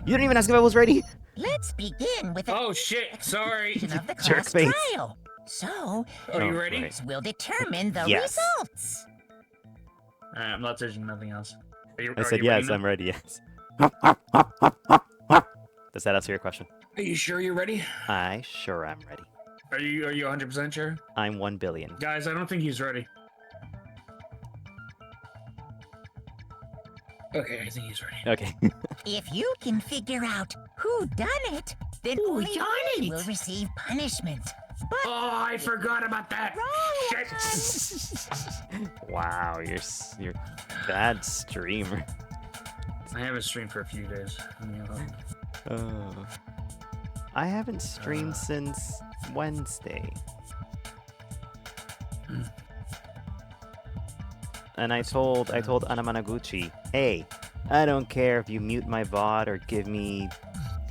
You didn't even ask if I was ready. Let's begin with a Oh shit! Sorry. of the Jerk class face. trial. So, Are you Oh, ready? right. will determine the Yes. results. I'm not touching nothing else. I said yes, I'm ready, yes. Does that answer your question? Are you sure you're ready? I sure am ready. Are you 100% sure? I'm 1 billion. Guys, I don't think he's ready. Okay, I think he's ready. Okay. If you can figure out who done it, then Who only done you it? will receive punishment. But Oh, I forgot about that. wrong Shit. Wow, you're bad streamer. I haven't streamed for a few days. Oh. I haven't streamed since Wednesday. And I told Anamanaguchi, hey, I don't care if you mute my VOD or give me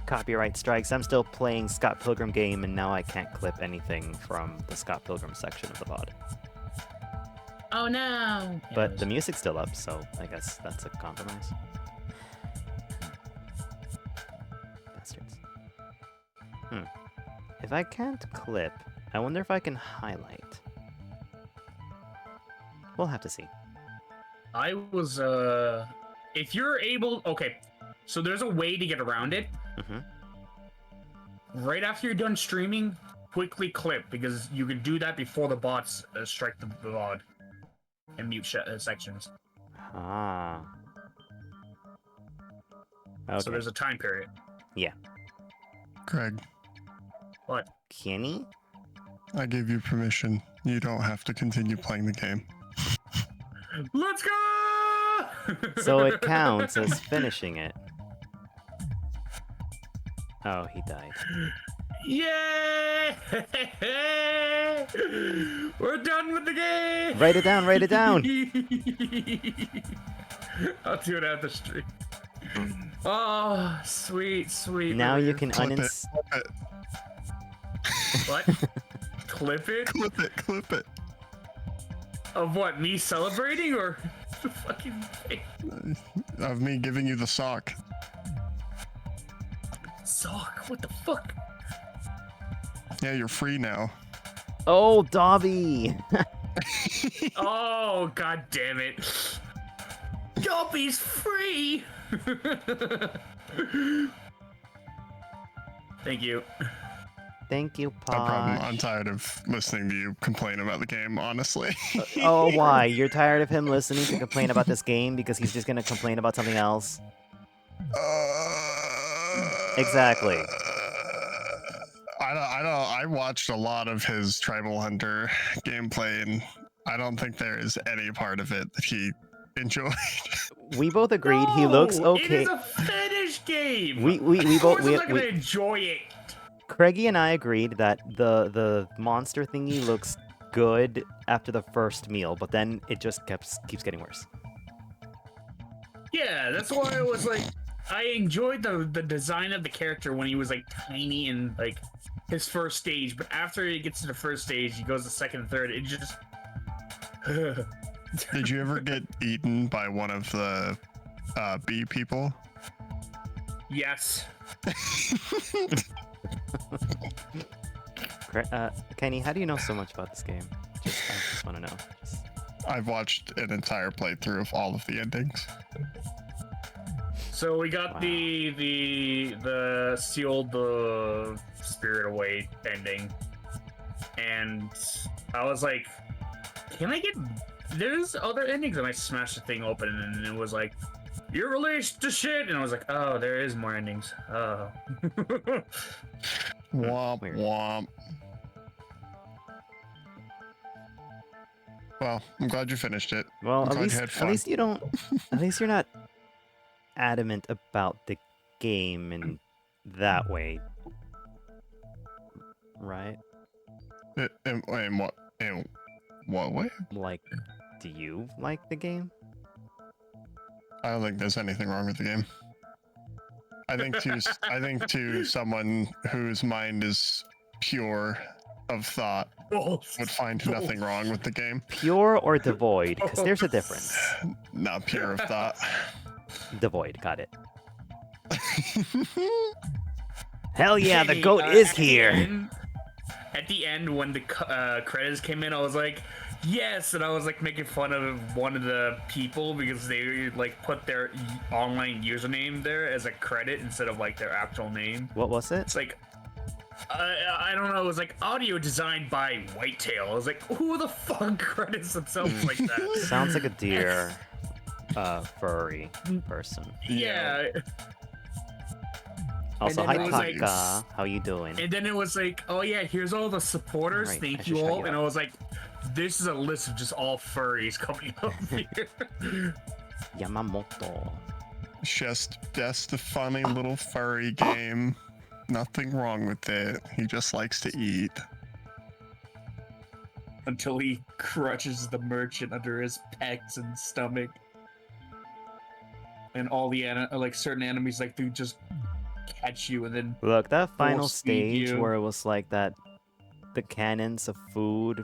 copyright strikes. I'm still playing Scott Pilgrim game, and now I can't clip anything from the Scott Pilgrim section of the VOD. Oh no! But the music's still up, so I guess that's a compromise. Bastards. If I can't clip, I wonder if I can highlight. We'll have to see. I was if you're able, okay. So there's a way to get around it. Mm-hmm. Right after you're done streaming, quickly clip because you can do that before the bots strike the VOD and mute sections. Ah. Okay. So there's a time period. Yeah. Craig, What? Kenny? I gave you permission. You don't have to continue playing the game. Let's go! So it counts as finishing it. Oh, he died. Yay! We're done with the game! Write it down, write it down! I'll do it after stream. Oh, sweet, sweet. Now you relief. can Clip it, uninstall. clip it, What? Clip it? clip it, clip it. Of what? Me celebrating or the fucking thing? Of me giving you the sock. Sock? What the fuck? Yeah, you're free now. Oh, Dobby! Oh, god damn it. Dobby's free! Thank you. Thank you, No problem. Posh. I'm tired of listening to you complain about the game, honestly. Oh, why? You're tired of him listening to complain about this game because he's just gonna complain about something else? Exactly. I watched a lot of his Tribal Hunter gameplay, and I don't think there is any part of it that he enjoyed. We both agreed he looks No, okay. It is a fetish game. We Of both course I'm not gonna enjoy it. Craigie and I agreed that the monster thingy looks good after the first meal, but then it just keeps getting worse. Yeah, that's why I was like, I enjoyed the design of the character when he was like tiny in like his first stage, but after he gets to the first stage, he goes to second and third. It just. Did you ever get eaten by one of the bee people? Yes. Kenny, how do you know so much about this game? I just want to know. I've watched an entire playthrough of all of the endings. So we got Wow. the sealed the spirit away ending, and I was like, can I get? There's other endings, and I smashed the thing open, and it was like, you're released to shit, and I was like, oh, there is more endings. Oh. Womp Weird. womp. Well, I'm glad you finished it. Well, I'm at glad you least had at fun. least you don't. At least you're not adamant about the game in that way, right? In what way? Like, do you like the game? I don't think there's anything wrong with the game. I think to someone whose mind is pure of thought would find nothing wrong with the game. Pure or devoid? Because there's a difference. Not pure of thought. Devoid, got it. Hell yeah, the Hey, goat is at the here. at the end, when the credits came in, I was like, yes, and I was like making fun of one of the people because they like put their online username there as a credit instead of like their actual name. What was it? It's like, I don't know, it was like audio designed by Whitetail. I was like, who the fuck credits themselves like that? Sounds like a deer, furry person. Yeah. Also, then hi it was like- Taka, how you doing? And then it was like, oh yeah, here's all the supporters. Right, I Thank should you shut all. you And up. I was like, this is a list of just all furries coming up here. Yamamoto. Just a funny little furry game. Nothing wrong with it. He just likes to eat. Until he crushes the merchant under his pecs and stomach. And all the like certain enemies like do just catch you and then Look, that final Force feed stage you. where it was like that, the cannons of food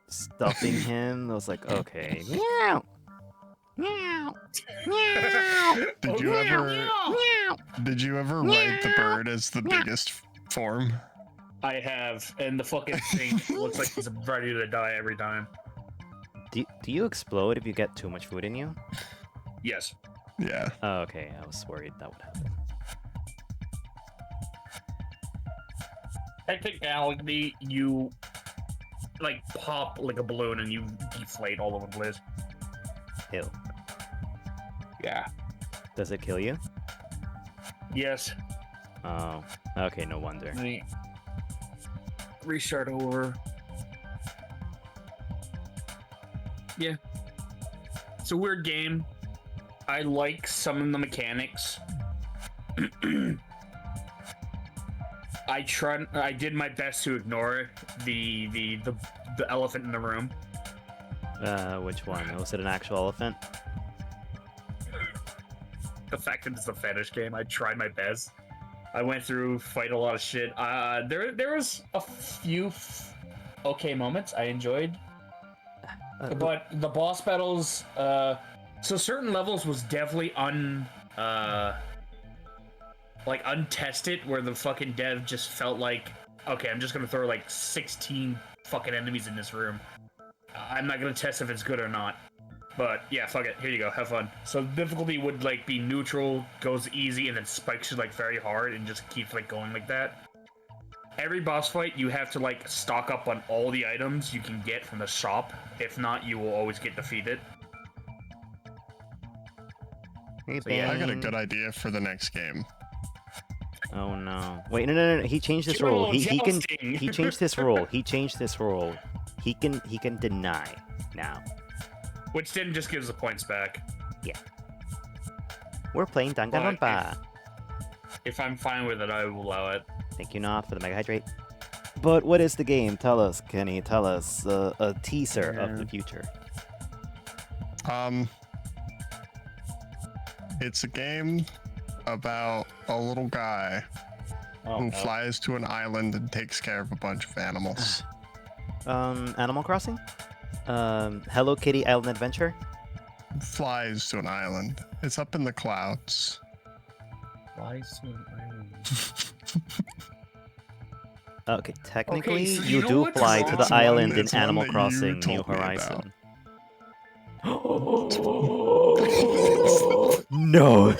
stuffing him. I was like, okay. Meow. Meow. Meow. Did you ever write the bird as the biggest form? I have, and the fucking thing looks like he's ready to die every time. Do you explode if you get too much food in you? Yes. Yeah. Oh, okay, I was worried that would happen. Technically, you like pop like a balloon and you deflate all over the place. Ew. Yeah. Does it kill you? Yes. Oh, okay, no wonder. Let me restart over. Yeah. It's a weird game. I like some of the mechanics. I did my best to ignore the elephant in the room. Which one? Was it an actual elephant? The fact that it's a fetish game, I tried my best. I went through, fight a lot of shit. There was a few okay moments I enjoyed, but the boss battles, so certain levels was definitely untested, where the fucking dev just felt like, okay, I'm just gonna throw like 16 fucking enemies in this room. I'm not gonna test if it's good or not. But yeah, fuck it. Here you go. Have fun. So difficulty would like be neutral, goes easy, and then spikes you like very hard, and just keeps like going like that. Every boss fight, you have to like stock up on all the items you can get from the shop. If not, you will always get defeated. Hey, So, yeah, I got a Bane. good idea for the next game. Oh no! Wait, no! He changed this rule. He can. Jousting. He changed this rule. He changed this rule. He can deny now. Which then just gives the points back. We're playing Danganronpa. If I'm fine with it, I will allow it. Thank you, Not, for the Mega Hydrate. But what is the game? Tell us, Kenny. Tell us a teaser of the future. It's a game about a little guy who flies to an island and takes care of a bunch of animals. Animal Crossing? Hello Kitty Island Adventure? Flies to an island. It's up in the clouds. Okay, technically, so you you know do what's fly to wrong? the It's one- island in it's one Animal that you Crossing New told me about. Horizon. No!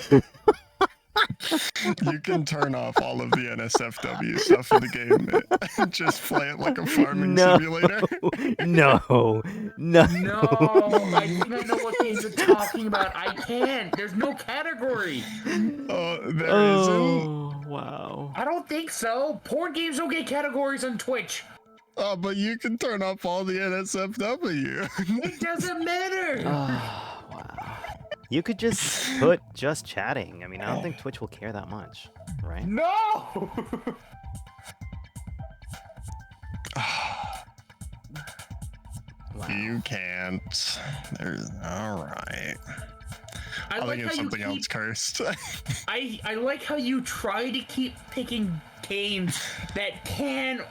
You can turn off all of the NSFW stuff in the game and just play it like a farming No. simulator. No! No! No, I think I know what games you're talking about. I can't. There's no category. Oh, there Oh, wow. I don't think so. Porn games don't get categories on Twitch. Oh, but you can turn off all the NSFW. It doesn't matter. Oh, wow. You could just put just chatting. I mean, I don't think Twitch will care that much, right? No. Wow. You can't. There's all right. I I like think how it's you something else keep. cursed. I like how you try to keep picking games that can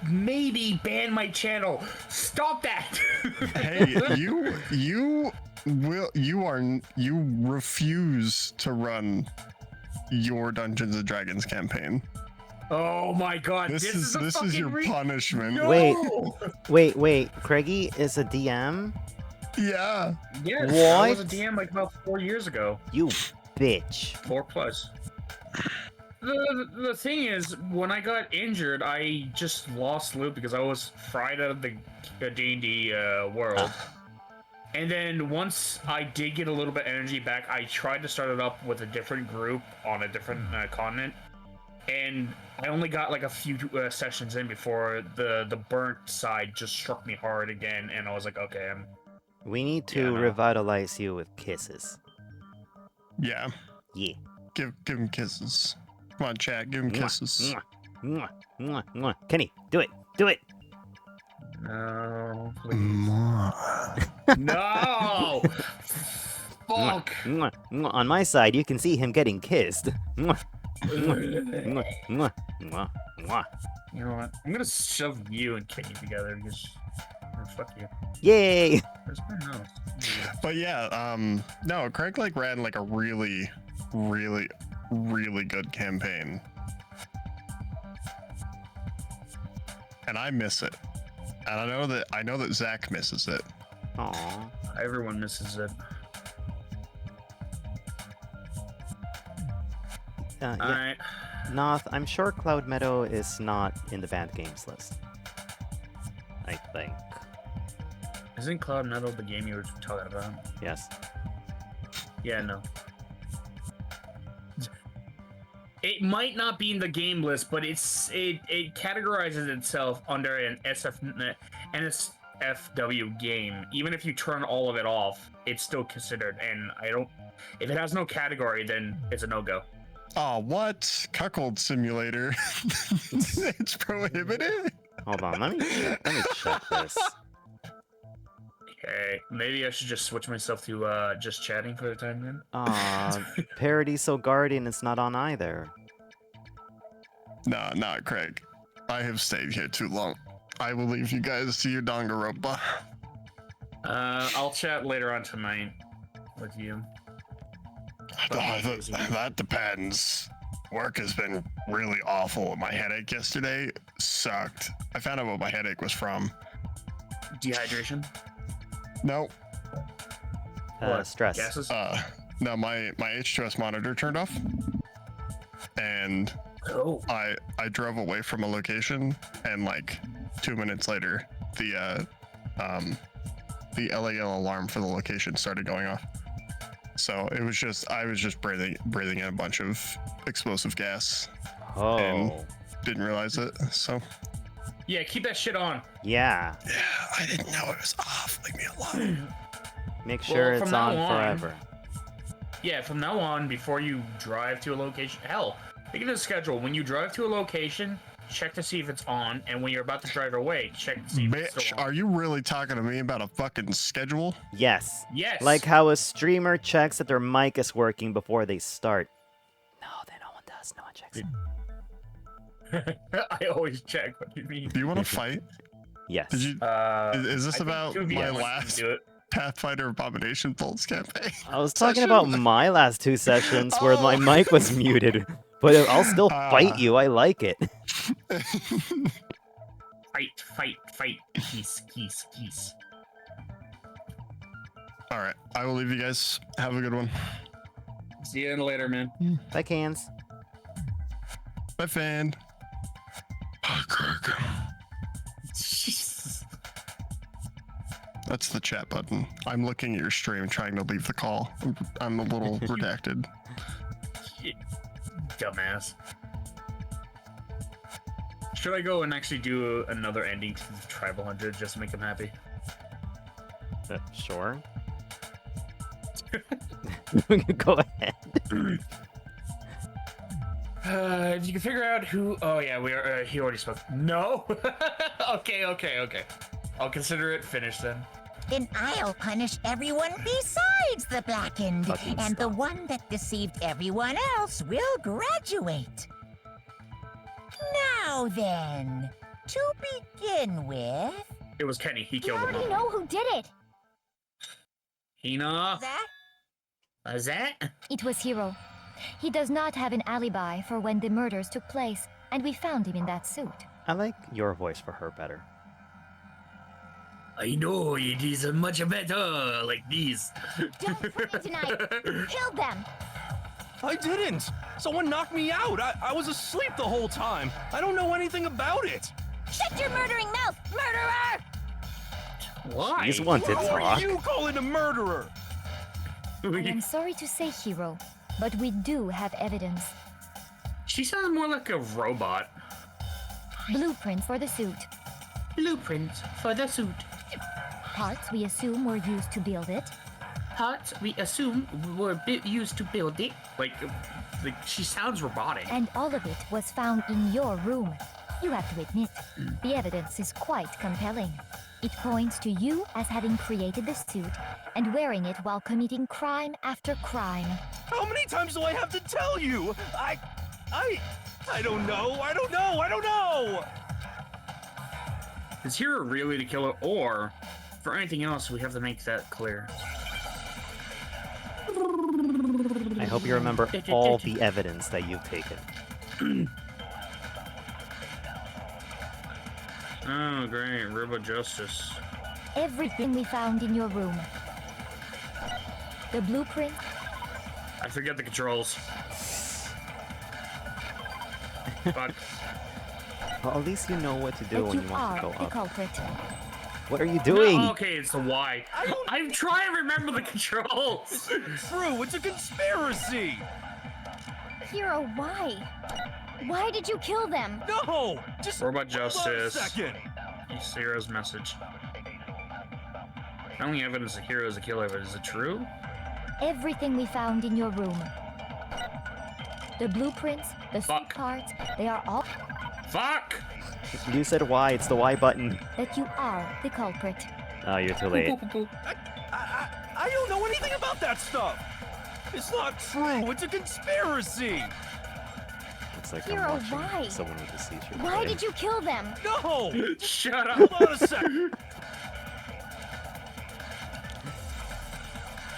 maybe ban my channel. Stop that. Hey, you refuse to run your Dungeons and Dragons campaign. Oh my god, This is your fucking punishment. No! Wait. Craigie is a DM? Yeah. Yes, I was a What? DM like about 4 years ago. You bitch. 4+. The thing is, when I got injured, I just lost loot because I was fried out of the D&D world. And then once I did get a little bit of energy back, I tried to start it up with a different group on a different continent. And I only got like a few sessions in before the burnt side just struck me hard again. And I was like, okay, We need to Yeah, no. revitalize you with kisses. Yeah. Yeah. Give him kisses. Come on, chat. Give him kisses. Mwah. Kenny, do it. Do it. no, please. Mwah. No! Fuck! On my side, you can see him getting kissed. Mwah. Mwah. You know what? I'm gonna shove you and Kenny together because fuck you. Yay! Where's my nose? But yeah, no, Craig like ran like a really good campaign. And I miss it. And I know that Zach misses it. Aww. Everyone misses it. Yeah. Alright. Noth, I'm sure Cloud Meadow is not in the banned games list. I think. Isn't Cloud Metal the game you were talking about? Yes. Yeah, no. It might not be in the game list, but it categorizes itself under an NSFW game. Even if you turn all of it off, it's still considered. And if it has no category, then it's a no-go. Oh, what? Cuckold simulator. It's prohibited? Hold on, let me check this. Okay, maybe I should just switch myself to just chatting for the time then. Parody So Guardian is not on either. Nah, Craig. I have stayed here too long. I will leave you guys to your Danganronpa. I'll chat later on tonight with you. That depends. Work has been really awful. My headache yesterday sucked. I found out what my headache was from. Dehydration? No. What? Stress. Gases? No, my H2S monitor turned off. And Oh. I drove away from a location, and like 2 minutes later, the LAL alarm for the location started going off. So I was just breathing in a bunch of explosive gas. Oh. And didn't realize it. So Yeah, keep that shit on. Yeah. yeah, I didn't know it was off. Leave me alone. Make sure Well, it's from on now on- forever. Yeah, from now on, before you drive to a location, hell, make it a schedule. When you drive to a location, check to see if it's on, and when you're about to drive away, check to see if it's Bitch, still on. are you really talking to me about a fucking schedule? Yes. Yes. Like how a streamer checks that their mic is working before they start. No, no one does. No one checks it. I always check. What do you mean? Do you want to fight? Yes. Did you? Is this I think about 2v1 my can last do it. Pathfinder Abomination Bolts campaign? I was talking session? about my last 2 sessions where my Oh. mic was muted. But I'll still fight you. I like it. Fight. Keys. All right, I will leave you guys. Have a good one. See you later, man. Bye, cans. Bye, fan. Jesus. That's the chat button. I'm looking at your stream, trying to leave the call. I'm a little redacted. Dumbass. Should I go and actually do another ending to the Tribal 100 just to make them happy? Sure. Go ahead. If you can figure out who... Oh, yeah, we are... he already spoke. No? Okay. I'll consider it finished then. Then I'll punish everyone besides the blackened, Fucking and the stop. one that deceived everyone else will graduate. Now then, to begin with, It was Kenny. He We killed him. already know who did it. Hina? that Is that? It was Hero. He does not have an alibi for when the murders took place, and we found him in that suit. I like your voice for her better. I know it is much better like this. Don't pray tonight! Kill them! I didn't! Someone knocked me out! I was asleep the whole time! I don't know anything about it! Shut your murdering mouth, murderer! Why? He's one to Who are talk. you calling a murderer? I am sorry to say, Hero, but we do have evidence. She sounds more like a robot. Blueprints for the suit. Blueprints for the suit. Parts we assume were used to build it. Parts we assume were used to build it. Like she sounds robotic. And all of it was found in your room. You have to admit, the evidence is quite compelling. It points to you as having created the suit and wearing it while committing crime after crime. How many times do I have to tell you? I don't know, I don't know! Is Hero really the killer, or for anything else, we have to make that clear. I hope you remember all the evidence that you've taken. Oh, great. Robot Justice. Everything we found in your room. The blueprint, I forget the controls. Fuck. Well, at least you know what to do that when you you want to are go the up. culprit. What are you doing? No, okay, it's the Y. I'm trying to remember the controls. True, it's a conspiracy! Hero, why? Why did you kill them? No! Just Robot hold on a Justice. second! It's Hero's message. The only evidence that Hero is a killer, but is it true? Everything we found in your room. The blueprints, the suit Fuck. parts, they are all Fuck! You said Y, it's the Y button. that you are the culprit. Oh, you're too late. I don't know anything about that stuff! It's not true, it's a conspiracy! Looks like Hero, I'm watching why? someone with a seizure. Why play. did you kill them? No! Shut Hold up! on a second!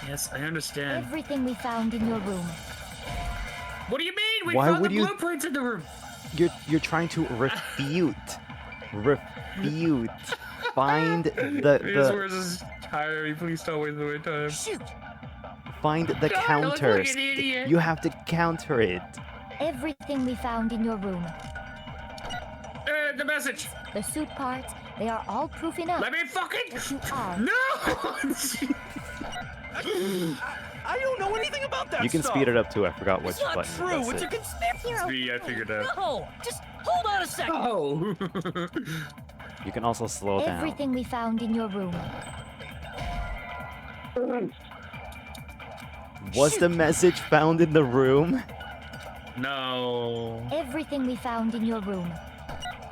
Yes, I understand. Everything we found in your room. What do you mean? We Why found would the you- blueprints in the room. You're trying to refute. Find His the words is tiring. Please stop wasting my time. Shoot! find the God, I look like counters. an idiot. You have to counter it. Everything we found in your room. The message. The suit parts, they are all proof enough Let me fucking. that you are. No! I don't know anything about that You can stuff! speed it up too. I forgot which It's not button. true, That's it's a it. conspiracy! Hero, See, I figured out. No! Just hold on a second! Oh. You can also slow down. everything we found in your room. Was the message found in the room? No. Everything we found in your room.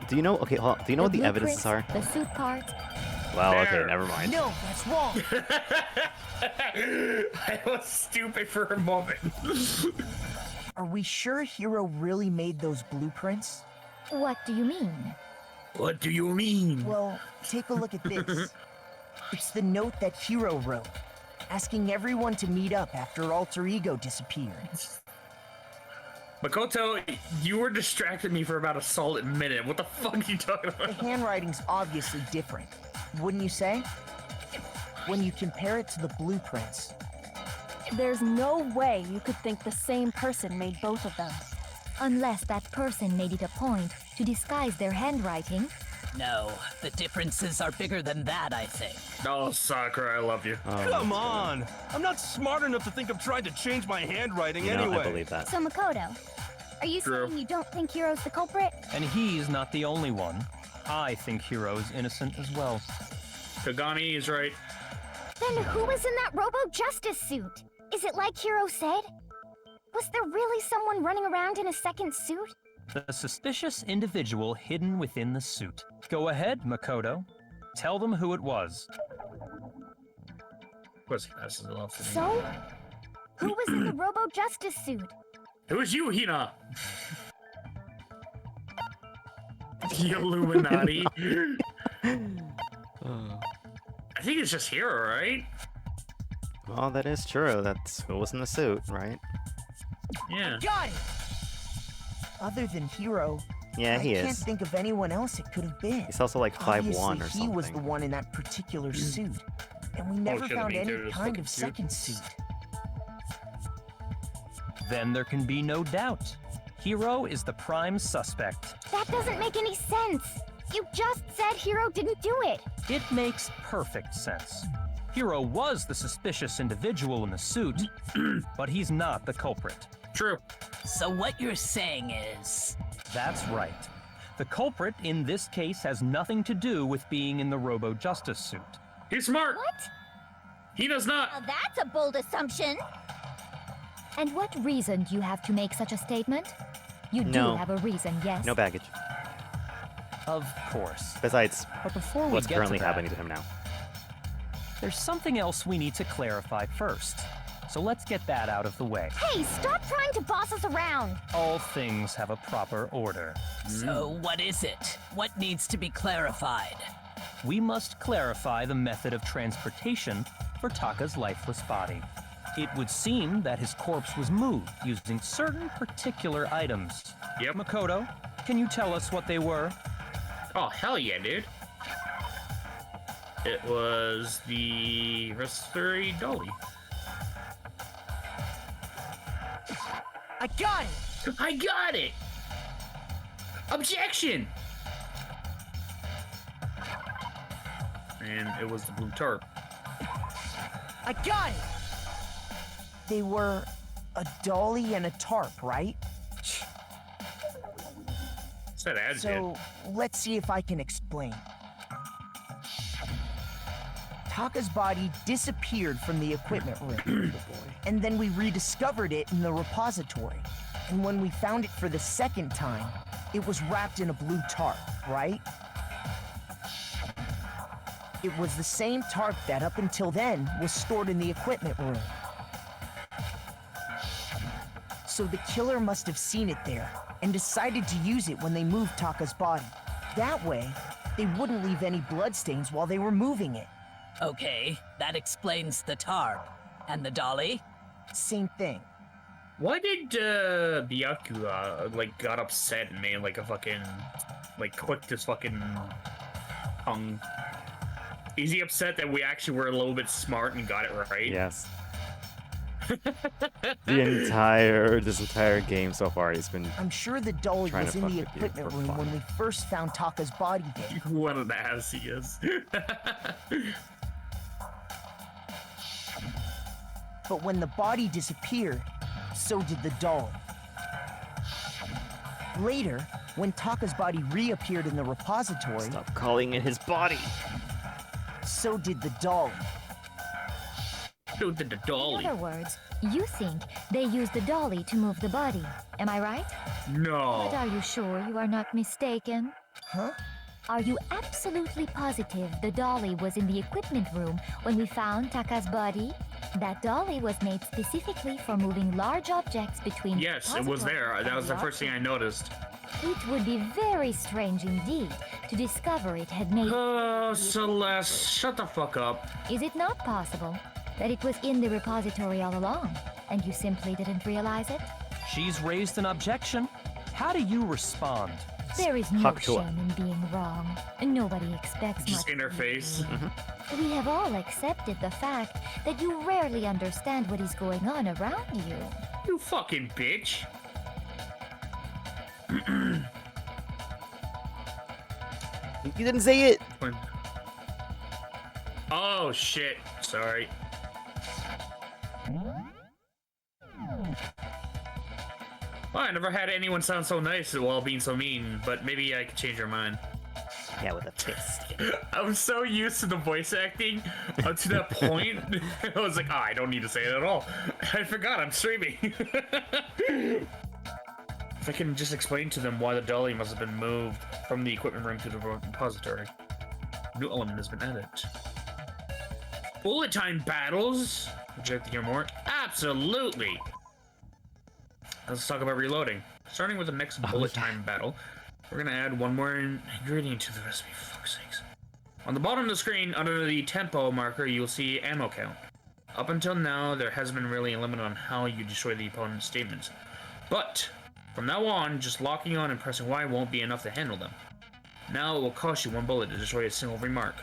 Do you know? Okay, hold on. Do you know what the evidences are? blueprints, The suit parts, Well, okay, There. never mind. No, that's wrong. I was stupid for a moment. Are we sure Hero really made those blueprints? what do you mean? What do you mean? Well, take a look at this. It's the note that Hero wrote, asking everyone to meet up after Alter Ego disappeared. Makoto, you were distracting me for about a solid minute. What the fuck are you talking The about? handwriting's obviously different, wouldn't you say? When you compare it to the blueprints. There's no way you could think the same person made both of them. Unless that person made it a point to disguise their handwriting. No, the differences are bigger than that, I think. Oh, Sakura, I love you. Oh, Come on! I'm not smart enough to think of trying to change my handwriting you know, anyway. I believe that. So Makoto, are you True. saying you don't think Hero's the culprit? And he's not the only one. I think Hero is innocent as well. Kagani is right. Then who was in that Robo-Justice suit? Is it like Hero said? Was there really someone running around in a second suit? The suspicious individual hidden within the suit. Go ahead, Makoto. Tell them who it was. What's passes it off to me? So? Who was in the Robo-Justice suit? It was you, Hina. The Illuminati. I think it's just Hero, right? Well, that is true. That's who was in the suit, right? Yeah. Got it! Other than Hero, Yeah, he I can't is. think of anyone else it could have been. He's also like 5'1" Obviously, or he something. was the one in that particular suit, and we never shit, found me too, any this kind fucking of suit. second suit. Then there can be no doubt. Hero is the prime suspect. That doesn't make any sense. You just said Hero didn't do it. It makes perfect sense. Hero was the suspicious individual in the suit, but he's not the culprit. True. So what you're saying is... That's right. The culprit in this case has nothing to do with being in the Robo-Justice suit. He's smart. What? He does not. Now that's a bold assumption. And what reason do you have to make such a statement? You do No. have a reason, yes? No baggage. Of course. Besides, But before we what's get currently to that, happening to him now. there's something else we need to clarify first. So let's get that out of the way. Hey, stop trying to boss us around. All things have a proper order. So what is it? What needs to be clarified? We must clarify the method of transportation for Taka's lifeless body. It would seem that his corpse was moved using certain particular items. Yep. Makoto, can you tell us what they were? Oh, hell yeah, dude. It was the respiratory dolly. I got it! I got it! Objection! And it was the blue tarp. I got it! They were a dolly and a tarp, right? Said as So, let's see if I can explain. Taka's body disappeared from the equipment room, and then we rediscovered it in the repository. And when we found it for the second time, it was wrapped in a blue tarp, right? It was the same tarp that up until then was stored in the equipment room. So the killer must have seen it there and decided to use it when they moved Taka's body. That way, they wouldn't leave any bloodstains while they were moving it. Okay, that explains the tarp. And the dolly? Same thing. Why did Byaku like got upset and made like a fucking clicked his fucking tongue? Is he upset that we actually were a little bit smart and got it right? Yes. This entire game so far, he's been I'm sure the dolly Trying was to in the fuck with you equipment for room fun. when we first found Taka's body there. What an ass he is. But when the body disappeared, so did the dolly. Later, when Taka's body reappeared in the repository, stop calling it his body. so did the dolly. Who did the In dolly? other words, you think they used the dolly to move the body. Am I right? But No. are you sure you are not mistaken? Huh? Are you absolutely positive the dolly was in the equipment room when we found Taka's body? That dolly was made specifically for moving large objects between... Yes, it was there. That was the first thing I noticed. It would be very strange indeed to discover it had made... Oh, Celeste, shut the fuck up. Is it not possible that it was in the repository all along, and you simply didn't realize it? She's raised an objection. How do you respond? There is no Talk to her. shame in being wrong. Nobody expects Just much in her from you. face. We have all accepted the fact that you rarely understand what is going on around you. You fucking bitch. You didn't say it. Oh shit. Sorry. Well, I never had anyone sound so nice while being so mean, but maybe I could change your mind. Yeah, with a twist. I'm so used to the voice acting up to that point. I was like, oh, I don't need to say it at all. I forgot I'm streaming. If I can just explain to them why the dolly must have been moved from the equipment room to the repository. New element has been added. Bullet time battles. Would you like to hear more? Absolutely. Let's talk about reloading. Starting with the next bullet time battle, we're gonna add one more ingredient to the recipe, for fuck's sakes. On the bottom of the screen, under the tempo marker, you'll see ammo count. Up until now, there hasn't been really a limit on how you destroy the opponent's statements. But from now on, just locking on and pressing Y won't be enough to handle them. Now it will cost you 1 bullet to destroy a single remark.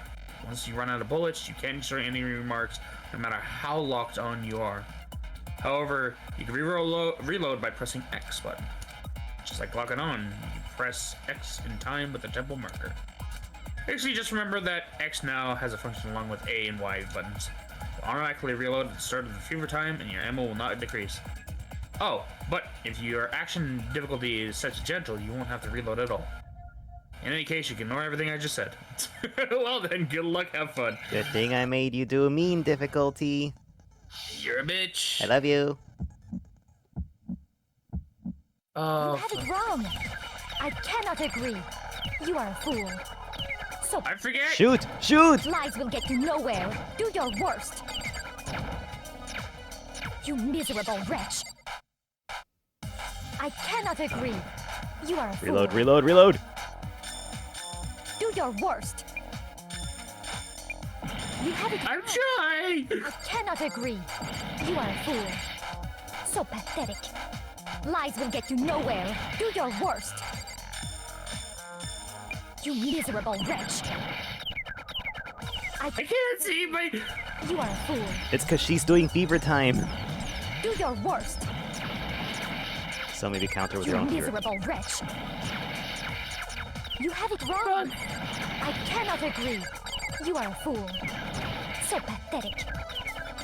Once you run out of bullets, you can't destroy any remarks, no matter how locked on you are. However, you can reload by pressing X button. Just like locking on, you press X in time with the tempo marker. Actually, just remember that X now has a function along with A and Y buttons. It will automatically reload at the start of the fever time, and your ammo will not decrease. Oh, but if your action difficulty is set to gentle, you won't have to reload at all. In any case, you can ignore everything I just said. Well then, good luck, have fun. Good thing I made you do a mean difficulty. You're a bitch. I love you. Oh, You have it wrong. I cannot agree. You are a fool. So I forget. Shoot! Shoot! lies will get you nowhere. Do your worst. You miserable wretch. I cannot agree. You are a fool. Reload, reload, reload! Do your worst. You have it I'm wrong. trying. I cannot agree. You are a fool. So pathetic. Lies will get you nowhere. Do your worst. You miserable wretch. I can't see my. You are a fool. It's cause she's doing fever time. Do your worst. So maybe counter with You your own fever. miserable wretch. You have it wrong. I cannot agree. You are a fool. So pathetic.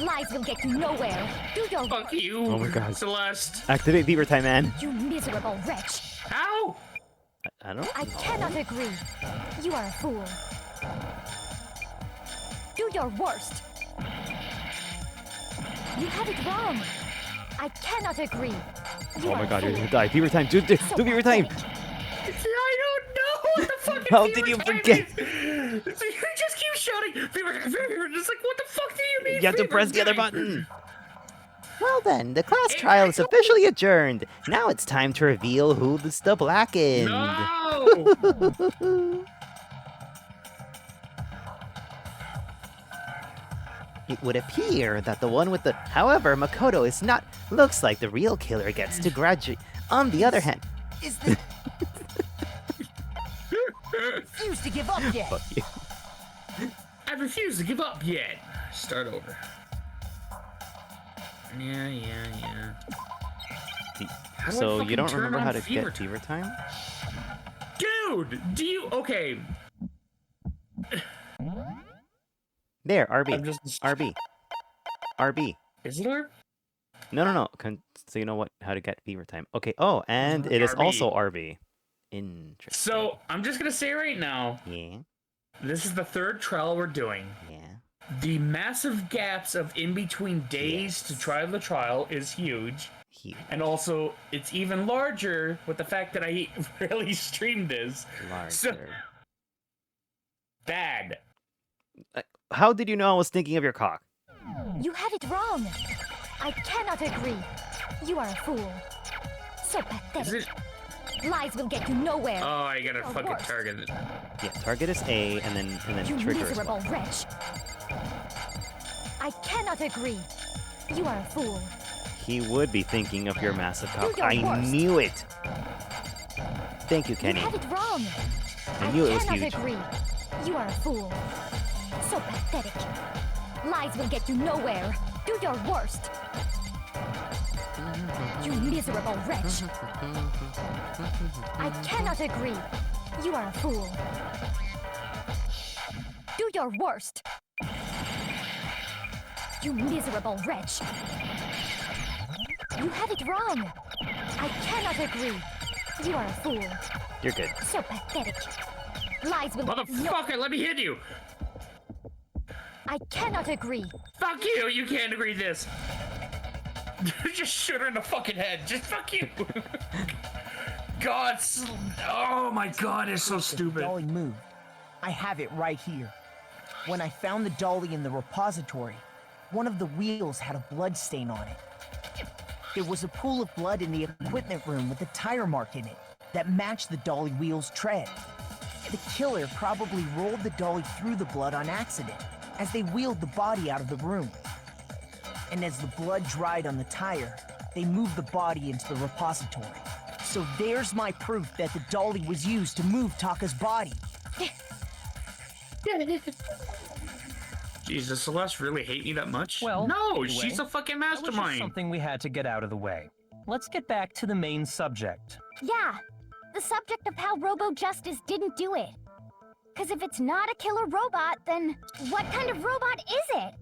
Lies will get you nowhere. Do your Fuck worst. you. Oh my God. Celeste. Activate fever time, man. You miserable wretch. How? I don't I know. cannot agree. You are a fool. Do your worst. You have it wrong. I cannot agree. You Oh are my a god, you're fool. gonna die. Fever time. Do fever time. I don't know what the fucking How fever did you time forget? is. You just keep shouting fever time, fever time. It's like, what the fuck do you mean? You have to fever press the other time? button. Well then, the class trial is officially adjourned. Now it's time to reveal who's the blackened. No. It would appear that the one with the... However, Makoto is not... Looks like the real killer gets to graduate. On the other hand... Is this... refuse to give up yet. Fuck you. I refuse to give up yet. Start over. Yeah. How do I So fucking you don't turn remember on how to fever get fever time? Dude, do you? Okay. There, RB. I'm just. RB. RB. Is it her? No. So you know what? How to get fever time. Okay. Oh, and it is RB. also RB. Interesting. So I'm just gonna say right now, Yeah. this is the third trial we're doing. Yeah. The massive gaps of in between days to try the trial is huge. Huge. And also, it's even larger with the fact that I really streamed this. Larger. So, bad. How did you know I was thinking of your cock? You have it wrong. I cannot agree. You are a fool. So Is pathetic. it? Lies will get you nowhere. Oh, I gotta Or fucking worse. target it. Yeah, target is A, and then You trigger is miserable Y. wretch. I cannot agree. You are a fool. He would be thinking of your massive cock. your I worst. knew it. Thank you, You Kenny. have it wrong. I knew it was cannot huge. agree. You are a fool. So pathetic. Lies will get you nowhere. Do your worst. You miserable wretch. I cannot agree. You are a fool. Do your worst. You miserable wretch. You have it wrong. I cannot agree. You are a fool. You're good. So pathetic. Lies will get you no- Motherfucker, let me hit you! I cannot agree. Fuck you, you can't agree this! Just shoot her in the fucking head, just fuck you! God, oh my god, it's so The stupid. dolly moved. I have it right here. When I found the dolly in the repository, one of the wheels had a blood stain on it. There was a pool of blood in the equipment room with a tire mark in it that matched the dolly wheel's tread. The killer probably rolled the dolly through the blood on accident as they wheeled the body out of the room. And as the blood dried on the tire, they moved the body into the repository. So there's my proof that the dolly was used to move Taka's body. Jesus, does Celeste really hate me that much? Well, no, anyway, she's a fucking that was just mastermind. something we had to get out of the way. Let's get back to the main subject. Yeah, the subject of how Robo-Justice didn't do it. Because if it's not a killer robot, then what kind of robot is it?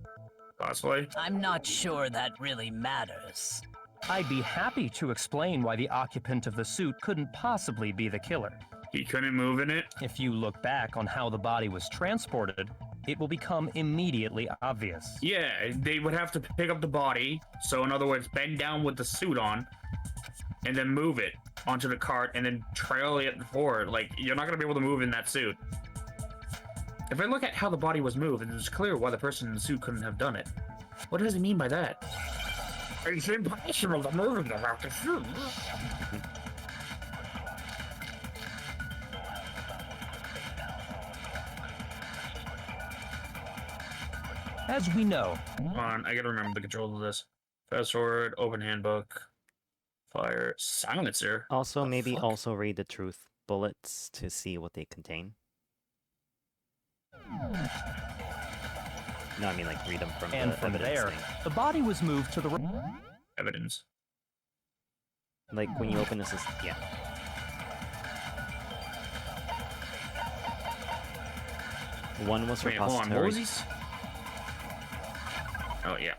Possibly. I'm not sure that really matters. I'd be happy to explain why the occupant of the suit couldn't possibly be the killer. He couldn't move in it. If you look back on how the body was transported, it will become immediately obvious. Yeah, they would have to pick up the body. So in other words, bend down with the suit on, and then move it onto the cart, and then trail it forward. Like, you're not gonna be able to move in that suit. If I look at how the body was moved, it's clear why the person in the suit couldn't have done it. What does it mean by that? It's impossible to move without the suit. As we know, Hold on, I gotta remember the controls of this. Fast forward, open handbook, fire, silencer. Also, The maybe fuck? also read the truth bullets to see what they contain. No, I mean like read them from and the from evidence there, thing. the body was moved to the... Evidence. Like when you open this, yeah. One was Wait, hold on, what repository. was these? Oh, yeah.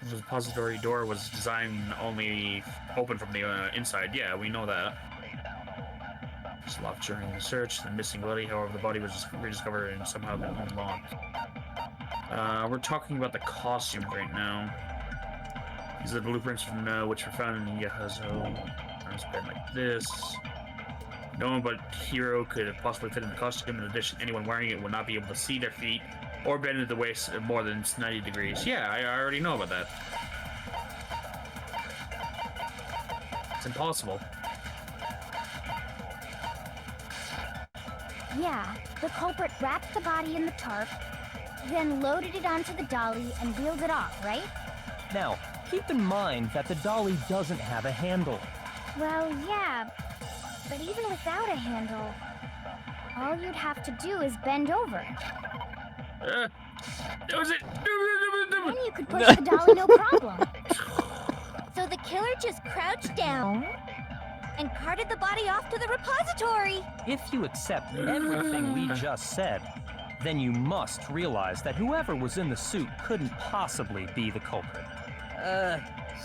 The repository door was designed only open from the inside. Yeah, we know that. It's locked during the search. The missing body, however, the body was rediscovered and somehow been unlocked. We're talking about the costumes right now. These are the blueprints from which were found in Yahazo. It's been like this. No one but Hero could have possibly fit in the costume. In addition, anyone wearing it would not be able to see their feet or bend at the waist at more than 90 degrees. Yeah, I already know about that. It's impossible. Yeah, the culprit wrapped the body in the tarp, then loaded it onto the dolly and wheeled it off, right? Now, keep in mind that the dolly doesn't have a handle. Well, yeah, but even without a handle, all you'd have to do is bend over. That was it. Then you could push the dolly no problem. So the killer just crouched down and carted the body off to the repository. If you accept everything we just said, then you must realize that whoever was in the suit couldn't possibly be the culprit.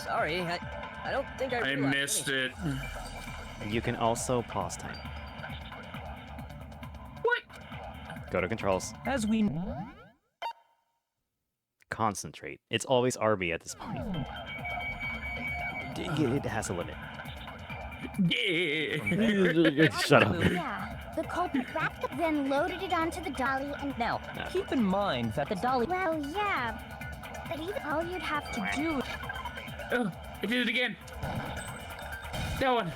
Sorry, I don't think I I realized missed anything. it. You can also pause time. What? Go to controls. As we... Concentrate. It's always RB at this point. It has a limit. Yeah. Shut up. Yeah, the culprit wrapped it, then loaded it onto the dolly and... Now, keep in mind that the dolly... Well, yeah, but even all you'd have to do... Oh, I did it again. That one.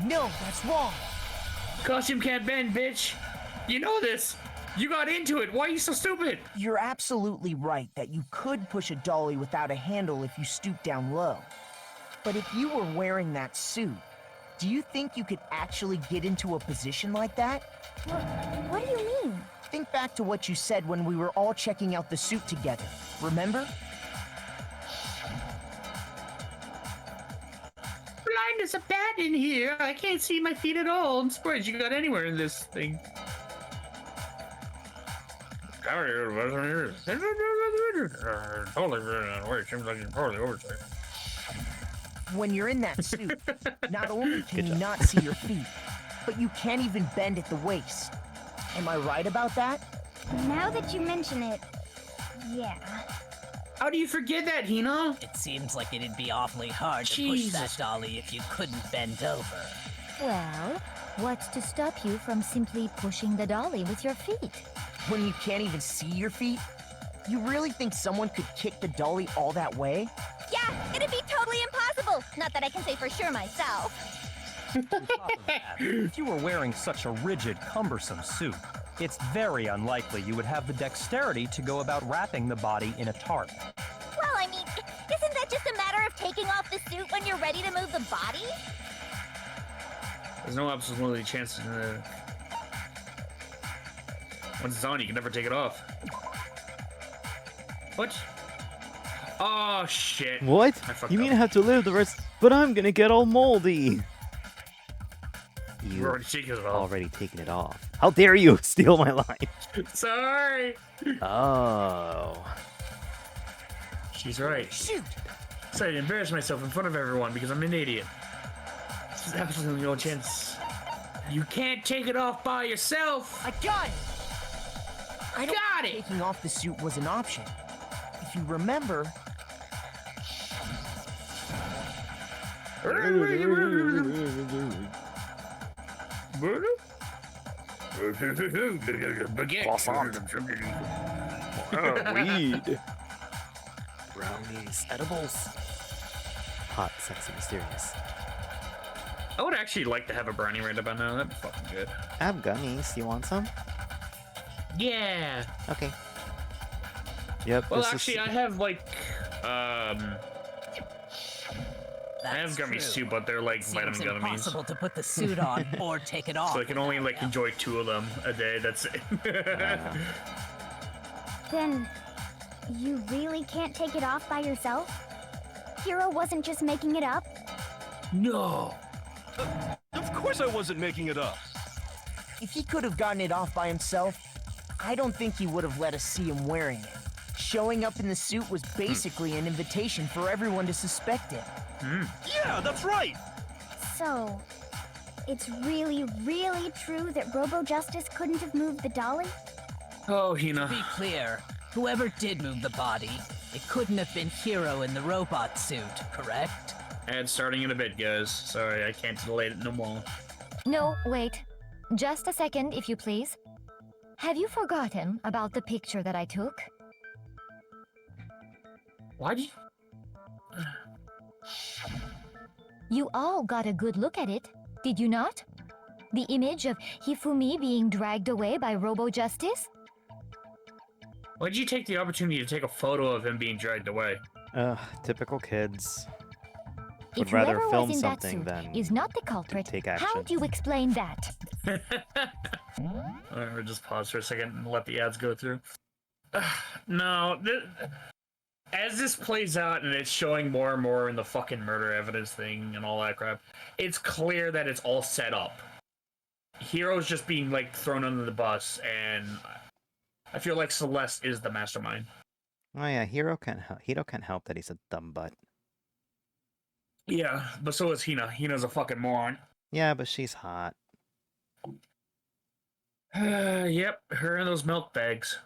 No, that's wrong. Costume can't bend, bitch. You know this. You got into it. Why are you so stupid? You're absolutely right that you could push a dolly without a handle if you stoop down low. But if you were wearing that suit, do you think you could actually get into a position like that? What do you mean? Think back to what you said when we were all checking out the suit together. Remember? Blind as a bat in here. I can't see my feet at all. I'm surprised you got anywhere in this thing. When you're in that suit, not only can you not see your feet, but you can't even bend at the waist. Am I right about that? Now that you mention it, yeah. How do you forget that, Hino? It seems like it'd be awfully hard to push that dolly if you couldn't bend over. Well, what's to stop you from simply pushing the dolly with your feet? When you can't even see your feet? You really think someone could kick the dolly all that way? Yeah, it'd be totally impossible. Not that I can say for sure myself. On top of that, if you were wearing such a rigid, cumbersome suit, it's very unlikely you would have the dexterity to go about wrapping the body in a tarp. Well, I mean, isn't just a matter of taking off the suit when you're ready to move the body? There's no absolute chance once it's on, you can never take it off. What? Oh shit. What? You mean I have to live the rest? But I'm gonna get all moldy. You've already taken it off. Already taken it off. How dare you steal my line? Sorry. Oh. She's right. Shoot! Sorry to embarrass myself in front of everyone because I'm an idiot. There's absolutely no chance. You can't take it off by yourself. I got it! I don't Got think it! taking off the suit was an option. If you remember, Weed. Brownies. Edibles. Hot, sexy, mysterious. I would actually like to have a brownie right about now. That'd be fucking good. I have gummies. You want some? Yeah. Okay. Yep. Well, this actually, is... I have like, I have That's gummies true. too, but they're like Seems vitamin gummies. impossible to put the suit on or take it off. So I can only without like help. enjoy 2 of them a day. That's it. Then, you really can't take it off by yourself? Hero wasn't just making it up? No. Of course I wasn't making it up. if he could have gotten it off by himself, I don't think he would have let us see him wearing it. Showing up in the suit was basically an invitation for everyone to suspect it. Yeah, that's right. So, it's really, really true that Robo Justice couldn't have moved the dolly? Oh, To be Hina. clear, whoever did move the body, it couldn't have been Hero in the robot suit, correct? And starting in a bit, guys. Sorry, I can't delay it no more. No, wait. Just a second, if you please. Have you forgotten about the picture that I took? Why'd you... You all got a good look at it, did you not? The image of Hifumi being dragged away by Robo Justice? Why'd you take the opportunity to take a photo of him being dragged away? Typical kids. Would If rather whoever film was in that something suit than is not the culprit, take how action. do you explain that? Alright, we'll just pause for a second and let the ads go through. No, as this plays out and it's showing more and more in the fucking murder evidence thing and all that crap, it's clear that it's all set up. Hero's just being like thrown under the bus, and I feel like Celeste is the mastermind. Oh yeah, Hero can't help that he's a dumb butt. Yeah, but so is Hina. Hina's a fucking moron. Yeah, but she's hot. Yep, her and those milk bags.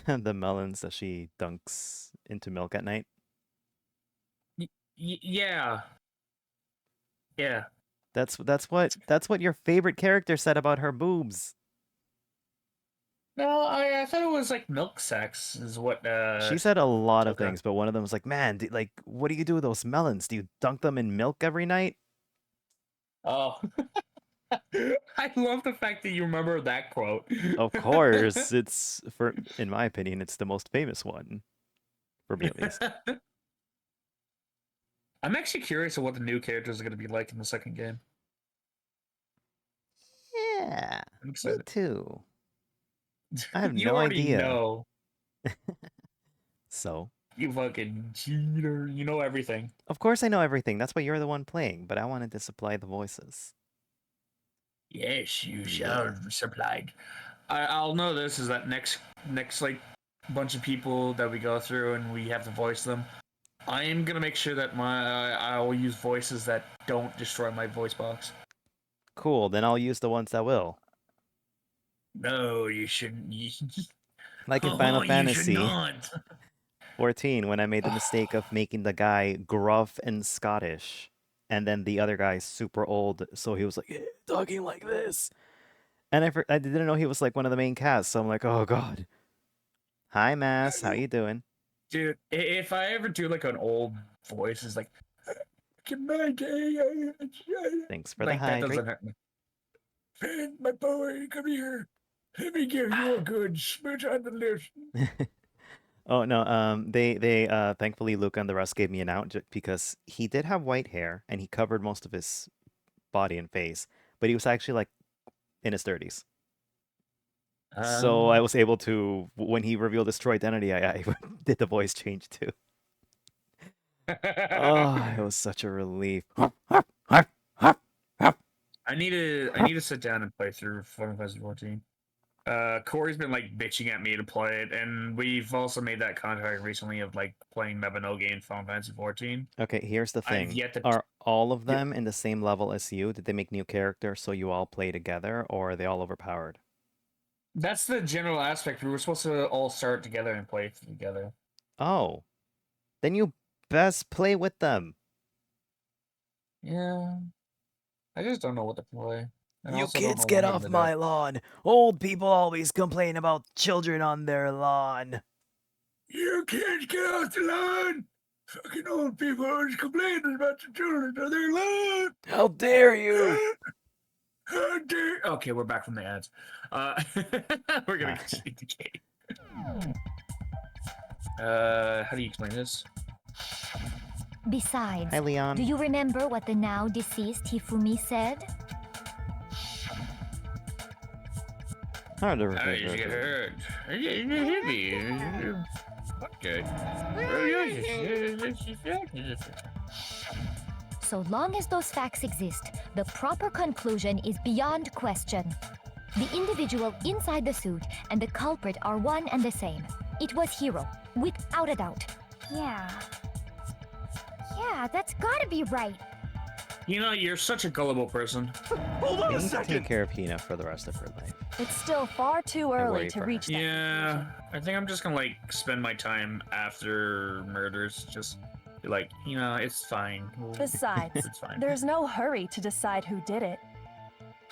The melons that she dunks into milk at night. Yeah. Yeah. That's what your favorite character said about her boobs. No, I thought it was like milk sex is what She said a lot of okay. things, but one of them was like, "Man, like, what do you do with those melons? Do you dunk them in milk every night?" Oh. I love the fact that you remember that quote. Of course, in my opinion, it's the most famous one. For me, at least. I'm actually curious of what the new characters are going to be like in the second game. Yeah, I'm me excited. too. I have You no already idea. know. So, You fucking cheater. You know everything. of course I know everything. That's why you're the one playing, but I wanted to supply the voices. Yes, you shall supplied. I'll know this is that next like bunch of people that we go through and we have to voice them. I am gonna make sure that I will use voices that don't destroy my voice box. Cool, then I'll use the ones that will. No, you shouldn't. Like in Final You should Fantasy not. 14, when I made the mistake of making the guy gruff and Scottish, and then the other guy super old, so he was like, "Yeah, talking like this." And I didn't know he was like one of the main cast, so I'm like, oh god. Hi, Mass, how you doing? Dude, if I ever do like an old voice, it's like, Thanks for like the that hydrate. doesn't hurt me. Finn, my boy, come here. Let me give you a good smooch on the lips. Oh no, they thankfully Luca and the rest gave me an out because he did have white hair and he covered most of his body and face, but he was actually like in his 30s. So I was able to, when he revealed his true identity, I did the voice change too. Oh, it was such a relief. I need to sit down and play through Final Fantasy 14. Corey's been like bitching at me to play it, and we've also made that contract recently of like playing Mabinogi in Final Fantasy 14. Okay, here's the I've thing. yet to- Are all of them in the same level as you? Did they make new characters so you all play together, or are they all overpowered? That's the general aspect. We were supposed to all start together and play together. Oh, then you best play with them. Yeah, I just don't know what to play. And I You also don't kids know get what off to do. my lawn. Old people always complain about children on their lawn. You kids get off the lawn! Fucking old people always complaining about the children on their lawn! How dare you? How dare... Okay, we're back from the ads. We're gonna continue the game. How do you explain this? Besides, Hi, Leon. do you remember what the now deceased Hifumi said? How to How did you get hurt? Okay. So long as those facts exist, the proper conclusion is beyond question. The individual inside the suit and the culprit are one and the same. It was Hiro, without a doubt. Yeah. Yeah, that's gotta be right. You know, you're such a gullible person. Hold on I a need to take second. care of Hina for the rest of her life. It's still far too I early worry to for reach that. Yeah, I think I'm just gonna like spend my time after murders. Just be like, you know, it's fine. Besides, It's fine. there's no hurry to decide who did it.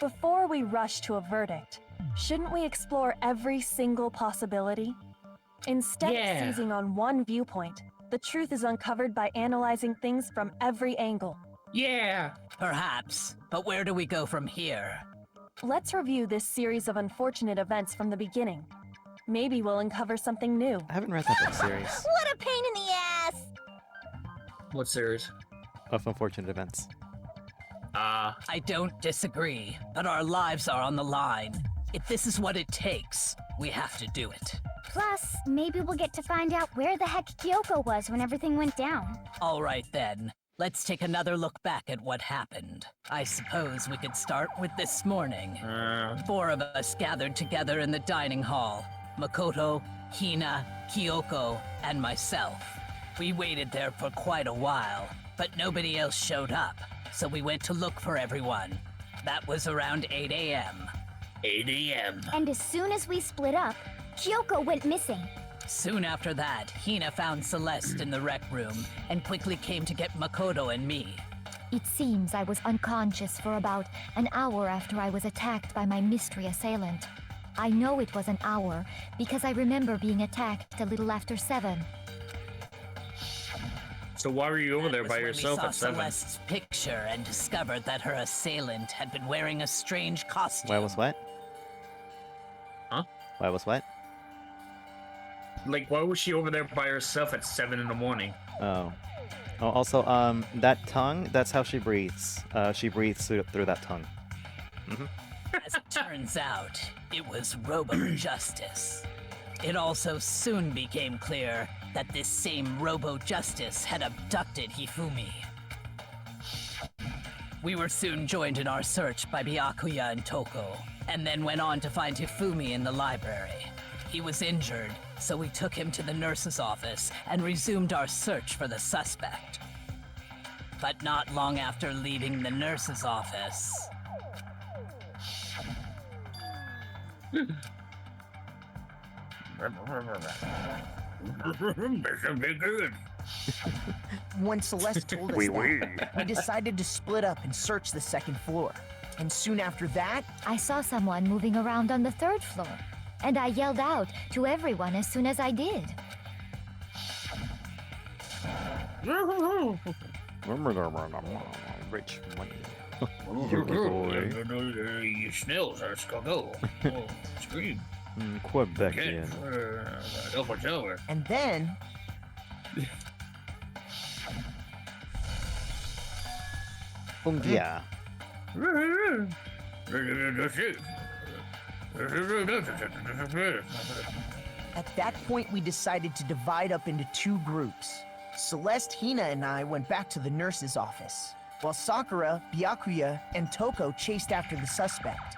Before we rush to a verdict, shouldn't we explore every single possibility? Instead of seizing on one viewpoint, the truth is uncovered by analyzing things from every angle. Yeah. Perhaps, but where do we go from here? Let's review this series of unfortunate events from the beginning. Maybe we'll uncover something new. I haven't read that book series What a pain in the ass! What series? of unfortunate events. I don't disagree, but our lives are on the line. If this is what it takes, we have to do it. Plus, maybe we'll get to find out where the heck Kyoko was when everything went down. All right then, let's take another look back at what happened. I suppose we could start with this morning. 4 of us gathered together in the dining hall. Makoto, Hina, Kyoko, and myself. We waited there for quite a while, but nobody else showed up, so we went to look for everyone. That was around 8 a.m. 8 a.m. And as soon as we split up, Kyoko went missing. Soon after that, Hina found Celeste in the rec room and quickly came to get Makoto and me. It seems I was unconscious for about an hour after I was attacked by my mystery assailant. I know it was an hour because I remember being attacked a little after 7. So why were you over there That by was yourself when we at saw 7? Celeste's picture and discovered that her assailant had been wearing a strange costume. Why was what? Huh? Why was what? Like, why was she over there by herself at 7 in the morning? Oh. Oh, also, that tongue, that's how she breathes. She breathes through that tongue. As it turns out, it was Robo-Justice. It also soon became clear that this same Robo-Justice had abducted Hifumi. We were soon joined in our search by Byakuya and Toko, and then went on to find Hifumi in the library. He was injured, so we took him to the nurse's office and resumed our search for the suspect. But not long after leaving the nurse's office, When Celeste told us that, we decided to split up and search the second floor. And soon after that, I saw someone moving around on the 3rd floor, and I yelled out to everyone as soon as I did. Rich money. You smells, let's go. Oh, scream. Quebecian. And then Yeah. at that point, we decided to divide up into two groups. Celeste, Hina, and I went back to the nurse's office, while Sakura, Byakuya, and Toko chased after the suspect.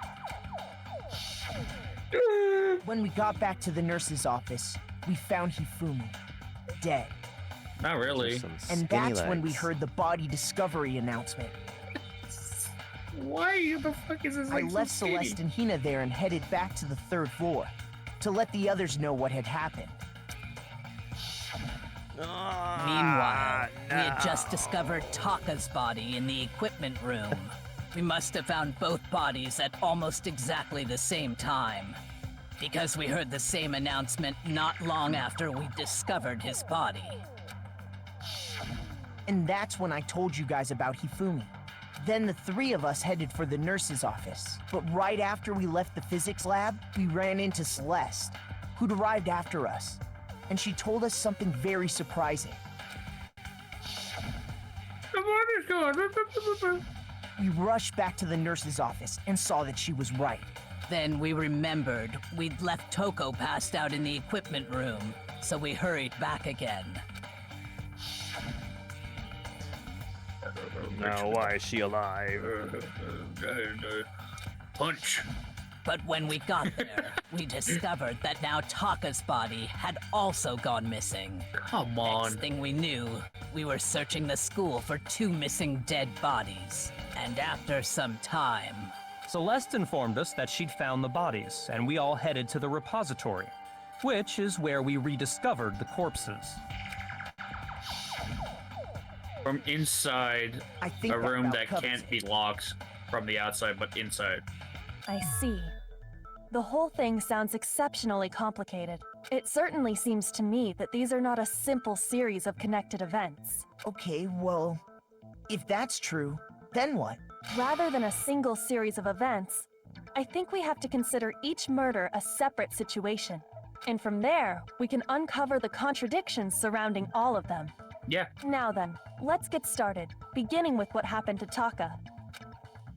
When we got back to the nurse's office, we found Hifumi, dead. Not really. And that's when we heard the body discovery announcement. Why the fuck is this? I left Celeste and Hina there and headed back to the third floor to let the others know what had happened. Meanwhile, we had just discovered Taka's body in the equipment room. We must have found both bodies at almost exactly the same time, because we heard the same announcement not long after we discovered his body. And that's when I told you guys about Hifumi. Then the three of us headed for the nurse's office. But right after we left the physics lab, we ran into Celeste, who'd arrived after us. And she told us something very surprising. The body's gone. We rushed back to the nurse's office and saw that she was right. Then we remembered we'd left Toko passed out in the equipment room, so we hurried back again. Now, why is she alive? Punch. But when we got there, we discovered that now Taka's body had also gone missing. Come on. Next thing we knew, we were searching the school for 2 missing dead bodies. And after some time... Celeste informed us that she'd found the bodies, and we all headed to the repository, which is where we rediscovered the corpses. From inside I think a room that covers can't it. be locked from the outside, but inside. I see. The whole thing sounds exceptionally complicated. It certainly seems to me that these are not a simple series of connected events. Okay, well, if that's true, then what? Rather than a single series of events, I think we have to consider each murder a separate situation. And from there, we can uncover the contradictions surrounding all of them. Yeah. Now then, let's get started, beginning with what happened to Taka.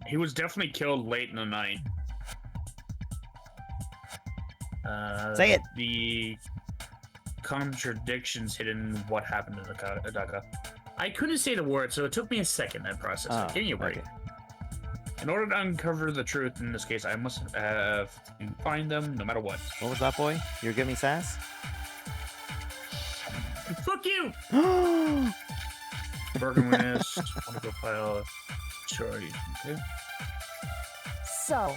He was definitely killed late in the night. Say it. The contradictions hidden in what happened to Taka. I couldn't say the word, so it took me a second, that process. Oh, Give me a break. okay. In order to uncover the truth in this case, I must have to find them no matter what. What was that, boy? You were giving me sass? Fuck you! Broken witness. Want to go file. Sorry. Okay. So,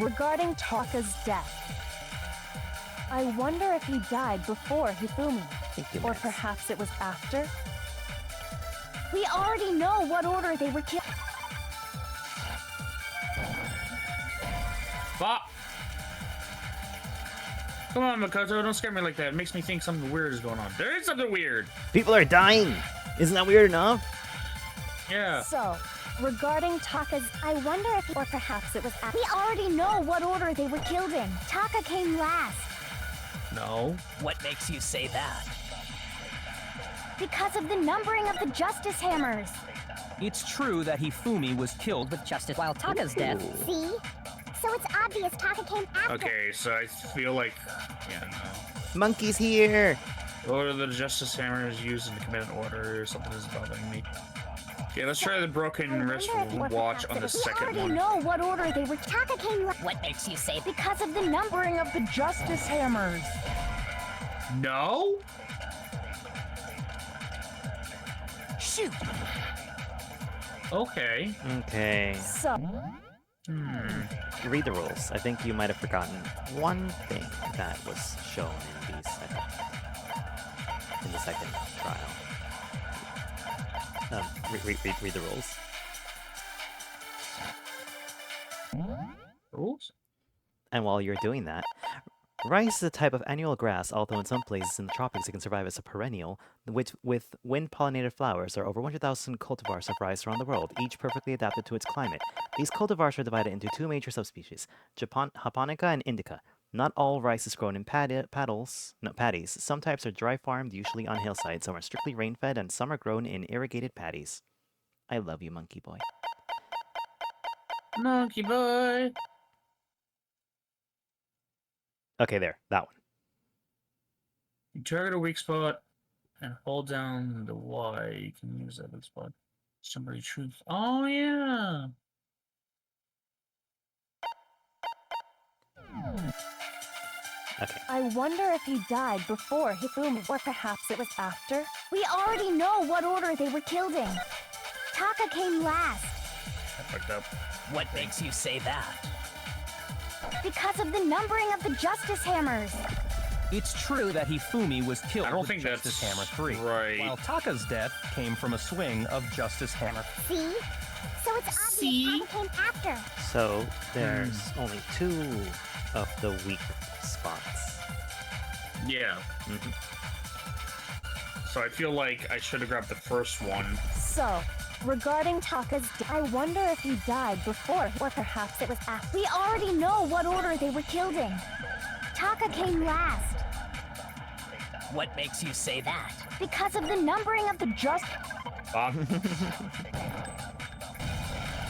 regarding Taka's death, I wonder if he died before Hifumi, or perhaps it was after? We already know what order they were killed. Fuck! Come on, Makoto, don't scare me like that. It makes me think something weird is going on. There is something weird! People are dying! Isn't that weird enough? Yeah. So, regarding Taka's... I wonder if, or perhaps it was. We already know what order they were killed in. Taka came last. No. What makes you say that? Because of the numbering of the justice hammers. It's true that Hifumi was killed With justice while Taka's death. See? So it's obvious Taka came after. Okay, so I feel like... Yeah, no. Monkey's here! What are the justice hammers used in the command order? Something is bothering me. Okay, let's try the broken wrist watch on the second We already one. know what order they were. Taka came last. What makes you say that? Because of the numbering of the justice hammers. No? Shoot! Okay. Okay. So, Read the rules. I think you might have forgotten one thing that was shown in the second trial. Read the rules. Rules? And while you're doing that, rice is a type of annual grass, although in some places in the tropics it can survive as a perennial, which with wind-pollinated flowers. There are over 100,000 cultivars of rice around the world, each perfectly adapted to its climate. These cultivars are divided into two major subspecies, Japonica and Indica. Not all rice is grown in paddies. Some types are dry farmed, usually on hillsides. Some are strictly rain-fed, and some are grown in irrigated paddies. I love you, monkey boy. Monkey boy. Okay, there. That one. You target a weak spot and hold down the Y. You can use that weak spot. Somebody truth. Oh, yeah. Okay. I wonder if he died before Hifumi, or perhaps it was after. We already know what order they were killed in. Taka came last. I fucked up. What makes you say that? Because of the numbering of the Justice Hammers. It's true that Hifumi was killed I don't with think Justice that's Hammer 3, right. while Taka's death came from a swing of Justice Hammer. See? So it's obvious Taka came after. So there's only 2 of the weak spots. Yeah. Mhm. So I feel like I should have grabbed the first one. So, regarding Taka's I wonder if he died before, or perhaps it was after. We already know what order they were killed in. Taka came last. What makes you say that? Because of the numbering of the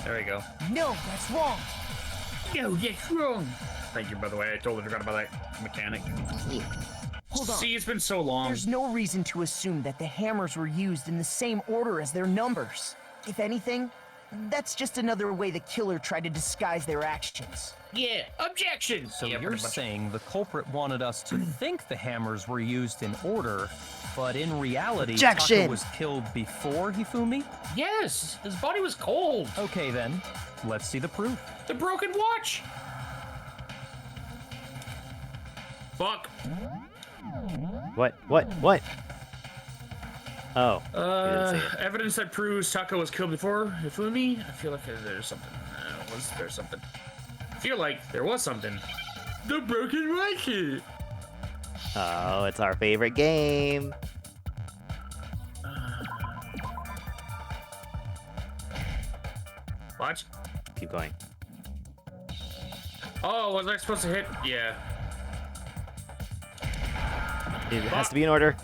There we go. No, that's wrong. No, that's wrong. Thank you, by the way. I totally forgot about that mechanic. Hold on. See, it's been so long. There's no reason to assume that the hammers were used in the same order as their numbers. If anything, that's just another way the killer tried to disguise their actions. Yeah, objection! So yeah, you're pretty much. saying the culprit wanted us to think the hammers were used in order, but in reality, Objection! Taka was killed before Hifumi? Yes! His body was cold! Okay then, let's see the proof. The broken watch! Fuck. What? Oh. you didn't say it. Evidence that proves Taka was killed before Hifumi? I feel like there's something. Was there something? I feel like there was something. The broken watch! Oh, it's our favorite game. What? Keep going. Oh, was I supposed to hit? Yeah. It has to be in order.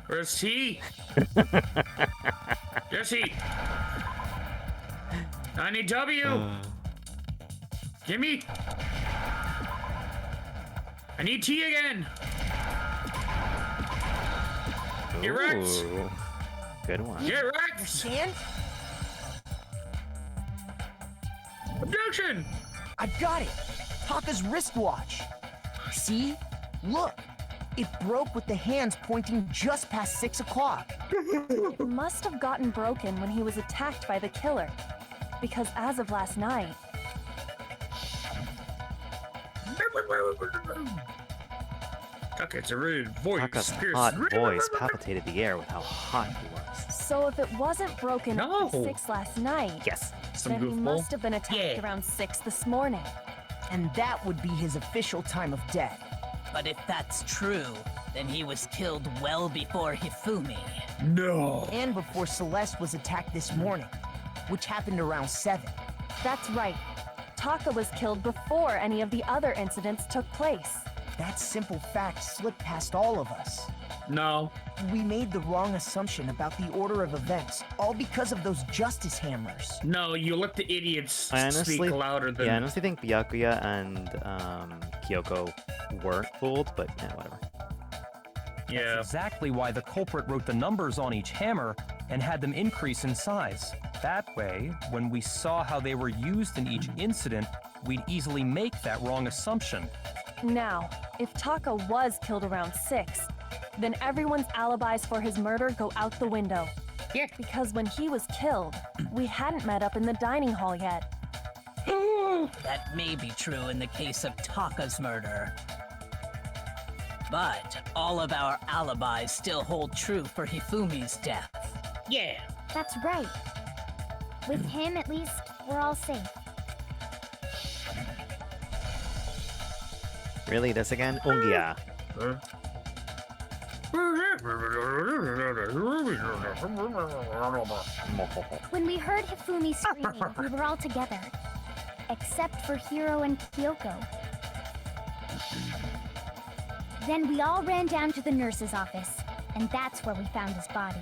Where's T? Jesse! I need W! Give me! I need T again! Get wrecked! Ooh, good one. Get wrecked! Dan? Objection! I got it! Taka's wristwatch! See? Look! It broke with the hands pointing just past 6 o'clock. It must have gotten broken when he was attacked by the killer. Because as of last night, Taka's a rude voice. Taka's Pierce. hot voice palpitated the air with how hot he was. so if it wasn't broken No. at 6 last night, Yes. Some then he goofball. must have been attacked Yeah. around 6 this morning. And that would be his official time of death. But if that's true, then he was killed well before Hifumi. No. And before Celeste was attacked this morning, which happened around 7. That's right. Taka was killed before any of the other incidents took place. That simple fact slipped past all of us. No. We made the wrong assumption about the order of events, all because of those justice hammers. No, you let the idiots I honestly, speak louder than. yeah, I honestly think Byakuya and Kyoko weren't fooled, but whatever. Yeah. That's exactly why the culprit wrote the numbers on each hammer and had them increase in size. That way, when we saw how they were used in each incident, we'd easily make that wrong assumption. Now, if Taka was killed around 6, then everyone's alibis for his murder go out the window. Yeah. Because when he was killed, we hadn't met up in the dining hall yet. That may be true in the case of Taka's murder. But all of our alibis still hold true for Hifumi's death. Yeah. That's right. With him, at least, we're all safe. Really, this again? Ungia. When we heard Hifumi screaming, we were all together. Except for Hiro and Kyoko. Then we all ran down to the nurse's office, and that's where we found his body.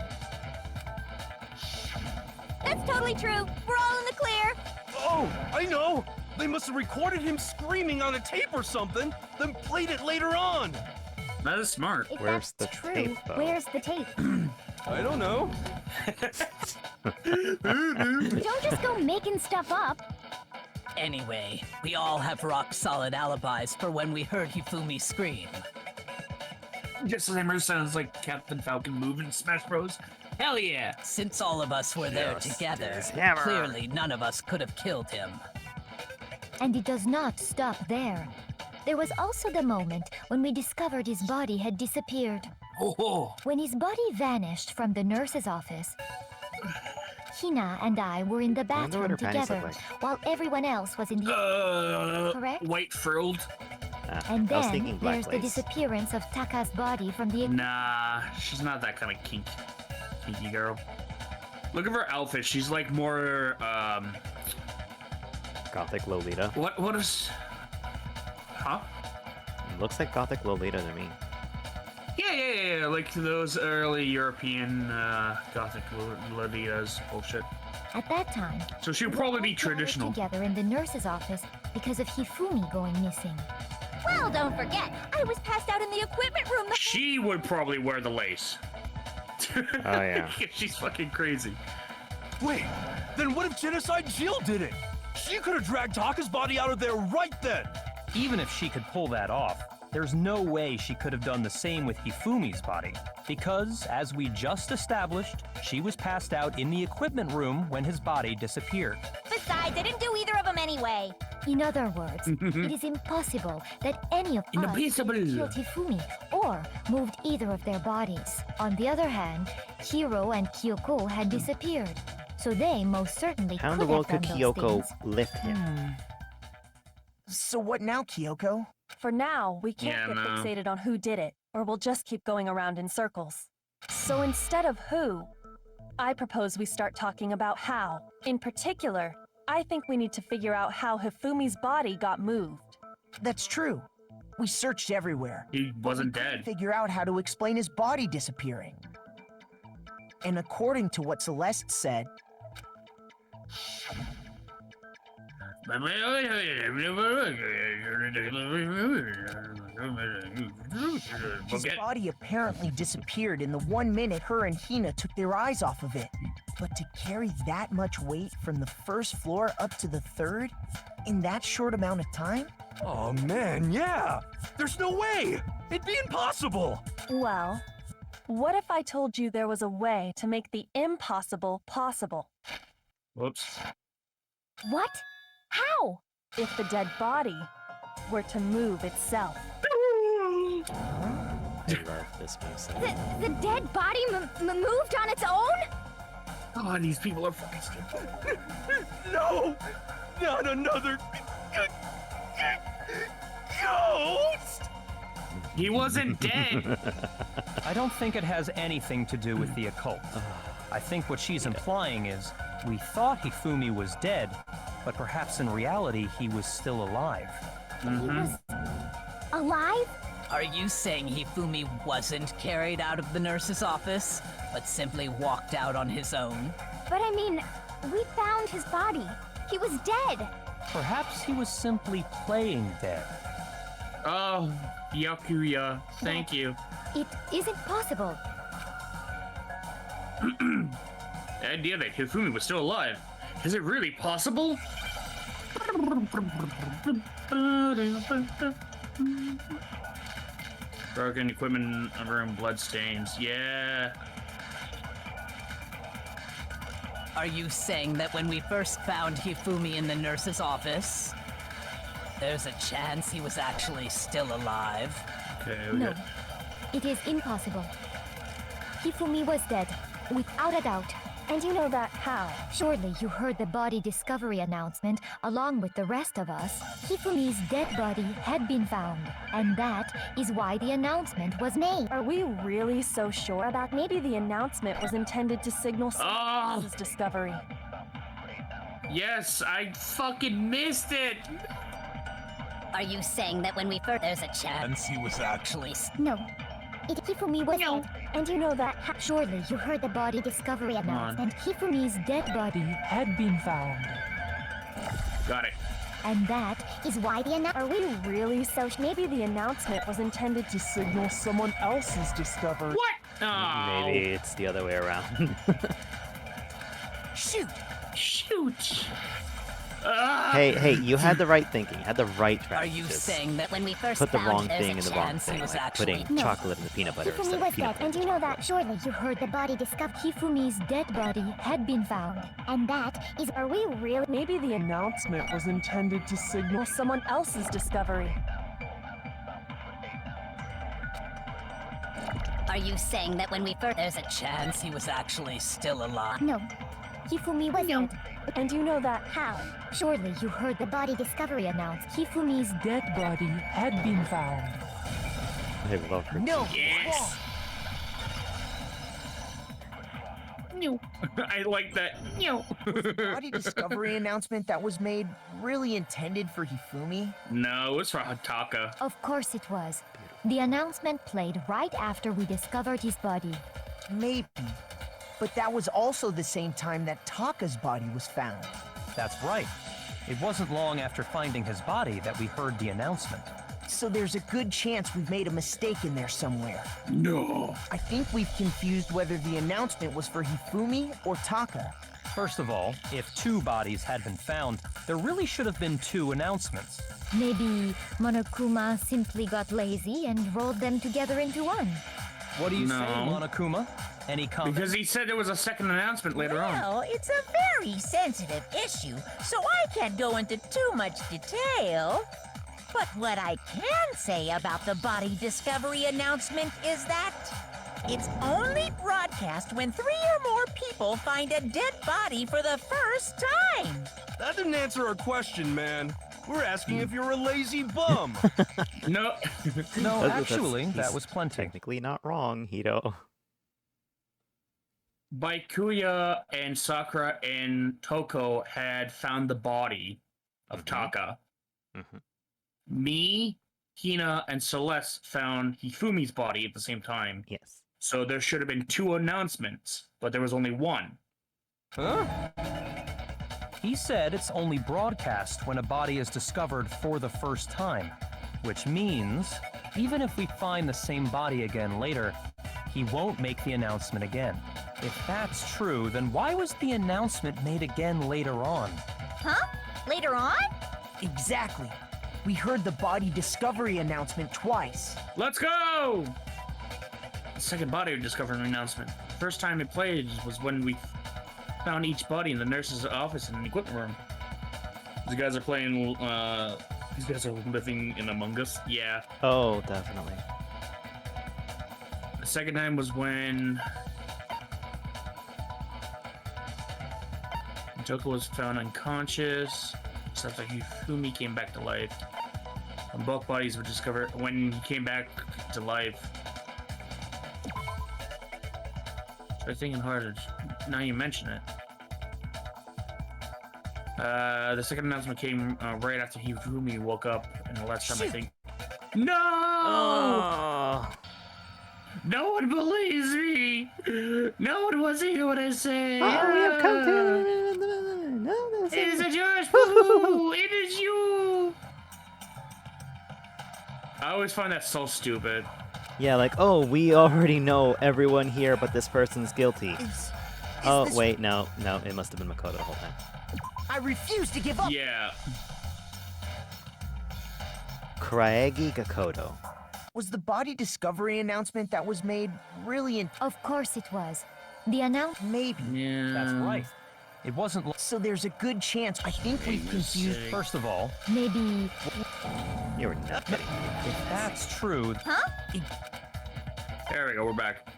That's totally true. We're all in the clear. Oh, I know! They must have recorded him screaming on a tape or something, then played it later on. That is smart. If Where's that's the true, tape, though? where's the tape? I don't know. Don't just go making stuff up. Anyway, we all have rock-solid alibis for when we heard Hifumi scream. Just Hammer sounds like Captain Falcon moving Smash Bros. Hell yeah! Since all of us were there Yes, together, there's Hammer. clearly none of us could have killed him. And it does not stop there. There was also the moment when we discovered his body had disappeared. Oh, When his body vanished from the nurse's office, Hina and I were in the I wonder what bathroom her panties look together, like. while everyone else was in the... Correct? white frilled. And I was then thinking black there's the lace. disappearance of Taka's body from the... Nah, she's not that kind of kinky girl. Look at her outfit. She's like more Gothic Lolita. what is? Huh? Looks like Gothic Lolita to me. Yeah, like those early European Gothic Lolitas bullshit. At that time, So she'd we probably all be gathered traditional. together in the nurse's office because of Hifumi going missing. Well, don't forget, I was passed out in the equipment room. She would probably wear the lace. Oh, yeah. She's fucking crazy. Wait, then what if Genocide Jill did it? She could have dragged Taka's body out of there right then. Even if she could pull that off, there's no way she could have done the same with Hifumi's body. Because, as we just established, she was passed out in the equipment room when his body disappeared. Besides, I didn't do either of them anyway. In other words, it is impossible that any of us could have Impossible. killed Hifumi or moved either of their bodies. On the other hand, Hiro and Kyoko had disappeared, so they most certainly How in could the world have could done those Kyoko things. lift him? So what now, Kyoko? For now, we can't Yeah, get no. fixated on who did it, or we'll just keep going around in circles. So instead of who, I propose we start talking about how. In particular, I think we need to figure out how Hifumi's body got moved. That's true. We searched everywhere. He but wasn't we couldn't dead. Figure out how to explain his body disappearing. And according to what Celeste said, his body apparently disappeared in the 1 minute her and Hina took their eyes off of it. But to carry that much weight from the first floor up to the third in that short amount of time? Oh man, yeah! There's no way! It'd be impossible! Well, what if I told you there was a way to make the impossible possible? Whoops. What? How? If the dead body were to move itself. I love this music. The dead body moved on its own? Oh, these people are fucking stupid. No! Not another ghost! He wasn't dead. I don't think it has anything to do with the occult. I think what she's implying is we thought Hifumi was dead, but perhaps in reality he was still alive. Alive? Are you saying Hifumi wasn't carried out of the nurse's office, but simply walked out on his own? But I mean, we found his body. He was dead. Perhaps he was simply playing dead. Oh, Yakuya. Thank you. It isn't possible. The idea that Hifumi was still alive. Is it really possible? Broken equipment room, bloodstains. Yeah. Are you saying that when we first found Hifumi in the nurse's office, there's a chance he was actually still alive? Okay, No, it is impossible. Hifumi was dead, without a doubt, And you know that how? Surely you heard the body discovery announcement along with the rest of us. Hifumi's dead body had been found, and that is why the announcement was made. Are we really so sure about maybe the announcement was intended to signal someone else's discovery? Yes, I fucking missed it. Are you saying that when we first there's a chance he was actually... No. Hifumi was dead. And you know that how? Surely you heard the body discovery announcement. Hifumi's dead body had been found. Got it. And that is why the Are we really so maybe the announcement was intended to signal someone else's discovery? What? Oh. Maybe it's the other way around. Shoot! Shoot. Hey, you had the right thinking. You had the right Are strategy. you Just saying that when we first put the found wrong there's thing a in the wrong chance thing, he was like actually... putting chocolate in the peanut butter instead Hifumi of was peanut dead, and butter. you know that. Surely you heard the body discovered. Hifumi's dead body had been found. And that is. Are we really? Maybe the announcement was intended to signal someone else's discovery. Are you saying that when we first There's a chance he was actually still alive. No. Hifumi was dead. And you know that how? Surely you heard the body discovery announced. Hifumi's dead body had been found. Hey, well, No! Yes. I like that. Body discovery announcement that was made really intended for Hifumi? No, it was for Hataka. Of course it was. The announcement played right after we discovered his body. Maybe. But that was also the same time that Taka's body was found. That's right. It wasn't long after finding his body that we heard the announcement. So there's a good chance we've made a mistake in there somewhere. No. I think we've confused whether the announcement was for Hifumi or Taka. First of all, if 2 bodies had been found, there really should have been 2 announcements. Maybe Monokuma simply got lazy and rolled them together into one. What do you No. say, Monokuma? Any comment? Because he said there was a second announcement later on. Well, it's a very sensitive issue, so I can't go into too much detail. But what I can say about the body discovery announcement is that it's only broadcast when 3 or more people find a dead body for the first time. That didn't answer our question, man. We're asking if you're a lazy bum. No. No, That's- actually, he's that was plenty. Technically not wrong, Hito. Baikuya and Sakura and Toko had found the body of Taka. Mhm. Me, Hina, and Celeste found Hifumi's body at the same time. Yes. So there should have been 2 announcements, but there was only one. Huh? He said it's only broadcast when a body is discovered for the first time, which means even if we find the same body again later, he won't make the announcement again. If that's true, then why was the announcement made again later on? Huh? Later on? Exactly. We heard the body discovery announcement twice. Let's go! The second body discovery announcement. First time it played was when we found each body in the nurse's office in the equipment room. These guys are playing, these guys are living in Among Us. Yeah. Oh, definitely. The second time was when Joko was found unconscious. So after Hifumi came back to life. When both bodies were discovered, when he came back to life. Try thinking harder. Now you mention it. The second announcement came right after Hifumi woke up, and the last time I think. No! Oh. No one believes me. No one wants to hear what I say. Oh, we have come to. No, It is a Josh Boo! It is you! I always find that so stupid. Yeah, like, oh, we already know everyone here, but this person's guilty. Oh, this- wait, no, it must have been Makoto the whole time. I refuse to give up. Yeah. Kraegi Gakoto. Was the body discovery announcement that was made really Of course it was. The announcement. Maybe. Yeah. That's right. It wasn't. So there's a good chance. I think we've confused. First of all, Maybe. You were not kidding. if that's true, There we go, we're back.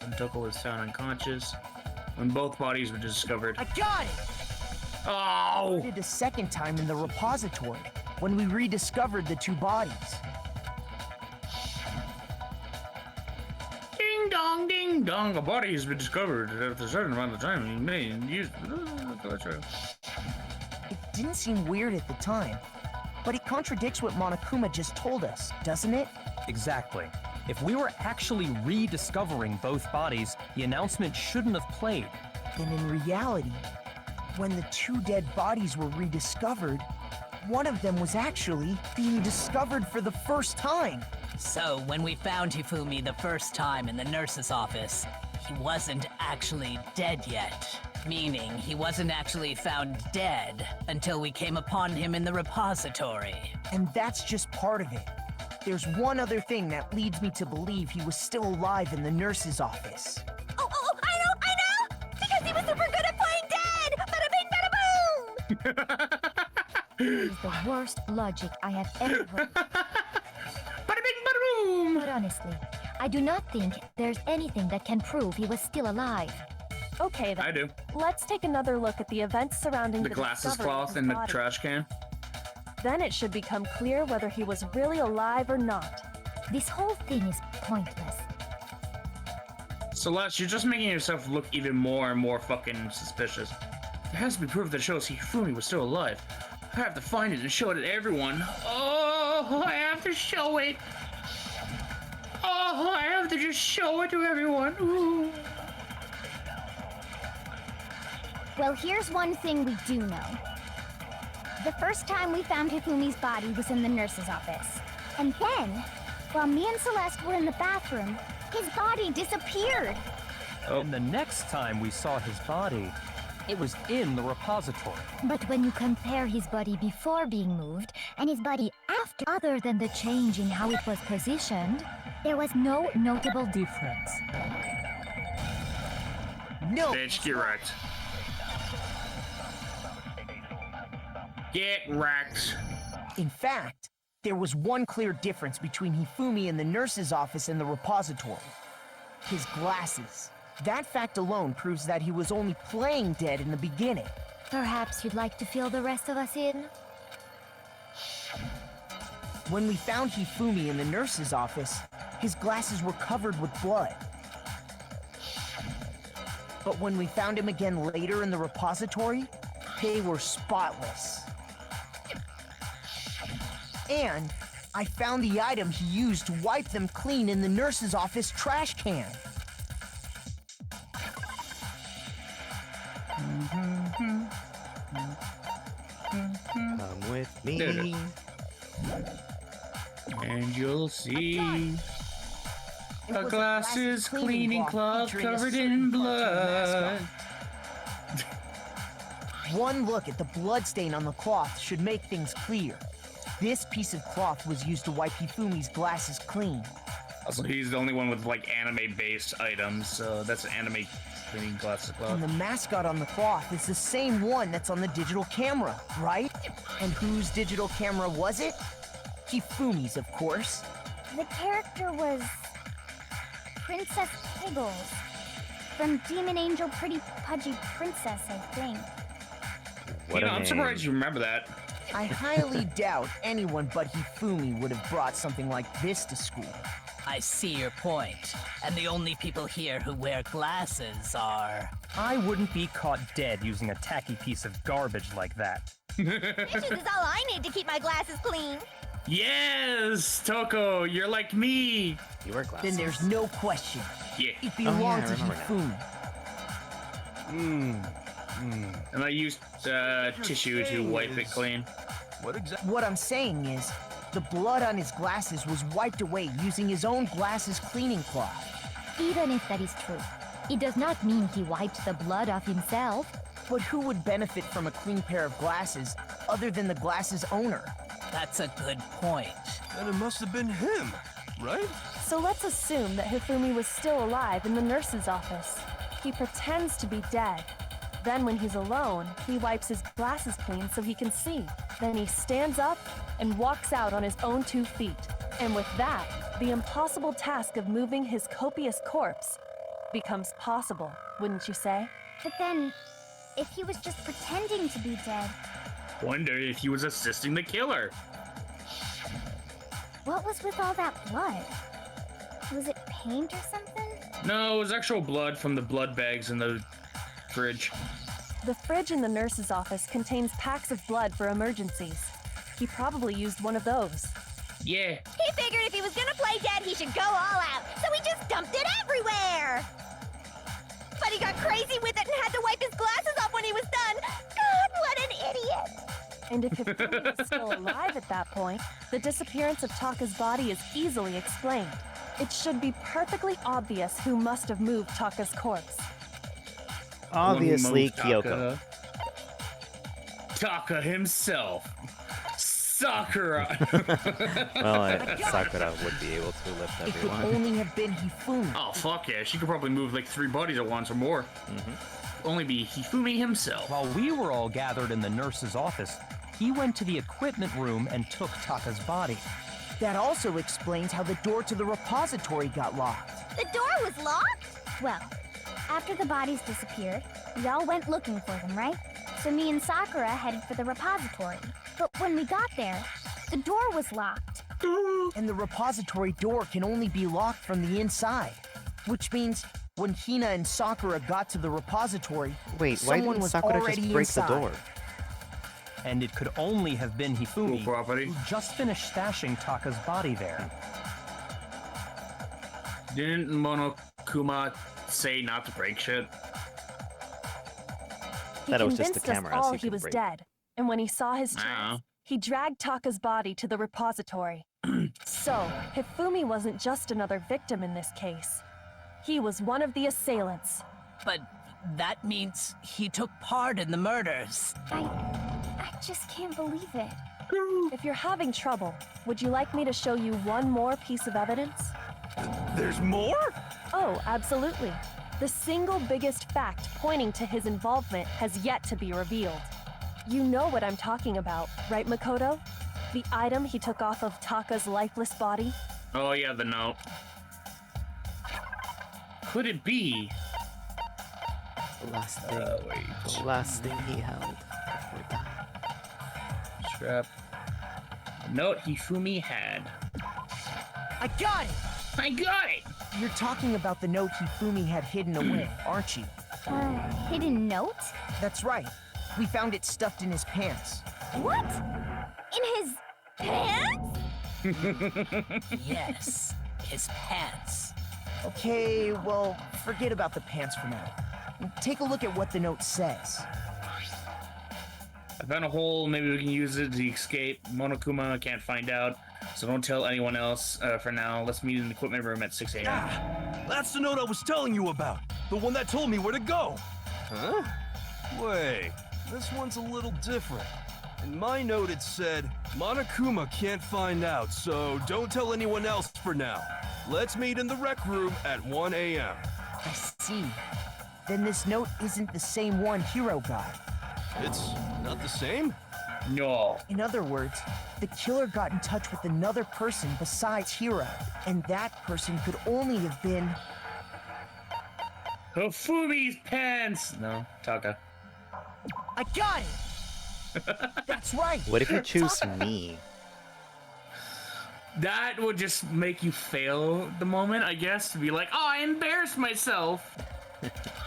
when Toko was found unconscious. When both bodies were discovered. I got it! Oh! We did a second time in the repository, when we rediscovered the two bodies. Ding dong, ding dong. A body has been discovered at a certain amount of time. You may use. It didn't seem weird at the time, but it contradicts what Monokuma just told us, doesn't it? Exactly. If we were actually rediscovering both bodies, the announcement shouldn't have played. Then in reality, when the two dead bodies were rediscovered, one of them was actually being discovered for the first time. So, when we found Hifumi the first time in the nurse's office, he wasn't actually dead yet. Meaning, he wasn't actually found dead until we came upon him in the repository. And that's just part of it. There's one other thing that leads me to believe he was still alive in the nurse's office. Oh, I know! Because he was super good at playing dead! Bada bing, bada boom! It is the worst logic I have ever heard. Bada bing, bada boom! But honestly, I do not think there's anything that can prove he was still alive. Okay then. I do. Let's take another look at the events surrounding The glasses discovery of cloth his in the body. trash can. Then it should become clear whether he was really alive or not. This whole thing is pointless. Celeste, you're just making yourself look even more and more fucking suspicious. There has to be proof that shows Hifumi was still alive. I have to find it and show it to everyone. Oh, I have to show it. Oh, I have to just show it to everyone. Ooh. Well, here's one thing we do know. The first time we found Hifumi's body was in the nurse's office. And then, while me and Celeste were in the bathroom, his body disappeared. Oh. And the next time we saw his body, it was in the repository. But when you compare his body before being moved and his body after, other than the change in how it was positioned, there was no notable difference. No! Bitch, get wrecked. Get wrecked. In fact, there was one clear difference between Hifumi in the nurse's office and the repository. His glasses. That fact alone proves that he was only playing dead in the beginning. Perhaps you'd like to fill the rest of us in? When we found Hifumi in the nurse's office, his glasses were covered with blood. But when we found him again later in the repository, they were spotless. And I found the item he used to wipe them clean in the nurse's office trash can. Come with me. And you'll see It a was glasses cleaning cloth featuring a covered certain in cartoon blood. mascot. One look at the bloodstain on the cloth should make things clear. This piece of cloth was used to wipe Hifumi's glasses clean. Also, he's the only one with like anime-based items, so that's an anime cleaning glasses cloth. And the mascot on the cloth is the same one that's on the digital camera, right? And whose digital camera was it? Hifumi's, of course. The character was Princess Piggles from Demon Angel Pretty Pudgy Princess, I think. What You know, a I'm name. surprised you remember that. I highly doubt anyone but Hifumi would have brought something like this to school. I see your point. And the only people here who wear glasses are... I wouldn't be caught dead using a tacky piece of garbage like that. Dishes is all I need to keep my glasses clean. Yes, Toko, you're like me. You wear glasses. Then there's no question. Yeah. It belonged I to remember Hifumi. And I used tissue to wipe it clean. What I'm saying is, the blood on his glasses was wiped away using his own glasses cleaning cloth. Even if that is true, it does not mean he wiped the blood off himself. But who would benefit from a clean pair of glasses other than the glasses owner? That's a good point. Then it must have been him, right? So let's assume that Hifumi was still alive in the nurse's office. He pretends to be dead. Then when he's alone, he wipes his glasses clean so he can see. Then he stands up and walks out on his own 2 feet. And with that, the impossible task of moving his copious corpse becomes possible, wouldn't you say? But then, if he was just pretending to be dead, Wonder if he was assisting the killer. what was with all that blood? Was it paint or something? No, it was actual blood from the blood bags in the fridge. The fridge in the nurse's office contains packs of blood for emergencies. He probably used one of those. Yeah. He figured if he was gonna play dead, he should go all out, so he just dumped it everywhere! But he got crazy with it and had to wipe his glasses off when he was done! God, what an idiot! And if Hifumi was still alive at that point, the disappearance of Taka's body is easily explained. It should be perfectly obvious who must have moved Taka's corpse. Obviously, Kyoko. Taka himself. Sakura. Well, Sakura would be able to lift It could everyone. only have been Hifumi. Oh, fuck yeah. She could probably move like 3 bodies at once or more. Only be Hifumi himself. While we were all gathered in the nurse's office, he went to the equipment room and took Taka's body. That also explains how the door to the repository got locked. The door was locked? Well, after the bodies disappeared, we all went looking for them, right? So me and Sakura headed for the repository. But when we got there, the door was locked. And the repository door can only be locked from the inside. Which means when Hina and Sakura got to the repository, Wait, why someone didn't was Sakura already just break inside. the door? And it could only have been Hifumi, Cool property. who just finished stashing Taka's body there. Didn't Monokuma say not to break shit? He Thought it was just convinced the us camera, all so you he could was break. dead. And when he saw his Wow. chance, he dragged Taka's body to the repository. So, Hifumi wasn't just another victim in this case. He was one of the assailants. But that means he took part in the murders. I just can't believe it. If you're having trouble, would you like me to show you one more piece of evidence? There's more? Oh, absolutely. The single biggest fact pointing to his involvement has yet to be revealed. You know what I'm talking about, right, Makoto? The item he took off of Taka's lifeless body? Oh yeah, the note. Could it be? The last thing. The last thing he held before dying. Strap. Note Hifumi had. I got it! I got it! You're talking about the note Hifumi had hidden away, aren't you? Hidden note? That's right. We found it stuffed in his pants. What? In his pants? Yes, his pants. Okay, well, forget about the pants for now. Take a look at what the note says. I found a hole, maybe we can use it to escape. Monokuma can't find out, so don't tell anyone else for now. Let's meet in the equipment room at 6 a.m. That's the note I was telling you about. The one that told me where to go. Huh? Wait, this one's a little different. In my note it said, Monokuma can't find out, so don't tell anyone else for now. Let's meet in the rec room at 1 a.m. I see. Then this note isn't the same one Hiro got. It's not the same? No. In other words, the killer got in touch with another person besides Hiro, and that person could only have been... Hifumi's pants! No, Taka. I got it! That's right! What if you choose me? That would just make you fail the moment, I guess, to be like, oh, I embarrassed myself.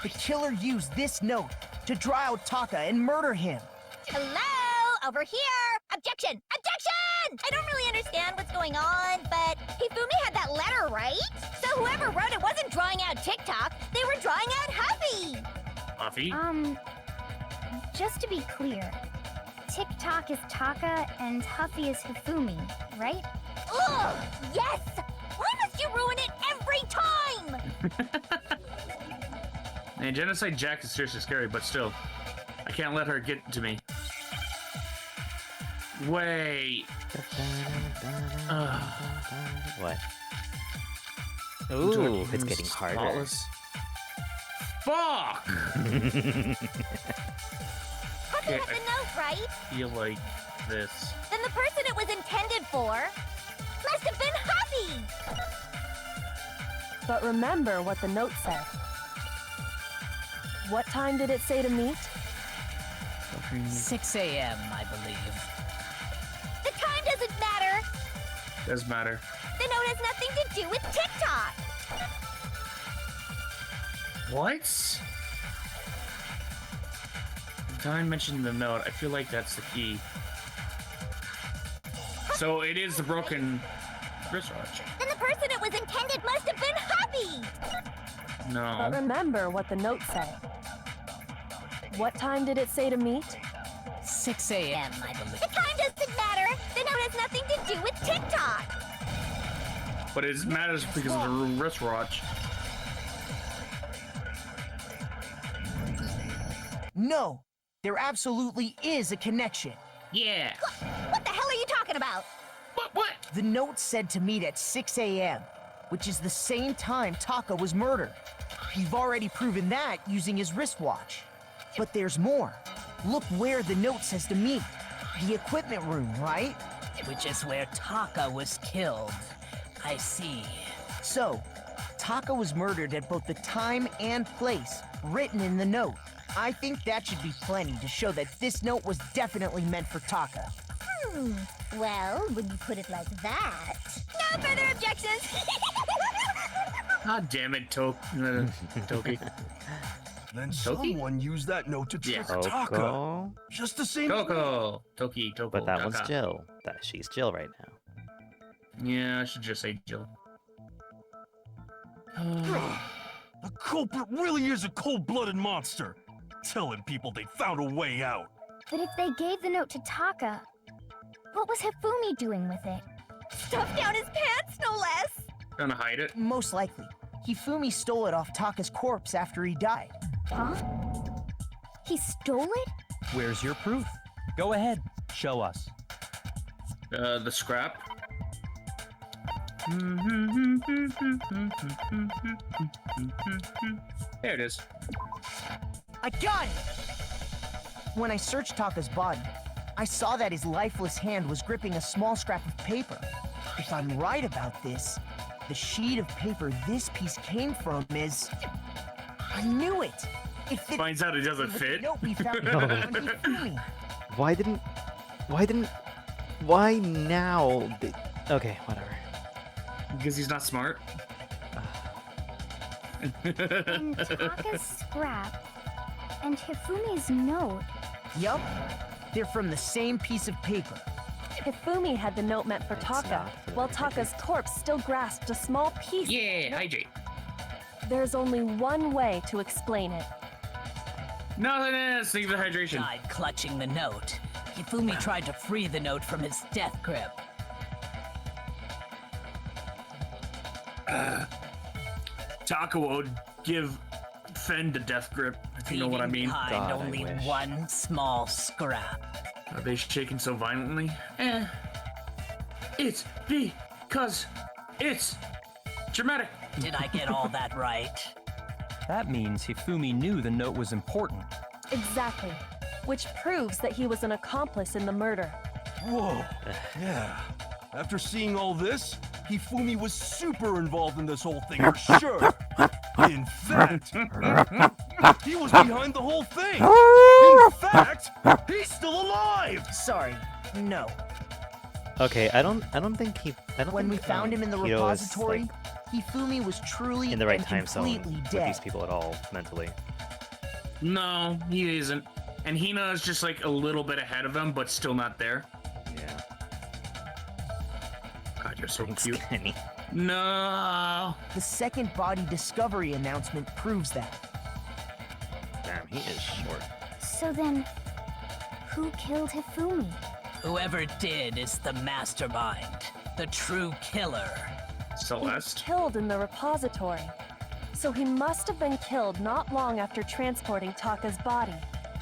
The killer used this note to draw out Taka and murder him. Hello? Over here! Objection! Objection! I don't really understand what's going on, but Hifumi had that letter, right? So whoever wrote it wasn't drawing out TikTok, they were drawing out Huffy! Huffy? Just to be clear, TikTok is Taka and Huffy is Hifumi, right? Ugh! Yes! Why must you ruin it every time? Man, Genocide Jack is seriously scary, but still. I can't let her get to me. Wait. What? Ooh, it's getting harder. Spotless. Fuck! Huffy had the note, right? Feel like this. Then the person it was intended for must have been Huffy! But remember what the note said. What time did it say to meet? 6 a.m., I believe. The time doesn't matter. Does matter. The note has nothing to do with TikTok. What? Don mentioned the note. I feel like that's the key. So it is the broken wristwatch. Then the person it was intended must have been Hubby. But No. remember what the note said. What time did it say to meet? 6 a.m., I believe. The time doesn't matter. The note has nothing to do with TikTok. But it matters because of the wristwatch. No, there absolutely is a connection. Yeah. What the hell are you talking about? What? The note said to meet at 6 a.m., which is the same time Taka was murdered. We've already proven that using his wristwatch. But there's more. Look where the note says to meet. The equipment room, right? Which is where Taka was killed. I see. So, Taka was murdered at both the time and place written in the note. I think that should be plenty to show that this note was definitely meant for Taka. Well, when you put it like that... No further objections. God damn it, Toki. Then Toki? someone used that note to trick Yeah. Taka. Coco. Just the same. Coco. Toki. But that one's Taka. Jill. She's Jill right now. Yeah, I should just say Jill. The culprit really is a cold-blooded monster. Telling people they found a way out. But if they gave the note to Taka, what was Hifumi doing with it? Stuffed down his pants, no less. Gonna hide it? Most likely. Hifumi stole it off Taka's corpse after he died. Huh? He stole it? Where's your proof? Go ahead, show us. The scrap. There it is. I got it! When I searched Taka's body, I saw that his lifeless hand was gripping a small scrap of paper. If I'm right about this, the sheet of paper this piece came from is... I knew it! It fit Finds out it doesn't with fit. the note we found No. on Hifumi. Why now? Okay, whatever. Because he's not smart. And Taka's scrap and Hifumi's note. Yup, they're from the same piece of paper. Hifumi had the note meant for Taka, while Taka's corpse still grasped a small piece. Yeah, hydrate. There's only one way to explain it. Nothing is. Leave the hydration. Died clutching the note. Hifumi tried to free the note from his death grip. Taka would give Fen the death grip, if you know what I leaving mean. behind God, I only wish. one small scrap. Are they shaking so violently? It's because it's dramatic. Did I get all that right? That means Hifumi knew the note was important. Exactly. Which proves that he was an accomplice in the murder. Whoa. Yeah. After seeing all this, Hifumi was super involved in this whole thing for sure. In fact, he was behind the whole thing. In fact, he's still alive. Sorry, no. Okay, I don't think he. I don't When we think, found him in the Hiro is, repository, like, Hifumi was truly in the right and time zone completely with dead. these people at all mentally. No, he isn't. And Hina is just like a little bit ahead of him, but still not there. Yeah. God, you're so Thanks, cute. Kenny. No. The second body discovery announcement proves that. Damn, he is short. So then, who killed Hifumi? Whoever did is the mastermind, the true killer. He was Celeste. killed in the repository. So he must have been killed not long after transporting Taka's body.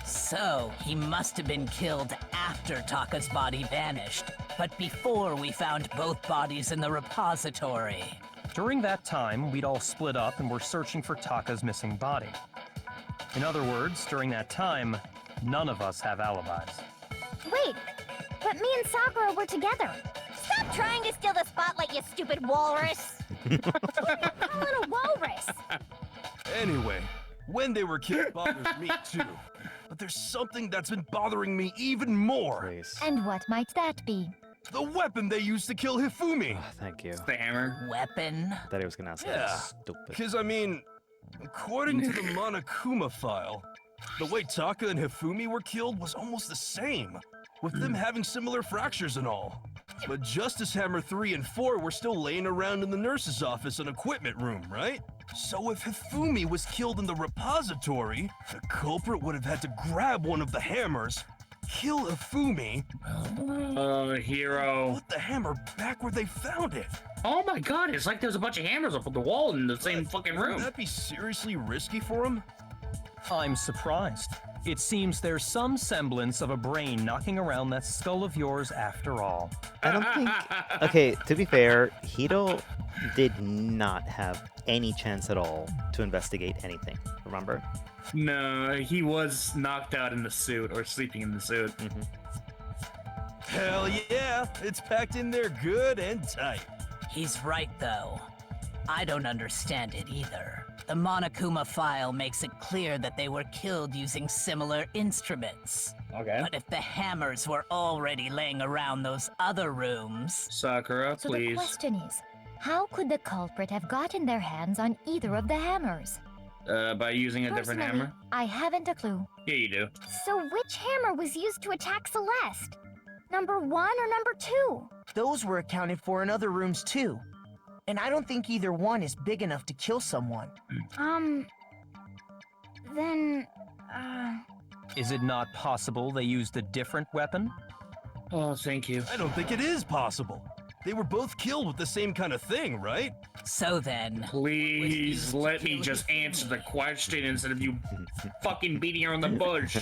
So, he must have been killed after Taka's body vanished, but before we found both bodies in the repository. During that time, we'd all split up and were searching for Taka's missing body. In other words, during that time, none of us have alibis. Wait, but me and Sakura were together. Stop trying to steal the spotlight, you stupid walrus. Call it a walrus. Anyway, when they were killed bothers me too. But there's something that's been bothering me even more. Please. And what might that be? The weapon they used to kill Hifumi. Oh, thank you. The hammer. Weapon? I thought he was gonna ask Yeah. that. Stupid. Because, I mean, according to the Monokuma file, the way Taka and Hifumi were killed was almost the same, with them having similar fractures and all. But Justice Hammer 3 and 4 were still laying around in the nurse's office and equipment room, right? So if Hifumi was killed in the repository, the culprit would have had to grab one of the hammers, kill Hifumi, Hero. put the hammer back where they found it. Oh my god, it's like there's a bunch of hammers up on the wall in the same fucking room. Would that be seriously risky for him? I'm surprised. It seems there's some semblance of a brain knocking around that skull of yours after all. I don't think. Okay, to be fair, Hito did not have any chance at all to investigate anything. Remember? No, he was knocked out in the suit or sleeping in the suit. Hell yeah, it's packed in there good and tight. He's right, though. I don't understand it either. The Monokuma file makes it clear that they were killed using similar instruments. Okay. But if the hammers were already laying around those other rooms... Sakura, So the please. question is, how could the culprit have gotten their hands on either of the hammers? By using a different Personally, hammer? I haven't a clue. Yeah, you do. So which hammer was used to attack Celeste? Number 1 or number 2? Those were accounted for in other rooms too. And I don't think either one is big enough to kill someone. Then, Is it not possible they used a different weapon? Oh, thank you. I don't think it is possible. They were both killed with the same kind of thing, right? So then... Please let me just answer the question instead of you fucking beating around the bush.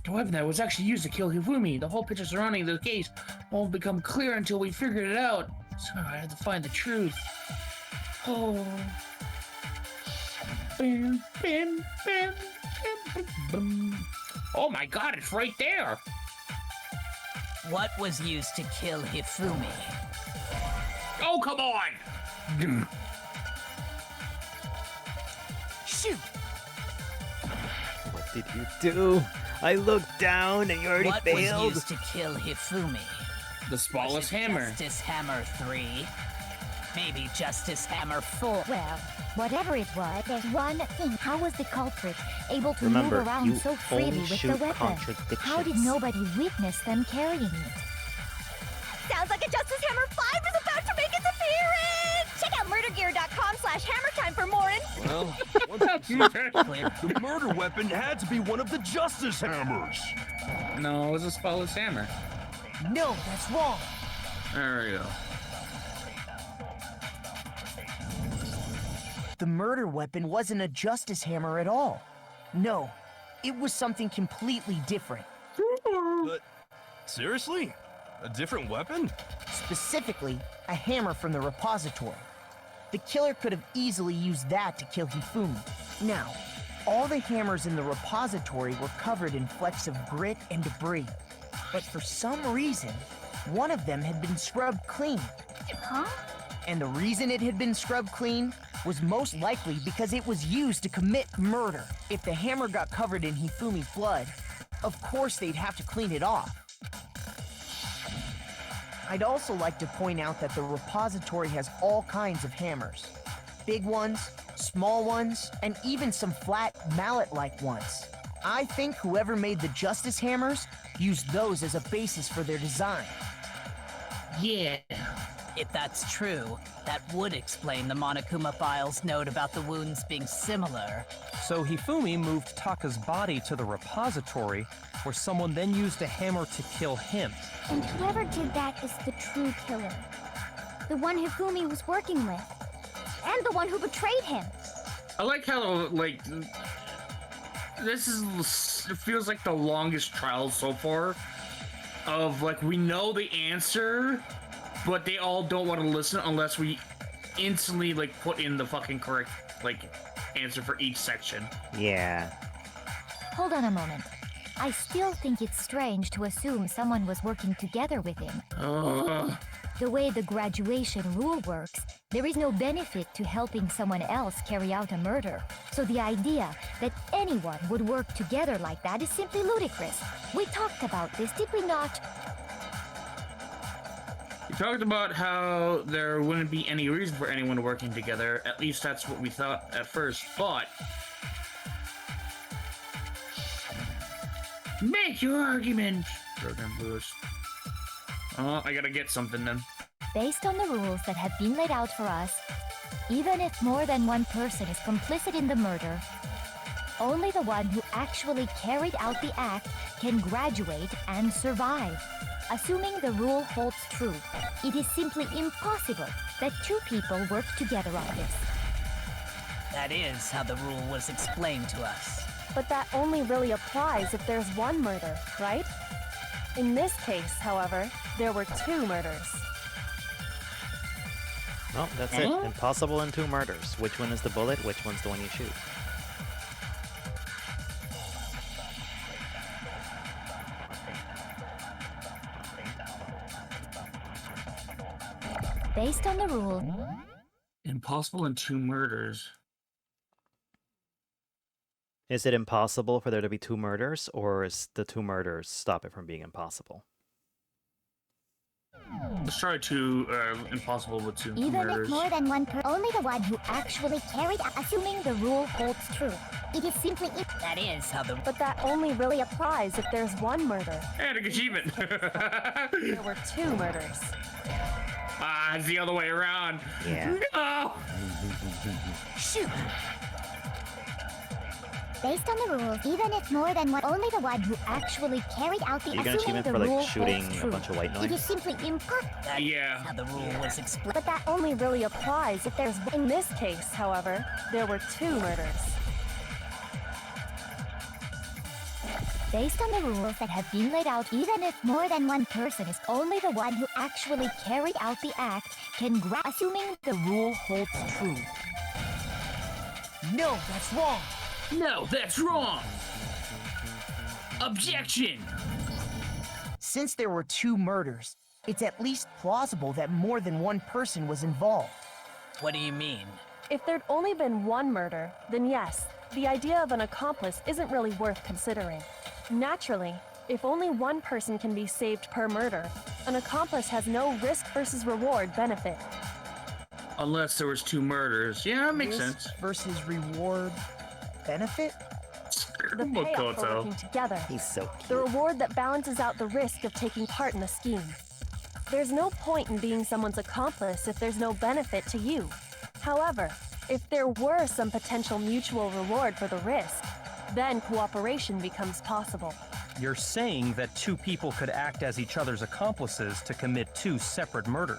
The weapon that was actually used to kill Hifumi. The whole picture surrounding the case won't become clear until we figured it out. So I had to find the truth. Oh. Bam, bam, bam, bam, bam. Oh my god, it's right there. What was used to kill Hifumi? Oh, come on! Shoot! What did you do? I looked down and you already What failed. was used to kill Hifumi? The Spawless Hammer. Justice Hammer 3? Maybe Justice Hammer 4? Well, whatever it was, there's one thing. How was the culprit able to Remember, move around you so freely only with the shoot weapon? contradictions. How did nobody witness them carrying it? Sounds like a Justice Hammer 5 is about to make its appearance! Check out murdergear.com/hammertime for more info. Well, once it's clear, the murder weapon had to be one of the Justice Hammers. No, it was a Spawless Hammer. No, that's wrong. There we go. The murder weapon wasn't a justice hammer at all. No, it was something completely different. But seriously? A different weapon? Specifically, a hammer from the repository. The killer could have easily used that to kill Hifumi. Now, all the hammers in the repository were covered in flecks of grit and debris. But for some reason, one of them had been scrubbed clean. Huh? And the reason it had been scrubbed clean was most likely because it was used to commit murder. If the hammer got covered in Hifumi's blood, of course they'd have to clean it off. I'd also like to point out that the repository has all kinds of hammers. Big ones, small ones, and even some flat mallet-like ones. I think whoever made the Justice Hammers used those as a basis for their design. Yeah. If that's true, that would explain the Monokuma file's note about the wounds being similar. So Hifumi moved Taka's body to the repository, where someone then used a hammer to kill him. And whoever did that is the true killer. The one Hifumi was working with. And the one who betrayed him. I like how, like, this is, it feels like the longest trial so far. Of, like, we know the answer, but they all don't want to listen unless we instantly, like, put in the fucking correct, like, answer for each section. Yeah. Hold on a moment. I still think it's strange to assume someone was working together with him. The way the graduation rule works, there is no benefit to helping someone else carry out a murder. So the idea that anyone would work together like that is simply ludicrous. We talked about this, did we not? We talked about how there wouldn't be any reason for anyone working together. At least that's what we thought at first, but... Make your argument! Program boost. Oh, I gotta get something then. Based on the rules that have been laid out for us, even if more than one person is complicit in the murder, only the one who actually carried out the act can graduate and survive. Assuming the rule holds true, it is simply impossible that two people work together on this. That is how the rule was explained to us. But that only really applies if there's one murder, right? In this case, however, there were two murders. Well, that's it. Impossible in 2 murders. Which one is the bullet? Which one's the one you shoot? Based on the rule... Impossible in 2 murders. Is it impossible for there to be 2 murders, or is the 2 murders stop it from being impossible? Let's try impossible with 2 Even murders. if more than one only the one who actually carried out, assuming the rule holds true. It is simply That is how the... But that only really applies if there's one murder. And an achievement! There were 2 murders. Ah, it's the other way around. Yeah. No! Shoot! Based on the rules, even if more than one, only the one who actually carried out the You get an assuming achievement the for rule like shooting holds a true. bunch of white It is noise. simply impossible. Yeah. How the rule was explained. But that only really applies if there's... In this case, however, there were 2 murders. Based on the rules that have been laid out, even if more than one person is only the one who actually carried out the act can assuming the rule holds true. No, that's wrong. No, that's wrong! Objection! Since there were 2 murders, it's at least plausible that more than one person was involved. What do you mean? If there'd only been one murder, then yes, the idea of an accomplice isn't really worth considering. Naturally, if only one person can be saved per murder, an accomplice has no risk versus reward benefit. Unless there was 2 murders. Yeah, that makes Risk sense. versus reward benefit? The payoff for working together. He's so The reward that balances out the risk of taking part in the scheme. There's no point in being someone's accomplice if there's no benefit to you. However, if there were some potential mutual reward for the risk, then cooperation becomes possible. You're saying that 2 people could act as each other's accomplices to commit 2 separate murders.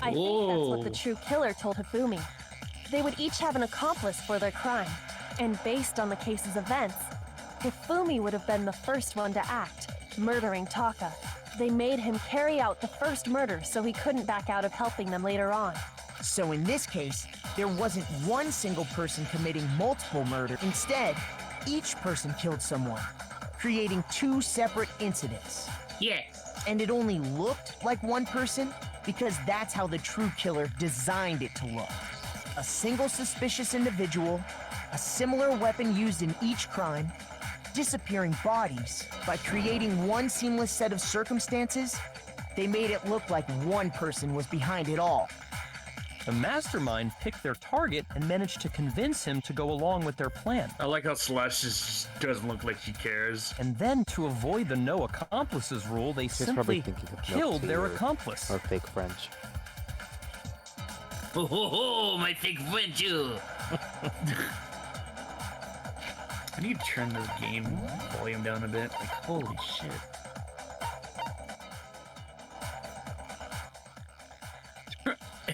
I think that's what the true killer told Hifumi. They would each have an accomplice for their crime, and based on the case's events, Hifumi would have been the first one to act, murdering Taka. They made him carry out the first murder so he couldn't back out of helping them later on. So in this case, there wasn't one single person committing multiple murders. Instead, each person killed someone, creating 2 separate incidents. Yes. And it only looked like one person because that's how the true killer designed it to look. A single suspicious individual, a similar weapon used in each crime, disappearing bodies. By creating one seamless set of circumstances, they made it look like one person was behind it all. The mastermind picked their target and managed to convince him to go along with their plan. I like how Celeste just doesn't look like she cares. And then, to avoid the no accomplices rule, they simply killed their accomplice. Or fake French. Oh, ho, ho, my fake French! I need to turn the game volume down a bit. Like, holy shit.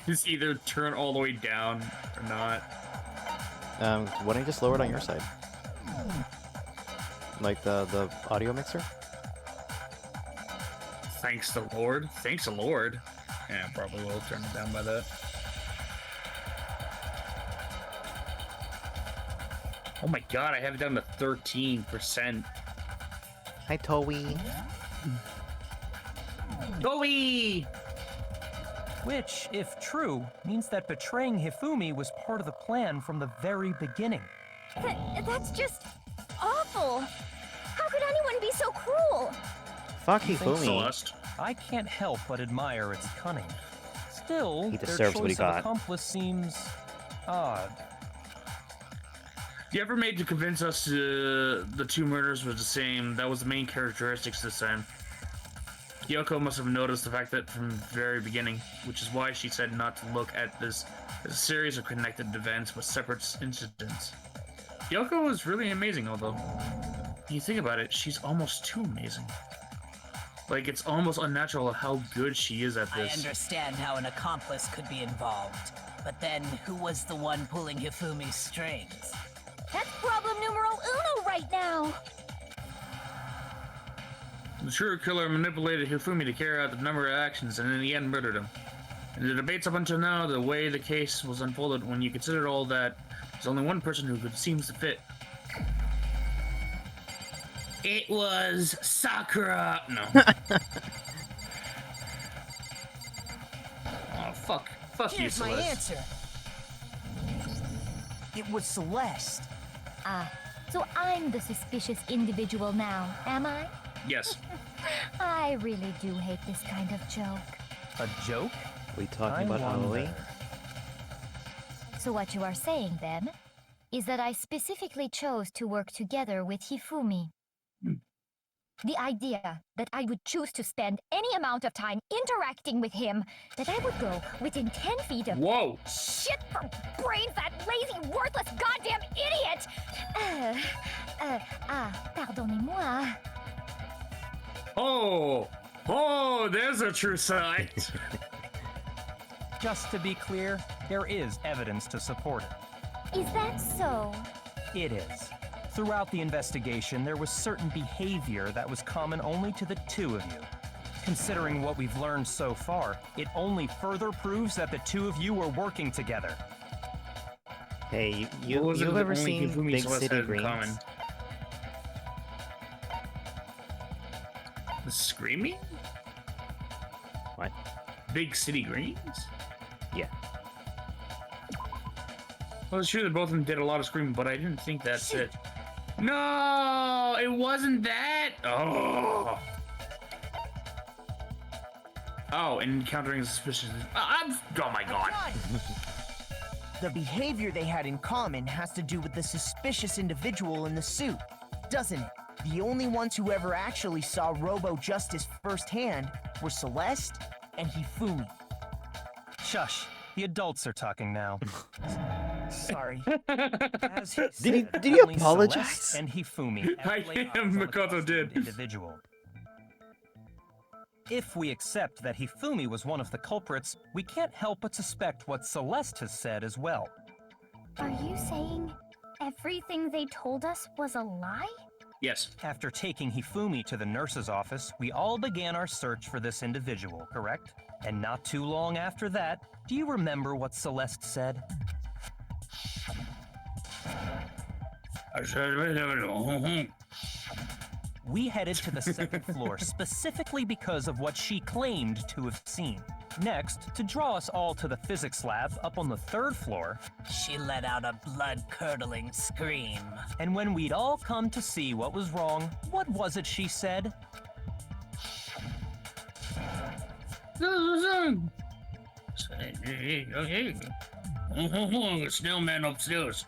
It's either turn all the way down or not. Why don't you just lower it on your side? Like the audio mixer? Thanks the Lord. Thanks the Lord. Yeah, probably will turn it down by that. Oh my god, I have it down to 13%. Hi, Toei. Toei! Which, if true, means that betraying Hifumi was part of the plan from the very beginning. That's just awful. How could anyone be so cruel? Fuck You think Hifumi. Celeste. I can't help but admire its cunning. Still, He their deserves what he choice of got. accomplice seems odd. You ever made to convince us the two murders were the same? That was the main characteristics this time. Yoko must have noticed the fact that from the very beginning, which is why she said not to look at this as a series of connected events with separate incidents. Yoko is really amazing, although, when you think about it, she's almost too amazing. Like, it's almost unnatural how good she is at I this. understand how an accomplice could be involved, but then who was the one pulling Hifumi's strings? That's problem numero uno right now. The true killer manipulated Hifumi to carry out the number of actions and in the end murdered him. In the debates up until now, the way the case was unfolded, when you consider all that, there's only one person who seems to fit. It was Sakura. No. Oh, fuck. Fuck you, Here's my Celeste. answer. It was Celeste. Ah, so I'm the suspicious individual now, am I? Yes. I really do hate this kind of joke. A joke? We talking about Aoi? So what you are saying, then, is that I specifically chose to work together with Hifumi. The idea that I would choose to spend any amount of time interacting with him, that I would go within 10 feet of— Whoa! Shit for brains, that lazy, worthless, goddamn idiot! Pardonnez-moi. Oh, there's a true side. Just to be clear, there is evidence to support it. Is that so? It is. Throughout the investigation, there was certain behavior that was common only to the two of you. Considering what we've learned so far, it only further proves that the two of you were working together. Hey, What you've was it that ever only seen Hifumi Big Celeste City had in Greens? common? The screaming? What? Big City Greens? Yeah. Well, it's true that both of them did a lot of screaming, but I didn't think that's it. No, it wasn't that. Oh, and encountering suspicious. Oh my god. The behavior they had in common has to do with the suspicious individual in the suit, doesn't it? The only ones who ever actually saw Robo-Justice firsthand were Celeste and Hifumi. Shush. The adults are talking now. Sorry. As he Did said, he only apologize? Celeste and Hifumi I ever laid am, eyes on the Makoto costumed did. individual. If we accept that Hifumi was one of the culprits, we can't help but suspect what Celeste has said as well. Are you saying everything they told us was a lie? Yes. After taking Hifumi to the nurse's office, we all began our search for this individual, correct? And not too long after that, do you remember what Celeste said? We headed to the second floor specifically because of what she claimed to have seen. Next, to draw us all to the physics lab up on the third floor, She let out a blood-curdling scream. and when we'd all come to see what was wrong, what was it she said? Snowman upstairs.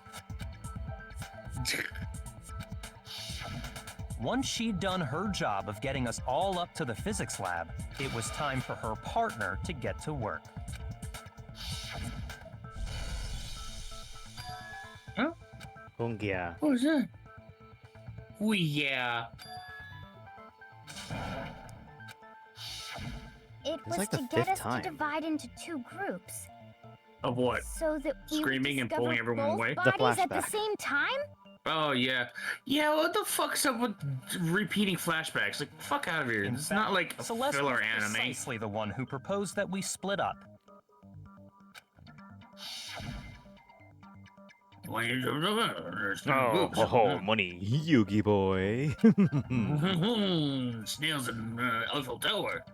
Once she'd done her job of getting us all up to the physics lab, it was time for her partner to get to work. Huh? Hungia. What was that? Oh yeah. It was like to the get fifth us time. to divide into two groups. Of what? So that we would Screaming and discover pulling everyone both away? The bodies at the flashback. same time? Oh yeah. Yeah, what the fuck's up with repeating flashbacks? Like, fuck out of here. In It's fact, not like a Celeste filler was anime. precisely the one who proposed that we split up. Oh, money, Yugi boy. Snails in Eiffel Tower.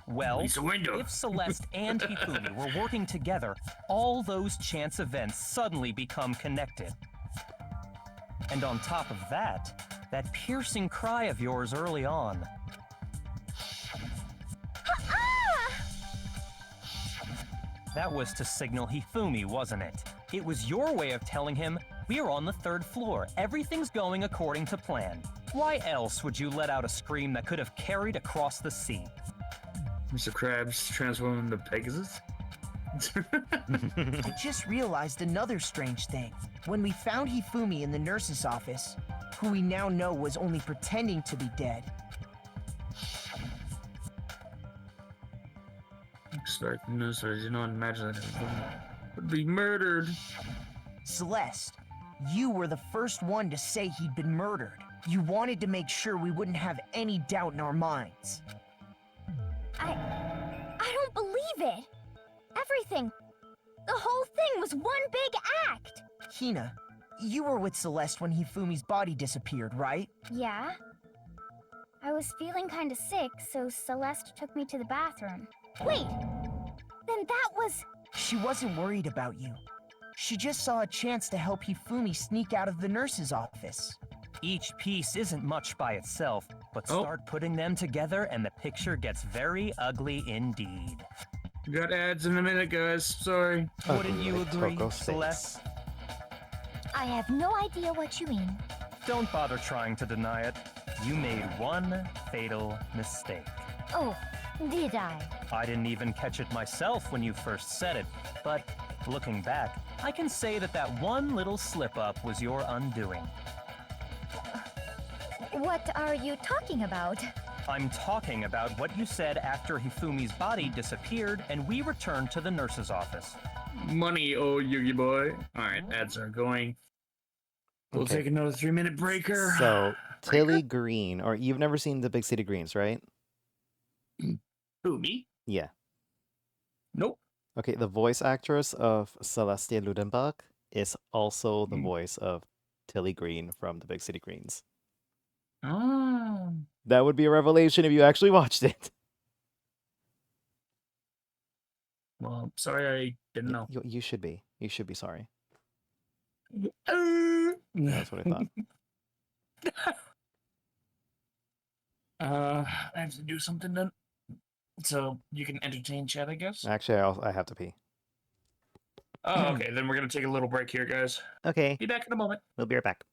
Well, Lisa Window. if Celeste and Hifumi were working together, all those chance events suddenly become connected. And on top of that, that piercing cry of yours early on. That was to signal Hifumi, wasn't it? It was your way of telling him, we're on the 3rd floor, everything's going according to plan. Why else would you let out a scream that could have carried across the sea? Mr. Krabs transforming into Pegasus? I just realized another strange thing. When we found Hifumi in the nurse's office, who we now know was only pretending to be dead, Expecting this, I did not imagine that it would be murdered. Celeste, you were the first one to say he'd been murdered. You wanted to make sure we wouldn't have any doubt in our minds. I don't believe it. Everything, the whole thing was one big act. Hina, you were with Celeste when Hifumi's body disappeared, right? Yeah. I was feeling kinda sick, so Celeste took me to the bathroom. Wait! Then that was... She wasn't worried about you. She just saw a chance to help Hifumi sneak out of the nurse's office. Each piece isn't much by itself, but start putting them together and the picture gets very ugly indeed. Got ads in a minute, guys. Sorry. Wouldn't you agree, Celeste? I have no idea what you mean. Don't bother trying to deny it. You made one fatal mistake. Oh, did I? I didn't even catch it myself when you first said it, but looking back, I can say that that one little slip-up was your undoing. What are you talking about? I'm talking about what you said after Hifumi's body disappeared and we returned to the nurse's office. Money, oh Yugi boy. Alright, ads are going. We'll Okay. take another 3-minute breaker. So, Tilly Green, or you've never seen the Big City Greens, right? Who, me? Yeah. Nope. Okay, the voice actress of Celestia Ludenbach is also the voice of Tilly Green from the Big City Greens. Oh. That would be a revelation if you actually watched it. Well, sorry I didn't know. You should be. You should be sorry. Uh, That's what I thought. I have to do something then. So you can entertain chat, I guess. Actually, I have to pee. Oh, okay. Then we're gonna take a little break here, guys. Okay. Be back in a moment. We'll be right back.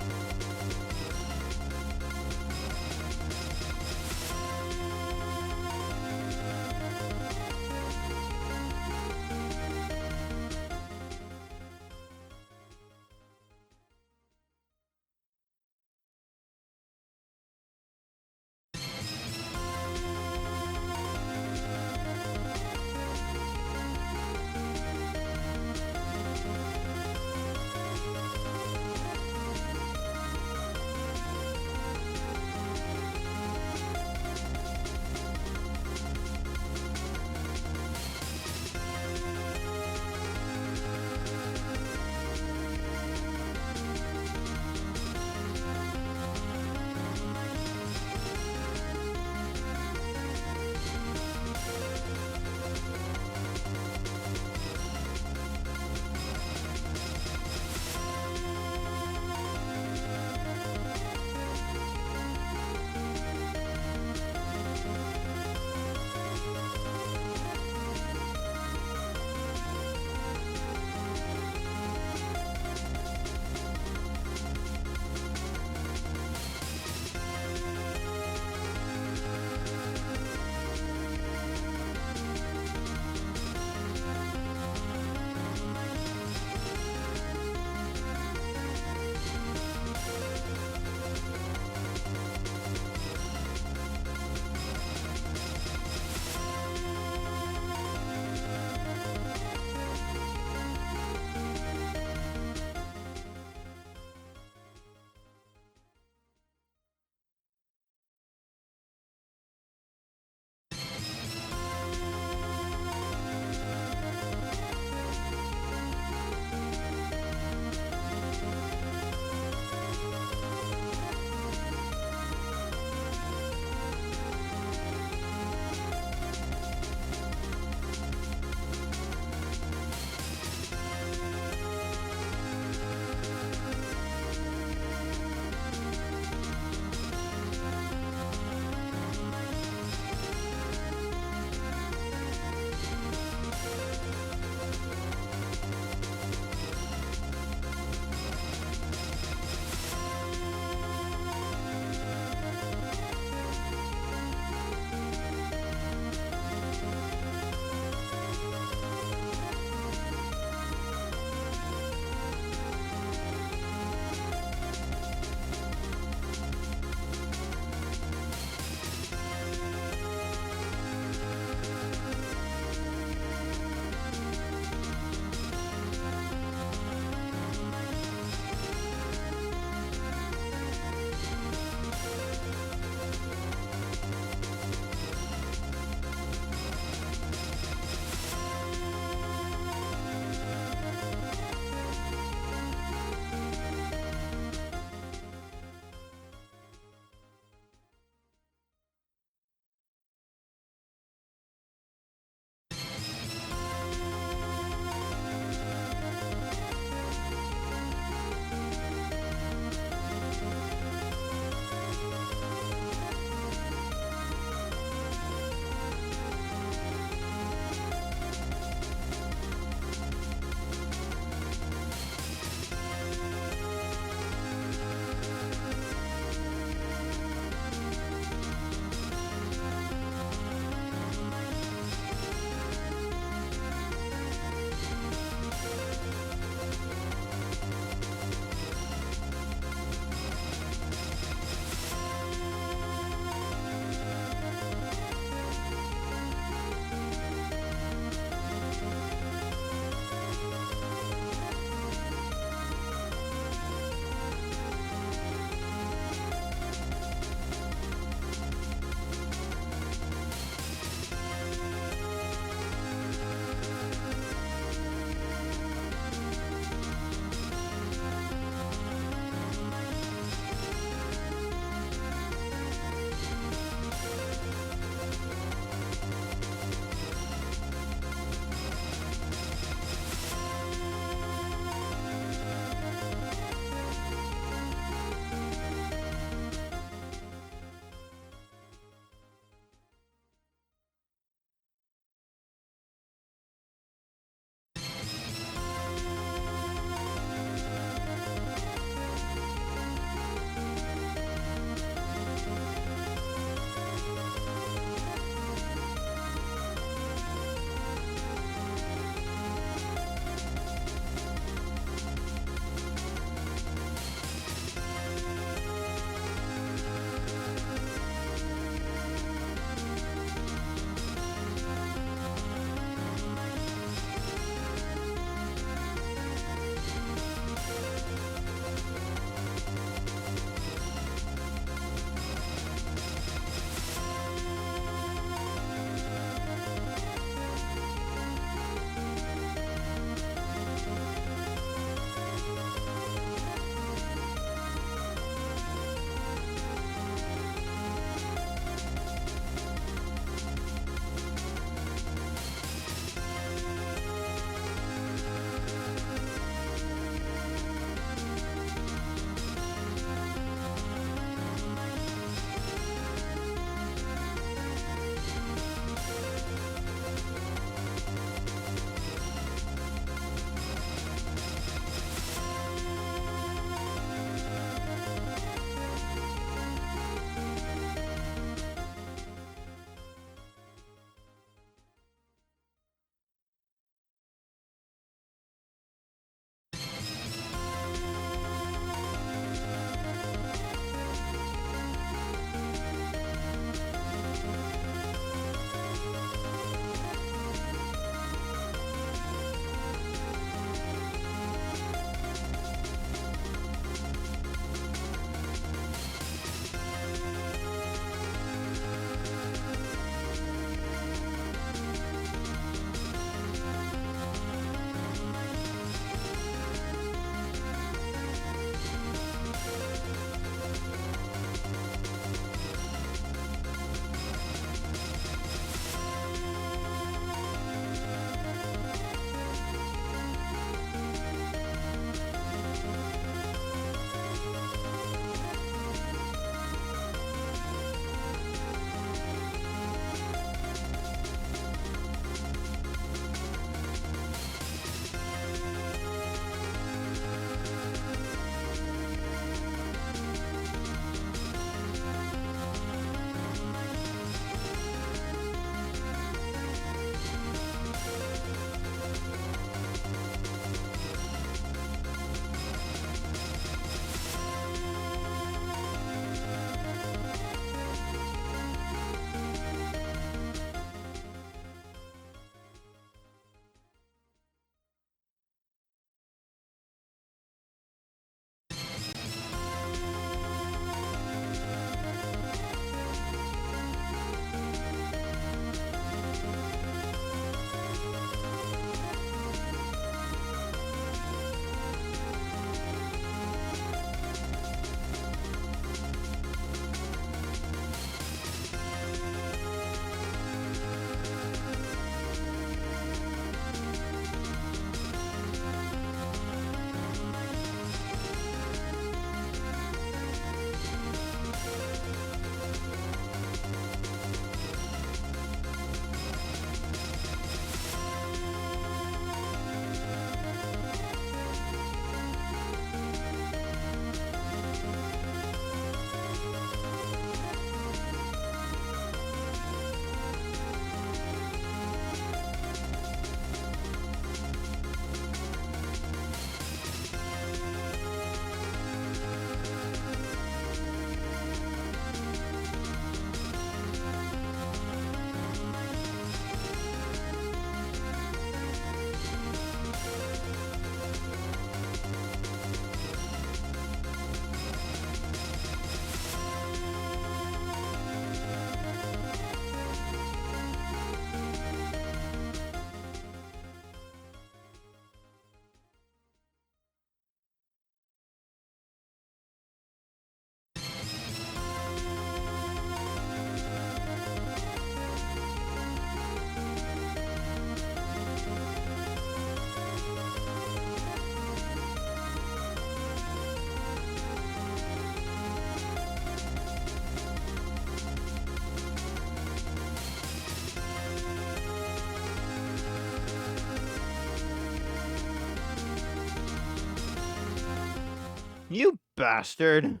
You bastard!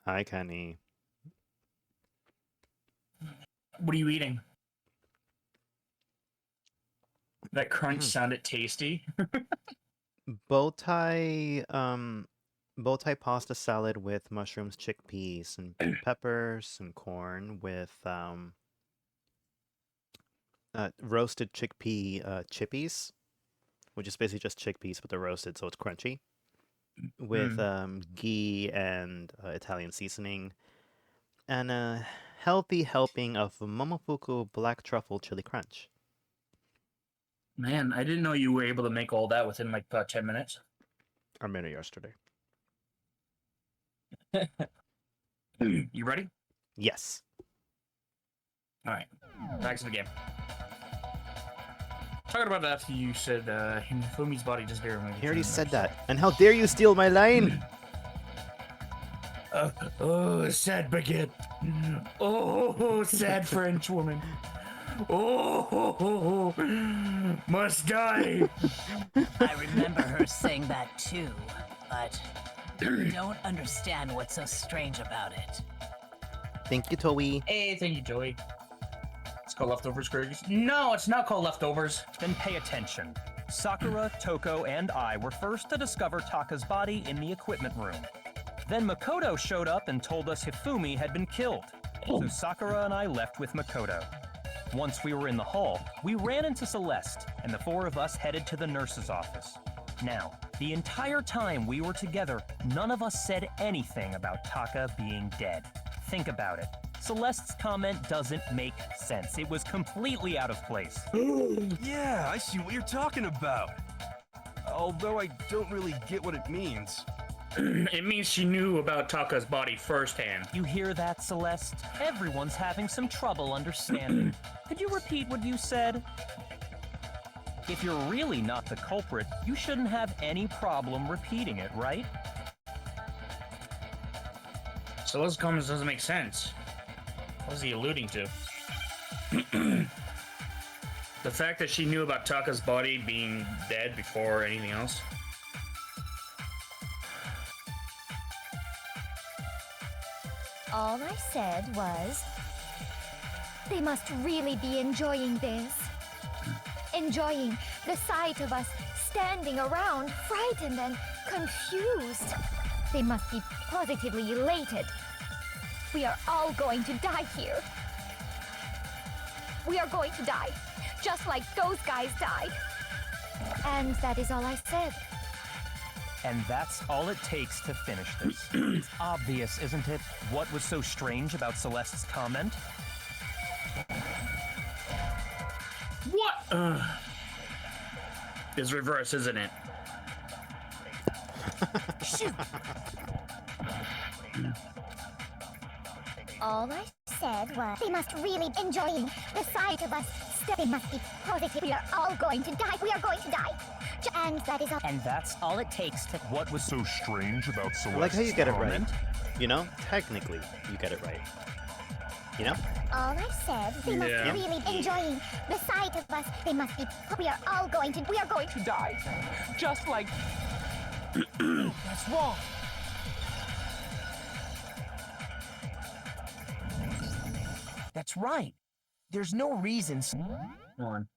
Hi, Kenny. What are you eating? That crunch sounded tasty. Bow tie pasta salad with mushrooms, chickpeas, and peppers, and corn with roasted chickpea chippies, which is basically just chickpeas, but they're roasted, so it's crunchy. With ghee and Italian seasoning, and a healthy helping of Momofuku black truffle chili crunch. Man, I didn't know you were able to make all that within like about 10 minutes. I made it yesterday. You ready? Yes. All right, back to the game. Talking about that after you said Fumi's body disappeared. He already said that. And how dare you steal my line? Sad baguette. Oh, sad French woman. Oh, must die. I remember her saying that too, but I don't understand what's so strange about it. Thank you, Toei. Hey, thank you, Joey. It's called Leftovers, Greg. No, it's not called Leftovers. Then pay attention. Sakura, Toko, and I were first to discover Taka's body in the equipment room. Then Makoto showed up and told us Hifumi had been killed. So Sakura and I left with Makoto. Once we were in the hall, we ran into Celeste, and the four of us headed to the nurse's office. Now, the entire time we were together, none of us said anything about Taka being dead. Think about it. Celeste's comment doesn't make sense. It was completely out of place. Yeah, I see what you're talking about. Although I don't really get what it means. It means she knew about Taka's body firsthand. You hear that, Celeste? Everyone's having some trouble understanding. Could you repeat what you said? If you're really not the culprit, you shouldn't have any problem repeating it, right? Celeste's comments doesn't make sense. What is he alluding to? The fact that she knew about Taka's body being dead before anything else? All I said was, they must really be enjoying this. Enjoying the sight of us standing around, frightened and confused. They must be positively elated. We are all going to die here. We are going to die, just like those guys died. And that is all I said. And that's all it takes to finish this. It's obvious, isn't it? What was so strange about Celeste's comment? What? It's reverse, isn't it? Shoot! All I said was, they must really be enjoying the sight of us. They must be positive. We are all going to die. We are going to die. And that is all. And that's all it takes to... What was so strange about Celeste's I like how you get it right. comment? You know, technically, you get it right. You know? All I said, they must Yeah. really be enjoying the sight of us. They must be. We are all going to. We are going to die. Just like. That's wrong. That's right. There's no reason. One.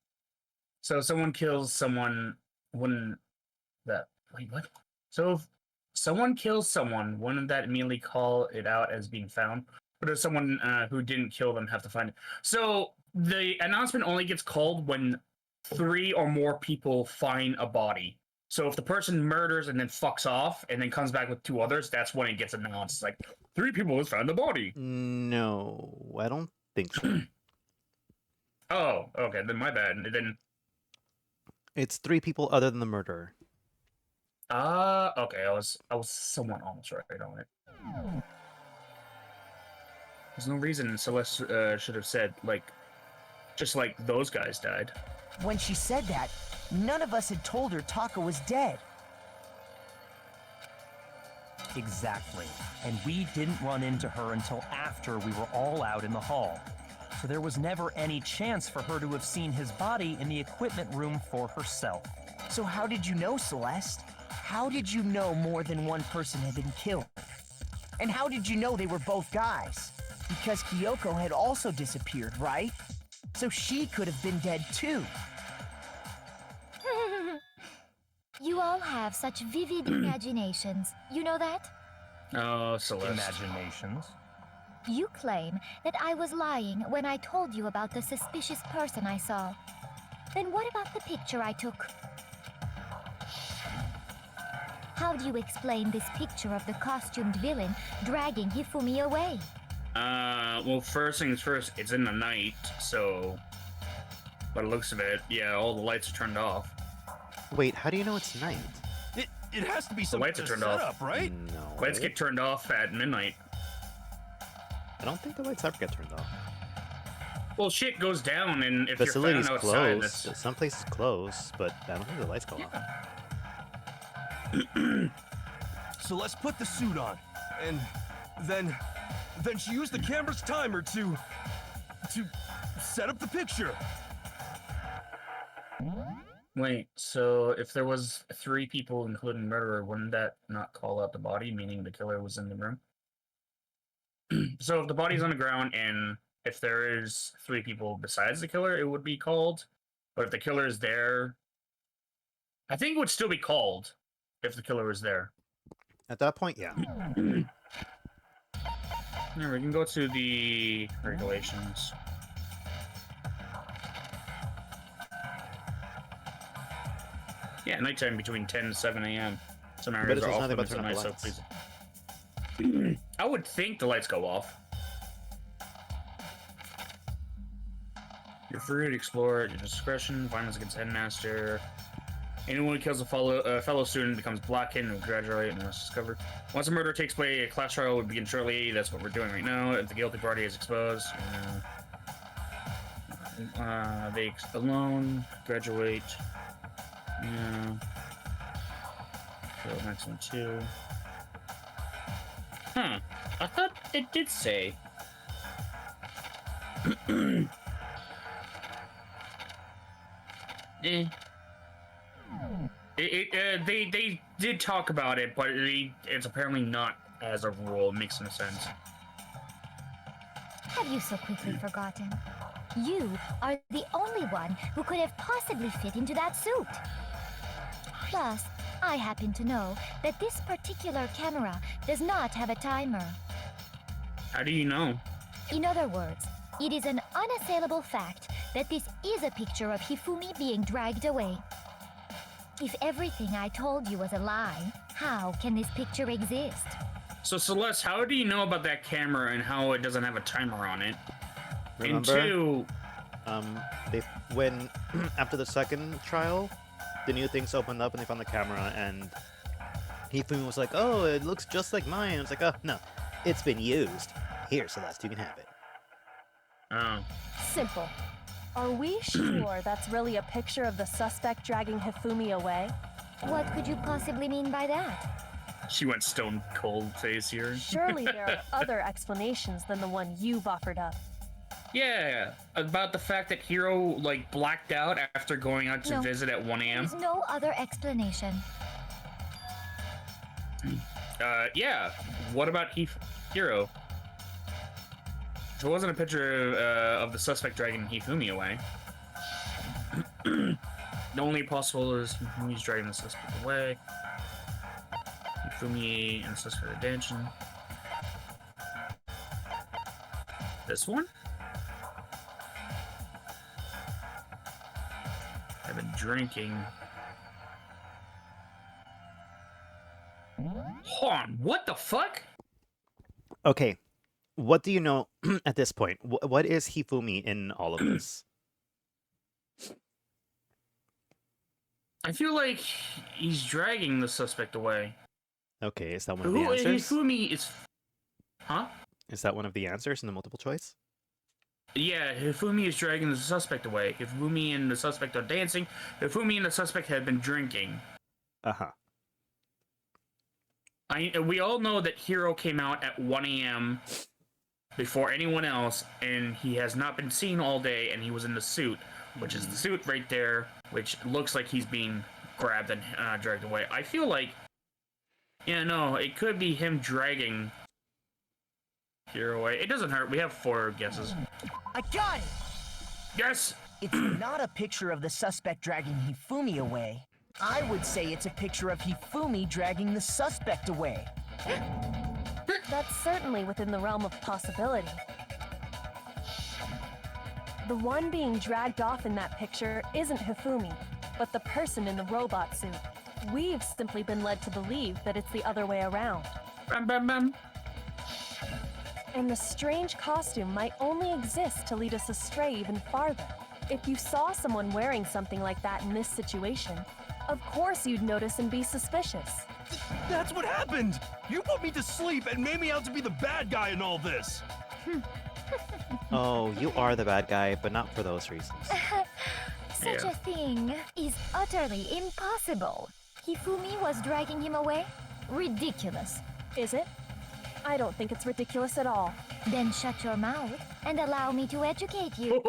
So someone kills someone, wouldn't that... Wait, what? So if someone kills someone, wouldn't that immediately call it out as being found? Or does someone who didn't kill them have to find it? So the announcement only gets called when 3 or more people find a body. So if the person murders and then fucks off and then comes back with 2 others, that's when it gets announced. It's like, 3 people has found the body. No, I don't think so. Oh, okay, then my bad. Then It's 3 people other than the murderer. okay, I was somewhat almost right on it. There's no reason Celeste should have said, like, just like those guys died. When she said that, none of us had told her Taka was dead. Exactly. And we didn't run into her until after we were all out in the hall. So there was never any chance for her to have seen his body in the equipment room for herself. So how did you know, Celeste? how did you know more than one person had been killed? And how did you know they were both guys? Because Kyoko had also disappeared, right? So she could have been dead too. You all have such vivid imaginations. You know that? Oh, Celeste. Imaginations. You claim that I was lying when I told you about the suspicious person I saw. Then what about the picture I took? How do you explain this picture of the costumed villain dragging Hifumi away? Well, first things first, it's in the night, so by the looks of it, yeah, all the lights are turned off. Wait, how do you know it's night? It has to be The some lights are turned setup, off, right? No. Lights get turned off at midnight. I don't think the lights ever get turned off. Well, shit goes down, and if Facilities you're found outside, closed. Some places close, but I don't think the lights go off. So let's put the suit on, and then she used the camera's timer to set up the picture. Wait, so if there was 3 people, including murderer, wouldn't that not call out the body, meaning the killer was in the room? So if the body's on the ground, and if there is 3 people besides the killer, it would be called. But if the killer is there, I think it would still be called if the killer was there. At that point, yeah. Yeah, we can go to the regulations. Yeah, nighttime between 10 and 7 a.m. Some But it areas says are off nothing about limits at turning night, off so the lights. please. I would think the lights go off. You're free to explore at your discretion. Violence against Headmaster. Anyone who kills a fellow student becomes blackened and graduate unless discovered. Once a murder takes place, a class trial will begin shortly. That's what we're doing right now. If the guilty party is exposed, they alone graduate. Yeah. So maximum 2. Huh. I thought it did say. They did talk about it, but it's apparently not as a rule. It makes no sense. Have you so quickly forgotten? You are the only one who could have possibly fit into that suit. Plus, I happen to know that this particular camera does not have a timer. How do you know? In other words, it is an unassailable fact that this is a picture of Hifumi being dragged away. If everything I told you was a lie, how can this picture exist? So Celeste, how do you know about that camera and how it doesn't have a timer on it? Remember? And 2, when after the second trial, the new things opened up and they found the camera, and Hifumi was like, "Oh, it looks just like mine." It's like, "Oh no, it's been used. Here, Celeste, you can have it." Oh. Simple. Are we sure that's really a picture of the suspect dragging Hifumi away? What could you possibly mean by that? She went stone cold face here. Surely there are other explanations than the one you've offered up. Yeah, about the fact that Hiro, like, blacked out after going out to No. visit at 1 a.m. There's no other explanation. Yeah. What about Hiro? There wasn't a picture of the suspect dragging Hifumi away. The only possible is Hifumi's dragging the suspect away. Hifumi and the suspect are dancing. This one? I've been drinking. Hold on, what the fuck? Okay, what do you know at this point? What is Hifumi in all of this? I feel like he's dragging the suspect away. Okay, is that one of the answers? Hifumi is... Huh? Is that one of the answers in the multiple choice? Yeah, Hifumi is dragging the suspect away. Hifumi and the suspect are dancing. Hifumi and the suspect have been drinking. Uh-huh. We all know that Hiro came out at 1 a.m. before anyone else, and he has not been seen all day, and he was in the suit, which is the suit right there, which looks like he's being grabbed and dragged away. I feel like Yeah, no, it could be him dragging Hero away. It doesn't hurt. We have 4 guesses. I got it! Yes! It's not a picture of the suspect dragging Hifumi away. I would say it's a picture of Hifumi dragging the suspect away. That's certainly within the realm of possibility. The one being dragged off in that picture isn't Hifumi, but the person in the robot suit. We've simply been led to believe that it's the other way around. Bam, bam, bam. And the strange costume might only exist to lead us astray even farther. If you saw someone wearing something like that in this situation, of course you'd notice and be suspicious. That's what happened! You put me to sleep and made me out to be the bad guy in all this! Oh, you are the bad guy, but not for those reasons. Such a thing is utterly impossible. Hifumi was dragging him away? Ridiculous. Is it? I don't think it's ridiculous at all. Then shut your mouth and allow me to educate you.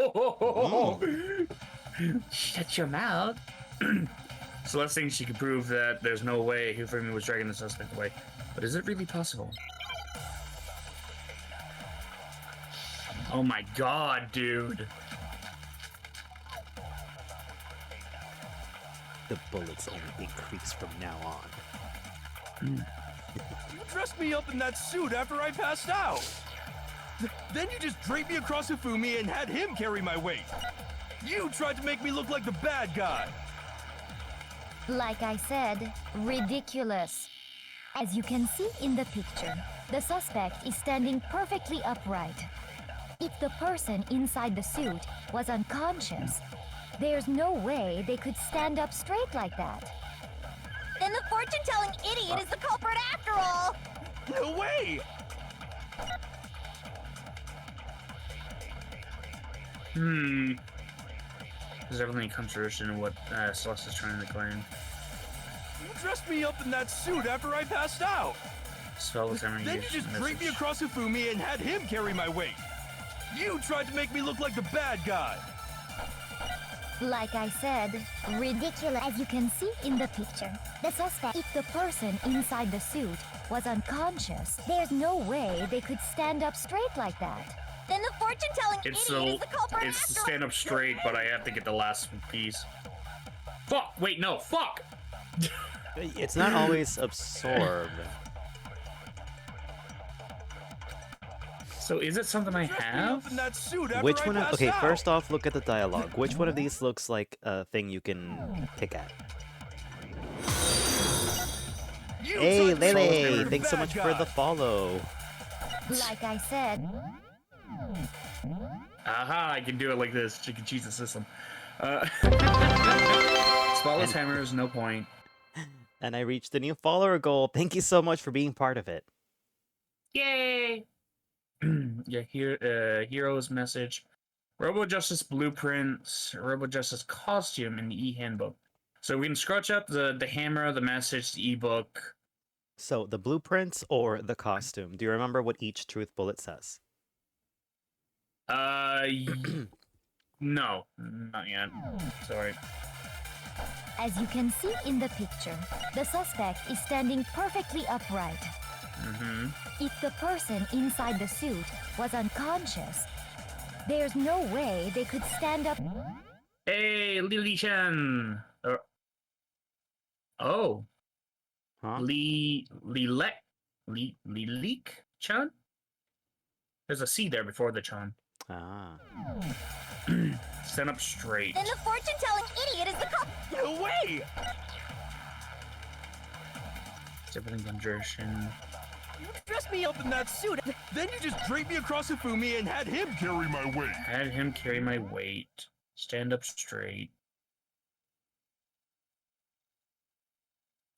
Shut your mouth. Celeste thinks she can prove that there's no way Hifumi was dragging the suspect away. But is it really possible? Oh my god, dude. The bullets only increase from now on. You dressed me up in that suit after I passed out! Then you just draped me across Hifumi and had him carry my weight! You tried to make me look like the bad guy! Like I said, ridiculous. As you can see in the picture, the suspect is standing perfectly upright. If the person inside the suit was unconscious, there's no way they could stand up straight like that. Then the fortune-telling idiot is the culprit after all! No way! There's definitely a contradiction in what Celeste is trying to claim. You dressed me up in that suit after I passed out! Spell was having Then you just draped me across Hifumi and had him carry my weight! You tried to make me look like the bad guy! Like I said, ridiculous. As you can see in the picture, the suspect, if the person inside the suit was unconscious, there's no way they could stand up straight like that. Then the fortune-telling idiot is the culprit It's after stand up straight, but I have to get the last piece. Fuck! Wait, no, fuck! It's not always absorbed. So is it something I have? Which one? Okay, first off, look at the dialogue. Which one of these looks like a thing you can pick at? Hey, Lele! Thanks so much for the follow. Like I said. Aha, I can do it like this. She can cheese the system. Spotless hammers, no point. And I reached the new follower goal. Thank you so much for being part of it. Yay! Yeah, hero's message. Robo Justice blueprints, Robo Justice costume in the e-handbook. So we can scratch up the hammer, the message, the ebook. So the blueprints or the costume? Do you remember what each truth bullet says? No, not yet. Sorry. As you can see in the picture, the suspect is standing perfectly upright. If the person inside the suit was unconscious, there's no way they could stand up. Hey, Lily-chan! Oh. Huh? Lilik-chan? There's a C there before the chan. Ah. Stand up straight. Then the fortune-telling idiot is the culprit. No way! Sibling conversion. You dressed me up in that suit, then you just draped me across Hifumi and had him carry my weight. Had him carry my weight. Stand up straight.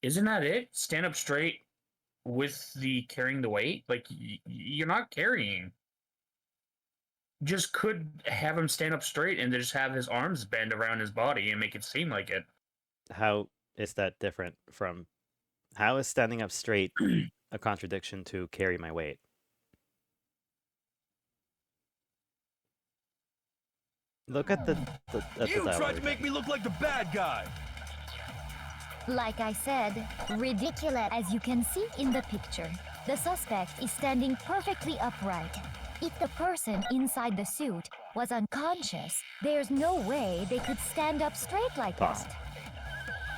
Isn't that it? Stand up straight with the carrying the weight? Like, you're not carrying. Just could have him stand up straight and just have his arms bend around his body and make it seem like it. How is that different from... How is standing up straight a contradiction to carry my weight? Look at the You dialogue tried to again. make me look like the bad guy. Like I said, ridiculous. As you can see in the picture, the suspect is standing perfectly upright. If the person inside the suit was unconscious, there's no way they could stand up straight like that.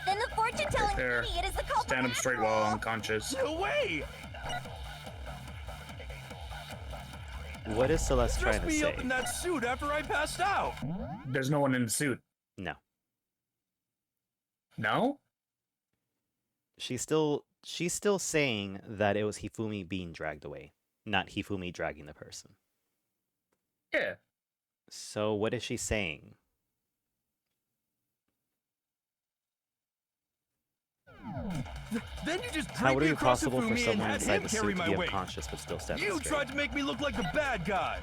Then the fortune-telling There. idiot is the culprit. Stand up straight while unconscious. No way! What is Celeste Dress trying to me say? up in that suit after I passed out. There's no one in the suit. No. No? She's still saying that it was Hifumi being dragged away, not Hifumi dragging the person. Yeah. So what is she saying? Then you just How dragged would me it be across possible for Hifumi and someone had inside him the carry suit to my be weight. unconscious but still You standing tried to make me look like the bad guy.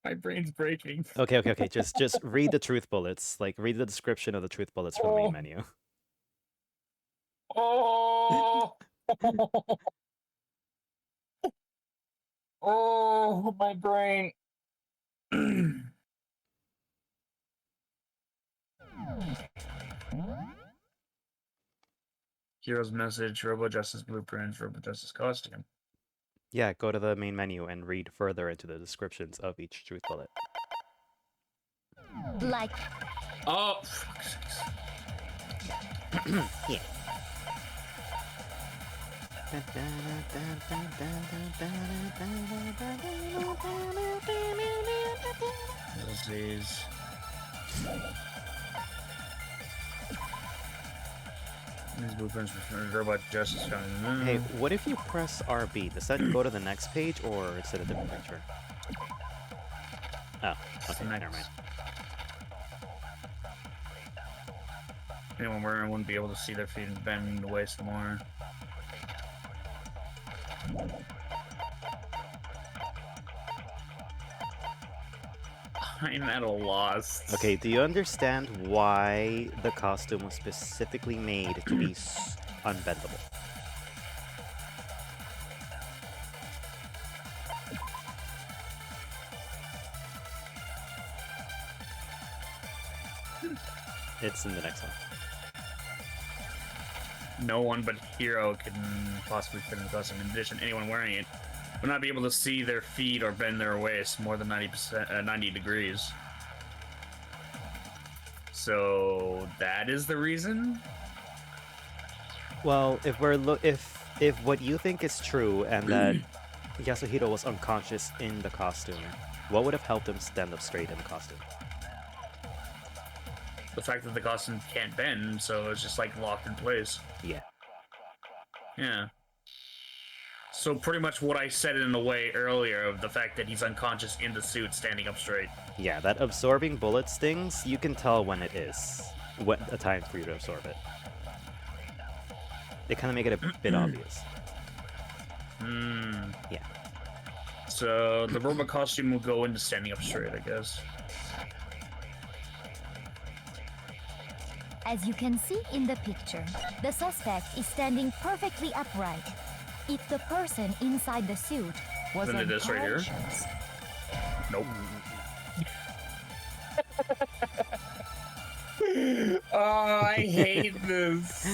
My brain's breaking. Okay. Just read the truth bullets. Like, read the description of the truth bullets from the main menu. Oh! Oh, my brain. Hero's message, Robo Justice blueprints, Robo Justice costume. Yeah, go to the main menu and read further into the descriptions of each truth bullet. Like, Oh, fuck's sakes. Yeah. This is... These blueprints for Robot Justice coming. Hey, what if you press RB? Does that go to the next page, or is it a different picture? Oh, okay, never mind. Anyone wearing wouldn't be able to see their feet and bend away some more. I'm at a loss. Okay, do you understand why the costume was specifically made to be unbendable? It's in the next one. No one but Hero can possibly fit in the costume. In addition, anyone wearing it will not be able to see their feet or bend their waist more than 90 degrees. So that is the reason. Well, if we're if what you think is true and that Yasuhiro was unconscious in the costume, what would have helped him stand up straight in the costume? The fact that the costume can't bend, so it's just like locked in place. Yeah. Yeah. So pretty much what I said in a way earlier of the fact that he's unconscious in the suit standing up straight. Yeah, that absorbing bullet stings, you can tell when it is. What a time for you to absorb it. They kind of make it a bit obvious. Yeah. So the robot costume will go into standing up straight, I guess. as you can see in the picture, the suspect is standing perfectly upright. If the person inside the suit was Isn't it this right here? unconscious, Nope. Oh, I hate this.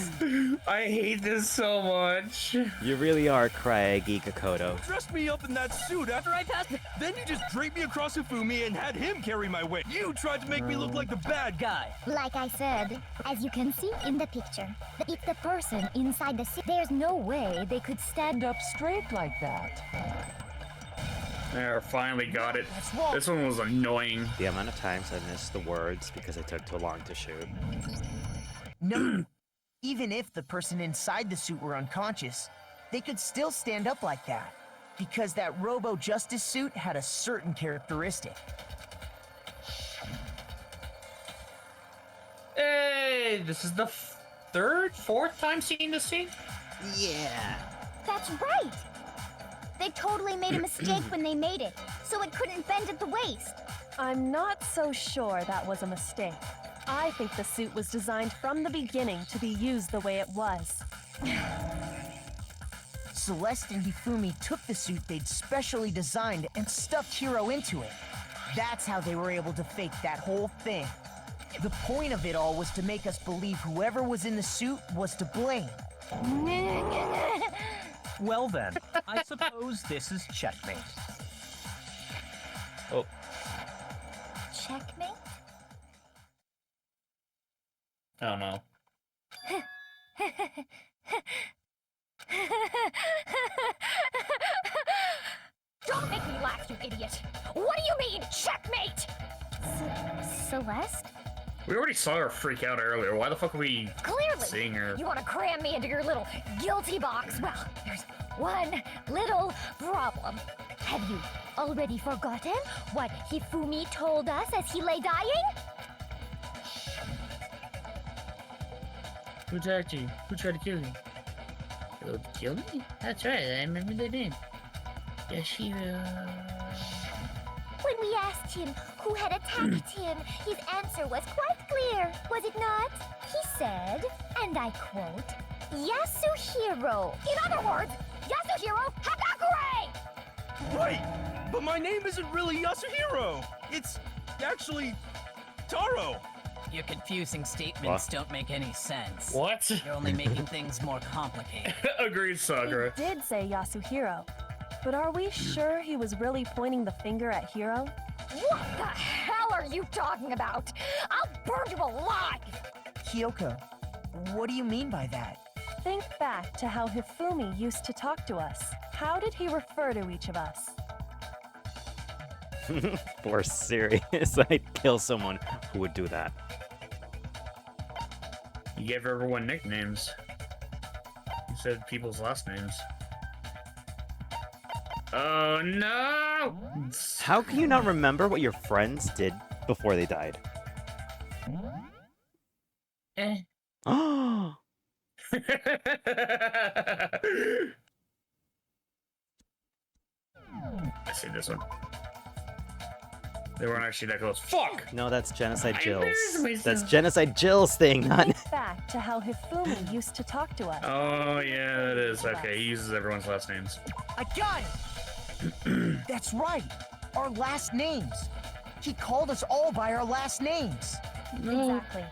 I hate this so much. You really are craggy, Kokoto. Dressed me up in that suit after I passed. Then you just draped me across Hifumi and had him carry my weight. You tried to make me look like the bad guy. Like I said, as you can see in the picture, if the person inside the suit, there's no way they could stand up straight like that. There, finally got it. This one was annoying. The amount of times I missed the words because it took too long to shoot. No, even if the person inside the suit were unconscious, they could still stand up like that, because that Robo Justice suit had a certain characteristic. Hey, this is the fourth time seeing this scene? Yeah. That's right! They totally made a mistake when they made it, so it couldn't bend at the waist. I'm not so sure that was a mistake. I think the suit was designed from the beginning to be used the way it was. Celeste and Hifumi took the suit they'd specially designed and stuffed Hiro into it. That's how they were able to fake that whole thing. The point of it all was to make us believe whoever was in the suit was to blame. Well then, I suppose this is checkmate. Oh. Checkmate? Oh no. Don't make me laugh, you idiot! What do you mean, checkmate? Celeste? We already saw her freak out earlier. Why the fuck are we Clearly, seeing her? you want to cram me into your little guilty box. Well, there's one little problem. Have you already forgotten what Hifumi told us as he lay dying? Who attacked you? Who tried to kill you? Kill me? That's right, I remember the name. Yashiro. When we asked him who had attacked him, his answer was quite clear, was it not? He said, and I quote, Yasuhiro. In other words, Yasuhiro Hagakure! Right! But my name isn't really Yasuhiro! It's actually Taro! Your confusing statements don't make any sense. What? You're only making things more complicated. Agreed, Sakura. He did say Yasuhiro, but are we sure he was really pointing the finger at Hiro? What the hell are you talking about? I'll burn you alive! Kyoko, what do you mean by that? Think back to how Hifumi used to talk to us. How did he refer to each of us? For serious, I'd kill someone who would do that. You gave everyone nicknames. You said people's last names. Oh no! How can you not remember what your friends did before they died? Oh! I see this one. They weren't actually that close. Fuck! No, that's Genocide Jill's. embarrassed myself. That's Genocide Jill's thing, not... Think back to how Hifumi used to talk to us. Oh yeah, it is. Okay, he uses everyone's last names. I got it! That's right. Our last names. He called us all by our last names. Exactly.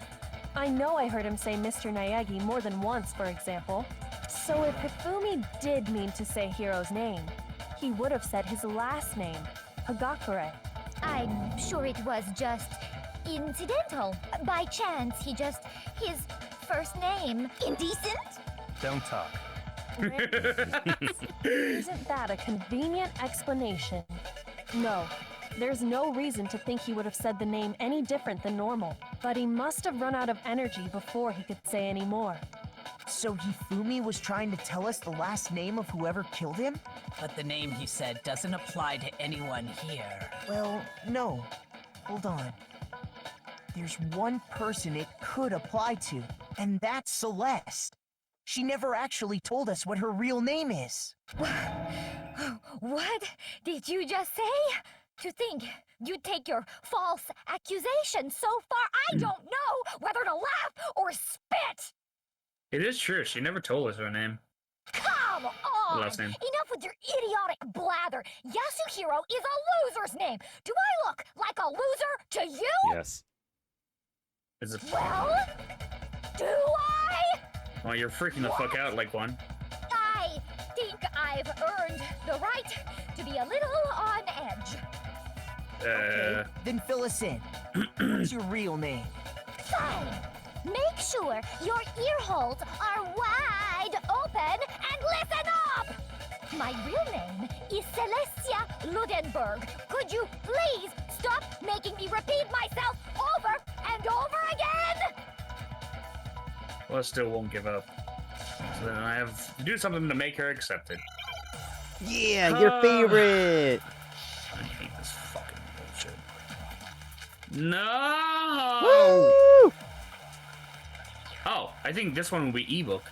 I know I heard him say Mr. Naegi more than once, for example. So if Hifumi did mean to say Hiro's name, he would have said his last name, Hagakure. I'm sure it was just incidental. By chance, his first name. Indecent? Don't talk. Isn't that a convenient explanation? No, there's no reason to think he would have said the name any different than normal. But he must have run out of energy before he could say any more. So Hifumi was trying to tell us the last name of whoever killed him? But the name he said doesn't apply to anyone here. Well, no. Hold on. There's one person it could apply to, and that's Celeste. She never actually told us what her real name is. What did you just say? To think you'd take your false accusation so far, I don't know whether to laugh or spit! It is true. She never told us her name. Come on! Last name. Enough with your idiotic blather. Yasuhiro is a loser's name. Do I look like a loser to you? Yes. Is it? Well, do I? Well, you're freaking the fuck out like one. I think I've earned the right to be a little on edge. Then fill us in. What's your real name? Fine. Make sure your ear holes are wide open and listen up! My real name is Celestia Ludenberg. Could you please stop making me repeat myself over and over again? Well, I still won't give up. So then I have to do something to make her accept it. Yeah, your favorite! I hate this fucking bullshit. No! Woo! Oh, I think this one will be ebook.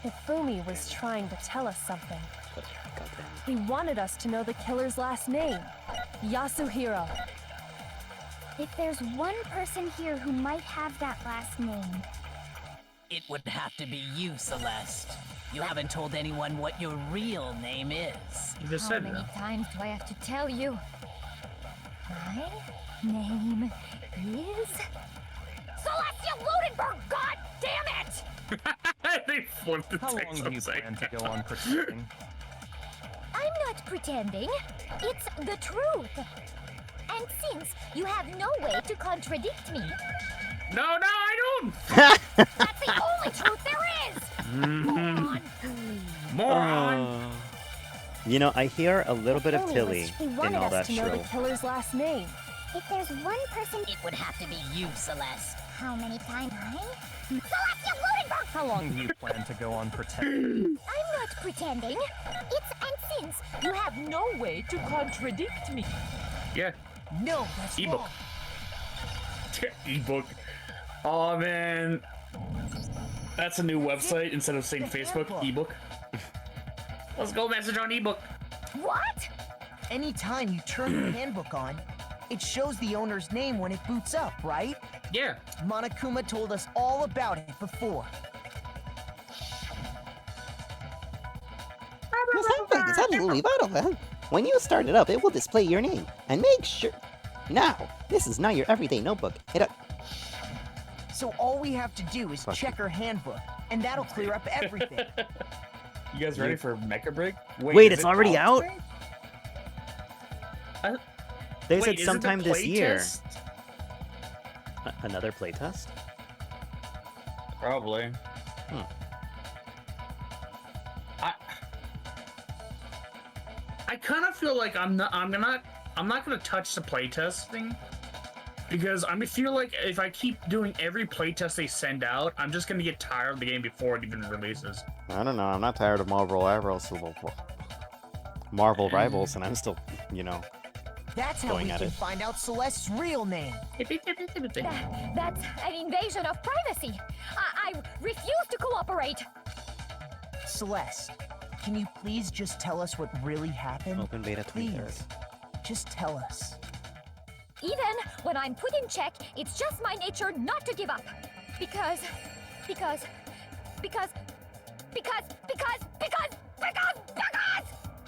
Hifumi was trying to tell us something. He wanted us to know the killer's last name, Yasuhiro. If there's one person here who might have that last name, It would have to be you, Celeste. You haven't told anyone what your real name is. You just how said many that. times do I have to tell you? My name is Celestia Ludenberg, god damn it! They flipped the How long text do you upside plan to go down. on pretending? I'm not pretending. It's the truth. And since you have no way to contradict me, No, I don't! That's the only truth there is! Moron! You know, I hear a little bit of Only Tilly wish he in wanted all us that to know the shrill. killer's last name. If there's one person, It would have to be you, Celeste. how many times? Celestia Ludenberg! How long do you plan to go on pretending? I'm not pretending. It's and since you have no way to contradict me. Yeah, No, that's ebook. wrong. Ebook. Oh man. That's a new website instead of saying Facebook. Ebook. Let's go message on ebook. What? Anytime you turn the handbook on, it shows the owner's name when it boots up, right? Yeah. Monokuma told us all about it before. This handbag is absolutely vital, then. When you start it up, it will display your name. And make sure... Now, this is not your everyday notebook. So all we have to do is check her handbook, and that'll clear up everything. You guys ready for Mecha Break? Wait, is it's it already out? They Wait, said is it sometime the this year. playtest? Another playtest? Probably. I kind of feel like I'm not gonna touch the playtesting because I feel like if I keep doing every playtest they send out, I'm just gonna get tired of the game before it even releases. I don't know. I'm not tired of Marvel Rivals, and I'm still, you know, That's how going we at can it. find out Celeste's real name. That's an invasion of privacy. I refuse to cooperate. Celeste, can you please just tell us what really happened? Open beta 23rd. Please, just tell us. Even when I'm put in check, it's just my nature not to give up. Because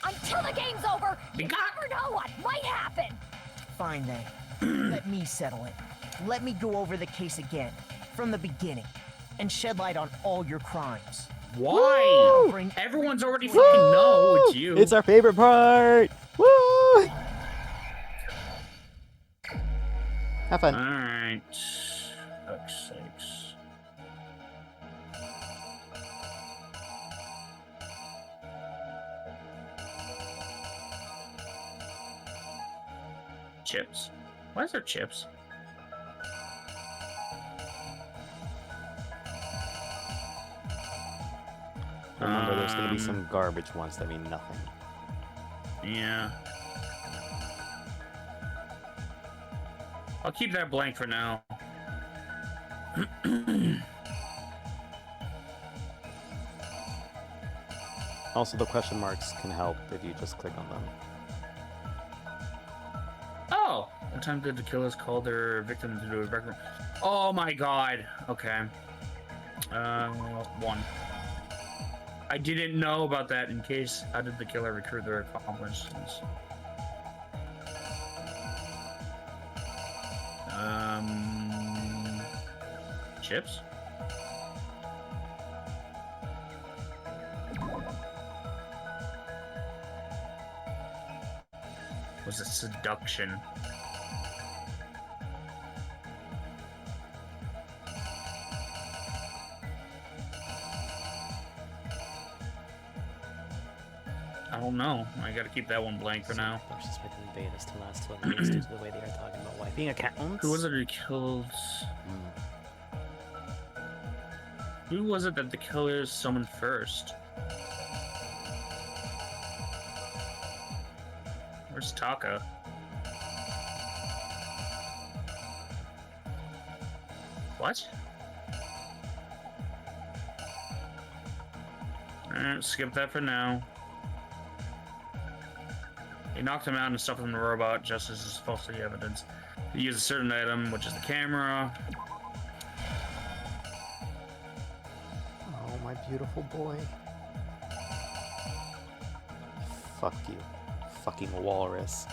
until the game's over, you never know what might happen. Fine then. Let me settle it. Let me go over the case again, from the beginning, and shed light on all your crimes. Why? Bring Everyone's already fucking know it's you. It's our favorite part! Woo! Have fun. Alright. Fuck's sakes. Chips? Why is there chips? Remember, there's gonna be some garbage ones that mean nothing. Yeah. I'll keep that blank for now. Also, the question marks can help if you just click on them. Oh! What time did the killers call their victim to do a record? Oh my god. Okay. 1. I didn't know about that in case. How did the killer recruit their accomplices? Chips? Was it seduction? I don't know. I gotta keep that one blank for now. Suspected betas to last till release due to the way they are talking about wiping accounts. Who was it who killed? Who was it that the killers summoned first? Where's Taka? What? Alright, skip that for now. He knocked him out and stuffed him in the robot just as his falsely evidence. He used a certain item, which is the camera. Oh, my beautiful boy. Fuck you. Fucking walrus.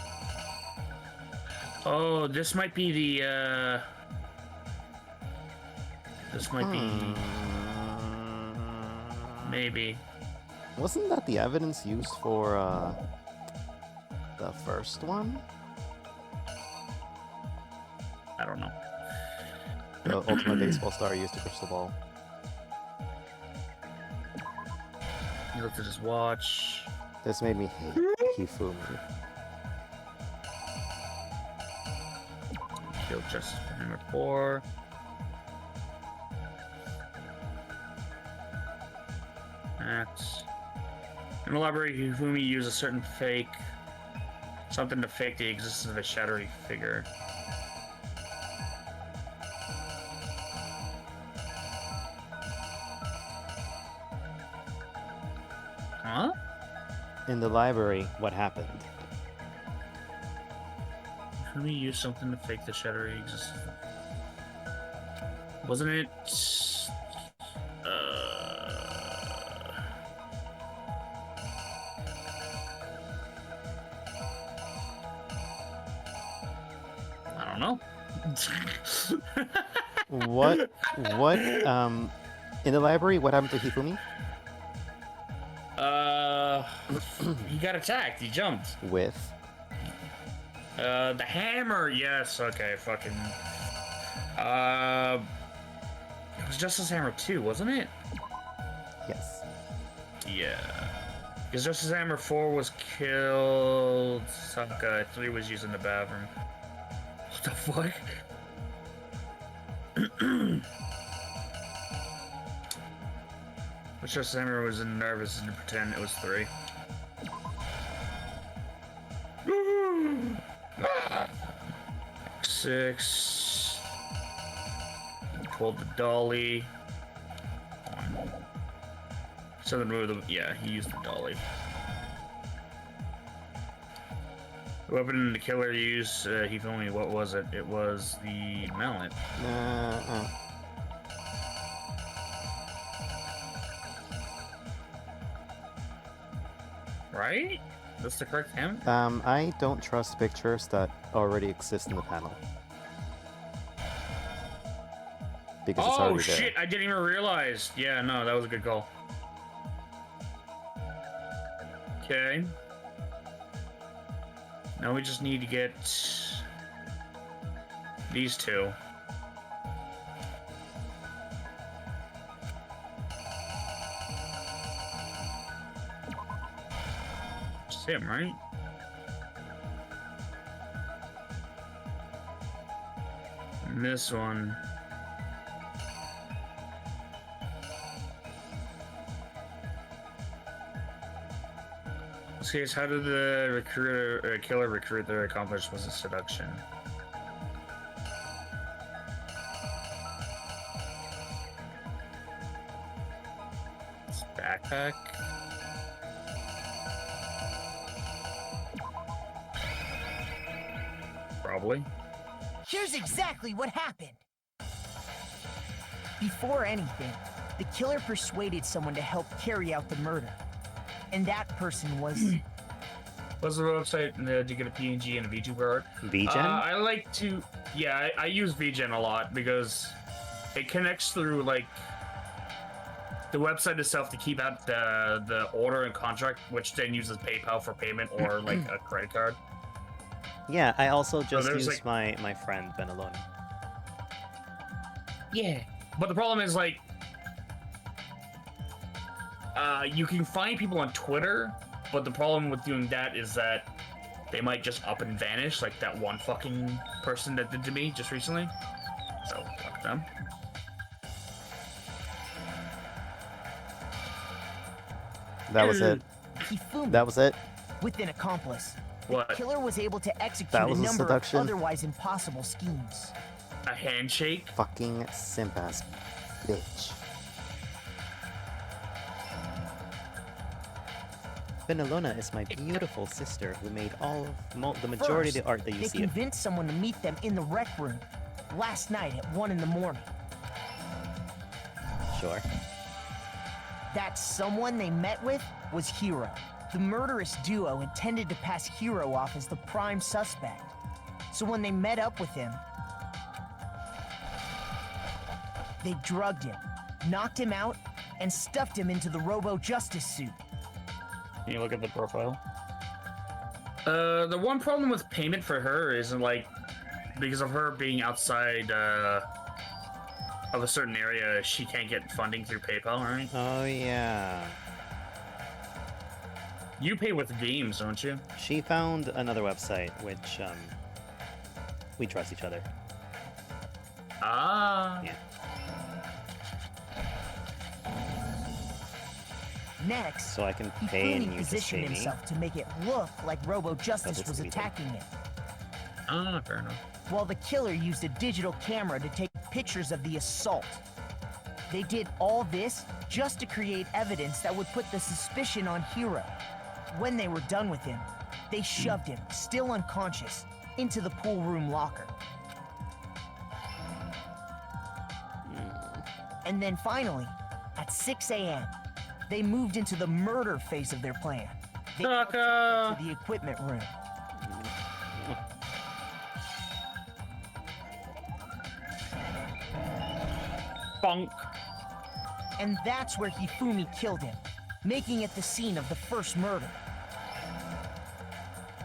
Oh, this might be the, This might be... Maybe. Wasn't that the evidence used for, the first one? I don't know. The Ultimate Baseball Star used a crystal ball. He looked at his watch. This made me hate Hifumi. Killed Justice Hammer 4. That's... In the library, Hifumi used a certain fake... Something to fake the existence of a shadowy figure. Huh? In the library, what happened? Hifumi used something to fake the shadowy existence. Wasn't it... I don't know. What, in the library, what happened to Hifumi? He got attacked. He jumped. With? The hammer. Yes. Okay. Fucking. It was Justice Hammer 2, wasn't it? Yes. Yeah. Because Justice Hammer 4 was killed. Saka 3 was used in the bathroom. What the fuck? Which Justice Hammer was nervous and pretend it was 3. Six. Pulled the dolly. Seven moved the. Yeah, he used the dolly. The weapon the killer used, he told me what was it? It was the mallet. Right? That's the correct him? I don't trust pictures that already exist in the panel. Because it's already there. Oh shit, I didn't even realize. Yeah, no, that was a good call. Okay. Now we just need to get these two. It's him, right? And this one. This case, how did the killer recruit their accomplice was a seduction? It's backpack. Probably. Here's exactly what happened. Before anything, the killer persuaded someone to help carry out the murder. And that person was... What's the website to get a PNG and a VTuber art? VGen? I like to... Yeah, I use VGen a lot because it connects through, like, the website itself to keep out the order and contract, which then uses PayPal for payment or, like, a credit card. Yeah, I also just used like... my friend Benelone. Yeah. But the problem is, like, you can find people on Twitter, but the problem with doing that is that they might just up and vanish, like that one fucking person that did to me just recently. So, fuck them. That was it. That was it. With an accomplice. What? The killer was able to execute That was a a number seduction? of otherwise impossible schemes. A handshake? Fucking simp ass bitch. Benelona is my beautiful sister who made all of the majority of the art that you see. They convinced someone to meet them in the rec room last night at 1 in the morning. Sure. That someone they met with was Hero. The murderous duo intended to pass Hero off as the prime suspect. So when they met up with him, they drugged him, knocked him out, and stuffed him into the Robo-Justice suit. Can you look at the profile? The one problem with payment for her is like because of her being outside of a certain area, she can't get funding through PayPal, right? Oh yeah. You pay with games, don't you? She found another website, which we trust each other. Ah. Yeah. Next, So I can he pay and fully you just positioned pay me. himself to make it look like Robo-Justice That's was what we do. attacking him, Ah, fair enough. while the killer used a digital camera to take pictures of the assault. They did all this just to create evidence that would put the suspicion on Hero. When they were done with him, they shoved him, still unconscious, into the pool room locker. And then finally, at 6 a.m., they moved into the murder phase of their plan. They took to the equipment room. Bonk. And that's where Hifumi killed him, making it the scene of the first murder.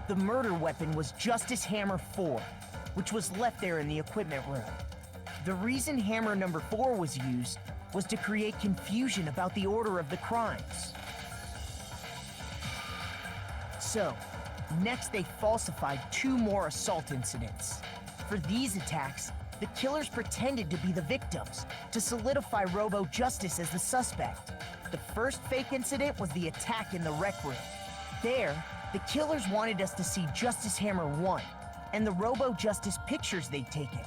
The murder weapon was Justice Hammer 4, which was left there in the equipment room. The reason Hammer number 4 was used was to create confusion about the order of the crimes. So, next they falsified 2 more assault incidents. For these attacks, the killers pretended to be the victims to solidify Robo-Justice as the suspect. The first fake incident was the attack in the rec room. There, the killers wanted us to see Justice Hammer 1 and the Robo-Justice pictures they'd taken.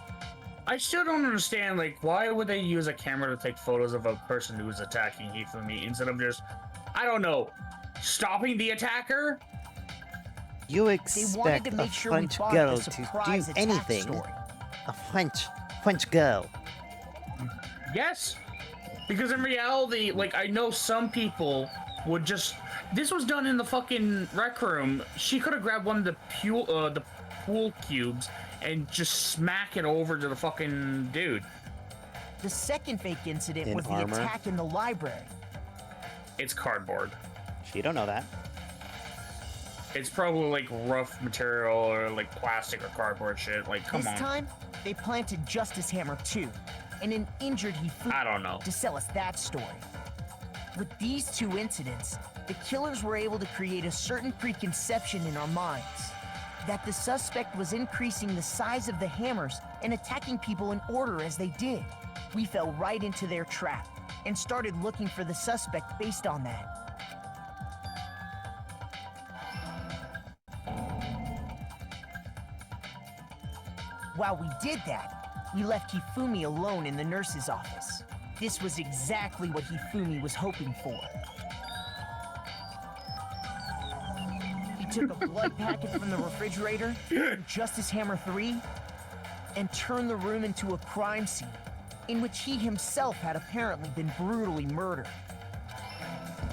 I still don't understand, like, why would they use a camera to take photos of a person who's attacking Hifumi instead of just, I don't know, stopping the attacker? You They wanted expect to a make sure we French bought girl the to surprise do attack anything. story. A French girl. Yes, because in reality, like, I know some people would just. This was done in the fucking rec room. She could have grabbed one of the pool cubes and just smack it over to the fucking dude. The second fake incident In was the armor? attack in the library. It's cardboard. She don't know that. It's probably like rough material or like plastic or cardboard shit. Like, come This on. time, they planted Justice Hammer 2 and an injured Hifumi I don't know. to sell us that story. With these 2 incidents, the killers were able to create a certain preconception in our minds that the suspect was increasing the size of the hammers and attacking people in order as they did. We fell right into their trap and started looking for the suspect based on that. While we did that, we left Hifumi alone in the nurse's office. This was exactly what Hifumi was hoping for. He took a blood packet from the refrigerator, Justice Hammer 3, and turned the room into a crime scene in which he himself had apparently been brutally murdered.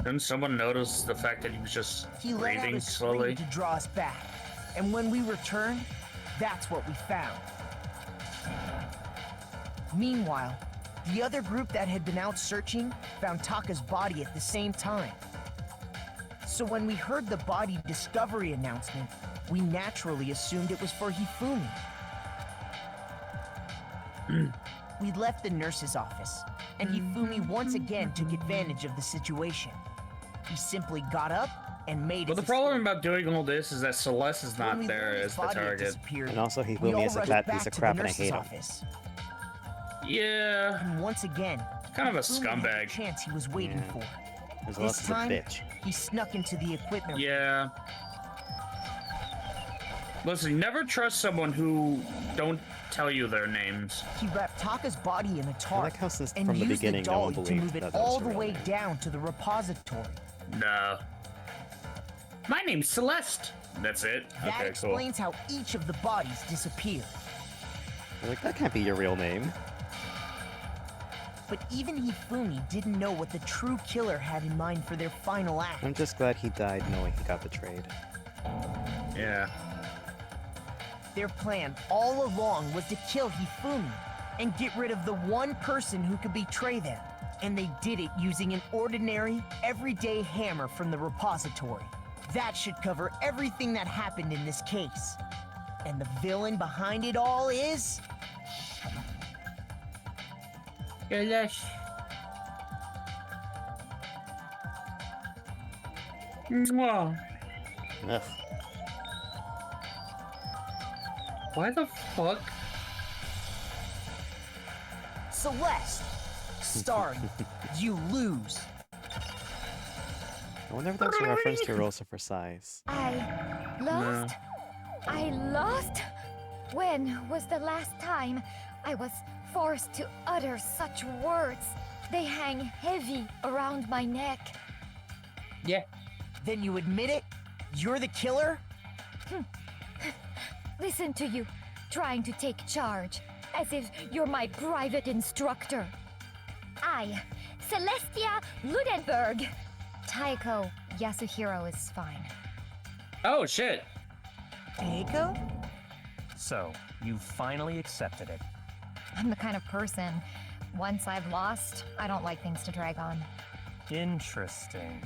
Didn't someone notice the fact that he was just He let out breathing a slowly? scream to draw us back, and when we returned, that's what we found. Meanwhile, the other group that had been out searching found Taka's body at the same time. So when we heard the body discovery announcement, we naturally assumed it was for Hifumi. We left the nurse's office, and Hifumi once again took advantage of the situation. He simply got up and made Well, the his problem about doing all this is that Celeste is When not we there learned his as the body had target. disappeared, And also, we Hifumi all is a rushed fat back piece of to crap the and I nurse's hate him. office. Yeah. And once again, Kind of a Hifumi had the scumbag. chance he was waiting Yeah. for. As This well as a time, bitch. he snuck into the equipment room. Yeah. Listen, never trust someone who don't tell you their names. He wrapped Taka's body in a tarp like how since and from the used beginning the no one dolly to believed move it that that was all her the real way name. down to the repository. No. My name's Celeste. That's it. That Okay, cool. explains how each of the bodies disappeared. They're like, that can't be your real name. But even Hifumi didn't know what the true killer had in mind for their final act. I'm just glad he died knowing he got betrayed. Yeah. Their plan all along was to kill Hifumi and get rid of the one person who could betray them. And they did it using an ordinary, everyday hammer from the repository. That should cover everything that happened in this case. And the villain behind it all is... Goulash. Mwah. Ugh. Why the fuck? Celeste, starring You Lose. I wonder if that's a reference to Rosa for size. I lost? I lost? When was the last time I was forced to utter such words? They hang heavy around my neck. Yeah. Then you admit it? You're the killer? Listen to you, trying to take charge, as if you're my private instructor. I, Celestia Ludenberg. Taiko Yasuhiro is fine. Oh, shit. Taiko? So, you finally accepted it. I'm the kind of person, once I've lost, I don't like things to drag on. Interesting.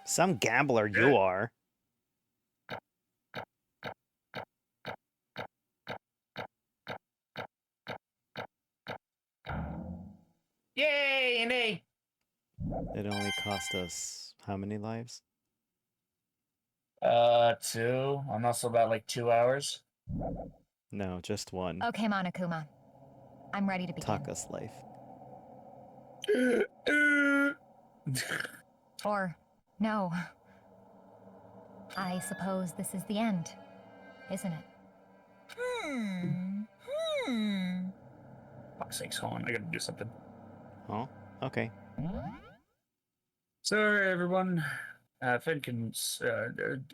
Some gambler you are. Yay, an A. It only cost us how many lives? 2. I'm also about like 2 hours. No, just one. Okay, Monokuma. I'm ready to begin. Taka's life. Or, no. I suppose this is the end, isn't it? Fuck's sakes, hold on. I gotta do something. Oh, okay. Sorry, everyone. Finn can,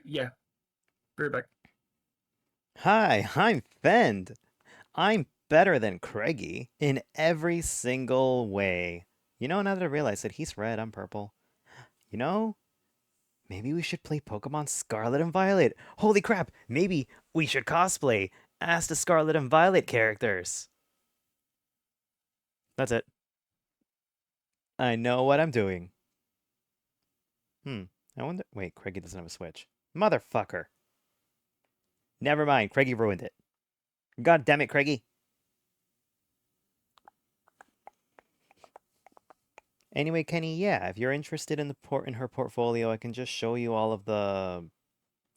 yeah. Be right back. Hi, I'm Fend. I'm better than Craigie in every single way. You know, now that I realize that he's red, I'm purple. You know, maybe we should play Pokemon Scarlet and Violet. Holy crap, maybe we should cosplay as the Scarlet and Violet characters. That's it. I know what I'm doing. I wonder... Wait, Craigie doesn't have a Switch. Motherfucker. Never mind, Craigie ruined it. God damn it, Craigie. Anyway, Kenny, yeah, if you're interested in in her portfolio, I can just show you all of the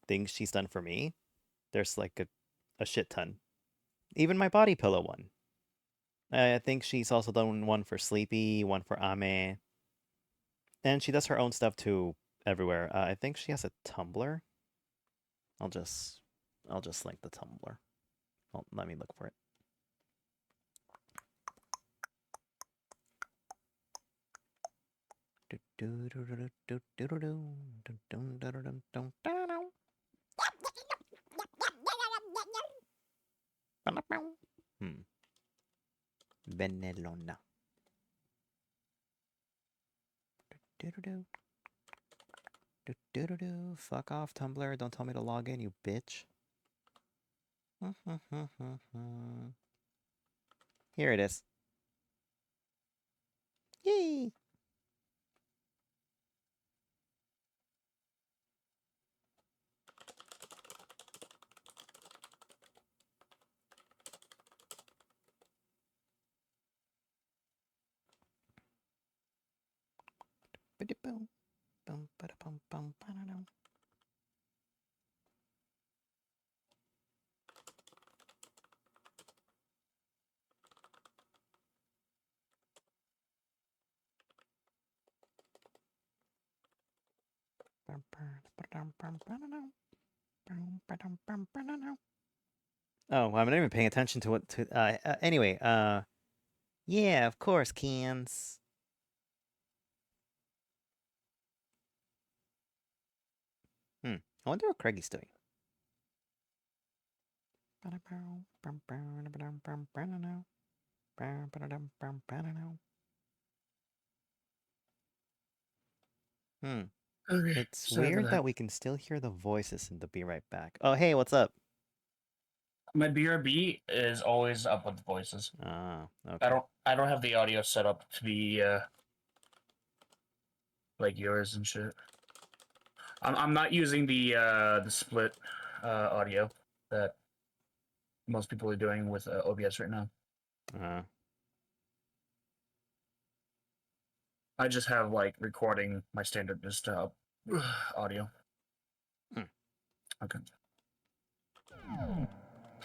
things she's done for me. There's like a shit ton. Even my body pillow one. I think she's also done one for Sleepy, one for Ame. And she does her own stuff too everywhere. I think she has a Tumblr. I'll just link the Tumblr. Well, let me look for it. Benelona. Fuck off, Tumblr. Don't tell me to log in, you bitch. Here it is. Yay! Oh, well, I'm not even paying attention to what anyway, yeah, of course, cans. I wonder what Craigie's doing. Okay. It's sorry for weird that we can still hear the voices in the Be Right Back. Oh, hey, what's up? My BRB is always up with voices. Ah, okay. I don't have the audio set up to be like yours and shit. I'm not using the split audio that most people are doing with OBS right now. I just have like recording my standard just audio. Okay.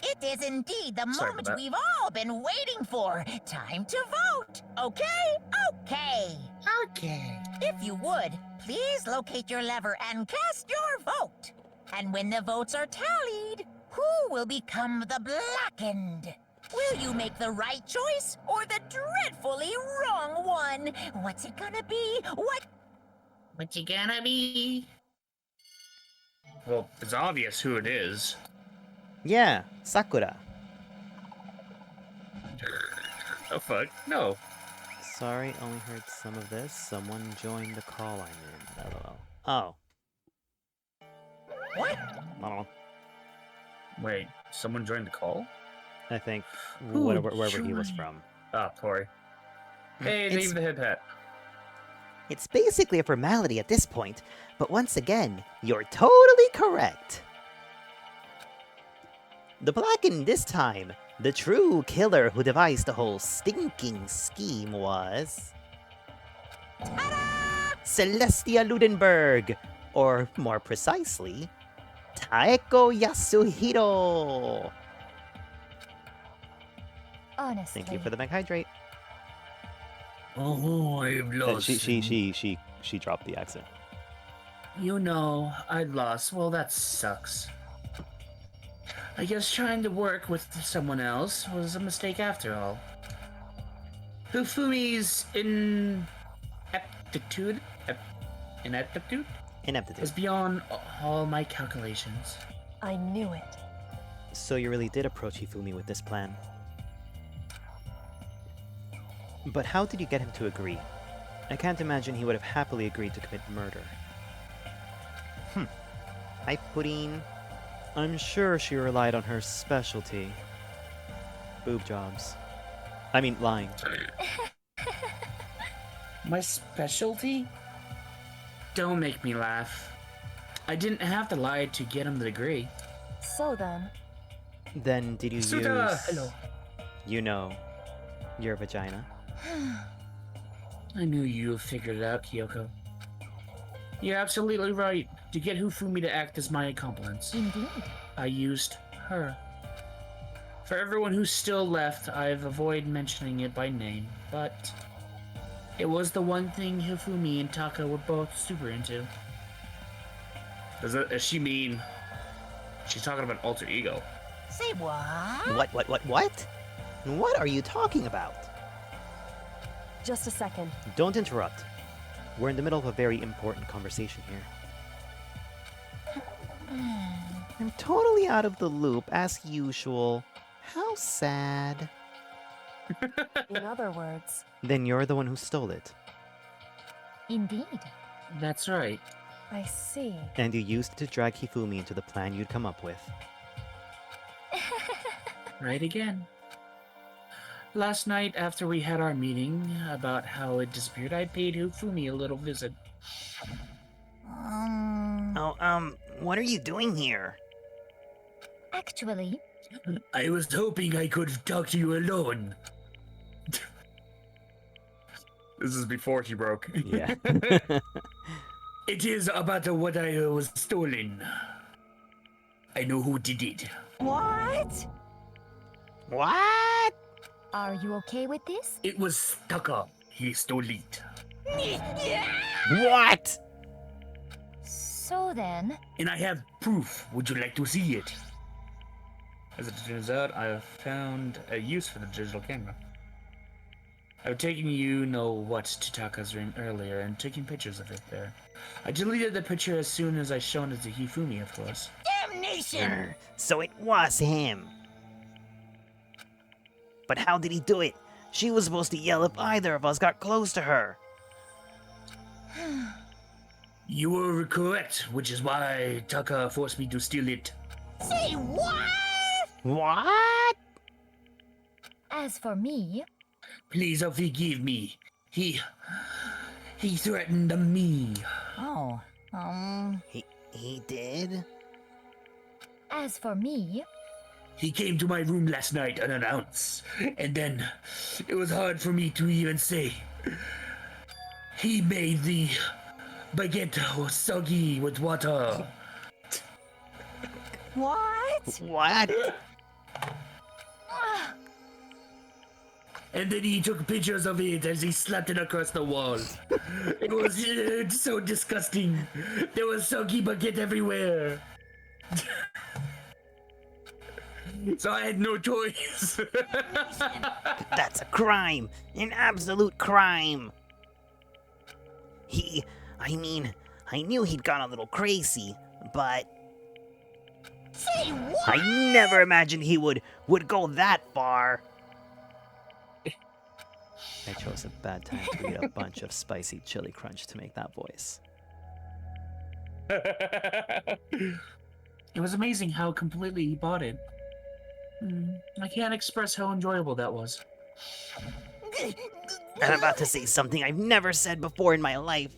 It is indeed the Sorry moment about that. we've all been waiting for. Time to vote. Okay? Okay. Okay. If you would, please locate your lever and cast your vote. And when the votes are tallied, who will become the blackened? Will you make the right choice or the dreadfully wrong one? What's it gonna be? What's it gonna be? Well, it's obvious who it is. Yeah, Sakura. Oh fuck, no. Sorry, only heard some of this. Someone joined the call I'm in. LOL. Oh. What? I don't know. Wait, someone joined the call? I think Who wherever he was joined? from. Ah, Tori. Hey, leave the hip hat. It's basically a formality at this point, but once again, you're totally correct. The Blackened this time, the true killer who devised the whole stinking scheme was... Celestia Ludenberg, or more precisely, Taeko Yasuhiro. Honestly. Thank you for the hydrate. Oh, I've lost. She dropped the accent. You know, I lost. Well, that sucks. I guess trying to work with someone else was a mistake after all. Hufumi's ineptitude was beyond all my calculations. I knew it. So you really did approach Hifumi with this plan. But how did you get him to agree? I can't imagine he would have happily agreed to commit murder. Hi, Pudding. I'm sure she relied on her specialty. Boob jobs. I mean, lying. My specialty? Don't make me laugh. I didn't have to lie to get him to agree. So then... Then did you Suda, use... hello. You know, your vagina? I knew you figured it out, Kyoko. You're absolutely right. To get Hifumi to act as my accomplice. Indeed. I used her. For everyone who's still left, I've avoided mentioning it by name, but it was the one thing Hifumi and Taka were both super into. Does she mean she's talking about alter ego? Say what? What? What are you talking about? Just a second. Don't interrupt. We're in the middle of a very important conversation here. I'm totally out of the loop, as usual. How sad. In other words... Then you're the one who stole it. Indeed. That's right. I see. And you used it to drag Hifumi into the plan you'd come up with. Right again. Last night, after we had our meeting about how it disappeared, I paid Hifumi a little visit. What are you doing here? Actually... I was hoping I could talk to you alone. This is before he broke. Yeah. It is about what I was stolen. I know who did it. What? What? Are you okay with this? It was Taka. He stole it. What? So then... And I have proof. Would you like to see it? As it turns out, I have found a use for the digital camera. I've taken you-know-what to Taka's room earlier and taken pictures of it there. I deleted the picture as soon as I shown it to Hifumi, of course. Damnation! So it was him. But how did he do it? She was supposed to yell if either of us got close to her. You were correct, which is why Taka forced me to steal it. Say what? What? As for me, Please forgive me. He threatened me. Oh, He did? as for me, He came to my room last night unannounced, and then it was hard for me to even say. He made the baguette soggy with water. What? What? And then he took pictures of it as he slapped it across the wall. It was so disgusting. There was soggy baguette everywhere. So I had no choice. That's a crime. An absolute crime. I knew he'd gone a little crazy, but Say what? I never imagined he would go that far. I chose a bad time to eat a bunch of spicy chili crunch to make that voice. It was amazing how completely he bought it. I can't express how enjoyable that was. I'm about to say something I've never said before in my life.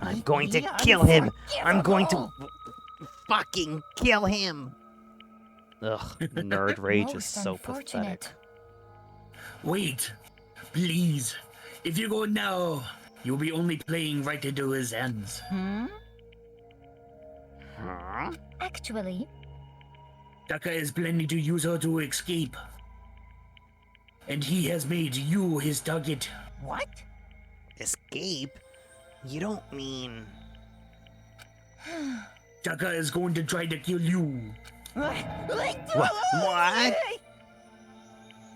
I'm going to kill him. I'm going to fucking kill him. Ugh, nerd rage is most so unfortunate. pathetic. Wait, please. If you go now, you'll be only playing right into his hands. Huh? Actually, Taka is planning to use her to escape. And he has made you his target. What? Escape? You don't mean... Taka is going to try to kill you. What?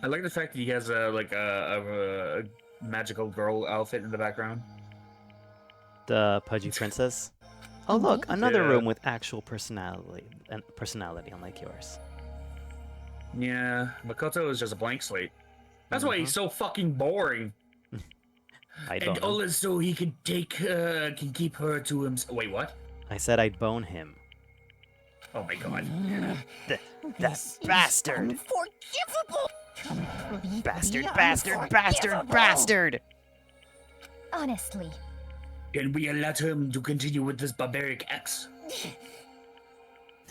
I like the fact that he has a magical girl outfit in the background. The pudgy princess. Oh look, another Yeah. room with actual personality, unlike yours. Yeah, Makoto is just a blank slate. That's why he's so fucking boring. I'd And bone him. all is so he can keep her to himself. Wait, what? I said I'd bone him. Oh my god. That bastard! Unforgivable! Bastard! honestly, Can we allow him to continue with this barbaric acts?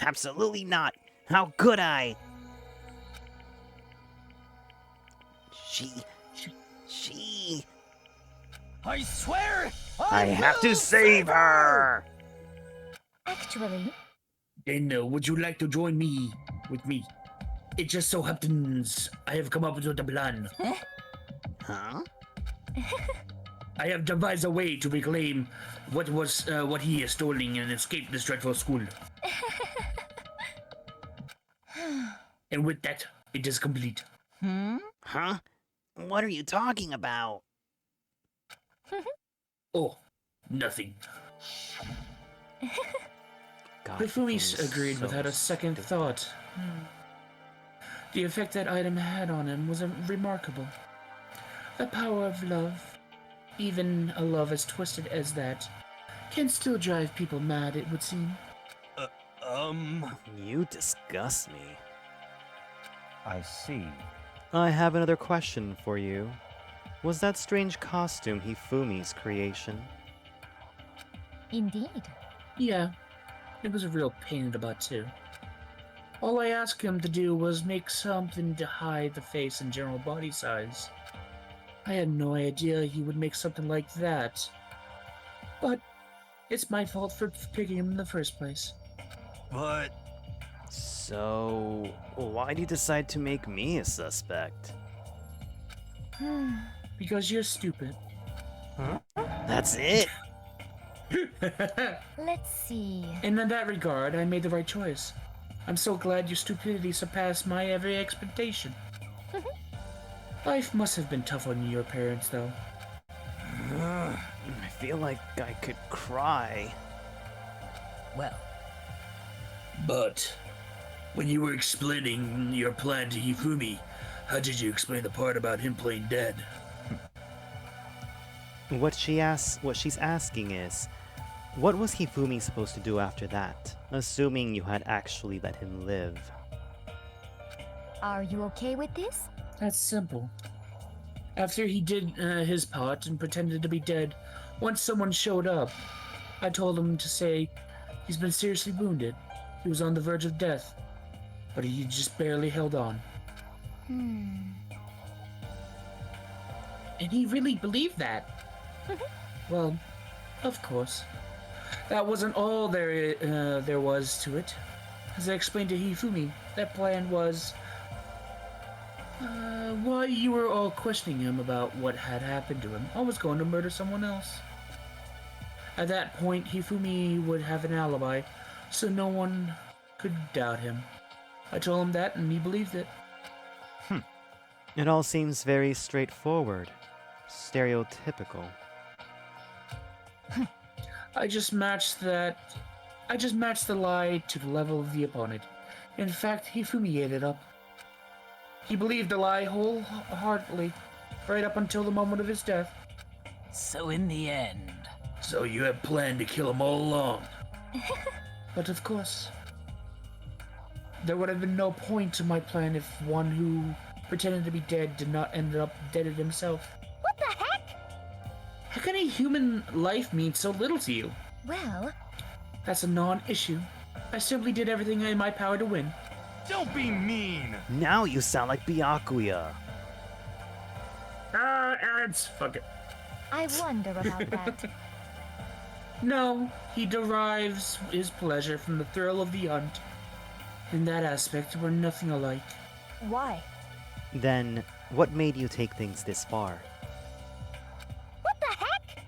Absolutely not. How could I? She... I swear! I have to save her! actually, Then would you like to join me with me? It just so happens I have come up with a plan. Huh? I have devised a way to reclaim what he is stealing and escape this dreadful school. And with that, it is complete. Huh? What are you talking about? Oh, nothing. God, Hifumi's Hifumi's agreed so without a second thought. The effect that item had on him was remarkable. The power of love, even a love as twisted as that, can still drive people mad, it would seem. You disgust me. I see. I have another question for you. Was that strange costume Hifumi's creation? indeed. Yeah, it was a real pain in the butt, too. All I asked him to do was make something to hide the face and general body size. I had no idea he would make something like that. But it's my fault for picking him in the first place. But So, why'd you decide to make me a suspect? Because you're stupid. That's it? Let's see. And in that regard, I made the right choice. I'm so glad your stupidity surpassed my every expectation. Life must have been tough on your parents, though. I feel like I could cry. Well, But when you were explaining your plan to Hifumi, how did you explain the part about him playing dead? What she's asking is, what was Hifumi supposed to do after that? Assuming you had actually let him live. Are you okay with this? That's simple. After he did his part and pretended to be dead, once someone showed up, I told him to say he's been seriously wounded. He was on the verge of death, but he just barely held on. And he really believed that. Well, of course. That wasn't all there was to it. As I explained to Hifumi, that plan was... while you were all questioning him about what had happened to him, I was going to murder someone else. At that point, Hifumi would have an alibi, so no one could doubt him. I told him that, and he believed it. It all seems very straightforward. Stereotypical. I just matched the lie to the level of the opponent. In fact, Hifumi ate it up. He believed the lie wholeheartedly, right up until the moment of his death. So in the end... So you had planned to kill him all along. But of course, there would have been no point to my plan if one who pretended to be dead did not end up dead himself. What the heck? How can a human life mean so little to you? Well... That's a non-issue. I simply did everything in my power to win. Don't be mean! Now you sound like Byakuya. Aaron's... Fuck it. I wonder about that. No, he derives his pleasure from the thrill of the hunt. In that aspect, we're nothing alike. Why? Then, what made you take things this far? What the heck?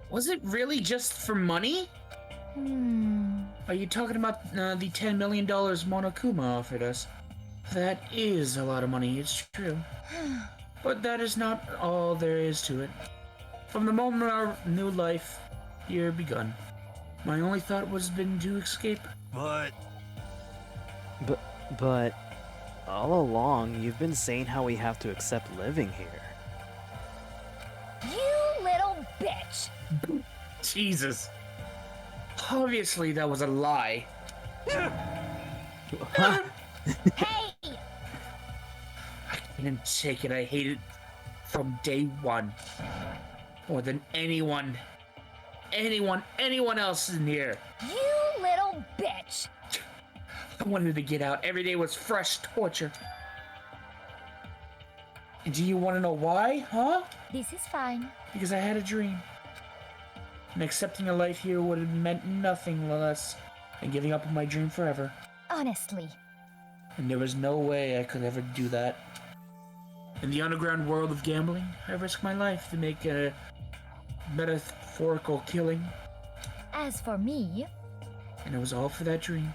Was it really just for money? Are you talking about the $10 million Monokuma offered us? That is a lot of money, it's true. But that is not all there is to it. From the moment our new life here begun, my only thought was been to escape. But all along, you've been saying how we have to accept living here. You little bitch! Jesus. Obviously, that was a lie. Huh? Hey! I didn't take it. I hate it from day one. More than anyone else in here. You little bitch! I wanted to get out. Every day was fresh torture. And do you want to know why, huh? This is fine. Because I had a dream. And accepting a life here would have meant nothing less than giving up on my dream forever. Honestly. And there was no way I could ever do that. In the underground world of gambling, I risked my life to make a metaphorical killing. As for me... And it was all for that dream.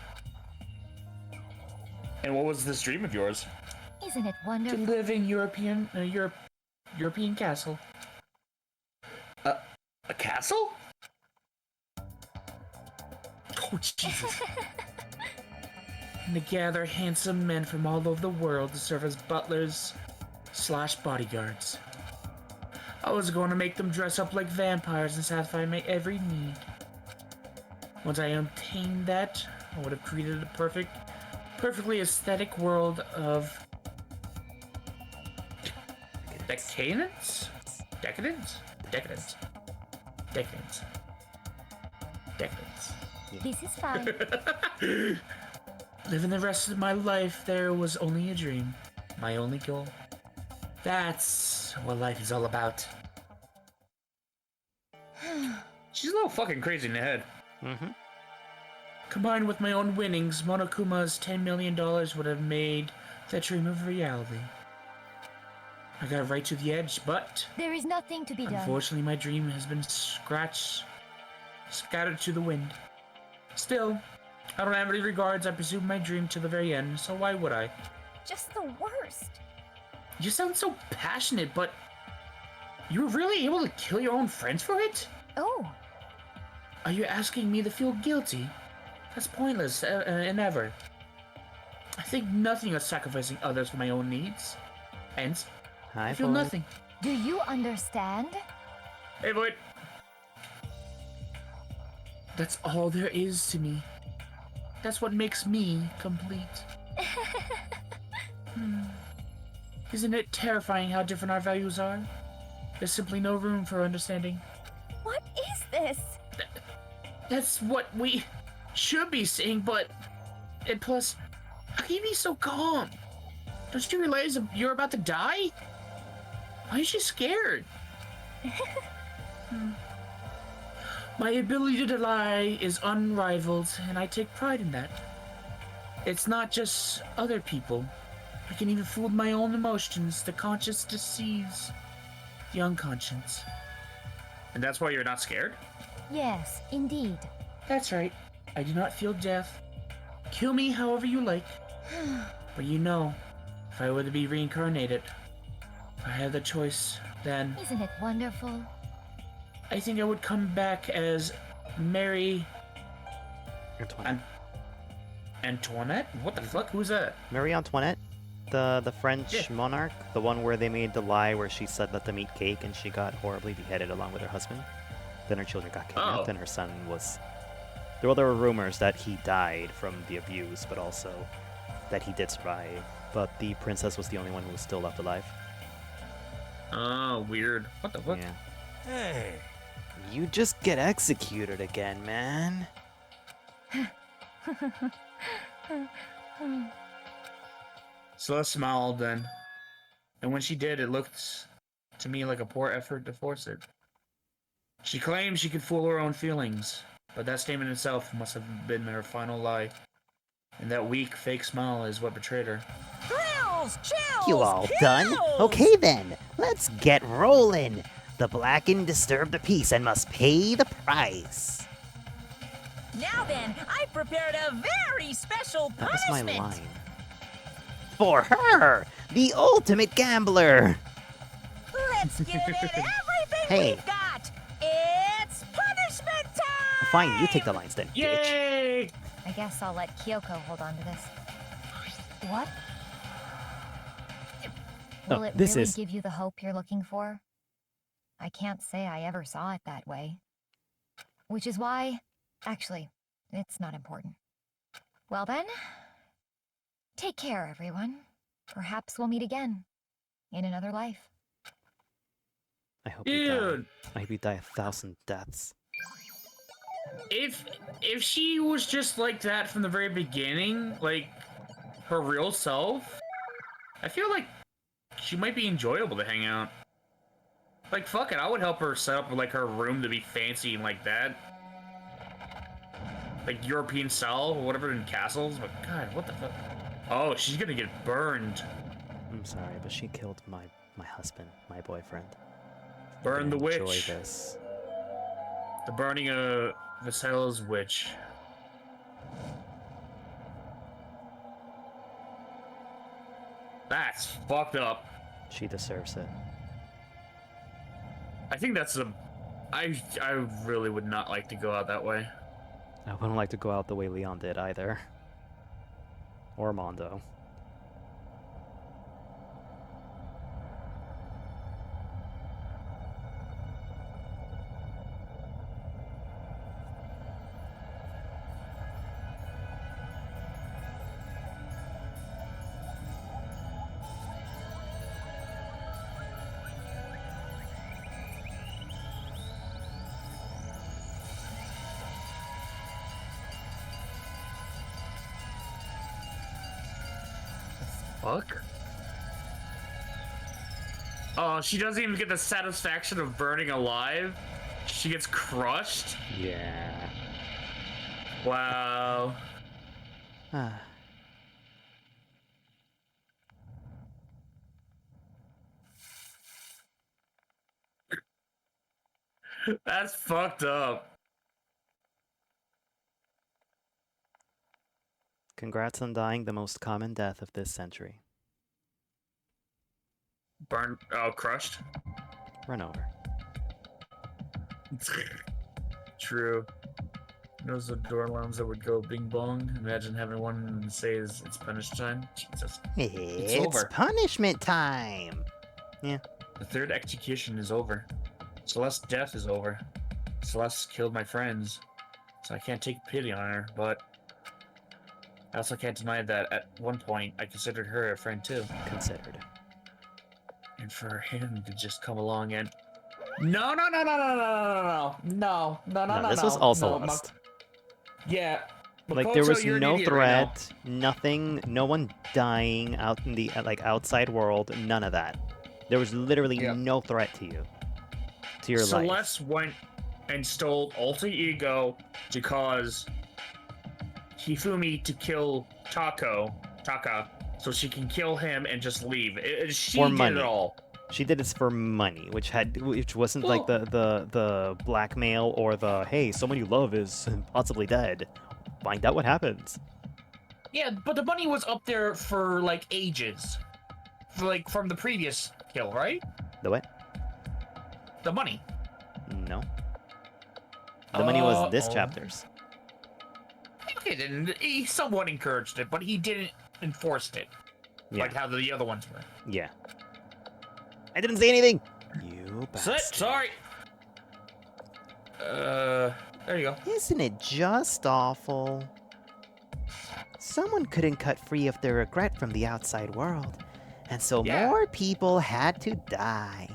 And what was this dream of yours? Isn't it To wonderful? live in European castle. A castle? Oh, Jesus. And to gather handsome men from all over the world to serve as butlers / bodyguards. I was going to make them dress up like vampires and satisfy my every need. Once I obtained that, I would have created a perfectly aesthetic world of decadence? Decadence? Decadence. Decadence. Decadence. This is fine. Living the rest of my life there was only a dream. My only goal. That's what life is all about. She's a little fucking crazy in the head. Combined with my own winnings, Monokuma's $10 million would have made that dream a reality. I got right to the edge, but There is nothing to be done. unfortunately my dream has been scattered to the wind. Still, I don't have any regards. I pursued my dream to the very end, so why would I? Just the worst. You sound so passionate, but you were really able to kill your own friends for it? Oh. Are you asking me to feel guilty? That's pointless and ever. I think nothing of sacrificing others for my own needs. Hence, I feel nothing. Do you understand? Hey, boy. That's all there is to me. That's what makes me complete. Isn't it terrifying how different our values are? There's simply no room for understanding. What is this? That's what we should be saying, but... And plus, how can you be so calm? Don't you realize you're about to die? Why is she scared? My ability to lie is unrivaled, and I take pride in that. It's not just other people. I can even fool my own emotions. The conscious deceives the unconscious. And that's why you're not scared? Yes, indeed. That's right. I do not feel death. Kill me however you like. But you know, if I were to be reincarnated, if I had the choice, then Isn't it wonderful? I think I would come back as Mary... Antoinette? What the fuck? Who's that? Marie Antoinette? The French monarch? The one where they made the lie where she said let them eat cake and she got horribly beheaded along with her husband? Then her children got kidnapped and her son was... There were rumors that he died from the abuse, but also that he did survive. But the princess was the only one who was still left alive. Oh, weird. What the fuck? Yeah. Hey. You just get executed again, man. Celeste smiled then. And when she did, it looked to me like a poor effort to force it. She claimed she could fool her own feelings, but that statement itself must have been her final lie. And that weak, fake smile is what betrayed her. Thrills! Chills! You all kills! done? Okay then, let's get rolling. The Blackened disturb the peace and must pay the price. Now then, I've prepared a very special That was my punishment. line. For her, the ultimate gambler. Let's give it everything Hey. we've got. It's punishment time! Fine, you take the lines then, bitch. Yay! I guess I'll let Kyoko hold on to this. What? Will it this really is- give you the hope you're looking for? I can't say I ever saw it that way. Which is why... Actually, it's not important. Well then, take care, everyone. Perhaps we'll meet again. In another life. I hope you die. I hope you die 1,000 deaths. If she was just like that from the very beginning, like her real self, I feel like she might be enjoyable to hang out. Like, fuck it, I would help her set up like her room to be fancy and like that. Like European style or whatever in castles, but god, what the fuck? Oh, she's gonna get burned. I'm sorry, but she killed my husband, my boyfriend. Burn the Enjoy witch. this. The burning of Vasella's witch. That's fucked up. She deserves it. I think that's a... I really would not like to go out that way. I wouldn't like to go out the way Leon did either. Or Mondo. Fuck? Oh, she doesn't even get the satisfaction of burning alive? She gets crushed? Yeah. Wow. That's fucked up. Congrats on dying the most common death of this century. Burned. Oh, crushed? Run over. True. Those are door alarms that would go bing bong. Imagine having one say it's punished time. Jesus. It's over. punishment time. Yeah. The third execution is over. Celeste's death is over. Celeste killed my friends, so I can't take pity on her, but I also can't deny that at one point I considered her a friend too. Considered. And for him to just come along and no, no, no, no, no, no, no, no, no, no, no, This was all Celeste. Yeah. Like there was Makoto, you're an no idiot right now. threat, nothing, no one dying out in the outside world, none of that. There was literally no threat to you, to your life. Celeste went and stole Alter Ego to cause Hifumi to kill Taka, so she can kill him and just leave. She For did money. it all. She did this for money, which wasn't like the blackmail or the hey, someone you love is possibly dead. Find out what happens. Yeah, but the money was up there for like ages, like from the previous kill, right? The what? The money. No. The money was this chapter's. Okay, then he somewhat encouraged it, but he didn't enforce it, like how the other ones were. Yeah. I didn't say anything. You bastard. Sorry. There you go. Isn't it just awful? Someone couldn't cut free of their regret from the outside world, and so more people had to die.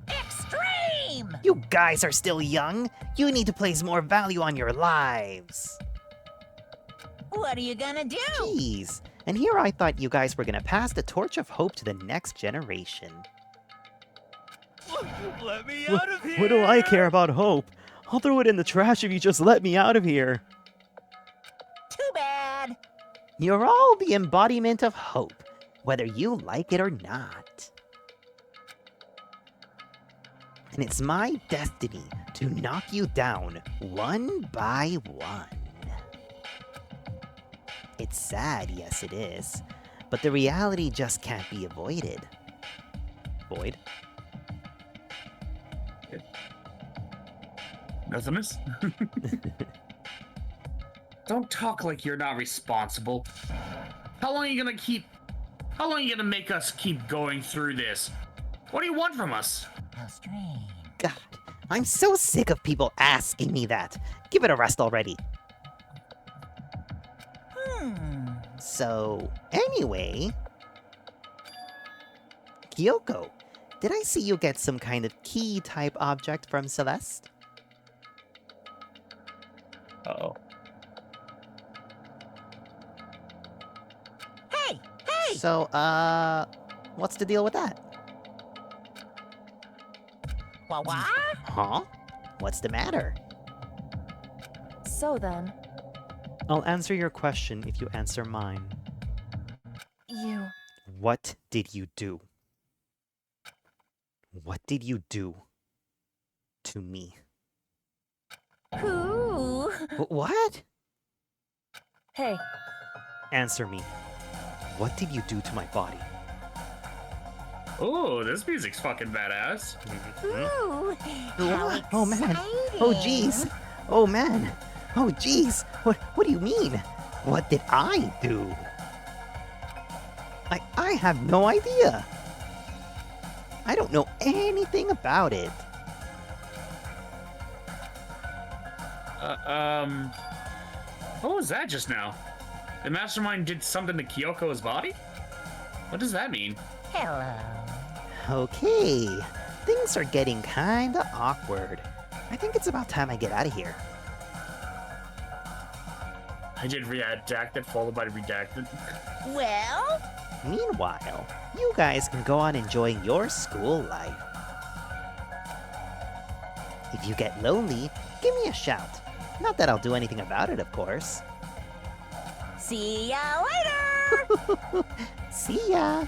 Extreme! You guys are still young. You need to place more value on your lives. What are you gonna do? Jeez. And here I thought you guys were gonna pass the torch of hope to the next generation. Let me out of here! What do I care about hope? I'll throw it in the trash if you just let me out of here. Too bad. You're all the embodiment of hope, whether you like it or not. And it's my destiny to knock you down one by one. It's sad, yes it is, but the reality just can't be avoided. Void? Nothingness? Don't talk like you're not responsible. How long are you gonna make us keep going through this? What do you want from us? How strange. God, I'm so sick of people asking me that. Give it a rest already. So, anyway... Kyoko, did I see you get some kind of key-type object from Celeste? Uh-oh. Hey! Hey! So, what's the deal with that? What? Huh? What's the matter? So then, I'll answer your question if you answer mine. you... What did you do? What did you do to me? Who? What? Hey, Answer me. What did you do to my body? Oh, this music's fucking badass. Ooh, Oh man. Oh jeez. Oh man. Oh jeez. What do you mean? What did I do? I have no idea. I don't know anything about it. What was that just now? The mastermind did something to Kyoko's body? What does that mean? Hello. Okay. Things are getting kinda awkward. I think it's about time I get out of here. I did redacted followed by redacted. Well? Meanwhile, you guys can go on enjoying your school life. If you get lonely, give me a shout. Not that I'll do anything about it, of course. See ya later! See ya!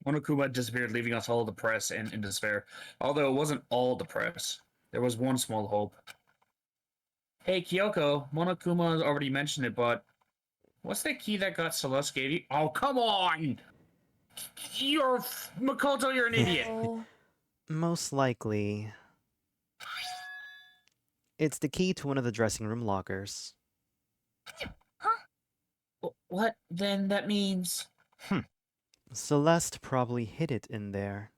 Monokuma disappeared, leaving us all depressed and in despair. Although it wasn't all depressed. There was one small hope. Hey, Kyoko, Monokuma already mentioned it, but what's that key that got Celeste gave you? Oh, come on! Makoto, you're an idiot! Most likely... It's the key to one of the dressing room lockers. What? Then that means... Celeste probably hid it in there.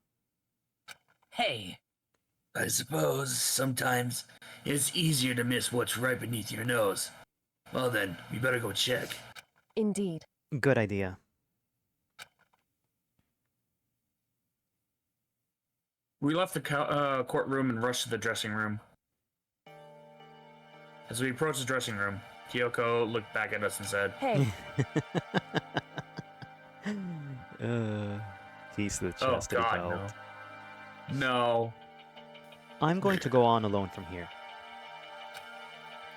Hey, I suppose sometimes it's easier to miss what's right beneath your nose. Well then, we better go check. Indeed. Good idea. We left the courtroom and rushed to the dressing room. As we approached the dressing room, Kyoko looked back at us and said, Hey. Piece of the Oh chastity God, belt. no. I'm going to go on alone from here.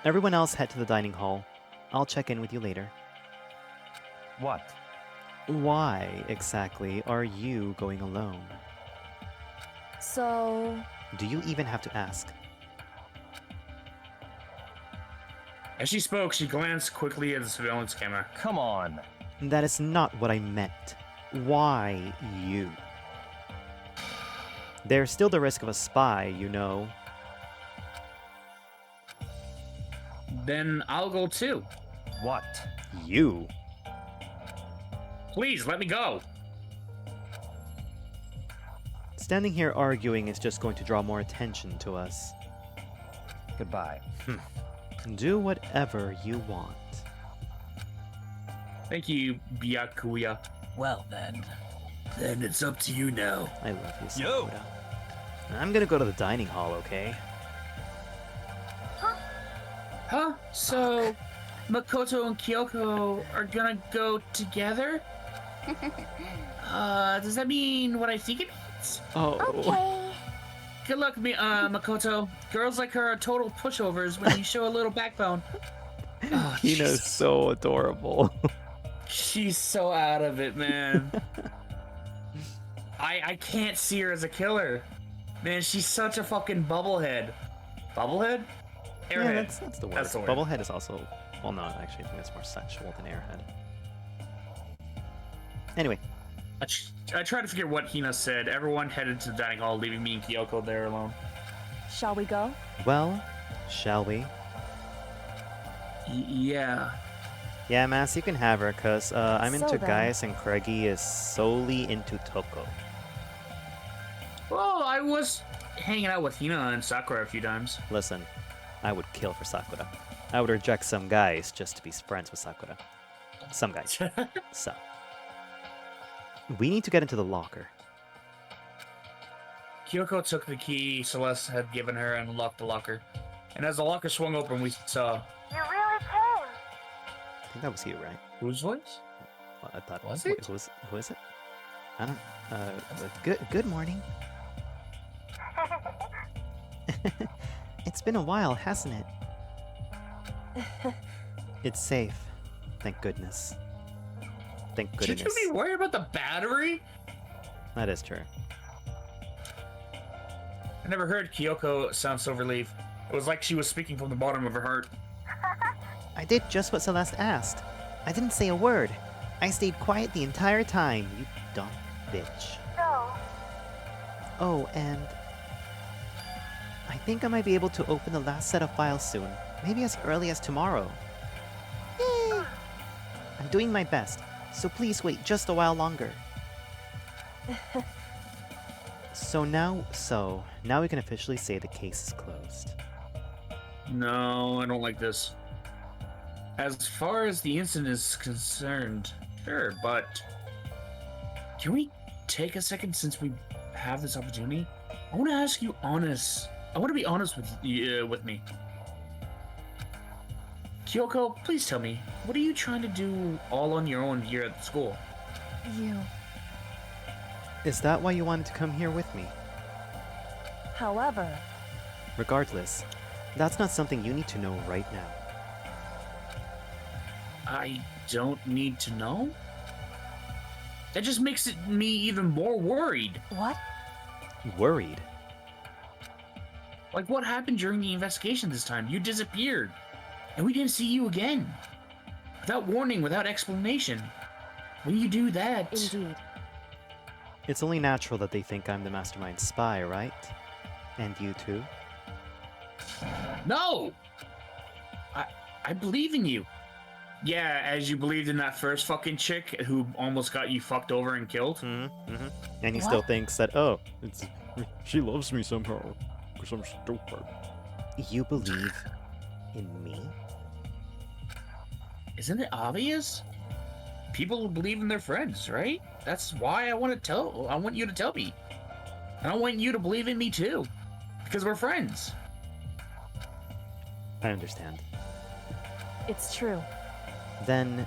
Everyone else head to the dining hall. I'll check in with you later. What? Why, exactly, are you going alone? So... Do you even have to ask? As she spoke, she glanced quickly at the surveillance camera. Come on. That is not what I meant. Why you? There's still the risk of a spy, you know. Then I'll go too. What? You? Please, let me go. Standing here arguing is just going to draw more attention to us. Goodbye. Do whatever you want. Thank you, Byakuya. well then. Then it's up to you now. I love you, Sakura. I'm gonna go to the dining hall, okay? Huh? So, Makoto and Kyoko are gonna go together? Does that mean what I think it means? Oh. Okay. Good luck, Makoto. Girls like her are total pushovers when you show a little backbone. Oh, Hina's so adorable. She's so out of it, man. I can't see her as a killer. Man, she's such a fucking bubblehead. Bubblehead? Airhead. Yeah, that's the word. That's the word. Bubblehead is also... Well, no, actually, I think that's more sexual than airhead. Anyway. I tried to figure what Hina said. Everyone headed to the dining hall, leaving me and Kyoko there alone. Shall we go? Well, shall we? Yeah. Yeah, Mass, you can have her, because I'm So into then- Gaius and Craigie is solely into Toko. Well, I was hanging out with Hina and Sakura a few times. Listen, I would kill for Sakura. I would reject some guys just to be friends with Sakura. Some guys. So. We need to get into the locker. Kyoko took the key Celeste had given her and unlocked the locker. And as the locker swung open, we saw... You really came. I think that was you, right? Whose voice? Well, I thought... Was wait, it? Who is it? I don't... Good morning. It's been a while, hasn't it? It's safe. Thank goodness. Thank goodness. Should you be worried about the battery? That is true. I never heard Kyoko sound so relieved. It was like she was speaking from the bottom of her heart. I did just what Celeste asked. I didn't say a word. I stayed quiet the entire time, you dumb bitch. So, Oh, and... I think I might be able to open the last set of files soon. Maybe as early as tomorrow. Yay! I'm doing my best, so please wait just a while longer. So now we can officially say the case is closed. No, I don't like this. As far as the incident is concerned, sure, but... Can we take a second since we have this opportunity? I want to ask you honest. I want to be honest with me. Kyoko, please tell me, what are you trying to do all on your own here at the school? You. Is that why you wanted to come here with me? However, Regardless, that's not something you need to know right now. I don't need to know? That just makes me even more worried. what? Worried? Like, what happened during the investigation this time? You disappeared. And we didn't see you again. Without warning, without explanation. When you do that... Indeed. It's only natural that they think I'm the mastermind spy, right? And you too? No! I believe in you. Yeah, as you believed in that first fucking chick who almost got you fucked over and killed. Mm-hmm. And he still thinks that, oh, she loves me somehow because I'm stupid. You believe in me? Isn't it obvious? People believe in their friends, right? That's why I want you to tell me. And I want you to believe in me too. Because we're friends. I understand. It's true. Then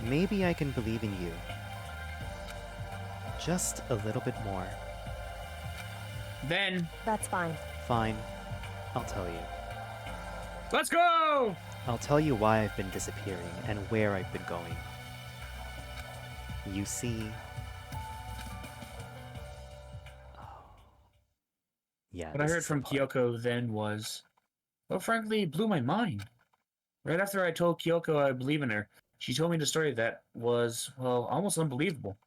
maybe I can believe in you. Just a little bit more. Then... That's fine. Fine. I'll tell you. Let's go! I'll tell you why I've been disappearing and where I've been going. You see... Yeah. What I heard from Kyoko then was... Well, frankly, it blew my mind. Right after I told Kyoko I believe in her, she told me the story that was, well, almost unbelievable.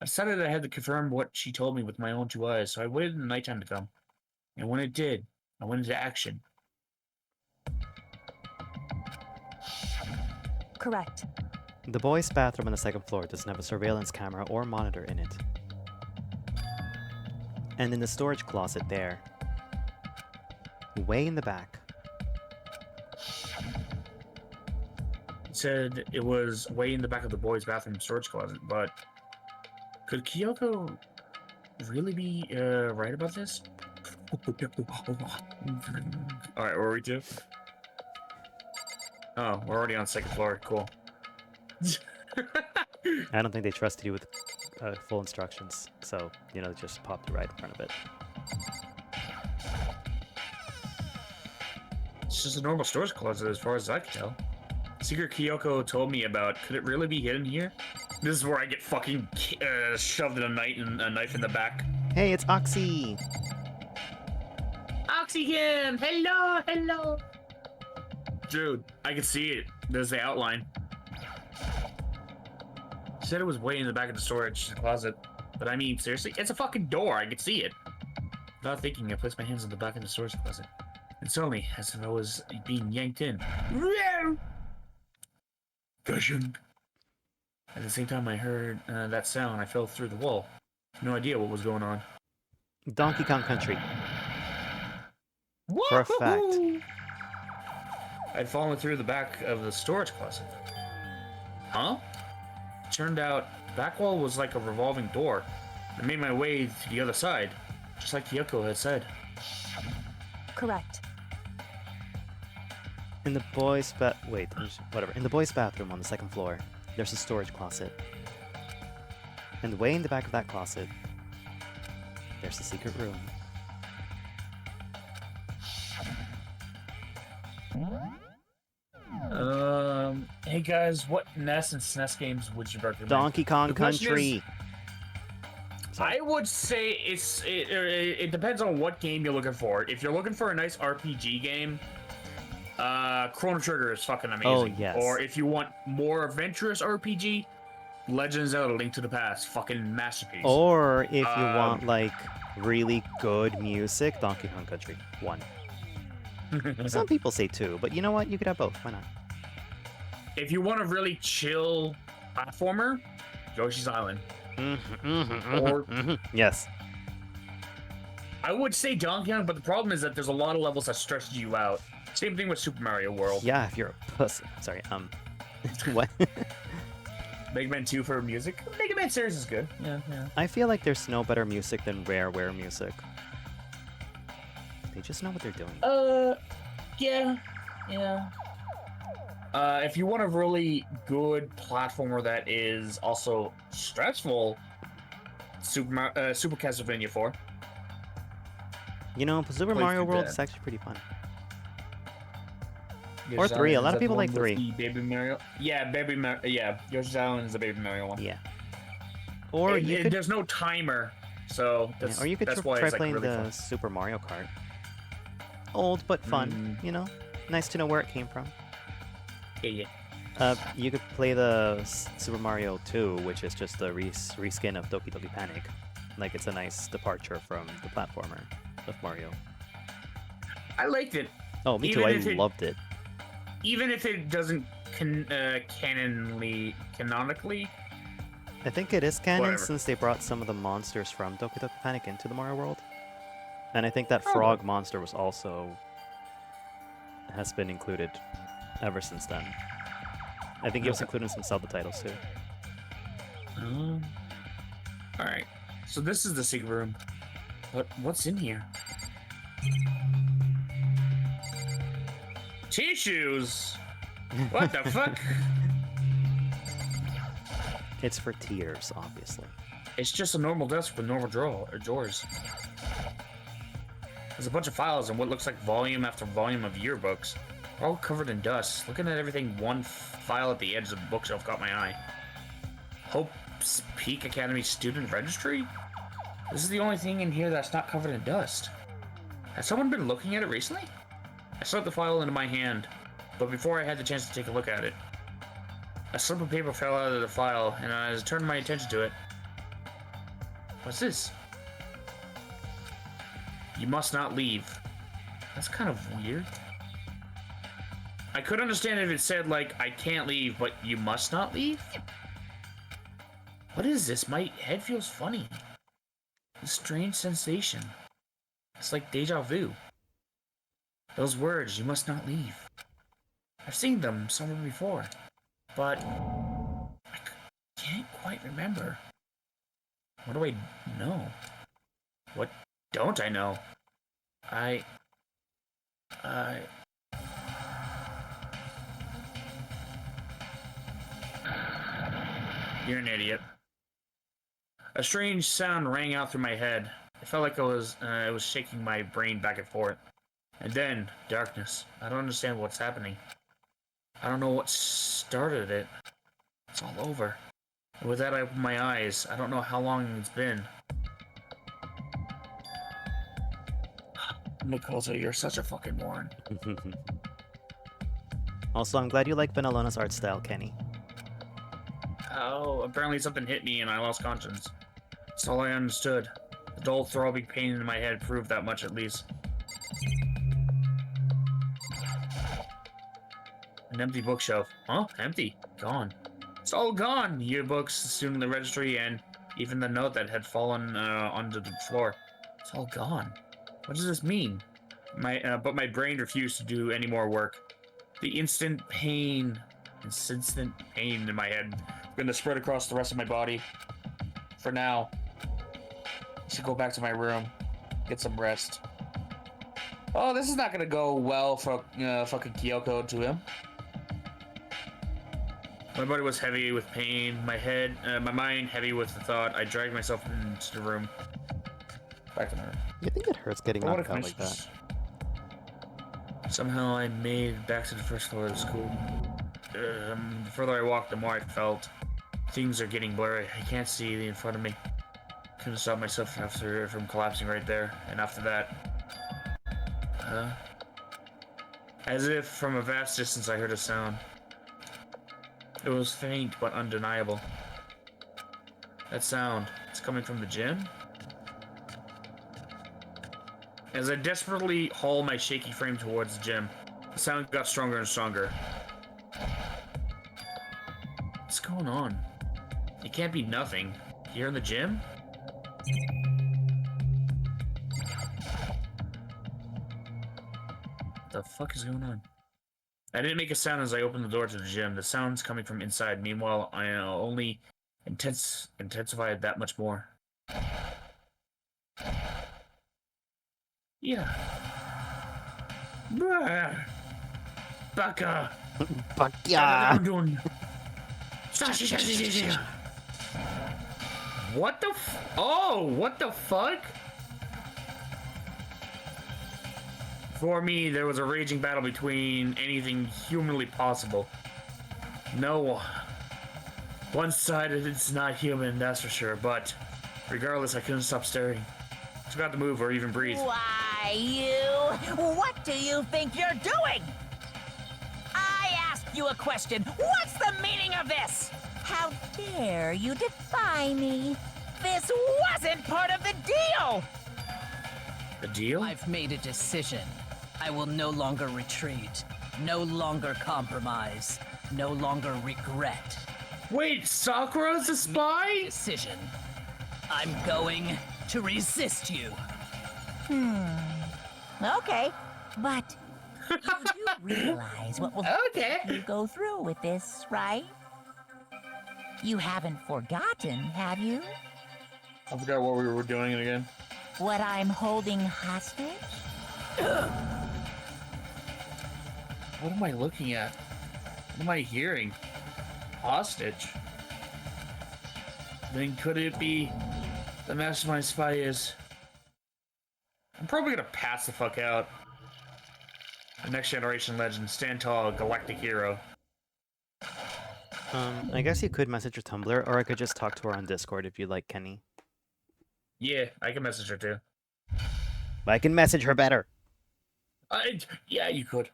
I decided I had to confirm what she told me with my own 2 eyes, so I waited the nighttime to come. And when it did, I went into action. Correct. The boys' bathroom on the 2nd floor doesn't have a surveillance camera or monitor in it. And in the storage closet there, way in the back, It said it was way in the back of the boys' bathroom storage closet, but could Kyoko really be right about this? Alright, where are we to? Oh, we're already on 2nd floor. Cool. I don't think they trusted you with full instructions, so, just popped right in front of it. It's just a normal storage closet as far as I can tell. Secret Kyoko told me about. Could it really be hidden here? This is where I get fucking shoved in a knife in the back. Hey, it's Oxy! Oxygen! Hello! Dude, I can see it. There's the outline. She said it was way in the back of the storage closet. But I mean, seriously? It's a fucking door. I could see it. Without thinking, I placed my hands on the back of the storage closet. And suddenly, as if I was being yanked in. Gushing. At the same time I heard that sound, I fell through the wall. No idea what was going on. Donkey Kong Country. For a fact. I'd fallen through the back of the storage closet. Huh? Turned out, the back wall was like a revolving door. I made my way to the other side, just like Kyoko had said. Correct. In the boys' In the boys' bathroom on the 2nd floor, there's a storage closet. And way in the back of that closet, there's the secret room. Hey guys, what NES and SNES games would you recommend? Donkey Kong Country. I would say it depends on what game you're looking for. If you're looking for a nice RPG game, Chrono Trigger is fucking amazing. Oh, yes. Or if you want more adventurous RPG, Legend of Zelda: Link to the Past, fucking masterpiece. Or if you want really good music, Donkey Kong Country 1. Some people say 2, but you know what? You could have both. Why not? If you want a really chill platformer, Yoshi's Island. Yes. I would say Donkey Kong, but the problem is that there's a lot of levels that stretch you out. Same thing with Super Mario World. Yeah, if you're a pussy. Sorry, what? Mega Man 2 for music? Mega Man series is good. Yeah. I feel like there's no better music than Rareware music. They just know what they're doing. Yeah. If you want a really good platformer that is also stressful, Super Castlevania 4. Super Play Mario through World that. is actually pretty fun. Yoshi's Or 3. A Island, lot is of that people the like one with 3. the Baby Mario. Yeah, Yoshi's Island is the Baby Mario one. Yeah. Or you could. There's no timer, so that's, Or you could that's try why it's playing really the fun. Super Mario Kart. Old but fun, Nice to know where it came from. Yeah. You could play the Super Mario 2, which is just a reskin of Doki Doki Panic. Like, it's a nice departure from the platformer of Mario. I liked it. Oh, me too. I loved it. even if it doesn't canonically. I think it is canon Whatever. since they brought some of the monsters from Doki Doki Panic into the Mario world. And I think that frog monster was also has been included ever since then. I think it was included in some subtitles too. Alright. So this is the secret room. What's in here? Tissues? What the fuck? It's for tears, obviously. It's just a normal desk with normal drawers. There's a bunch of files and what looks like volume after volume of yearbooks, all covered in dust. Looking at everything, one file at the edge of the bookshelf caught my eye. Hope's Peak Academy Student Registry? This is the only thing in here that's not covered in dust. Has someone been looking at it recently? I slipped the file into my hand, but before I had the chance to take a look at it, a slip of paper fell out of the file, and I turned my attention to it. What's this? You must not leave. That's kind of weird. I could understand if it said, like, I can't leave, but you must not leave? What is this? My head feels funny. A strange sensation. It's like deja vu. Those words, you must not leave. I've seen them somewhere before, but I can't quite remember. What do I know? What don't I know? You're an idiot. A strange sound rang out through my head. It felt like it was shaking my brain back and forth. And then, darkness. I don't understand what's happening. I don't know what started it. It's all over. And with that, I opened my eyes. I don't know how long it's been. Makoto, you're such a fucking moron. Also, I'm glad you like Benelona's art style, Kenny. Oh, apparently something hit me and I lost conscience. That's all I understood. The dull throbbing pain in my head proved that much at least. An empty bookshelf. Huh? Empty. Gone. It's all gone. Yearbooks, the student in the registry, and even the note that had fallen onto the floor. It's all gone. What does this mean? But my brain refused to do any more work. The instant pain in my head going to spread across the rest of my body. For now, I should go back to my room, get some rest. Oh, this is not going to go well for fucking Kyoko to him. My body was heavy with pain, my mind heavy with the thought. I dragged myself into the room. Back to my room. You think it hurts getting knocked out like that? Somehow I made it back to the first floor of the school. The further I walked, the more I felt. Things are getting blurry. I can't see in front of me. Couldn't stop myself from collapsing right there. And after that, as if from a vast distance I heard a sound. It was faint but undeniable. That sound, it's coming from the gym? As I desperately haul my shaky frame towards the gym, the sound got stronger and stronger. What's going on? It can't be nothing. Here in the gym? What the fuck is going on? I didn't make a sound as I opened the door to the gym. The sound's coming from inside. Meanwhile, I only intensified that much more. Yeah. Baka. Baka. What the what the fuck? For me, there was a raging battle between anything humanly possible. No. One side it's not human, that's for sure, but regardless, I couldn't stop staring. I forgot to move or even breathe. Why, what do you think you're doing? I asked you a question. What's the meaning of this? How dare you defy me? This wasn't part of the deal! The deal? I've made a decision. I will no longer retreat. No longer compromise. No longer regret. Wait, Sakura's a spy? Decision. I'm going to resist you. Okay, but you do realize what will happen if you go through with this, right? You haven't forgotten, have you? I forgot what we were doing again. What I'm holding hostage? What am I looking at? What am I hearing? Hostage? Then could it be the mastermind spy is? I'm probably gonna pass the fuck out. A next generation legend, stand tall, galactic hero. I guess you could message her Tumblr, or I could just talk to her on Discord if you like, Kenny. Yeah, I can message her too. But I can message her better. Yeah, you could.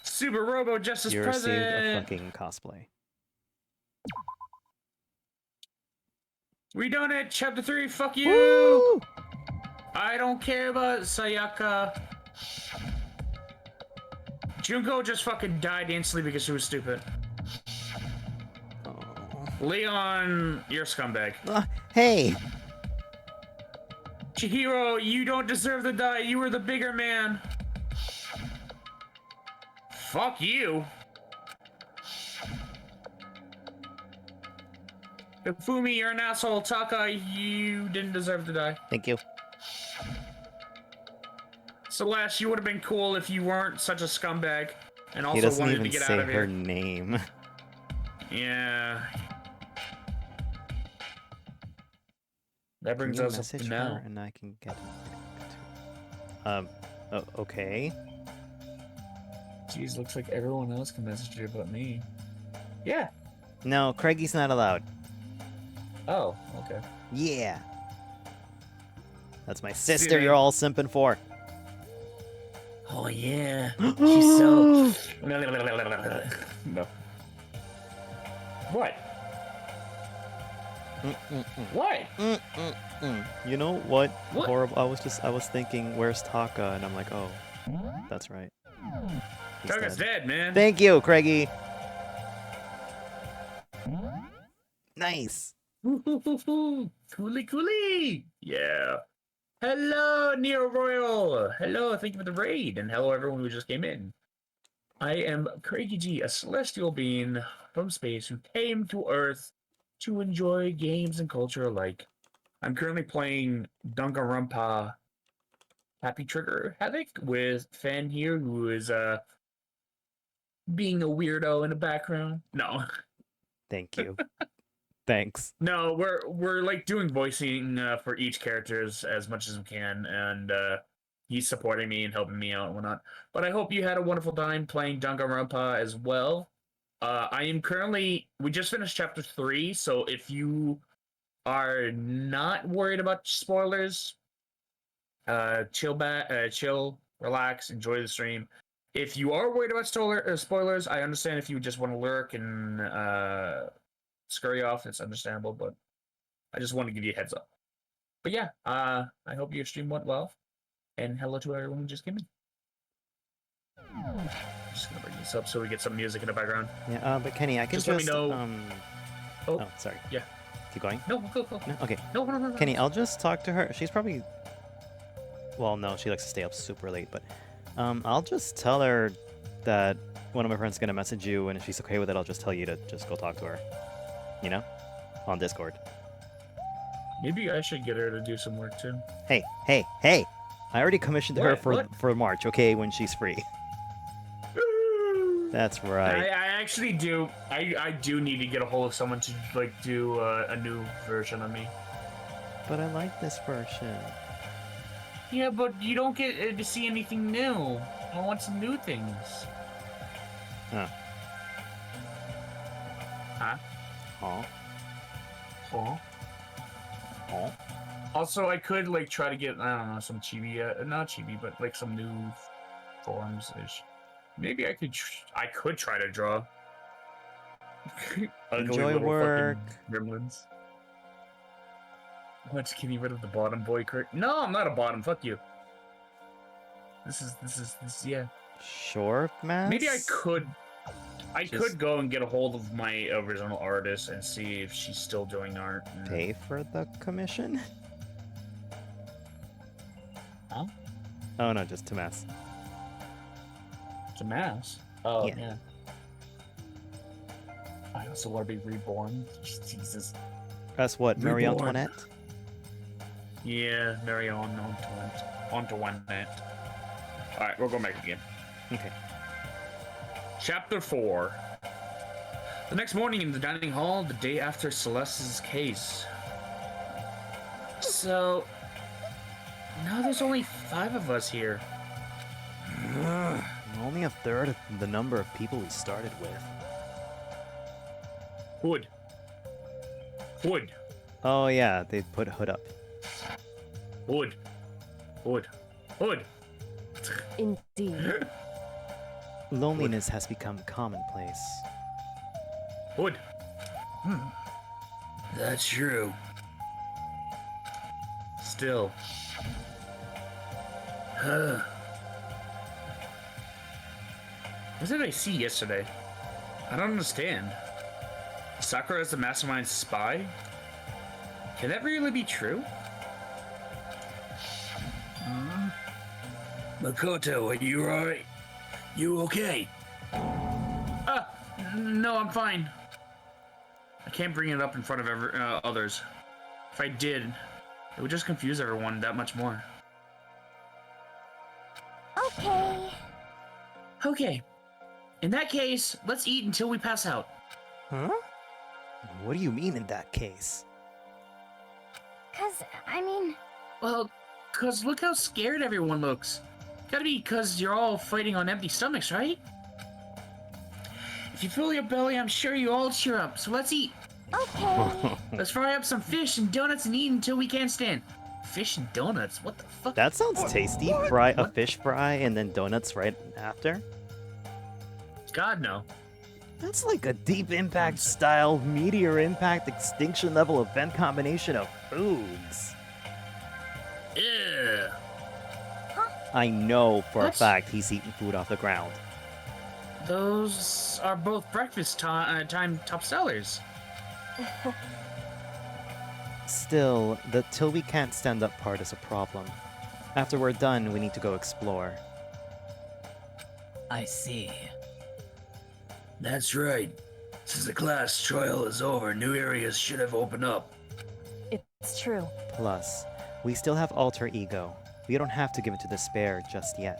Super Robo Justice You received a present. fucking cosplay. We done it. Chapter 3. Fuck you. Woo! I don't care about Sayaka. Junko just fucking died instantly because she was stupid. Leon, you're a scumbag. Hey! Chihiro, you don't deserve to die. You were the bigger man. Fuck you. Fumi, you're an asshole. Taka, you didn't deserve to die. Thank you. Celeste, you would have been cool if you weren't such a scumbag and He also doesn't wanted even to get say out of her here. name. Yeah. That brings Can you us up message to now. her and I can get it. Okay. Jeez, looks like everyone else can message you but me. Yeah. No, Craigie's not allowed. Oh, okay. Yeah. That's my sister that- you're all simping for. Oh yeah, she's so. No. What? What? You know what? What? Horrible. I was thinking, where's Taka? And I'm like, oh, that's right. He's Taka's dead, man. Thank you, Craigie. Nice. Coolie. Yeah. Hello, Neo Royal. Hello, thank you for the raid. And hello, everyone who just came in. I am Craigie G, a celestial being from space who came to Earth to enjoy games and culture alike. I'm currently playing Danganronpa Happy Trigger Havoc with Fan here, who is being a weirdo in the background. No. Thank you. Thanks. No, we're like doing voicing for each character as much as we can, and he's supporting me and helping me out and whatnot. But I hope you had a wonderful time playing Danganronpa as well. I am currently, we just finished chapter 3, so if you are not worried about spoilers, chill, relax, enjoy the stream. If you are worried about spoilers, I understand if you just want to lurk and scurry off, it's understandable, but I just want to give you a heads up. But yeah, I hope your stream went well, and hello to everyone who just came in. I'm just gonna bring this up so we get some music in the background. Yeah, but Kenny, I can Just let me know. Oh, sorry. Yeah. Keep going. No, go. No, okay. No. Kenny, I'll just talk to her. She's probably. Well, no, she likes to stay up super late, but I'll just tell her that one of my friends is gonna message you, and if she's okay with it, I'll just tell you to just go talk to her. You know, on Discord. Maybe I should get her to do some work too. Hey! I already commissioned her What? for March, okay, when she's free. That's right. I actually do. I do need to get a hold of someone to like do a new version of me. But I like this version. Yeah, but you don't get to see anything new. I want some new things. Oh. Huh? Huh? Huh? Also, I could like try to get, I don't know, some chibi, not chibi, but like some new forms ish. Maybe I could try to draw. Ugly Enjoy little work. fucking gremlins. What's getting rid of the bottom boy? No, I'm not a bottom. Fuck you. Yeah. Sure, Matt. Maybe I could go and get a hold of my original artist and see if she's still doing art. Pay for the commission? Huh? Oh no, just Tomas. Tomas? Oh, Yeah. yeah. I also want to be reborn. Jesus. That's what, Marie Reborn. Antoinette? Yeah, Marie Antoinette. Alright, we'll go back again. Okay. Chapter 4. The next morning in the dining hall, the day after Celeste's case. So, now there's only 5 of us here. Only a third of the number of people we started with. Hood. Hood. Oh yeah, they put Hood up. Hood. Hood. Hood. Indeed. Loneliness has become commonplace. Hood. That's true. Still. What did I see yesterday? I don't understand. Sakura is the mastermind spy? Can that really be true? Makoto, are you alright? You okay? No, I'm fine. I can't bring it up in front of others. If I did, it would just confuse everyone that much more. Okay. Okay. In that case, let's eat until we pass out. Huh? What do you mean in that case? Well, cause look how scared everyone looks. Gotta be cause you're all fighting on empty stomachs, right? If you fill your belly, I'm sure you all cheer up, so let's eat. Okay. Let's fry up some fish and donuts and eat until we can't stand. Fish and donuts? What the fuck? That sounds tasty. Fry a fish fry and then donuts right after. God, no. That's like a deep impact style, meteor impact, extinction level event combination of foods. Yeah. I know for What? a fact he's eating food off the ground. Those are both breakfast time top sellers. Still, the till we can't stand up part is a problem. After we're done, we need to go explore. I see. That's right. Since the class trial is over, new areas should have opened up. It's true. Plus, we still have alter ego. We don't have to give it to despair just yet.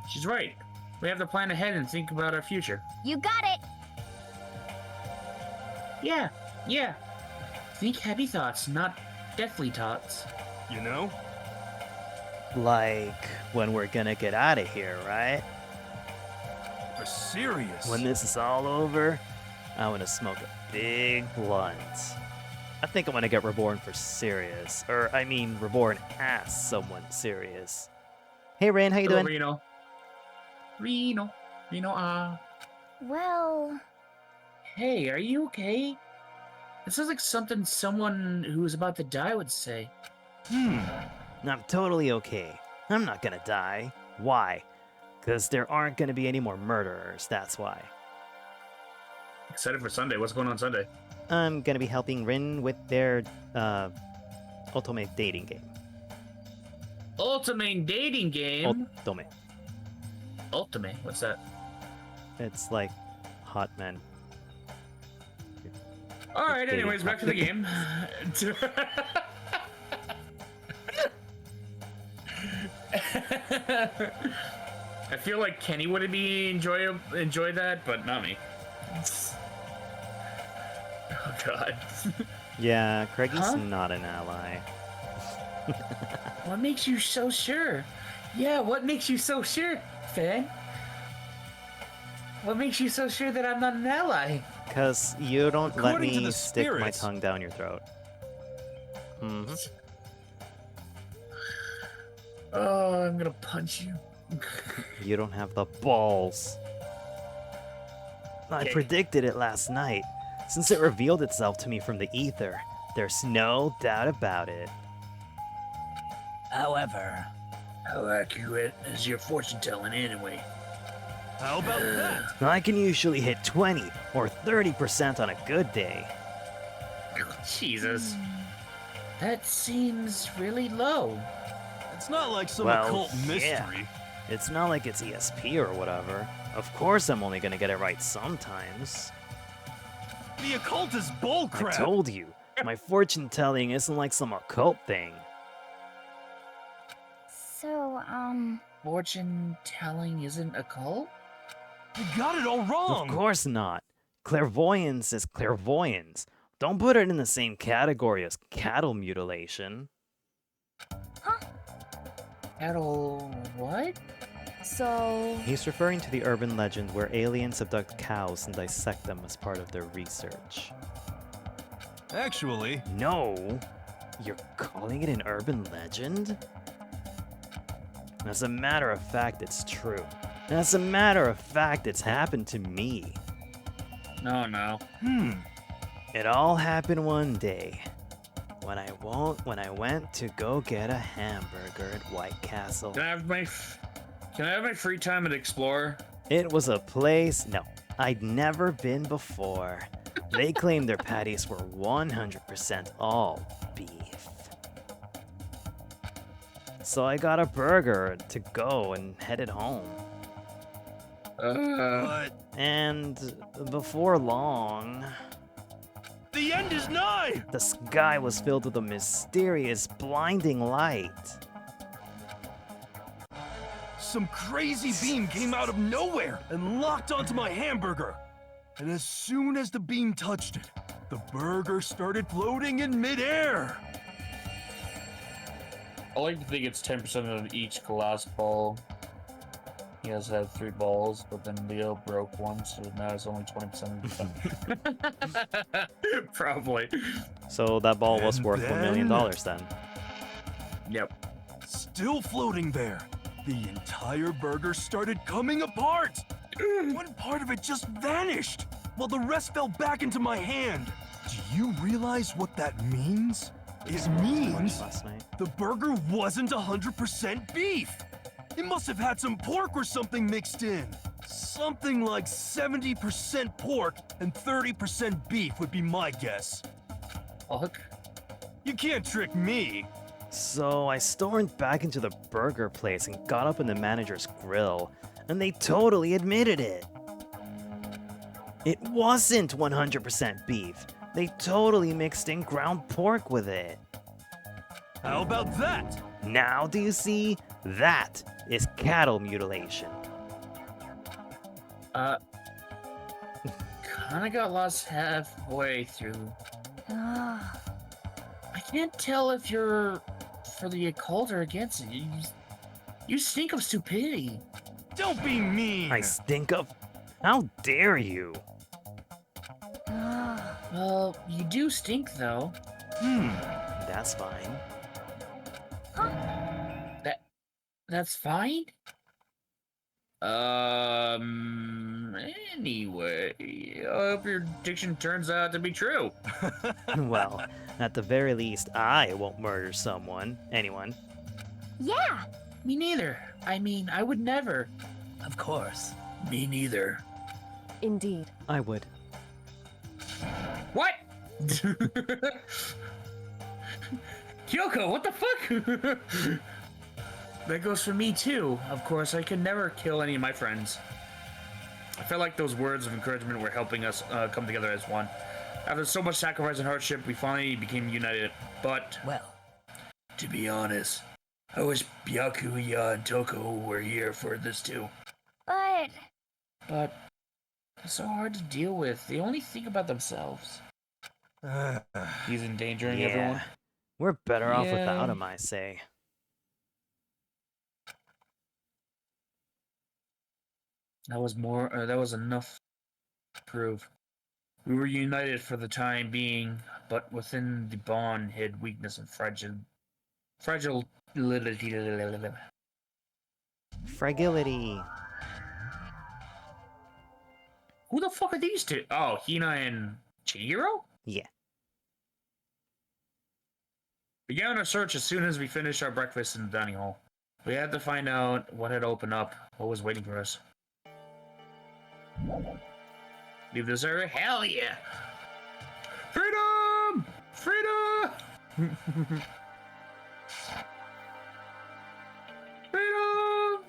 She's right. We have to plan ahead and think about our future. You got it. Yeah. Think happy thoughts, not deathly thoughts. You know? Like when we're gonna get out of here, right? You're serious? When this is all over, I want to smoke a big blunt. I think I want to get reborn for serious. Or, I mean, reborn as someone serious. Hey, Rain, how you Hello, doing? Reno, Well, Hey, are you okay? It sounds like something someone who is about to die would say. I'm totally okay. I'm not gonna die. Why? Because there aren't gonna be any more murderers, that's why. Excited for Sunday. What's going on Sunday? I'm gonna be helping Rin with their ultimate dating game. Ultimate dating game? Ultimate. Ultimate? What's that? It's like hot men. Alright, Dating anyways, back to the game. I feel like Kenny would enjoy that, but not me. Oh god. Yeah, Craigie's Huh? not an ally. What makes you so sure? Yeah, what makes you so sure, Fan? What makes you so sure that I'm not an ally? Because you don't let According to me the stick my spirits. tongue down your throat. Mm-hmm. Oh, I'm gonna punch you. You don't have the balls. I Okay. predicted it last night. Since it revealed itself to me from the ether, there's no doubt about it. However, How accurate is your fortune telling anyway? How about that? I can usually hit 20 or 30% on a good day. Jesus. That seems really low. It's not like some Well, occult yeah. mystery. It's not like it's ESP or whatever. Of course I'm only gonna get it right sometimes. The occult is bullcrap. I told you, my fortune telling isn't like some occult thing. So, Fortune telling isn't a cult? You got it all wrong. Of course not. Clairvoyance is clairvoyance. Don't put it in the same category as cattle mutilation. Cattle what? So, He's referring to the urban legend where aliens abduct cows and dissect them as part of their research. Actually, No! You're calling it an urban legend? As a matter of fact, it's true. As a matter of fact, it's happened to me. No. It all happened one day. When I went to go get a hamburger at White Castle. Can I have my free time at Explorer? It was a place, no, I'd never been before. They claimed their patties were 100% all beef. So I got a burger to go and headed home. And before long, the end is nigh! the sky was filled with a mysterious, blinding light. Some crazy beam came out of nowhere and locked onto my hamburger. And as soon as the beam touched it, the burger started floating in midair. I like to think it's 10% of each glass ball. He has had 3 balls, but then Leo broke one, so now it's only 20% of the time. Probably. So that ball was And worth $1 million then- then. Yep. Still floating there, the entire burger started coming apart. One part of it just vanished, while the rest fell back into my hand. Do you realize what that means? It means Last night. the burger wasn't 100% beef. It must have had some pork or something mixed in. Something like 70% pork and 30% beef would be my guess. Fuck. You can't trick me. So I stormed back into the burger place and got up in the manager's grill, and they totally admitted it. It wasn't 100% beef. They totally mixed in ground pork with it. How about that? Now do you see? That is cattle mutilation. Kinda got lost halfway through. I can't tell if you're for the occult or against it. You stink of stupidity. Don't be mean. I stink of... How dare you? Well, you do stink though. That's fine. That's fine? Anyway, I hope your addiction turns out to be true. Well, at the very least, I won't murder anyone. Yeah. Me neither. I mean, I would never. of course. Me neither. Indeed. I would. What? Kyoko, what the fuck? That goes for me too. Of course, I could never kill any of my friends. I felt like those words of encouragement were helping us come together as one. After so much sacrifice and hardship, we finally became united. But, well, to be honest, I wish Byakuya and Toko were here for this too. But they're so hard to deal with. They only think about themselves. He's endangering Yeah. everyone. We're better off Yeah. without him, I say. That was enough to prove. We were united for the time being, but within the bond hid weakness and fragility. Fragility. Who the fuck are these two? Oh, Hina and Chihiro? Yeah. Began our search as soon as we finished our breakfast in the dining hall. We had to find out what had opened up, what was waiting for us. Leave this area? Hell yeah! Freedom! Freedom! Freedom!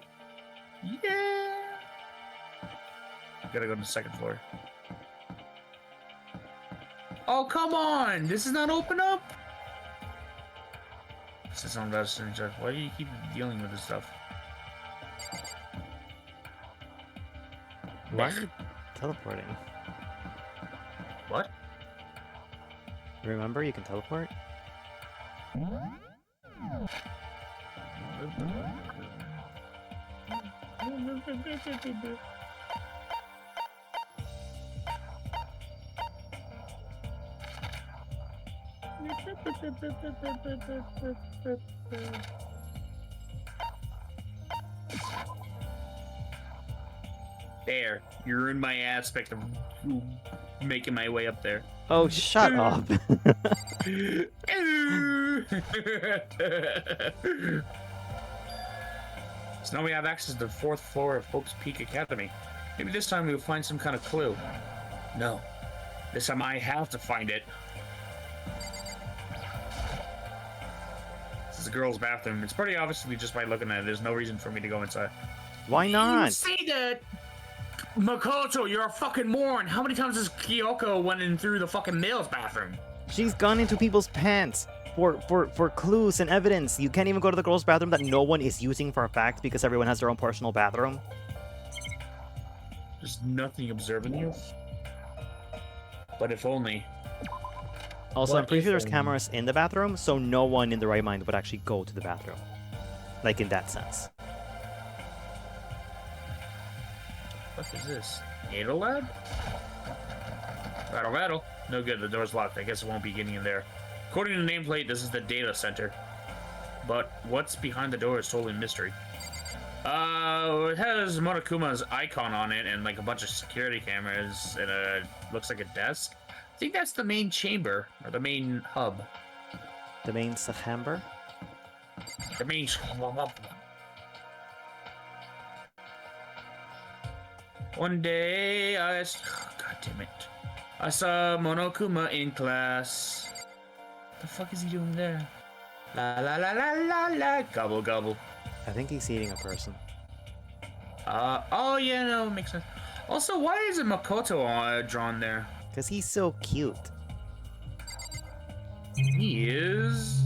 Yeah! Gotta go to the second floor. Oh, come on! This is not open up? This is something about signature. Why do you keep dealing with this stuff? Why are you teleporting? What? Remember, you can teleport? There, you ruined my aspect of making my way up there. Oh, shut up. So now we have access to the 4th floor of Hope's Peak Academy. Maybe this time we'll find some kind of clue. No. This time I have to find it. This is the girls' bathroom. It's pretty obviously just by looking at it. There's no reason for me to go inside. Why not? You say that! Makoto, you're a fucking moron! How many times has Kyoko went in through the fucking male's bathroom? She's gone into people's pants for clues and evidence. You can't even go to the girls' bathroom that no one is using for a fact because everyone has their own personal bathroom. There's nothing observing you. But if only. Also, What I'm pretty if sure there's only? cameras in the bathroom, so no one in the right mind would actually go to the bathroom. Like, in that sense. What is this? Data lab? Rattle, rattle. No good, the door's locked. I guess it won't be getting in there. According to the nameplate, this is the data center. But what's behind the door is totally a mystery. It has Monokuma's icon on it and like a bunch of security cameras and looks like a desk. I think that's the main chamber, or the main hub. The main Sachamber? The main... One day, God damn it. I saw Monokuma in class. What the fuck is he doing there? La la la la la la. Gobble gobble. I think he's eating a person. Oh yeah, no, makes sense. Also, why is it Makoto drawn there? Because he's so cute. He is...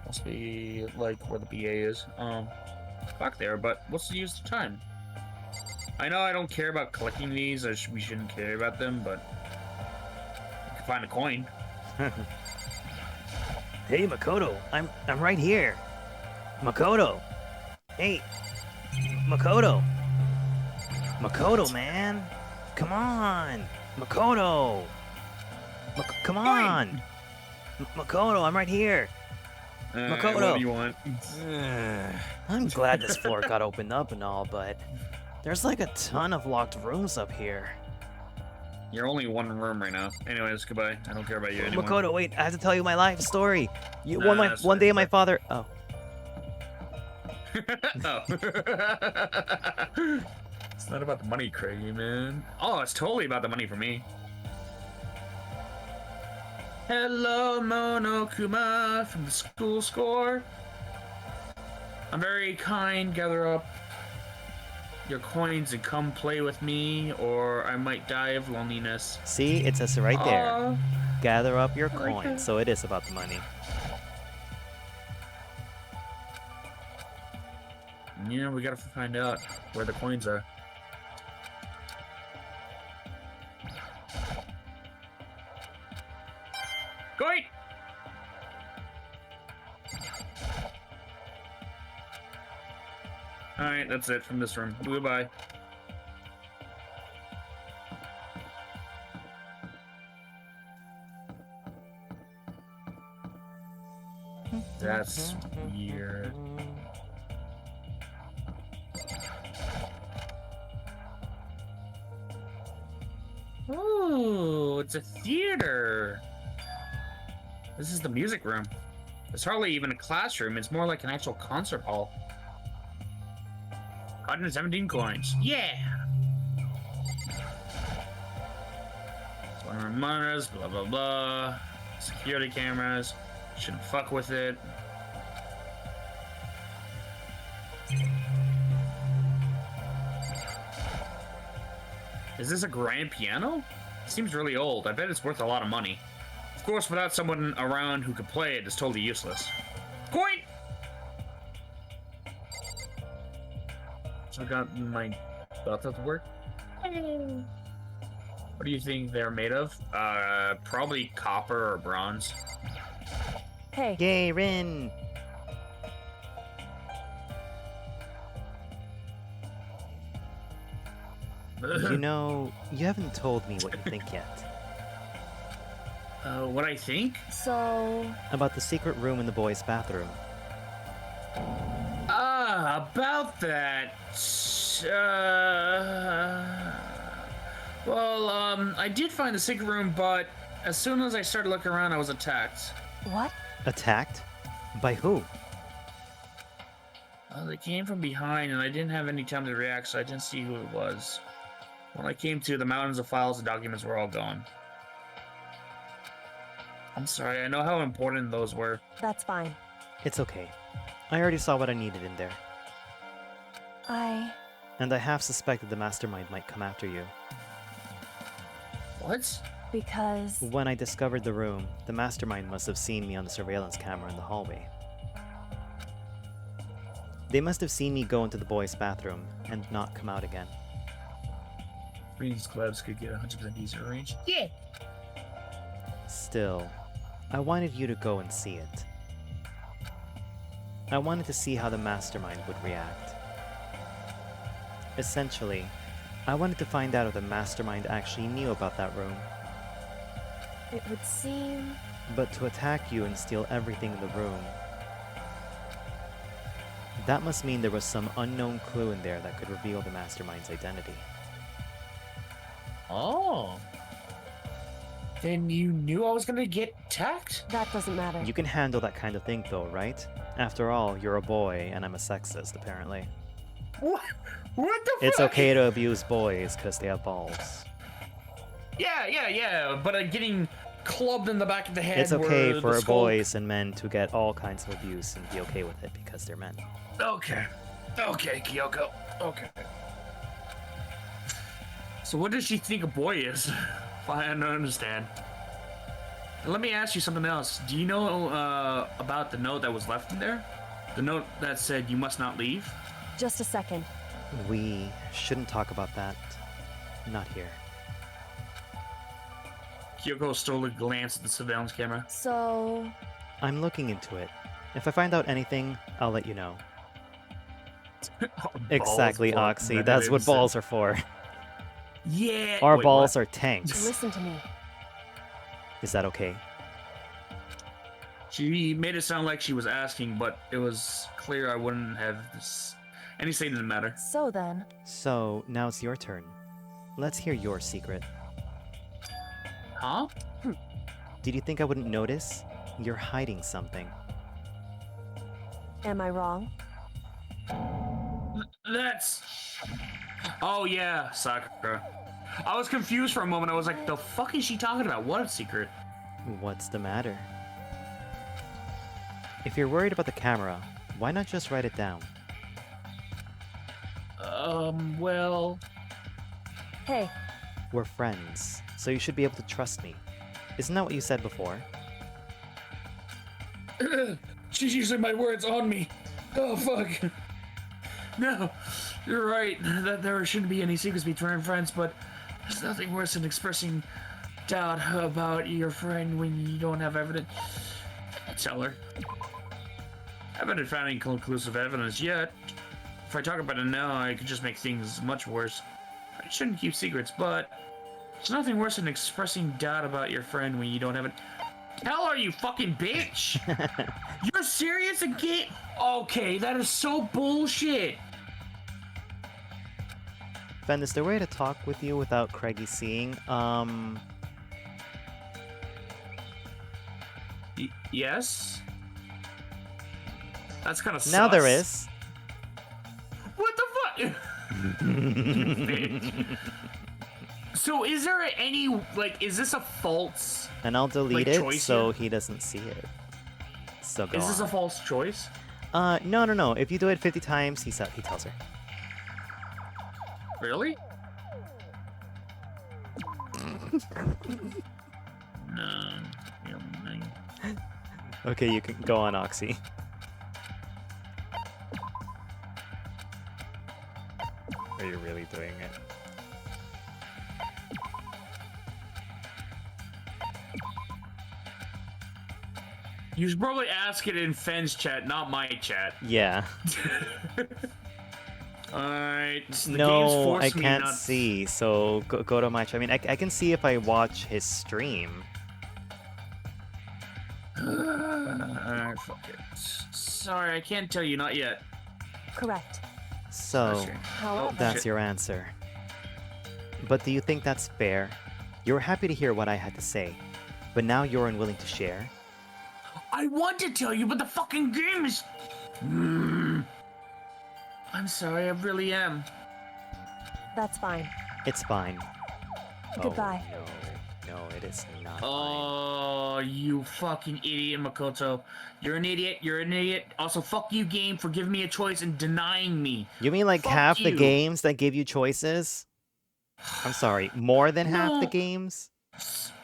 Must be, like, where the BA is. Back there, but what's the use of time? I know I don't care about collecting these, we shouldn't care about them, but... I can find a coin. Hey, Makoto, I'm right here. Makoto. Hey, Makoto. Makoto, man. Come on. Makoto. Come on. Makoto, I'm right here. Makoto. What do you want? I'm glad this floor got opened up and all, but there's like a ton of locked rooms up here. You're only in one room right now. Anyways, goodbye. I don't care about you anymore. Makoto, wait, I have to tell you my life story. Nah, that's One fine, day my father... Oh. Oh. It's not about the money, Craigie, man. Oh, it's totally about the money for me. Hello, Monokuma from the school score. I'm very kind. Gather up your coins and come play with me, or I might die of loneliness. See, it says it right there. Gather up your like coins, that. so it is about the money. Yeah, we gotta find out where the coins are. Coin! Alright, that's it from this room. Goodbye. That's weird. Ooh, it's a theater. This is the music room. It's hardly even a classroom. It's more like an actual concert hall. 117 coins. Yeah! 100 monitors, blah, blah, blah. Security cameras. Shouldn't fuck with it. Is this a grand piano? It seems really old. I bet it's worth a lot of money. Of course, without someone around who could play it, it's totally useless. Coin! So I got my thought that work. What do you think they're made of? Probably copper or bronze. Hey. Yay, Rin! You know, you haven't told me what you think yet. What I think? So... About the secret room in the boys' bathroom. About that... I did find the secret room, but as soon as I started looking around, I was attacked. What? Attacked? By who? They came from behind, and I didn't have any time to react, so I didn't see who it was. When I came to, the mountains of files and documents were all gone. I'm sorry, I know how important those were. That's fine. It's okay. I already saw what I needed in there. And I half suspected the mastermind might come after you. What? Because... When I discovered the room, the mastermind must have seen me on the surveillance camera in the hallway. They must have seen me go into the boys' bathroom and not come out again. These clubs could get 100% easier range. Yeah! Still, I wanted you to go and see it. I wanted to see how the mastermind would react. Essentially, I wanted to find out if the mastermind actually knew about that room. It would seem... But to attack you and steal everything in the room... That must mean there was some unknown clue in there that could reveal the mastermind's identity. Oh. Then you knew I was gonna get attacked? That doesn't matter. You can handle that kind of thing though, right? After all, you're a boy, and I'm a sexist, apparently. What? What the It's fuck? okay to abuse boys, because they have balls. Yeah, but getting clubbed in the back of the head. It's okay where for the skull... boys and men to get all kinds of abuse and be okay with it because they're men. Okay, Kyoko. Okay. So what does she think a boy is? I don't understand. And let me ask you something else. Do you know about the note that was left in there? The note that said you must not leave? Just a second. We shouldn't talk about that. Not here. Kyoko stole a glance at the surveillance camera. So... I'm looking into it. If I find out anything, I'll let you know. Exactly, Oxy. That's what balls are for. Yeah. Our Wait, balls what? are tanks. Listen to me. Is that okay? She made it sound like she was asking, but it was clear I wouldn't have this. Any say in the matter. So then... So, now it's your turn. Let's hear your secret. Huh? Did you think I wouldn't notice? You're hiding something. Am I wrong? That's... Oh yeah, Sakura. I was confused for a moment. I was like, the fuck is she talking about? What a secret? What's the matter? If you're worried about the camera, why not just write it down? Well... Hey. We're friends, so you should be able to trust me. Isn't that what you said before? She's using my words on me. Oh, fuck. No, you're right. That there shouldn't be any secrets between friends, but there's nothing worse than expressing doubt about your friend when you don't have evidence. Tell her. I haven't found any conclusive evidence yet. If I talk about it now, I could just make things much worse. I shouldn't keep secrets, but there's nothing worse than expressing doubt about your friend when you don't have it. Tell her, you fucking bitch! You're serious again? Okay, that is so bullshit. Fen, is there a way to talk with you without Craigie seeing? Yes. That's kind of sus. Now there is. What the fuck? So is there any, like, is this a false... And I'll delete like, it choice so here? he doesn't see it. So go Is this a on. false choice? No. If you do it 50 times, he tells her. Really? No. Okay, you can go on, Oxy. Are you really doing it? You should probably ask it in Fen's chat, not my chat. Yeah. Alright. No, I can't see, so go to my chat. I mean, I can see if I watch his stream. Alright, fuck it. Sorry, I can't tell you, not yet. Correct. So, However, that's your answer. But do you think that's fair? You were happy to hear what I had to say, but now you're unwilling to share? I want to tell you, but the fucking game is... I'm sorry, I really am. That's fine. It's fine. Goodbye. Oh, no, it is not. Oh, you fucking idiot, Makoto. You're an idiot, you're an idiot. Also, fuck you, game, for giving me a choice and denying me. You mean like Fuck half the you. games that give you choices? I'm sorry, more than half the No. games?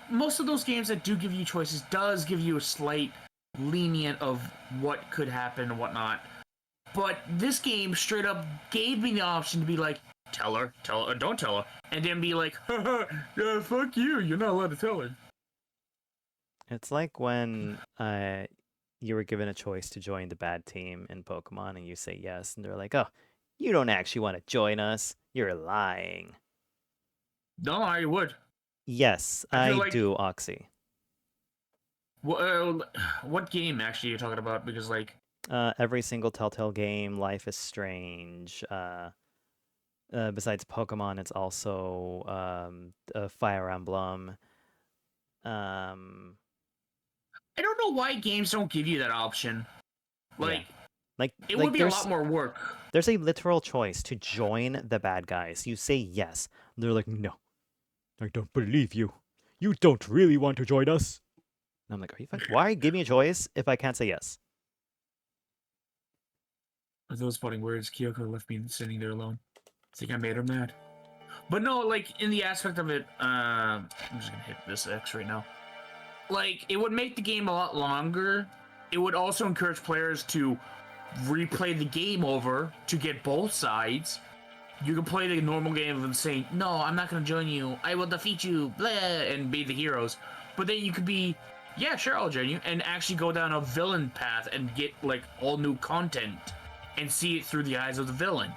Most of those games that do give you choices does give you a slight lenient of what could happen and whatnot. But this game straight up gave me the option to be like, tell her, or don't tell her, and then be like, haha, yeah, fuck you, you're not allowed to tell her. It's like when you were given a choice to join the bad team in Pokemon and you say yes, and they're like, oh, you don't actually want to join us. You're lying. No, I would. Yes, I I feel like- do, Oxy. What game actually you're talking about? Because like, Every single Telltale game, Life is Strange. Besides Pokemon, it's also Fire Emblem. I don't know why games don't give you that option. Like, it would be a lot more work. There's a literal choice to join the bad guys. You say yes. They're like, no, I don't believe you. You don't really want to join us. And I'm like, are you fucking... Why give me a choice if I can't say yes? With those funny words, Kyoko left me sitting there alone. I think I made her mad. But no, like, in the aspect of it, I'm just gonna hit this X right now. Like, it would make the game a lot longer. It would also encourage players to replay the game over to get both sides. You can play the normal game of them saying, no, I'm not gonna join you, I will defeat you, blah, and be the heroes. But then you could be, yeah, sure, I'll join you, and actually go down a villain path and get, like, all new content and see it through the eyes of the villain.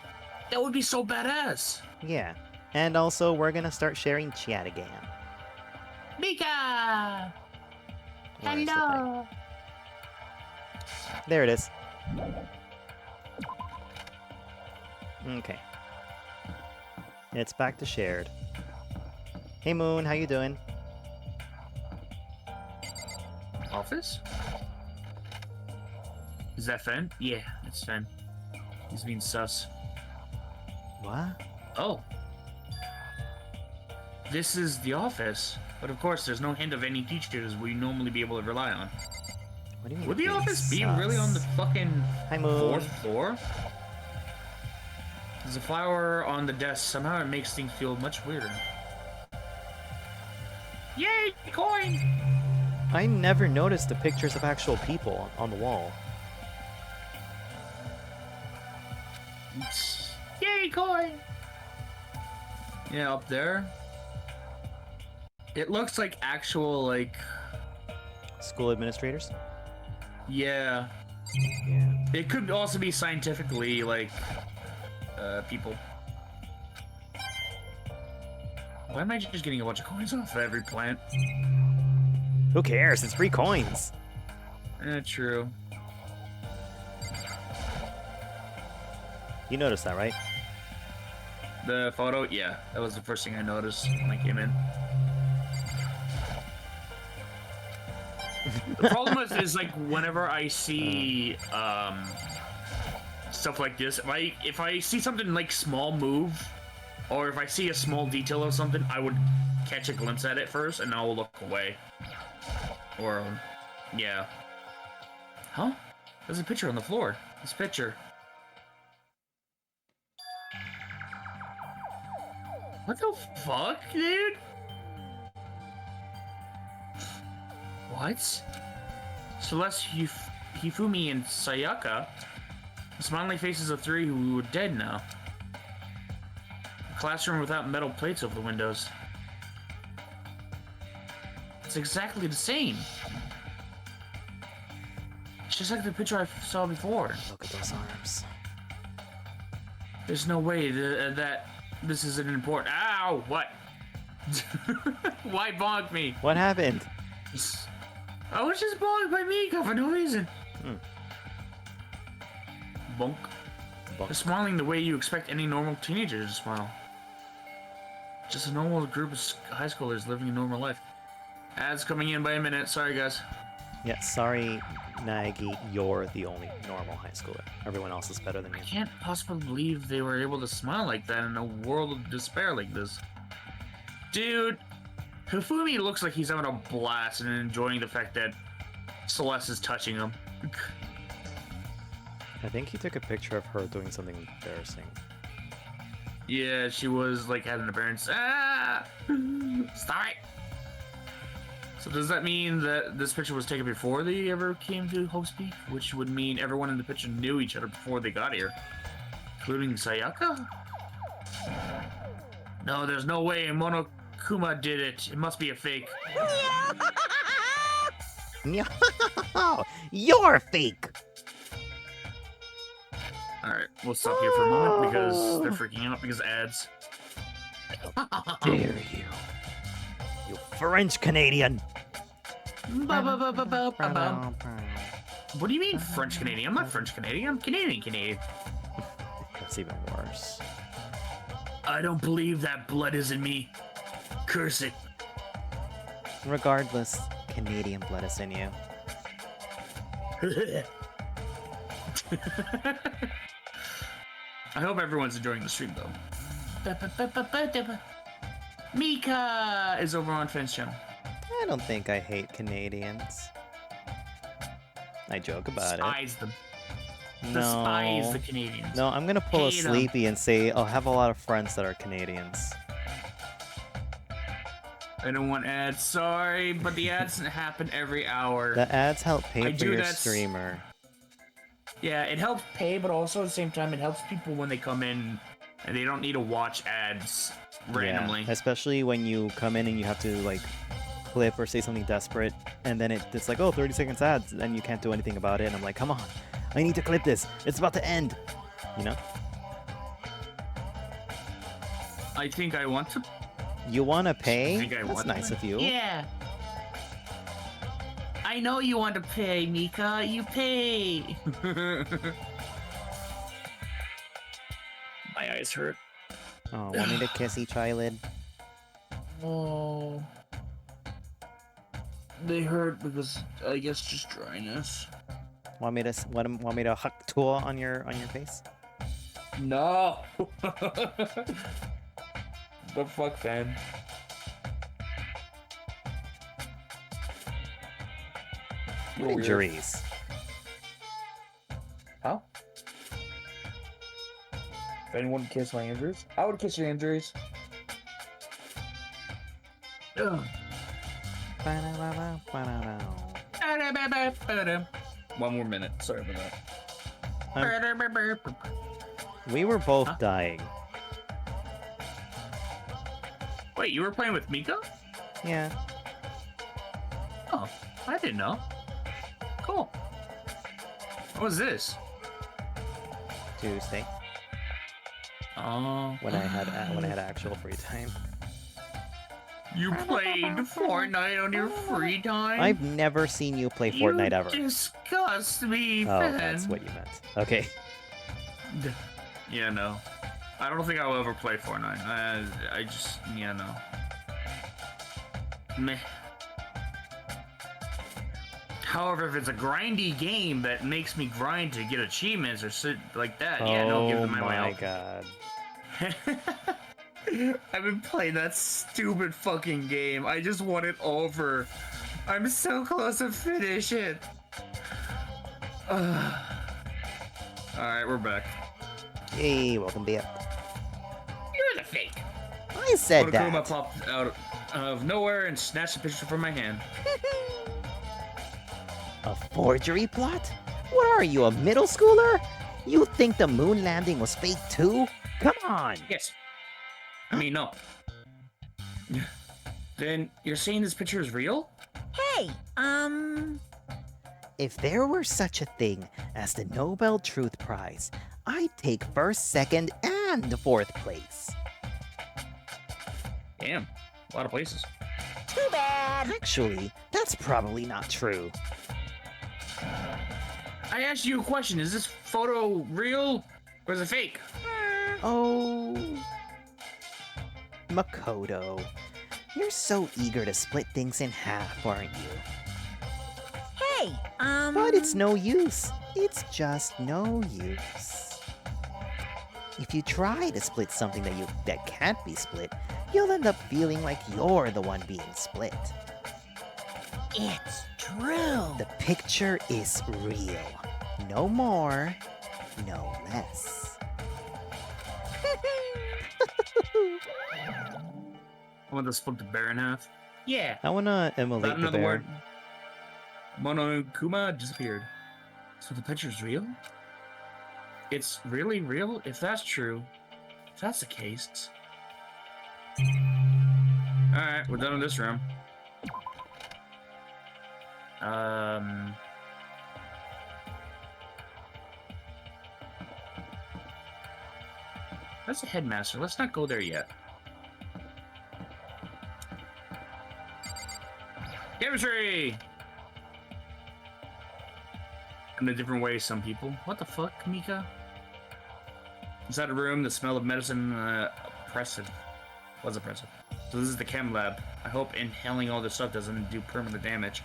That would be so badass. Yeah. And also, we're gonna start sharing chat again. Mika! Where's the Hello! There it is. Okay. It's back to shared. Hey Moon, how you doing? Office? Is that Fen? Yeah, it's Fen. He's being sus. What? Oh. This is the office. But of course, there's no hint of any teachers we normally be able to rely on. What do you mean? Would the being office be sus? really on the fucking Hi, Moon. 4th floor? There's a flower on the desk. Somehow it makes things feel much weirder. Yay, coin! I never noticed the pictures of actual people on the wall. Yay, coin! Yeah, up there. It looks like actual, like... School administrators? Yeah. Yeah. It could also be scientifically, like, people. Why am I just getting a bunch of coins off of every plant? Who cares? It's free coins. True. You noticed that, right? The photo? Yeah, that was the first thing I noticed when I came in. The problem is like whenever I see stuff like this, if I see something like small move, or if I see a small detail of something, I would catch a glimpse at it first, and I will look away. Or, yeah. Huh? There's a picture on the floor. This picture. What the fuck, dude? What? Celeste, Hifumi, and Sayaka. The smiling faces of three who are dead now. A classroom without metal plates over the windows. It's exactly the same. It's just like the picture I saw before. Look at those arms. There's no way that this is an important. Ow! What? Why bonk me? What happened? I was just bonked by Mika for no reason. Bonk. They're smiling the way you expect any normal teenager to smile. Just a normal group of high schoolers living a normal life. Ads coming in by a minute. Sorry, guys. Yeah, sorry, Nagi, you're the only normal high schooler. Everyone else is better than you. I can't possibly believe they were able to smile like that in a world of despair like this. Dude, Hifumi looks like he's having a blast and enjoying the fact that Celeste is touching him. I think he took a picture of her doing something embarrassing. Yeah, she was like had an appearance. Ah! Stop it! So does that mean that this picture was taken before they ever came to Hope's Peak? Which would mean everyone in the picture knew each other before they got here. Including Sayaka? No, there's no way Monokuma did it. It must be a fake. You're fake! Alright, we'll stop here for a moment because they're freaking out because of ads. How dare you? You French Canadian! What do you mean French Canadian? I'm not French Canadian, I'm Canadian Canadian. That's even worse. I don't believe that blood is in me. Curse it. Regardless, Canadian blood is in you. I hope everyone's enjoying the stream though. Mika is over on Finn's channel. I don't think I hate Canadians. I joke about Despise them. it. Despise the Canadians. No, I'm gonna pull a Hate 'em. sleepy and say I'll have a lot of friends that are Canadians. I don't want ads. Sorry, but the ads happen every hour. The ads help I pay for do your that. streamer. Yeah, it helps pay, but also at the same time, it helps people when they come in and they don't need to watch ads randomly. Yeah, especially when you come in and you have to like clip or say something desperate, and then it's like, oh, 30 seconds ads, and you can't do anything about it. And I'm like, come on, I need to clip this. It's about to end. You know? I think I want to. You want to pay? I think I That's want nice to. of you. Yeah. I know you want to pay, Mika. You pay. My eyes hurt. Oh, want me to kiss each eyelid? Oh. They hurt because I guess just dryness. Want me to huck tool on your face? No. The fuck, fan. What injuries? Huh? If anyone would kiss my injuries, I would kiss your injuries. Ugh. One more minute. Sorry about that. We were both dying. Wait, you were playing with Mika? Yeah. Oh, I didn't know. Cool. What was this? Tuesday. Oh. When I had actual free time. You played Fortnite on your free time? I've never seen you play Fortnite ever. You disgust me, Oh, Ben. that's what you meant. Okay. Yeah, no. I don't think I'll ever play Fortnite. I just, yeah, no. Meh. However, if it's a grindy game that makes me grind to get achievements or shit like that, yeah, no, give them my way out. God. I've been playing that stupid fucking game. I just want it over. I'm so close to finish it. Alright, we're back. Yay, welcome back. You're the fake. I said Monokuma that. popped out of nowhere and snatched the picture from my hand. A forgery plot? What are you, a middle schooler? You think the moon landing was fake too? Come on! Yes. I mean, no. Then you're saying this picture is real? Hey, If there were such a thing as the Nobel Truth Prize, I'd take first, second, and fourth place. Damn, a lot of places. too bad. Actually, that's probably not true. I asked you a question. Is this photo real or is it fake? Oh, Makoto, you're so eager to split things in half, aren't you? Hey, But it's no use. It's just no use. If you try to split something that can't be split, you'll end up feeling like you're the one being split. It's true. The picture is real. No more, no less. I want to split the bear in half. Yeah. I wanna immolate Without the another bear. word, Monokuma disappeared. So the picture's real? It's really real? If that's true, if that's the case. Alright, we're done with this room. That's the headmaster. Let's not go there yet. Chemistry! In a different way, some people. What the fuck, Mika? Inside a room, the smell of medicine oppressive. Was oppressive. So this is the chem lab. I hope inhaling all this stuff doesn't do permanent damage.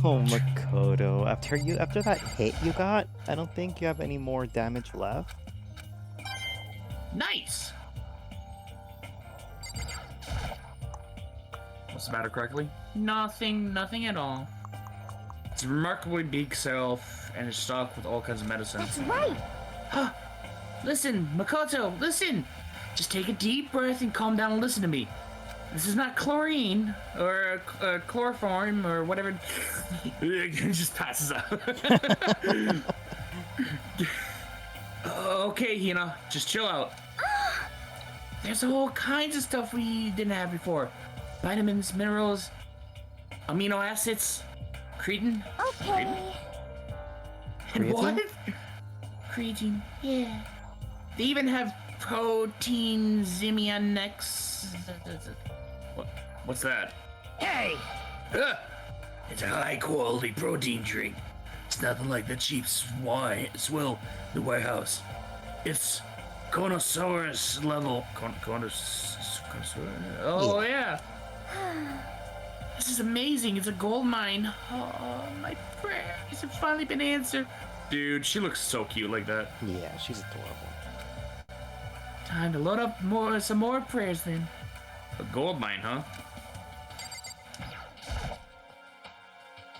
Oh, Makoto. After that hit you got, I don't think you have any more damage left. Nice! What's the matter correctly? Nothing at all. It's a remarkably big self and is stocked with all kinds of medicine. That's right! Listen, Makoto, listen! Just take a deep breath and calm down and listen to me. This is not chlorine or chloroform or whatever. It just passes out. Okay, Hina, just chill out. There's all kinds of stuff we didn't have before. Vitamins, minerals, amino acids, creatine. Okay. And what? Creatine, yeah. They even have protein Zimianex. What's that? Hey! It's a high-quality protein drink. It's nothing like the cheap swill in the White House. It's Conosaurus level. Oh, yeah. This is amazing. It's a gold mine. Oh, my prayers have finally been answered. Dude, she looks so cute like that. Yeah, she's adorable. Time to load up some more prayers then. A gold mine, huh?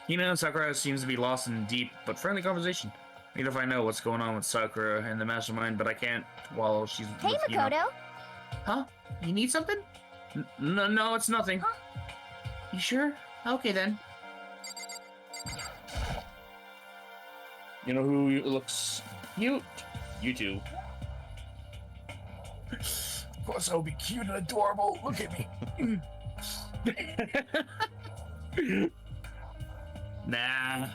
Hina and Sakura seems to be lost in deep but friendly conversation. I need to find out what's going on with Sakura and the mastermind, but I can't while she's Hey, with Makoto. Hina. Huh? You need something? No, it's nothing. Huh? You sure? Okay then. You know who looks cute? You two. Of course I'll be cute and adorable. Look at me. Nah.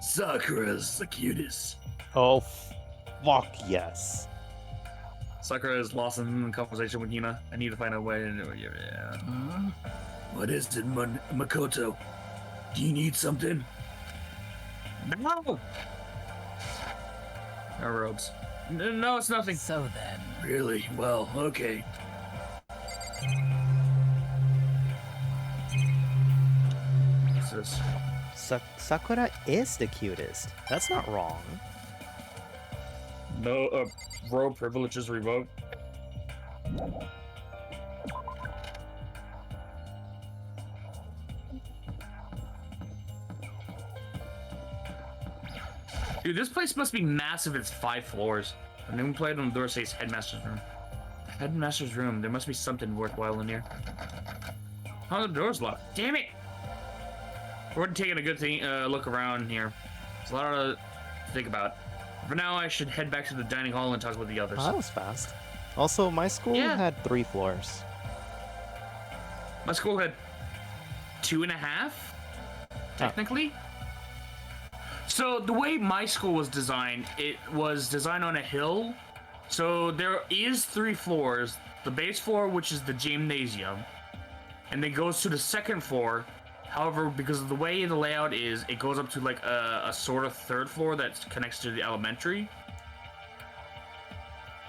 Sakura's the cutest. Oh, fuck yes. Sakura is lost in conversation with Hina. I need to find a way. Yeah. What is it, Makoto? Do you need something? No! Our robes. No, it's nothing. So then. Really? Well, okay. What's this? Sakura is the cutest. That's not wrong. No, row privileges revoked. Dude, this place must be massive. It's 5 floors. I've never played on the door says headmaster's room. Headmaster's room. There must be something worthwhile in here. Oh, the door's locked. Damn it! We're taking a good look around here. There's a lot to think about. For now, I should head back to the dining hall and talk with the others. Oh, that was fast. Also, my school had 3 floors. My school had 2.5, technically. So the way my school was designed, it was designed on a hill. So there is 3 floors. The base floor, which is the gymnasium, and then goes to the 2nd floor. However, because of the way the layout is, it goes up to like a sort of 3rd floor that connects to the elementary.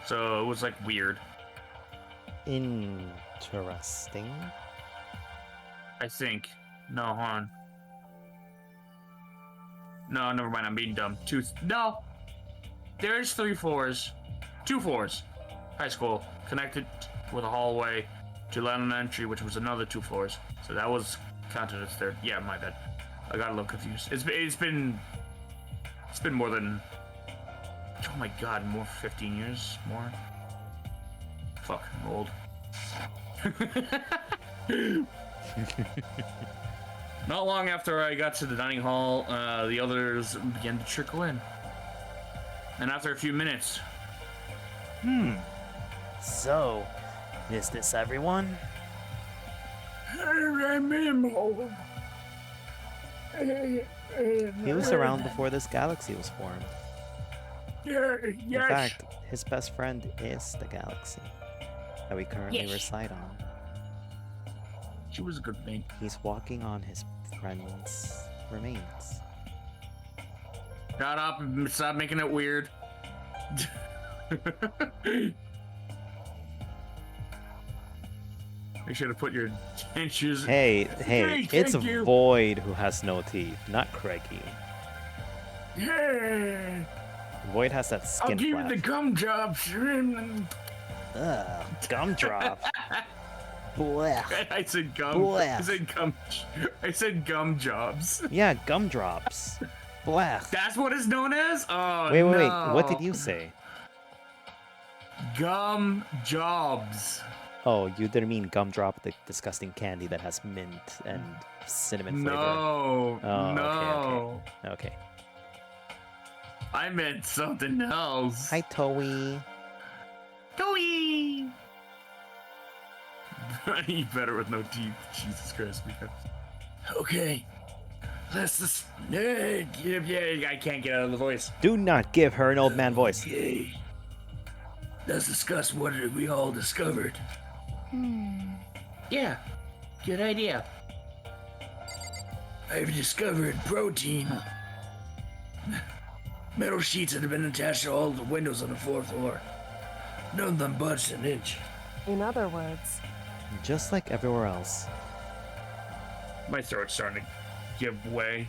So it was like weird. Interesting. I think. No, hold on. No, never mind. I'm being dumb. No. There's 3 floors. 2 floors. High school. Connected with a hallway to elementary, which was another 2 floors. So that was counted as 3rd. Yeah, my bad. I got a little confused. It's been more than, oh my god, more 15 years more. Fuck, I'm old. Not long after I got to the dining hall, the others began to trickle in. And after a few minutes... So, is this everyone? He was around before this galaxy was formed. In fact, his best friend is the galaxy that we currently reside on. She was a good mate. He's walking on his friend's remains. Shut up and stop making it weird. You should have put your dentures. Hey, it's Void who has no teeth, not Craigie. Yeah. Void has that skin I'll give flap. you the gumdrops. Ugh, gumdrop. Blech. I said gum. Blech. I said gum jobs. Yeah, gumdrops. Blech. That's what it's known as? Oh, Wait. no. What did you say? Gum jobs. Oh, you didn't mean gumdrop, the disgusting candy that has mint and cinnamon flavor. No. Oh, No. Okay. I meant something else. Hi, Toei. Toei! You better with no teeth. Jesus Christ, Mika. Okay. Let's just... Yeah, I can't get out of the voice. Do not give her an old man voice. Okay. Let's discuss what we all discovered. Yeah, good idea. I've discovered protein. Metal sheets that have been attached to all the windows on the 4th floor. None of them budged an inch. In other words, Just like everywhere else. My throat's starting to give way.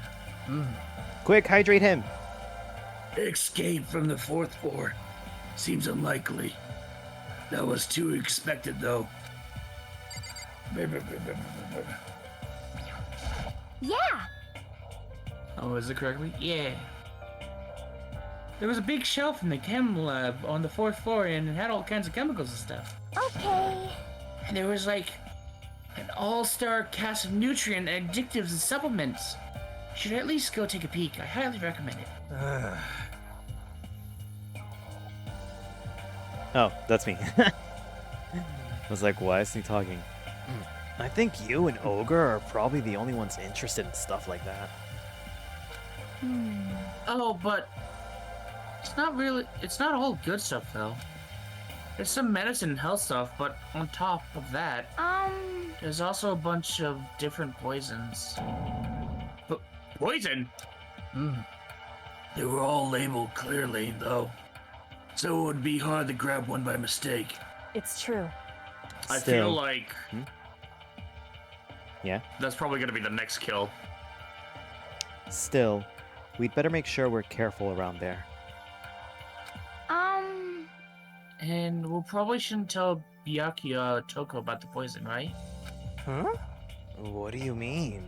Quick, hydrate him. Escape from the 4th floor. Seems unlikely. That was too expected, though. Yeah. Oh, is it correctly? Yeah. There was a big shelf in the chem lab on the 4th floor and it had all kinds of chemicals and stuff. Okay. And there was like an all-star cast of nutrient additives and supplements. You should at least go take a peek. I highly recommend it. Oh, that's me. I was like, why is he talking? I think you and Ogre are probably the only ones interested in stuff like that. Oh, but it's not all good stuff though. There's some medicine and health stuff, but on top of that, there's also a bunch of different poisons. But poison? They were all labeled clearly, though. So it would be hard to grab one by mistake. it's true. I feel like Yeah? that's probably gonna be the next kill. Still, we'd better make sure we're careful around there. And we probably shouldn't tell Byakuya or Toko about the poison, right? Huh? What do you mean?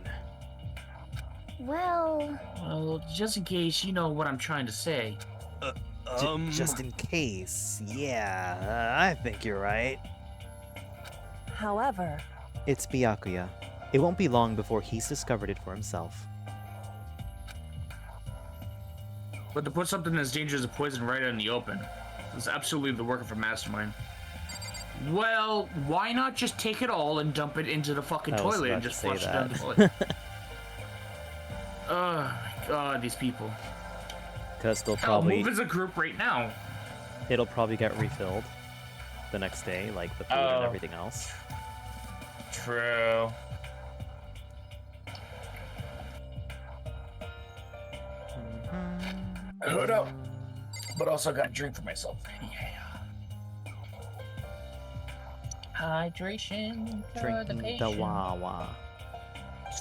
Well, just in case you know what I'm trying to say. Just in case. Yeah, I think you're right. However, It's Byakuya. It won't be long before he's discovered it for himself. But to put something as dangerous as poison right out in the open is absolutely the work of a mastermind. Well, why not just take it all and dump it into the fucking I was toilet and about to just say flush it down that. the toilet? Oh my god, these people. Because they'll Hell, probably... move as a group right now. It'll probably get refilled the next day, like the food and everything else. True. Hold up. But also got a drink for myself. Yeah. Hydration for the Drinking patient. the Wawa.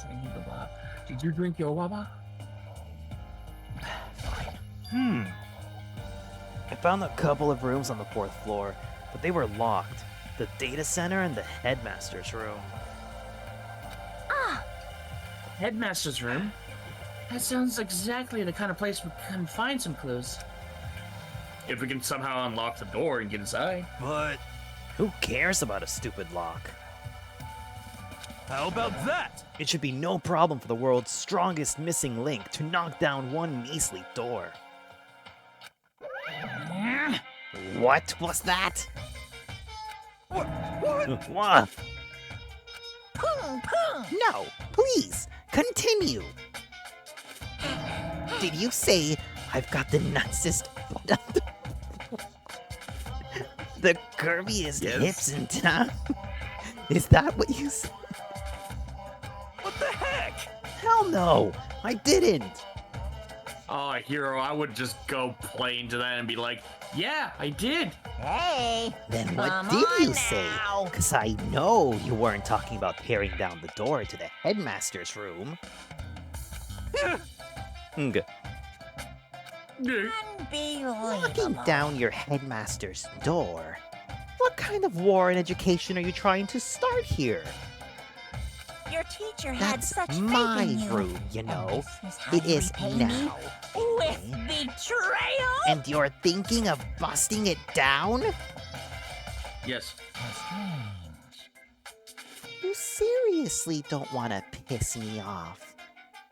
Drinking the Wawa. Did you drink your Wawa? I found a couple of rooms on the 4th floor, but they were locked. The data center and the headmaster's room. Headmaster's room? That sounds exactly the kind of place we can find some clues. If we can somehow unlock the door and get inside. But who cares about a stupid lock? How about that? It should be no problem for the world's strongest missing link to knock down one measly door. What was that? What? No, please, continue. Did you say I've got the nutsest, the curviest hips in town? Is that what you said? What the heck? Hell no, I didn't. Oh, hero, I would just go plain to that and be like, yeah, I did. Hey. Then what come did you on say? now. Because I know you weren't talking about tearing down the door to the headmaster's room. Nga. Knocking down your headmaster's door? What kind of war in education are you trying to start here? Your teacher had That's such faith my in you. room, you know. How It you is repay me? now. With betrayal? And you're thinking of busting it down? Yes. You seriously don't want to piss me off.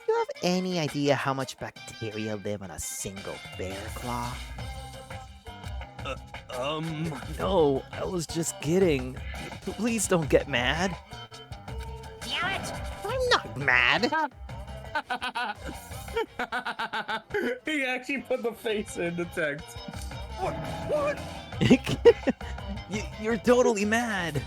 You have any idea how much bacteria live on a single bear claw? No, I was just kidding. Please don't get mad. Damn it! I'm not mad. He actually put the face in the text. What? You're totally mad.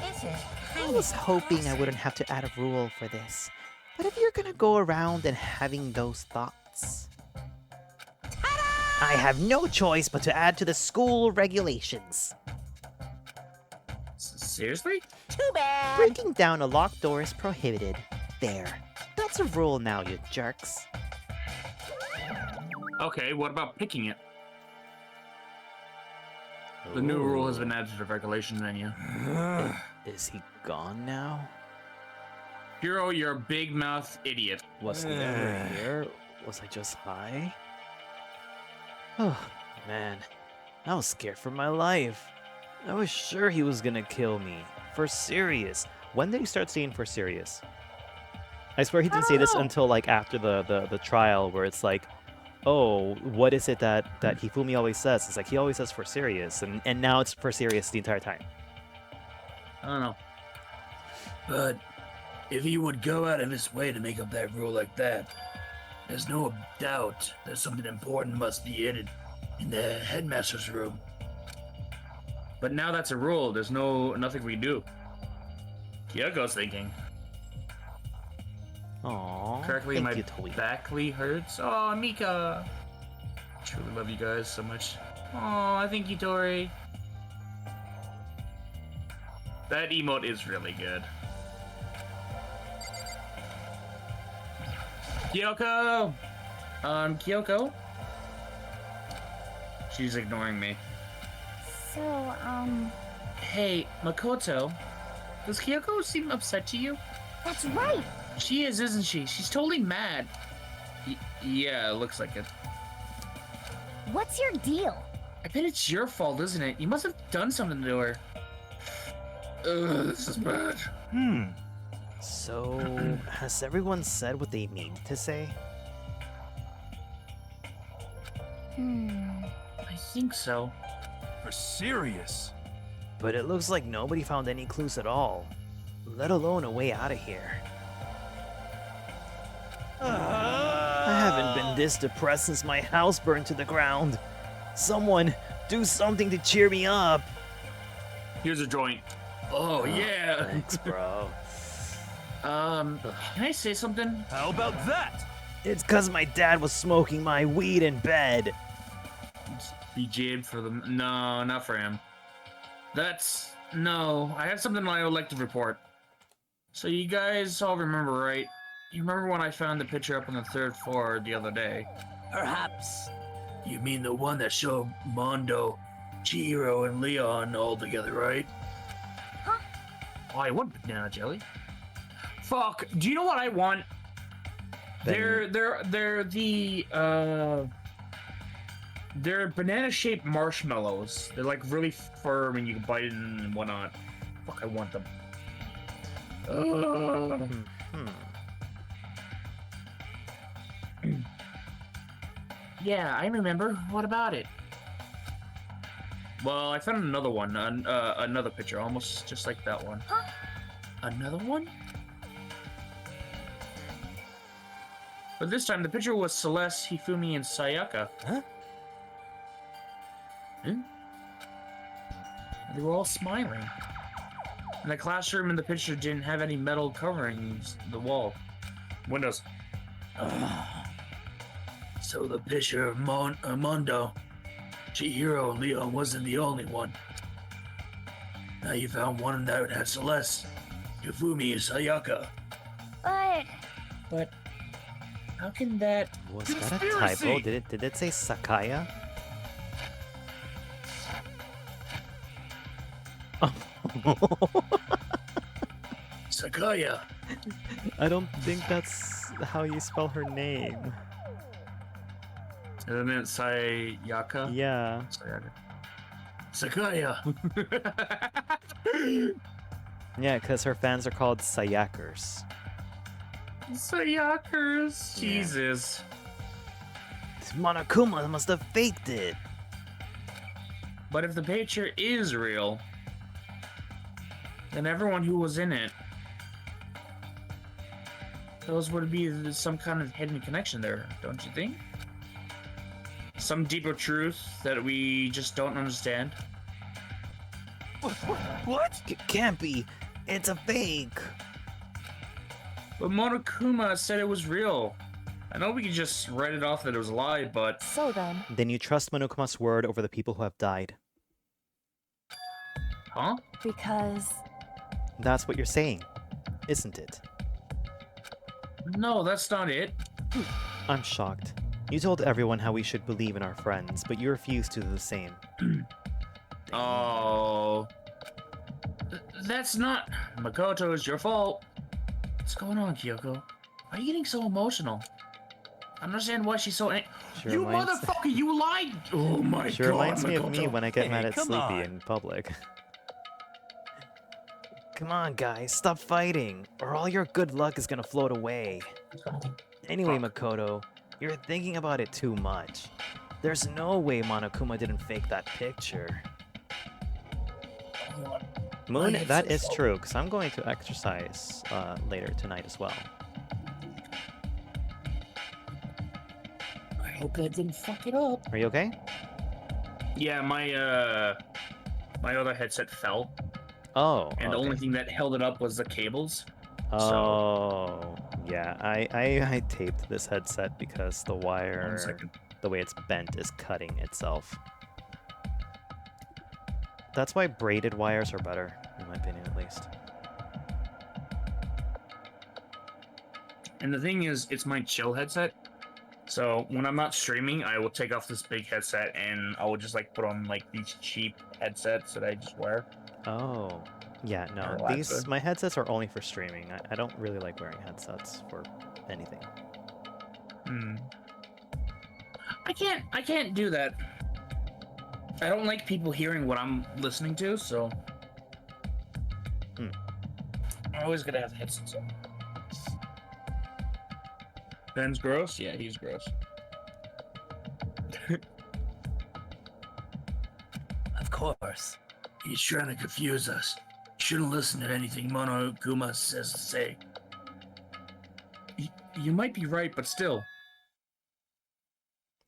This is I was hoping I wouldn't have to add a rule for this. But if you're gonna go around and having those thoughts, I have no choice but to add to the school regulations. Seriously? Too bad. Breaking down a locked door is prohibited. There. That's a rule now, you jerks. Okay, what about picking it? The new rule has been added to the regulation menu. Is he gone now? Hero, you're a big mouth idiot. Was he ever here? Was I just high? Oh, man. I was scared for my life. I was sure he was gonna kill me. For serious. When did he start saying for serious? I swear he didn't say this until like after the trial where it's like, oh, what is it that Hifumi always says? It's like he always says for serious, and now it's for serious the entire time. I don't know. But if he would go out of his way to make up that rule like that, there's no doubt that something important must be hidden in the headmaster's room. But now that's a rule. There's nothing we can do. Kyoko's thinking. Aww. Correctly, thank my you, Toy. backly hurts. Oh, Mika. I truly love you guys so much. Oh, thank you, Tori. That emote is really good. Kyoko! Kyoko? She's ignoring me. So, Hey, Makoto. Does Kyoko seem upset to you? that's right. She is, isn't she? She's totally mad. Yeah, it looks like it. What's your deal? I bet it's your fault, isn't it? You must have done something to her. Ugh, this is bad. So, has everyone said what they need to say? I think so. For serious. But it looks like nobody found any clues at all, let alone a way out of here. I haven't been this depressed since my house burned to the ground. Someone, do something to cheer me up. Here's a joint. Oh, yeah. Thanks, bro. Can I say something? How about that? It's cause my dad was smoking my weed in bed. Be jabbed for them. No, not for him. No, I have something I would like to report. So you guys all remember, right? You remember when I found the picture up on the 3rd floor the other day? Perhaps. You mean the one that showed Mondo, Chihiro, and Leon all together, right? Oh, I want banana jelly. Fuck. Do you know what I want? They're banana-shaped marshmallows. They're like really firm and you can bite it and whatnot. Fuck, I want them. Yeah, I remember. What about it? Well, I found another one, another picture, almost just like that one. Another one? But this time, the picture was Celeste, Hifumi, and Sayaka. They were all smiling. And the classroom in the picture didn't have any metal coverings the wall. Windows. So the picture of Mondo, Chihiro, and Leon wasn't the only one. Now you found one that had Celeste, Hifumi, and Sayaka. But how can that... Was that a typo? Did it say Sakaya? Sakaya. I don't think that's how you spell her name. Isn't it Sayaka? Yeah. Sakaya. Yeah, because her fans are called Sayakers. Sayakers. Jesus. Monokuma must have faked it. But if the picture is real, then everyone who was in it, those would be some kind of hidden connection there, don't you think? Some deeper truth that we just don't understand. What? Can't be. It's a fake. But Monokuma said it was real. I know we could just write it off that it was a lie, but... So then... Then you trust Monokuma's word over the people who have died. Huh? Because... That's what you're saying, isn't it? No, that's not it. I'm shocked. You told everyone how we should believe in our friends, but you refused to do the same. Oh... That's not... Makoto, it's your fault. What's going on, Kyoko? Why are you getting so emotional? I don't understand why she's so Sure you reminds- motherfucker, you lied! Oh my god, Reminds me of Makoto. me when I get Hey, mad at come Sleepy on. in public. Come on, guys, stop fighting, or all your good luck is gonna float away. Anyway, Makoto, you're thinking about it too much. There's no way Monokuma didn't fake that picture. Moon, that is true, because I'm going to exercise later tonight as well. I hope I didn't fuck it up. Are you okay? Yeah, my other headset fell. Oh, And the okay. only thing that held it up was the cables. Oh, yeah. I taped this headset because the wire, the way it's bent, is cutting itself. That's why braided wires are better, in my opinion, at least. And the thing is, it's my chill headset. So when I'm not streaming, I will take off this big headset and I will just like put on like these cheap headsets that I just wear. Oh. Yeah, no. Relaxer. My headsets are only for streaming. I don't really like wearing headsets for anything. I can't do that. I don't like people hearing what I'm listening to, so I'm always gonna have headsets on. Ben's gross? Yeah, he's gross. Of course. He's trying to confuse us. Shouldn't listen to anything Monokuma has to say. You might be right, but still.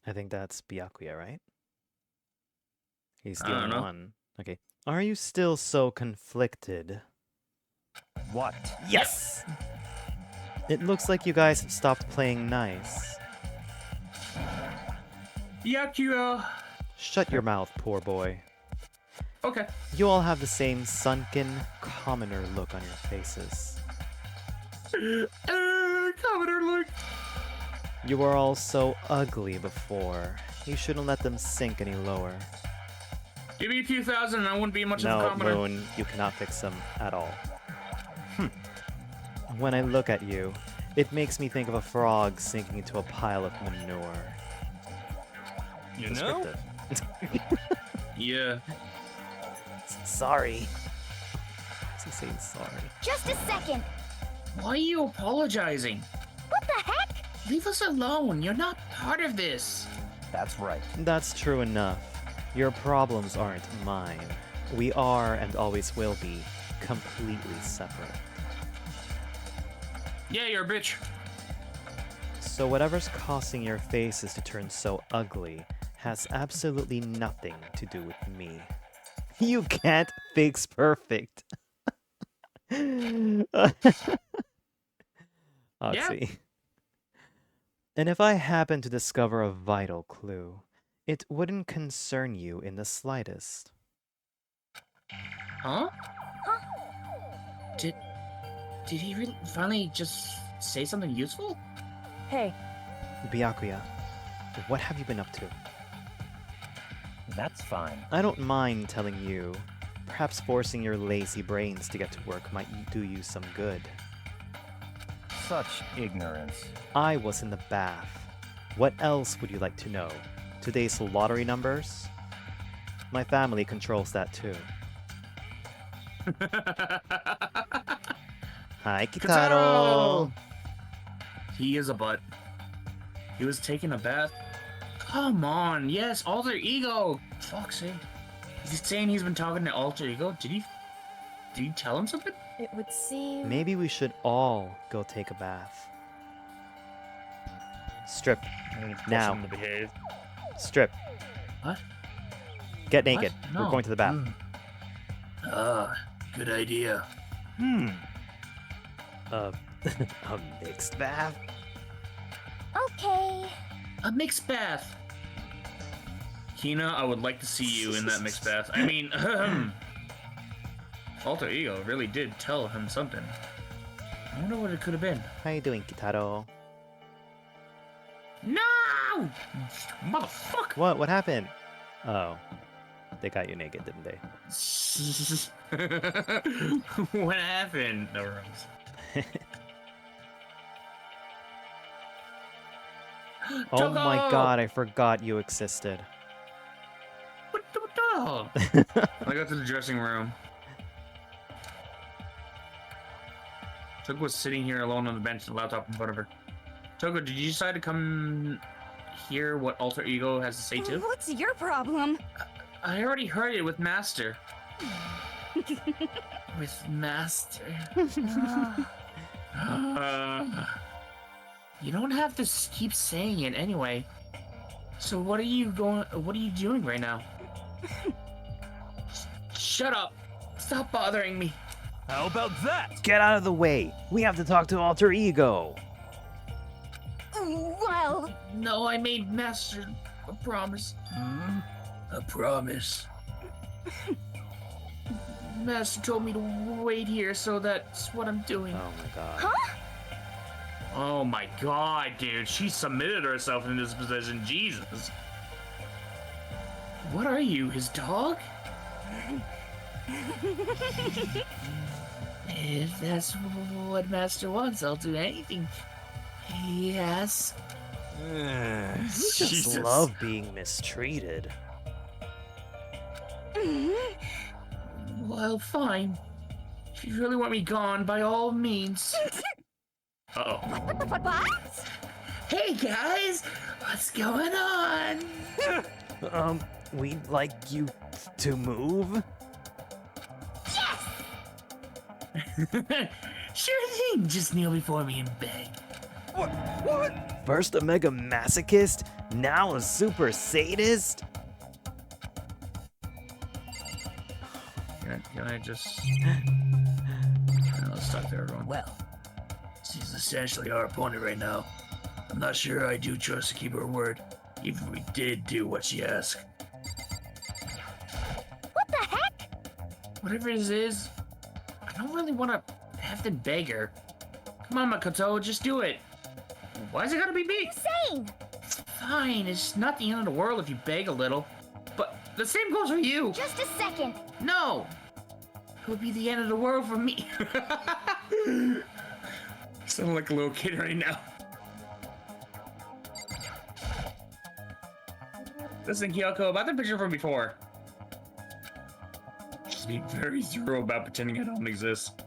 I think that's Byakuya, right? He's I the don't only know. one. Okay. Are you still so conflicted? What? Yes! It looks like you guys have stopped playing nice. Byakuya! Shut your mouth, poor boy. Okay. You all have the same sunken, commoner look on your faces. Commoner look! You were all so ugly before. You shouldn't let them sink any lower. Give me a few thousand and I wouldn't be much of a No, commoner. Moon, you cannot fix them at all. When I look at you, it makes me think of a frog sinking into a pile of manure. You know? Descriptive. Yeah. Sorry. Why is he saying sorry? Just a second. Why are you apologizing? What the heck? Leave us alone. You're not part of this. That's right. That's true enough. Your problems aren't mine. We are, and always will be, completely separate. Yeah, you're a bitch. So whatever's causing your faces to turn so ugly has absolutely nothing to do with me. You can't fix perfect. Oxy. And if I happen to discover a vital clue, it wouldn't concern you in the slightest. Huh? Did he really finally just say something useful? Hey, Byakuya, what have you been up to? That's fine. I don't mind telling you. Perhaps forcing your lazy brains to get to work might do you some good. Such ignorance. I was in the bath. What else would you like to know? Today's lottery numbers? My family controls that too. Hi, Kitaro! He is a butt. He was taking a bath. Come on, yes, alter ego! Fuck's sake. He's saying he's been talking to alter ego. Did you tell him something? it would seem... Maybe we should all go take a bath. Strip. Now. To behave. Strip. What? Get naked. What? We're No. going to the bath. Good idea. A mixed bath? Okay. A mixed bath. Kina, I would like to see you in that mixed bath. I mean, alter ego really did tell him something. I wonder what it could have been. How you doing, Kitaro? No! Motherfucker! What happened? Oh. They got you naked, didn't they? What happened? No rooms. Oh my god, I forgot you existed. What the? I got to the dressing room. Togo was sitting here alone on the bench, the laptop in front of her. Togo, did you decide to come hear what alter ego has to say too? What's your problem? I already heard it with Master. With Master. You don't have to keep saying it anyway. So what are you doing right now? Shut up! Stop bothering me! How about that? Get out of the way! We have to talk to alter ego! Well... No, I made Master a promise. A promise. Master told me to wait here, so that's what I'm doing. Oh my god. Huh? Oh my god, dude. She submitted herself in this position. Jesus. What are you, his dog? If that's what Master wants, I'll do anything he asks. You just love being mistreated. Well, fine. If you really want me gone, by all means. Uh-oh. What? Hey, guys! What's going on? We'd like you to move? Sure thing, just kneel before me and beg. What? First a mega masochist, now a super sadist? Can I just... let's talk to everyone. Well, she's essentially our opponent right now. I'm not sure I do trust to keep her word, even if we did do what she asked. What the heck? Whatever it is, I don't really want to have to beg her. Come on, Makoto, just do it. Why is it gotta be me? Insane! Fine, it's not the end of the world if you beg a little. But the same goes for you. Just a second. No! It would be the end of the world for me. Sound like a little kid right now. Listen, Kyoko, about the picture from before. Just be very thorough about pretending I don't exist.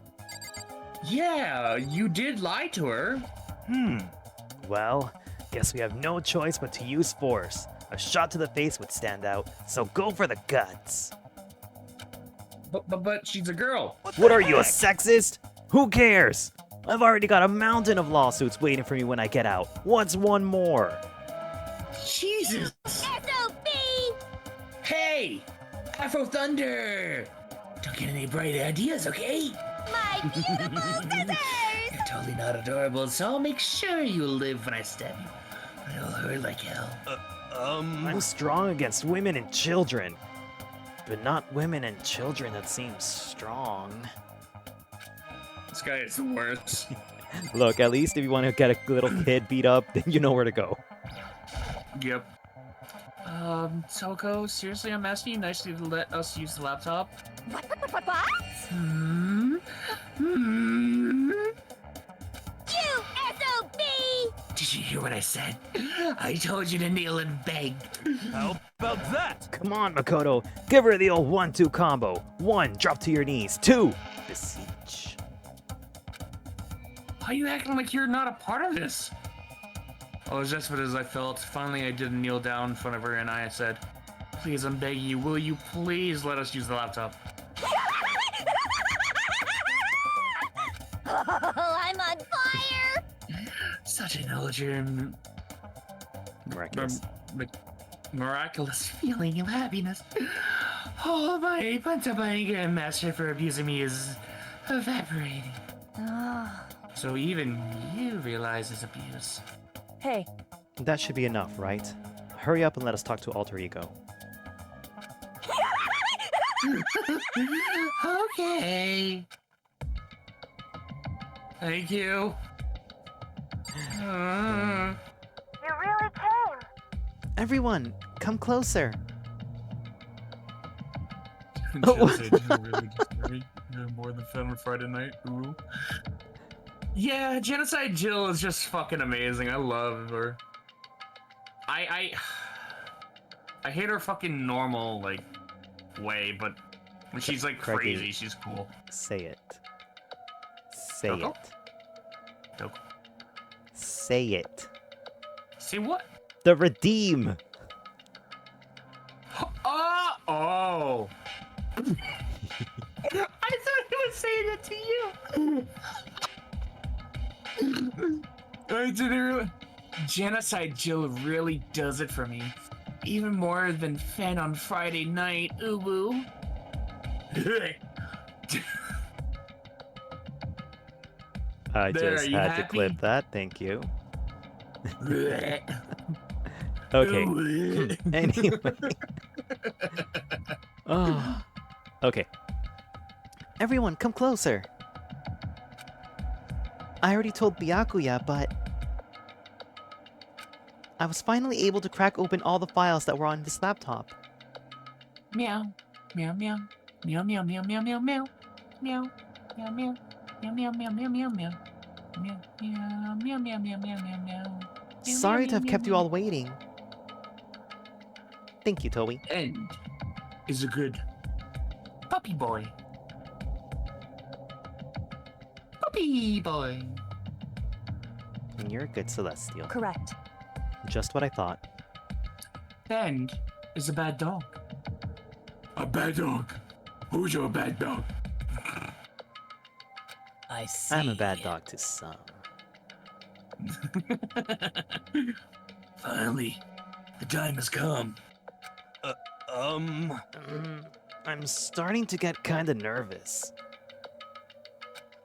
Yeah, you did lie to her. Well, guess we have no choice but to use force. A shot to the face would stand out, so go for the guts. But she's a girl. What are you, a sexist? Who cares? I've already got a mountain of lawsuits waiting for me when I get out. What's one more? Jesus! SOB! Hey! Afro Thunder! Don't get any bright ideas, okay? My beautiful scissors! You're totally not adorable, so I'll make sure you live when I stab you. But it'll hurt like hell. I'm strong against women and children. But not women and children that seem strong. This guy is the worst. Look, at least if you want to get a little kid beat up, then you know where to go. Yep. Toko, seriously, I'm asking you nicely to let us use the laptop. What? You SOB! Did you hear what I said? I told you to kneel and beg. How about that? Come on, Makoto. Give her the old 1-2 combo. 1, drop to your knees. 2, beseech. Why are you acting like you're not a part of this? Oh, as desperate as I felt, finally I did kneel down in front of her and I said, please, I'm begging you, will you please let us use the laptop? Oh, I'm on fire! Such an ultra Miraculous. Miraculous feeling of happiness. Oh, my pent-up anger and master for abusing me is evaporating. So even you realize it's abuse. Hey, That should be enough, right? Hurry up and let us talk to Alter Ego. Okay. Thank you. You really came. Everyone, come closer. More than fun on Friday night. Ooh. Yeah, Genocide Jill is just fucking amazing. I love her. I hate her fucking normal like way, but when she's like Craigie, crazy, she's cool. Say it. Say Coco? it. Coco. Say it. See what? The redeem. Oh. I thought he was saying that to you. I didn't really. Genocide Jill really does it for me. Even more than Fen on Friday night. Ooh woo. I There, just you had to happy? clip that, thank you. Okay. Anyway. Oh. Okay. Everyone, come closer. I already told Byakuya, but I was finally able to crack open all the files that were on this laptop. Meow. Meow meow. Meow meow meow meow meow meow. Meow. Meow meow. Meow meow meow meow meow meow. Meow meow meow meow meow meow meow meow. Sorry to have kept you all waiting. Thank you, Toei. End is a good puppy boy. Puppy boy. And you're a good Celestial. Correct. Just what I thought. End is a bad dog. A bad dog? Who's your bad dog? I see. I'm a bad dog to some. Finally, the time has come. I'm starting to get kinda nervous.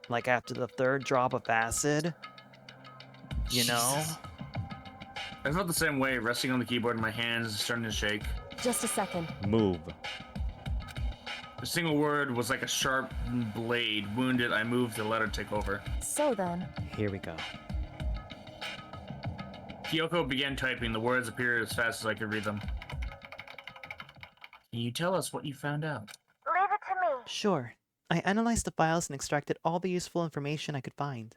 Like after the third drop of acid. You know? I felt the same way, resting on the keyboard and my hands starting to shake. Just a second. Move. A single word was like a sharp blade. Wounded, I moved to let her take over. So then. Here we go. Kyoko began typing. The words appeared as fast as I could read them. Can you tell us what you found out? Leave it to me. Sure. I analyzed the files and extracted all the useful information I could find.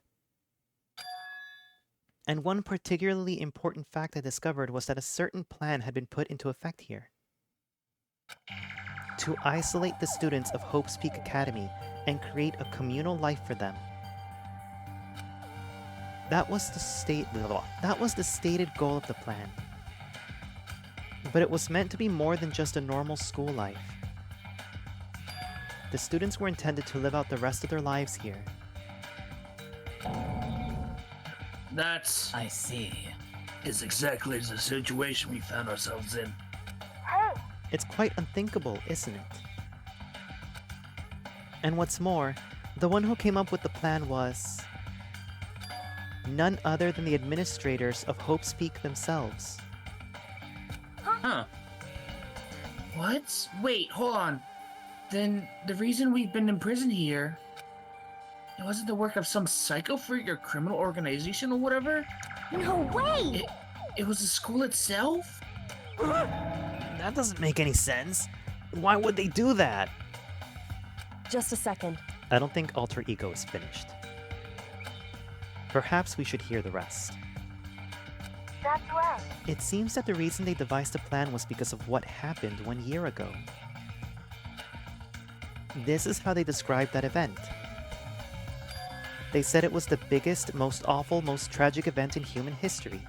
And one particularly important fact I discovered was that a certain plan had been put into effect here. To isolate the students of Hope's Peak Academy and create a communal life for them. That was the stated goal of the plan. But it was meant to be more than just a normal school life. The students were intended to live out the rest of their lives here. That's... I see. Is exactly the situation we found ourselves in. It's quite unthinkable, isn't it? And what's more, the one who came up with the plan was... none other than the administrators of Hope's Peak themselves. Huh. What? Wait, hold on. Then the reason we've been imprisoned here... it wasn't the work of some psycho freak or criminal organization or whatever? No way! It was the school itself? That doesn't make any sense. Why would they do that? Just a second. I don't think Alter Ego is finished. Perhaps we should hear the rest. That's right. It seems that the reason they devised the plan was because of what happened 1 year ago. This is how they described that event. They said it was the biggest, most awful, most tragic event in human history.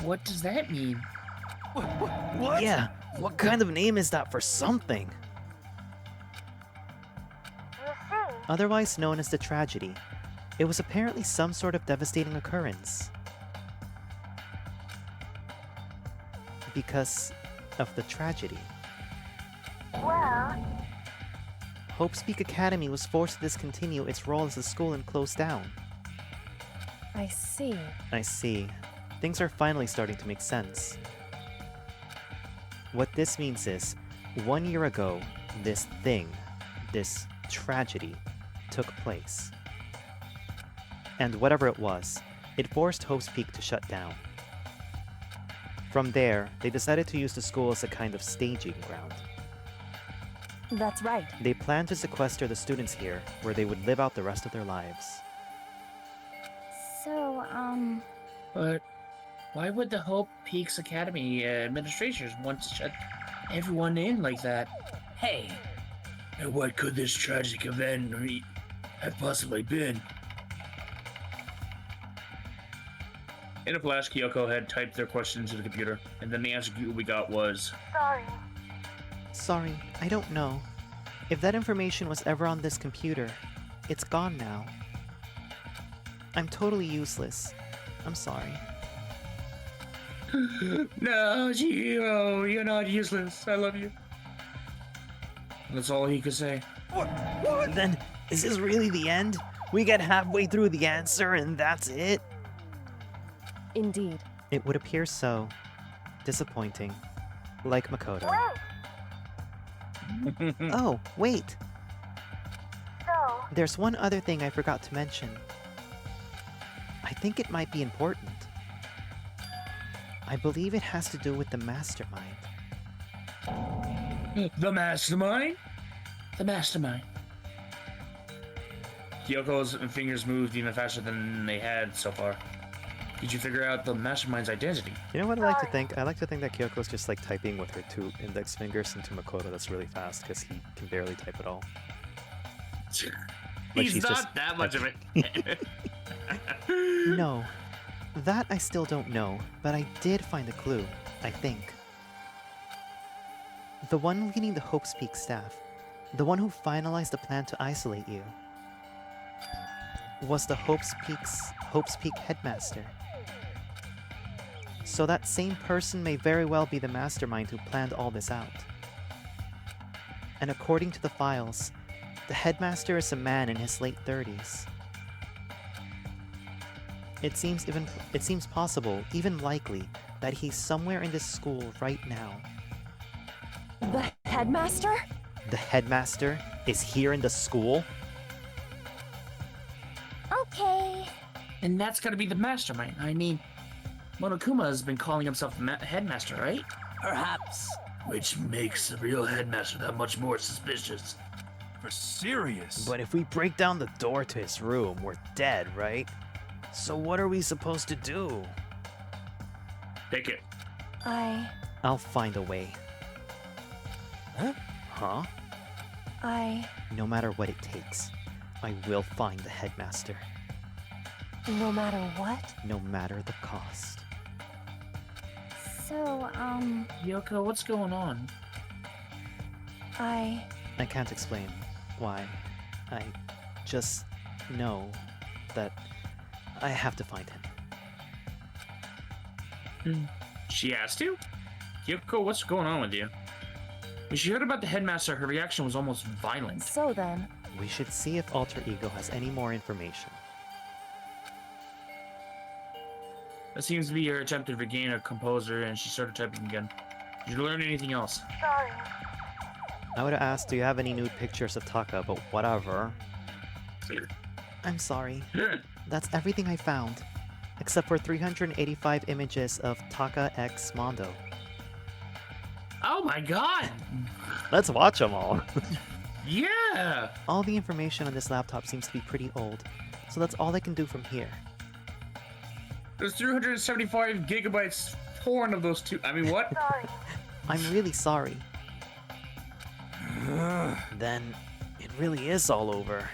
What does that mean? What? Yeah, what kind of name is that for something? Otherwise known as the tragedy, it was apparently some sort of devastating occurrence. Because of the tragedy. Well... Hope's Peak Academy was forced to discontinue its role as a school and close down. I see. I see. Things are finally starting to make sense. What this means is, 1 year ago, this thing, this tragedy, took place. And whatever it was, it forced Hope's Peak to shut down. From there, they decided to use the school as a kind of staging ground. That's right. They planned to sequester the students here, where they would live out the rest of their lives. So, But why would the Hope Peaks Academy administrators want to shut everyone in like that? Hey. And what could this tragic event have possibly been? In a flash, Kyoko had typed their question into the computer, and then the answer we got was... Sorry, I don't know. If that information was ever on this computer, it's gone now. I'm totally useless. I'm sorry. No, Chihiro, you're not useless. I love you. That's all he could say. What? Then, is this really the end? We get halfway through the answer and that's it? Indeed. It would appear so. Disappointing. Like Makoto. Oh, wait! So? There's one other thing I forgot to mention. I I think it might be important. I believe it has to do with the mastermind. The mastermind? The mastermind. Kyoko's fingers moved even faster than they had so far. Did you figure out the mastermind's identity? You know what I like to think? I like to think that Kyoko's just like typing with her 2 index fingers into Makoto. That's really fast because he can barely type at all. Like He's she's not just, that much of it. No, that I still don't know, but I did find a clue, I think. The one leading the Hope's Peak staff, the one who finalized the plan to isolate you, was the Hope's Peak headmaster. So that same person may very well be the mastermind who planned all this out. And according to the files, the headmaster is a man in his late 30s. It seems possible, even likely, that he's somewhere in this school right now. The headmaster? The headmaster is here in the school? Okay. And that's gotta be the mastermind. I mean, Monokuma has been calling himself the headmaster, right? Perhaps. Which makes the real headmaster that much more suspicious. For serious. But if we break down the door to his room, we're dead, right? So what are we supposed to do? Take it. I'll find a way. Huh? No matter what it takes, I will find the headmaster. No matter what? No matter the cost. So, Yoko, what's going on? I can't explain why. I just know that I have to find him. She asked you? Yoko, what's going on with you? When she heard about the headmaster, her reaction was almost violent. So then... We should see if Alter Ego has any more information. That seems to be her attempt to regain her composure, and she started typing again. Did you learn anything else? Sorry. I would have asked, do you have any nude pictures of Taka, but whatever. I'm sorry. That's everything I found, except for 385 images of Taka X Mondo. Oh my god! Let's watch them all. Yeah! All the information on this laptop seems to be pretty old, so that's all I can do from here. There's 375 gigabytes porn of those two. I mean, what? Sorry. I'm really sorry. Then it really is all over.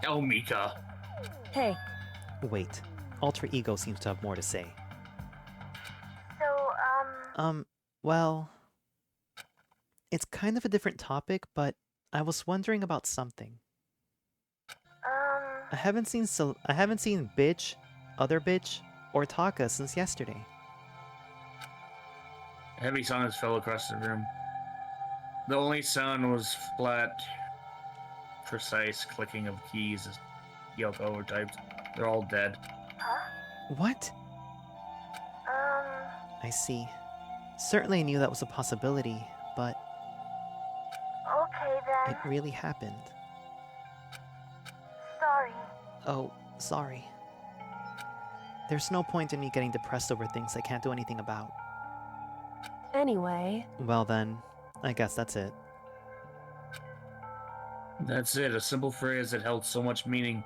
Oh, Mika. Hey. Wait, Alter Ego seems to have more to say. So, Well... It's kind of a different topic, but I was wondering about something. I haven't seen Bitch, Other Bitch, or Taka since yesterday. A heavy silence fell across the room. The only sound was flat, precise clicking of keys as Yoko overtyped. They're all dead. What? I see. Certainly knew that was a possibility, but... Okay then. It really happened. Sorry. Oh, sorry. There's no point in me getting depressed over things I can't do anything about. Anyway... Well then, I guess that's it. That's it, a simple phrase that held so much meaning.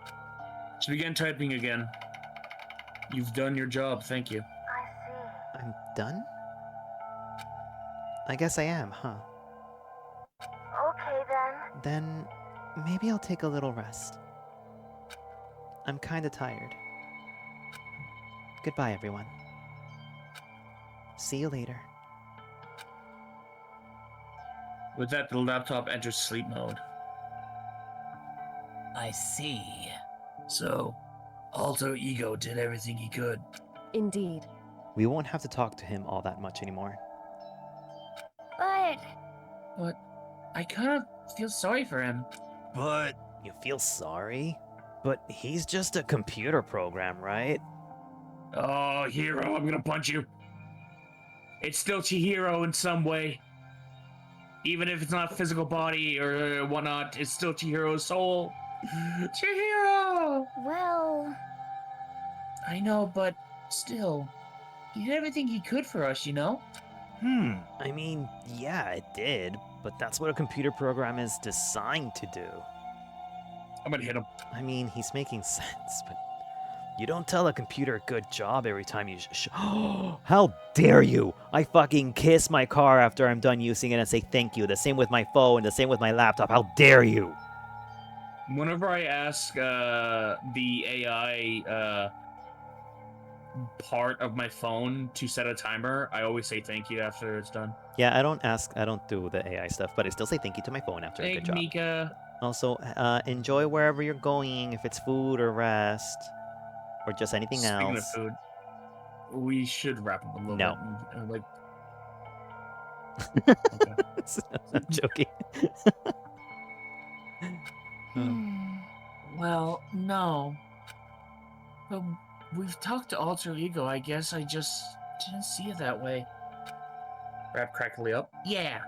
She began typing again. You've done your job, thank you. I see. I'm done? I guess I am, huh? Okay then. Then, maybe I'll take a little rest. I'm kinda tired. Goodbye, everyone. See you later. With that, the laptop enters sleep mode. I see. So, Alter Ego did everything he could. Indeed. We won't have to talk to him all that much anymore. But I kind of feel sorry for him. But... You feel sorry? But he's just a computer program, right? Oh, Hero, I'm gonna punch you. It's still Chihiro in some way. Even if it's not physical body or whatnot, it's still Chihiro's soul. Chihiro! Well, I know, but still, he did everything he could for us, you know? I mean, yeah, it did, but that's what a computer program is designed to do. I'm gonna hit him. I mean, he's making sense, but you don't tell a computer good job every time you How dare you! I fucking kiss my car after I'm done using it and say thank you. The same with my phone, the same with my laptop. How dare you! Whenever I ask the AI part of my phone to set a timer, I always say thank you after it's done. Yeah, I don't do the AI stuff, but I still say thank you to my phone after a good job. Mika. Also, enjoy wherever you're going, if it's food or rest, or just anything Speaking else. of food, we should wrap up a little No. bit. And, like, I'm joking. Well, no. But we've talked to Alter Ego. I guess I just didn't see it that way. Wrap crackly up. Yeah.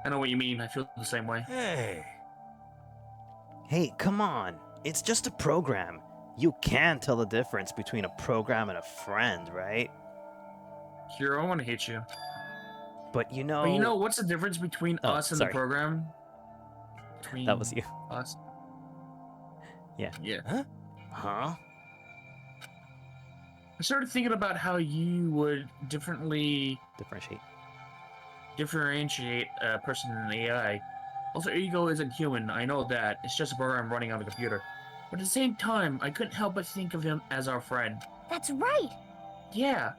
I know what you mean. I feel the same way. Hey, come on. It's just a program. You can tell the difference between a program and a friend, right? Hero, I want to hit you. But you know... But you know what's the difference between Oh, us and sorry. the program? Between That was you. Us. Yeah. Yeah. Huh? I started thinking about how you would differentiate a person in an AI. Alter Ego isn't human, I know that. It's just a program running on a computer. But at the same time, I couldn't help but think of him as our friend. that's right. Yeah.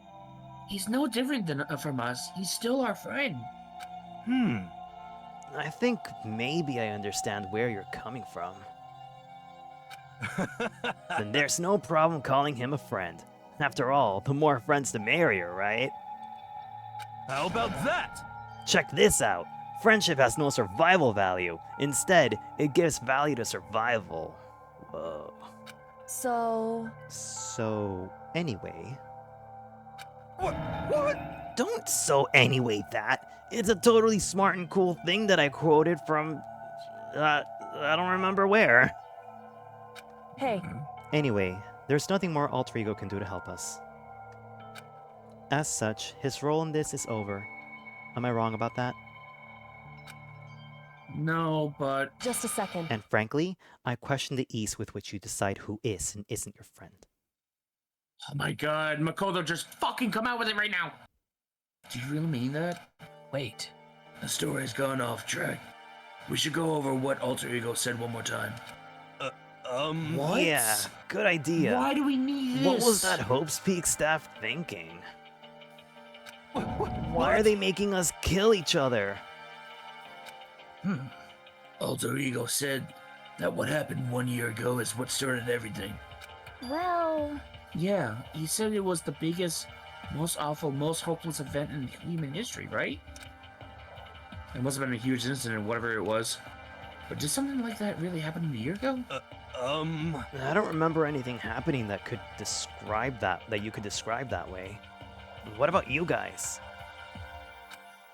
He's no different from us. He's still our friend. I think maybe I understand where you're coming from. Then there's no problem calling him a friend. After all, the more friends the merrier, right? How about that? Check this out. Friendship has no survival value. Instead, it gives value to survival. Whoa. So, anyway... What? Don't so anyway that. It's a totally smart and cool thing that I quoted from... I don't remember where. Hey, Anyway, there's nothing more Alter Ego can do to help us. As such, his role in this is over. Am I wrong about that? No, but... just a second. And frankly, I question the ease with which you decide who is and isn't your friend. Oh my god, Makoto, just fucking come out with it right now! Do you really mean that? Wait. The story's gone off track. We should go over what Alter Ego said one more time. What? Yeah, good idea. Why do we need this? What was that Hope's Peak staff thinking? Why are they making us kill each other? Alter Ego said that what happened 1 year ago is what started everything. Well, Yeah, he said it was the biggest, most awful, most hopeless event in human history, right? It must have been a huge incident, whatever it was. But did something like that really happen a year ago? I don't remember anything happening that could describe that you could describe that way. What about you guys?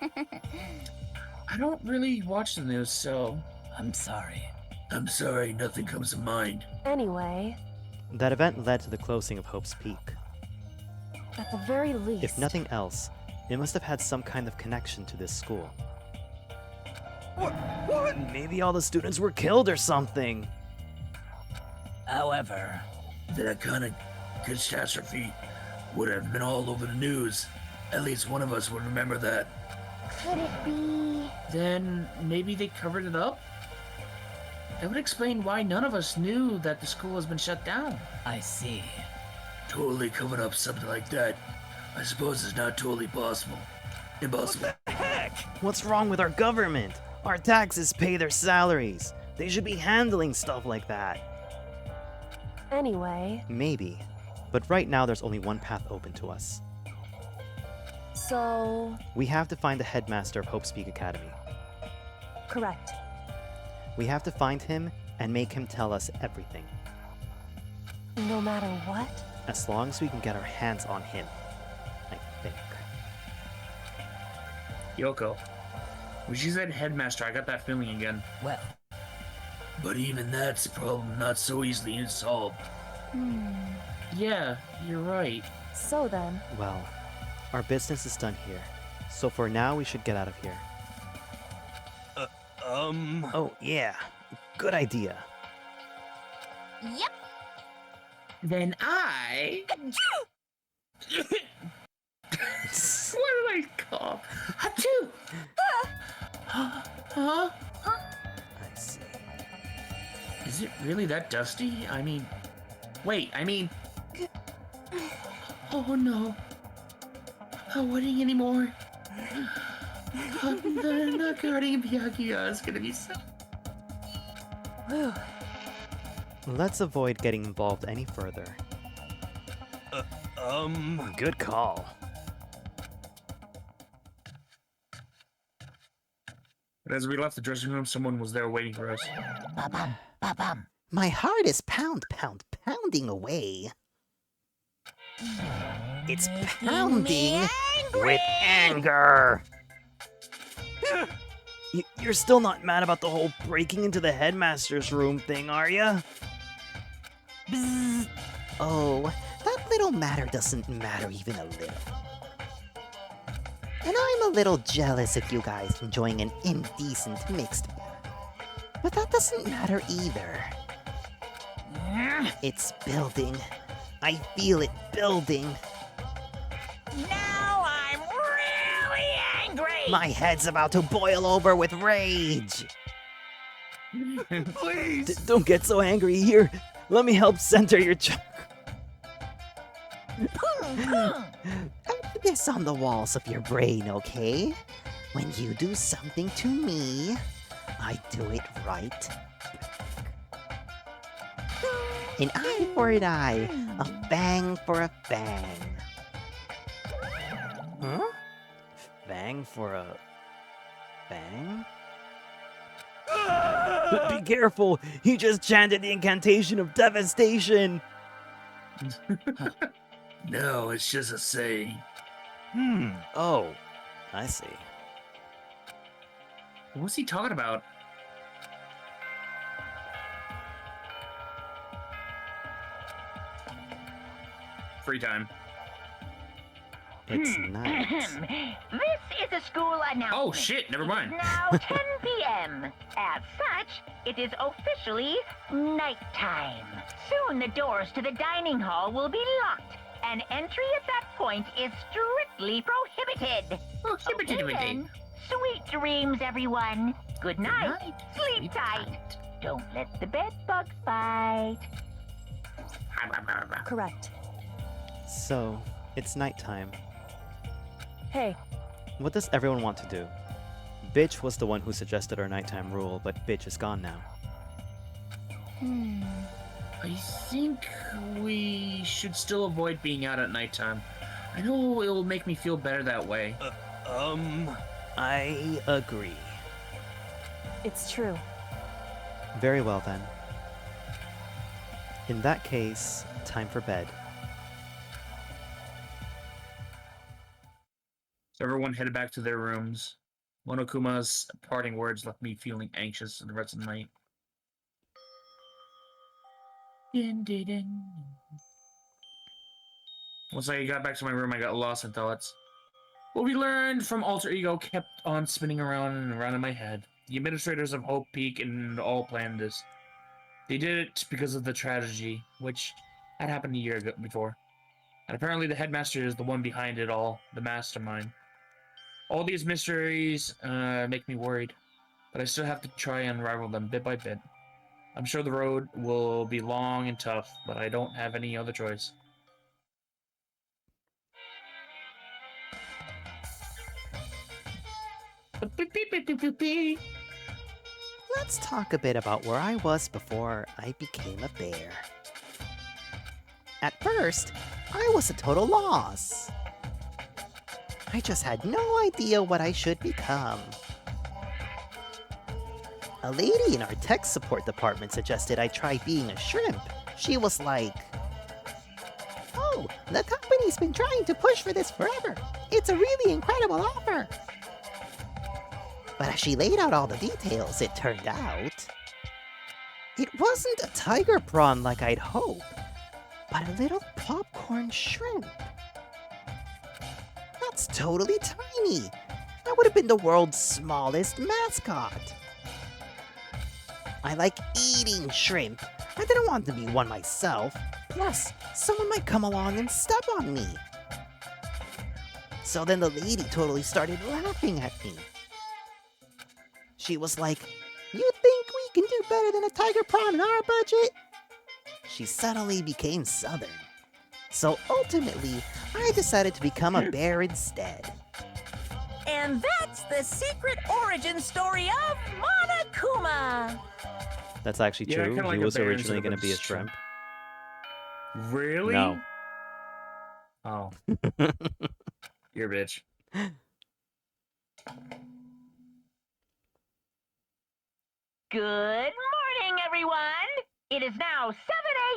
I don't really watch the news, so... I'm sorry. I'm sorry, nothing comes to mind. Anyway, That event led to the closing of Hope's Peak. at the very least. If nothing else, it must have had some kind of connection to this school. What? Maybe all the students were killed or something. However, That kind of catastrophe would have been all over the news. At least one of us would remember that. could it be? Then maybe they covered it up? That would explain why none of us knew that the school has been shut down. I see. Totally covered up something like that. I suppose it's not totally possible. Impossible. What's wrong with our government? Our taxes pay their salaries. They should be handling stuff like that. Anyway, Maybe. But right now there's only one path open to us. so. We have to find the headmaster of Hope's Peak Academy. Correct. We have to find him and make him tell us everything. No matter what? As long as we can get our hands on him, I think. Yoko. When she said headmaster, I got that feeling again. Well, But even that's a problem not so easily solved. Yeah, you're right. So then, Well, our business is done here. So for now, we should get out of here. Oh, yeah. Good idea. Yep. Then I... What did I cough? Achoo! Huh? I see. Is it really that dusty? I mean... Wait, I mean... Oh no. I'm not winning anymore. I'm not guarding Byakuya. It's gonna be so... Let's avoid getting involved any further. Good call. But as we left the dressing room, someone was there waiting for us. Ba-bum, ba-bum. My heart is pounding away. It's pounding With anger! You're still not mad about the whole breaking into the headmaster's room thing, are ya? Bzzz. Oh, that little matter doesn't matter even a little. And I'm a little jealous of you guys enjoying an indecent mixed bag. But that doesn't matter either. It's building. I feel it building. Now I'm really angry! My head's about to boil over with rage. Please! Don't get so angry here. Let me help center your Add this on the walls of your brain, okay? When you do something to me, I do it right. An eye for an eye, a fang for a fang. Huh? Fang for a... Fang? Be careful! He just chanted the incantation of devastation! No, it's just a saying. Oh, I see. What's he talking about? Free time. It's night. This is a school announcement. Oh shit, never mind. It's now 10 p.m. As such, it is officially nighttime. Soon the doors to the dining hall will be locked, and entry at that point is strictly prohibited. Prohibited. Okay, then. Sweet dreams, everyone. Good night. Sleep tight. Don't let the bed bugs bite. correct. So, it's nighttime. Hey, What does everyone want to do? Bitch was the one who suggested our nighttime rule, but Bitch is gone now. I think we should still avoid being out at nighttime. I know it'll make me feel better that way. I agree. it's true. Very well then. In that case, time for bed. So everyone headed back to their rooms. Monokuma's parting words left me feeling anxious for the rest of the night. Once I got back to my room, I got lost in thoughts. What we learned from Alter Ego kept on spinning around and around in my head. The administrators of Hope Peak and all planned this. They did it because of the tragedy, which had happened a year ago before. And apparently the headmaster is the one behind it all, the mastermind. All these mysteries make me worried, but I still have to try and unravel them bit by bit. I'm sure the road will be long and tough, but I don't have any other choice. Let's talk a bit about where I was before I became a bear. At first, I was a total loss. I just had no idea what I should become. A lady in our tech support department suggested I try being a shrimp. She was like, "Oh, the company's been trying to push for this forever. It's a really incredible offer." But as she laid out all the details, it turned out It wasn't a tiger prawn like I'd hoped, but a little popcorn shrimp. That's totally tiny. That would have been the world's smallest mascot. I like eating shrimp. I didn't want to be one myself. Plus, someone might come along and step on me. So then the lady totally started laughing at me. She was like, "You think we can do better than a tiger prawn in our budget?" She suddenly became southern. So ultimately, I decided to become a bear instead. And that's the secret origin story of Monokuma. That's actually Yeah, true. kinda like He a was bear originally instead going of to a be a shrimp. Really? No. Oh. You're a bitch. Good morning, everyone! It is now 7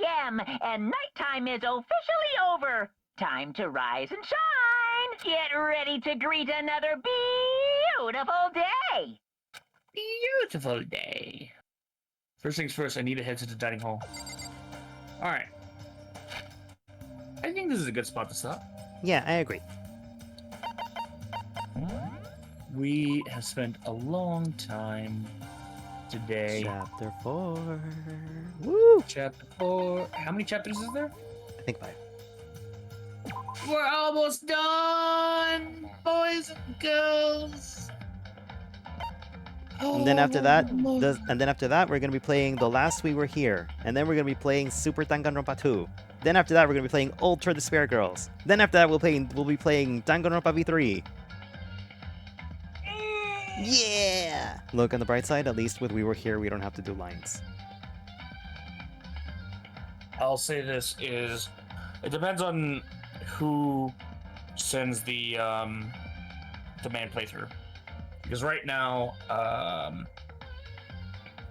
a.m., and nighttime is officially over. Time to rise and shine! Get ready to greet another beautiful day! Beautiful day. First things first, I need to head to the dining hall. Alright. I think this is a good spot to stop. Yeah, I agree. We have spent a long time today. Chapter 4. Woo! Chapter 4. How many chapters is there? I think 5. We're almost done, boys and girls. And then after that, we're gonna be playing The Last We Were Here, and then we're gonna be playing Super Danganronpa 2. Then after that, we're gonna be playing Ultra Despair Girls. Then after that, we'll be playing Danganronpa V3. Yeah! Look on the bright side, at least with We Were Here, we don't have to do lines. I'll say this is, it depends on who sends the man playthrough. Because right now, I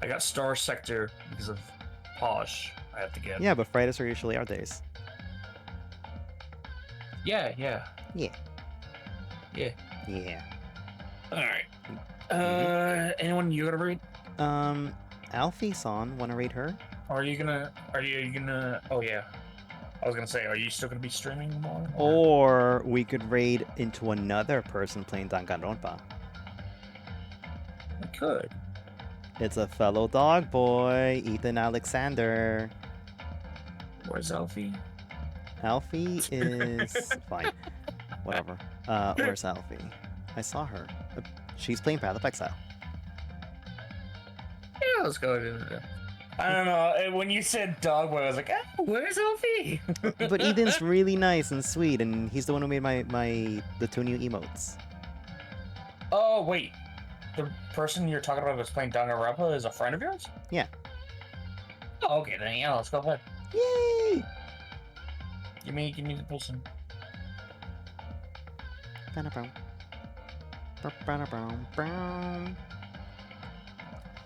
got Star Sector because of Polish I have to get. Yeah, but Fridays are usually our days. Yeah, yeah. Yeah. Yeah. Yeah. Alright. Anyone you gonna read? Alfie-san, wanna read her? Are you gonna, oh yeah. I was gonna say, are you still gonna be streaming more? Or we could raid into another person playing Danganronpa. We could. It's a fellow dog boy, Ethan Alexander. Where's Alfie? Alfie is fine. Whatever. Where's Alfie? I saw her. She's playing Path of Exile. Yeah, let's go. I don't know. When you said dog boy, I was like, oh, where's Alfie? But Ethan's really nice and sweet, and he's the one who made the 2 new emotes. Oh wait, the person you're talking about that's playing Danganronpa is a friend of yours? Yeah. Oh, okay, then yeah, let's go ahead. Yay! Give me the person.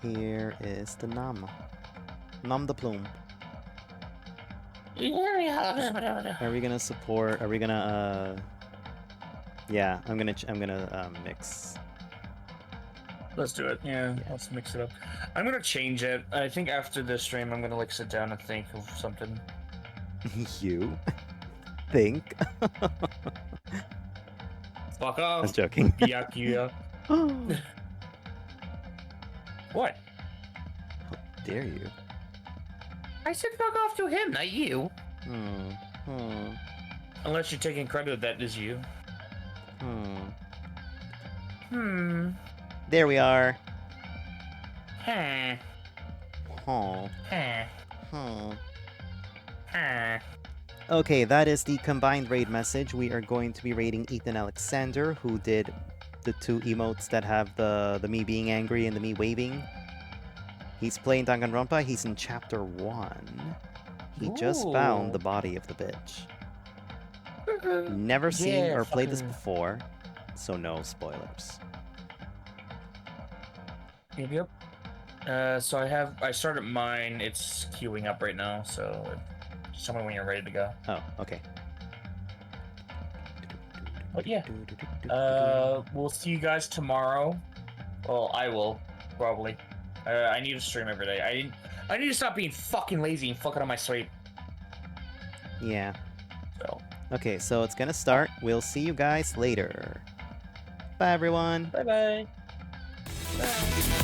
Here is the Nam. Nam the Plume. Are we gonna support? Are we gonna Yeah, I'm gonna mix. Let's do it. Yeah, let's mix it up. I'm gonna change it. I think after this stream, I'm gonna like sit down and think of something. You think? Fuck off. I was joking. Yakuya. What? How dare you? I said fuck off to him, not you. Hmm. Unless you're taking credit that is you. There we are. Huh. Huh. Huh. Okay, that is the combined raid message. We are going to be raiding Ethan Alexander, who did the 2 emotes that have the me being angry and the me waving. He's playing Danganronpa. He's in chapter 1. He just found the body of the bitch. Never seen or played this before, so no spoilers. Yep. So I started mine. It's queuing up right now, so just tell me when you're ready to go. Oh, okay. But yeah, we'll see you guys tomorrow. Well, I will, probably. I need to stream every day. I need to stop being fucking lazy and fucking on my sleep. Yeah. So. Okay, so it's gonna start. We'll see you guys later. Bye, everyone. Bye-bye. Bye.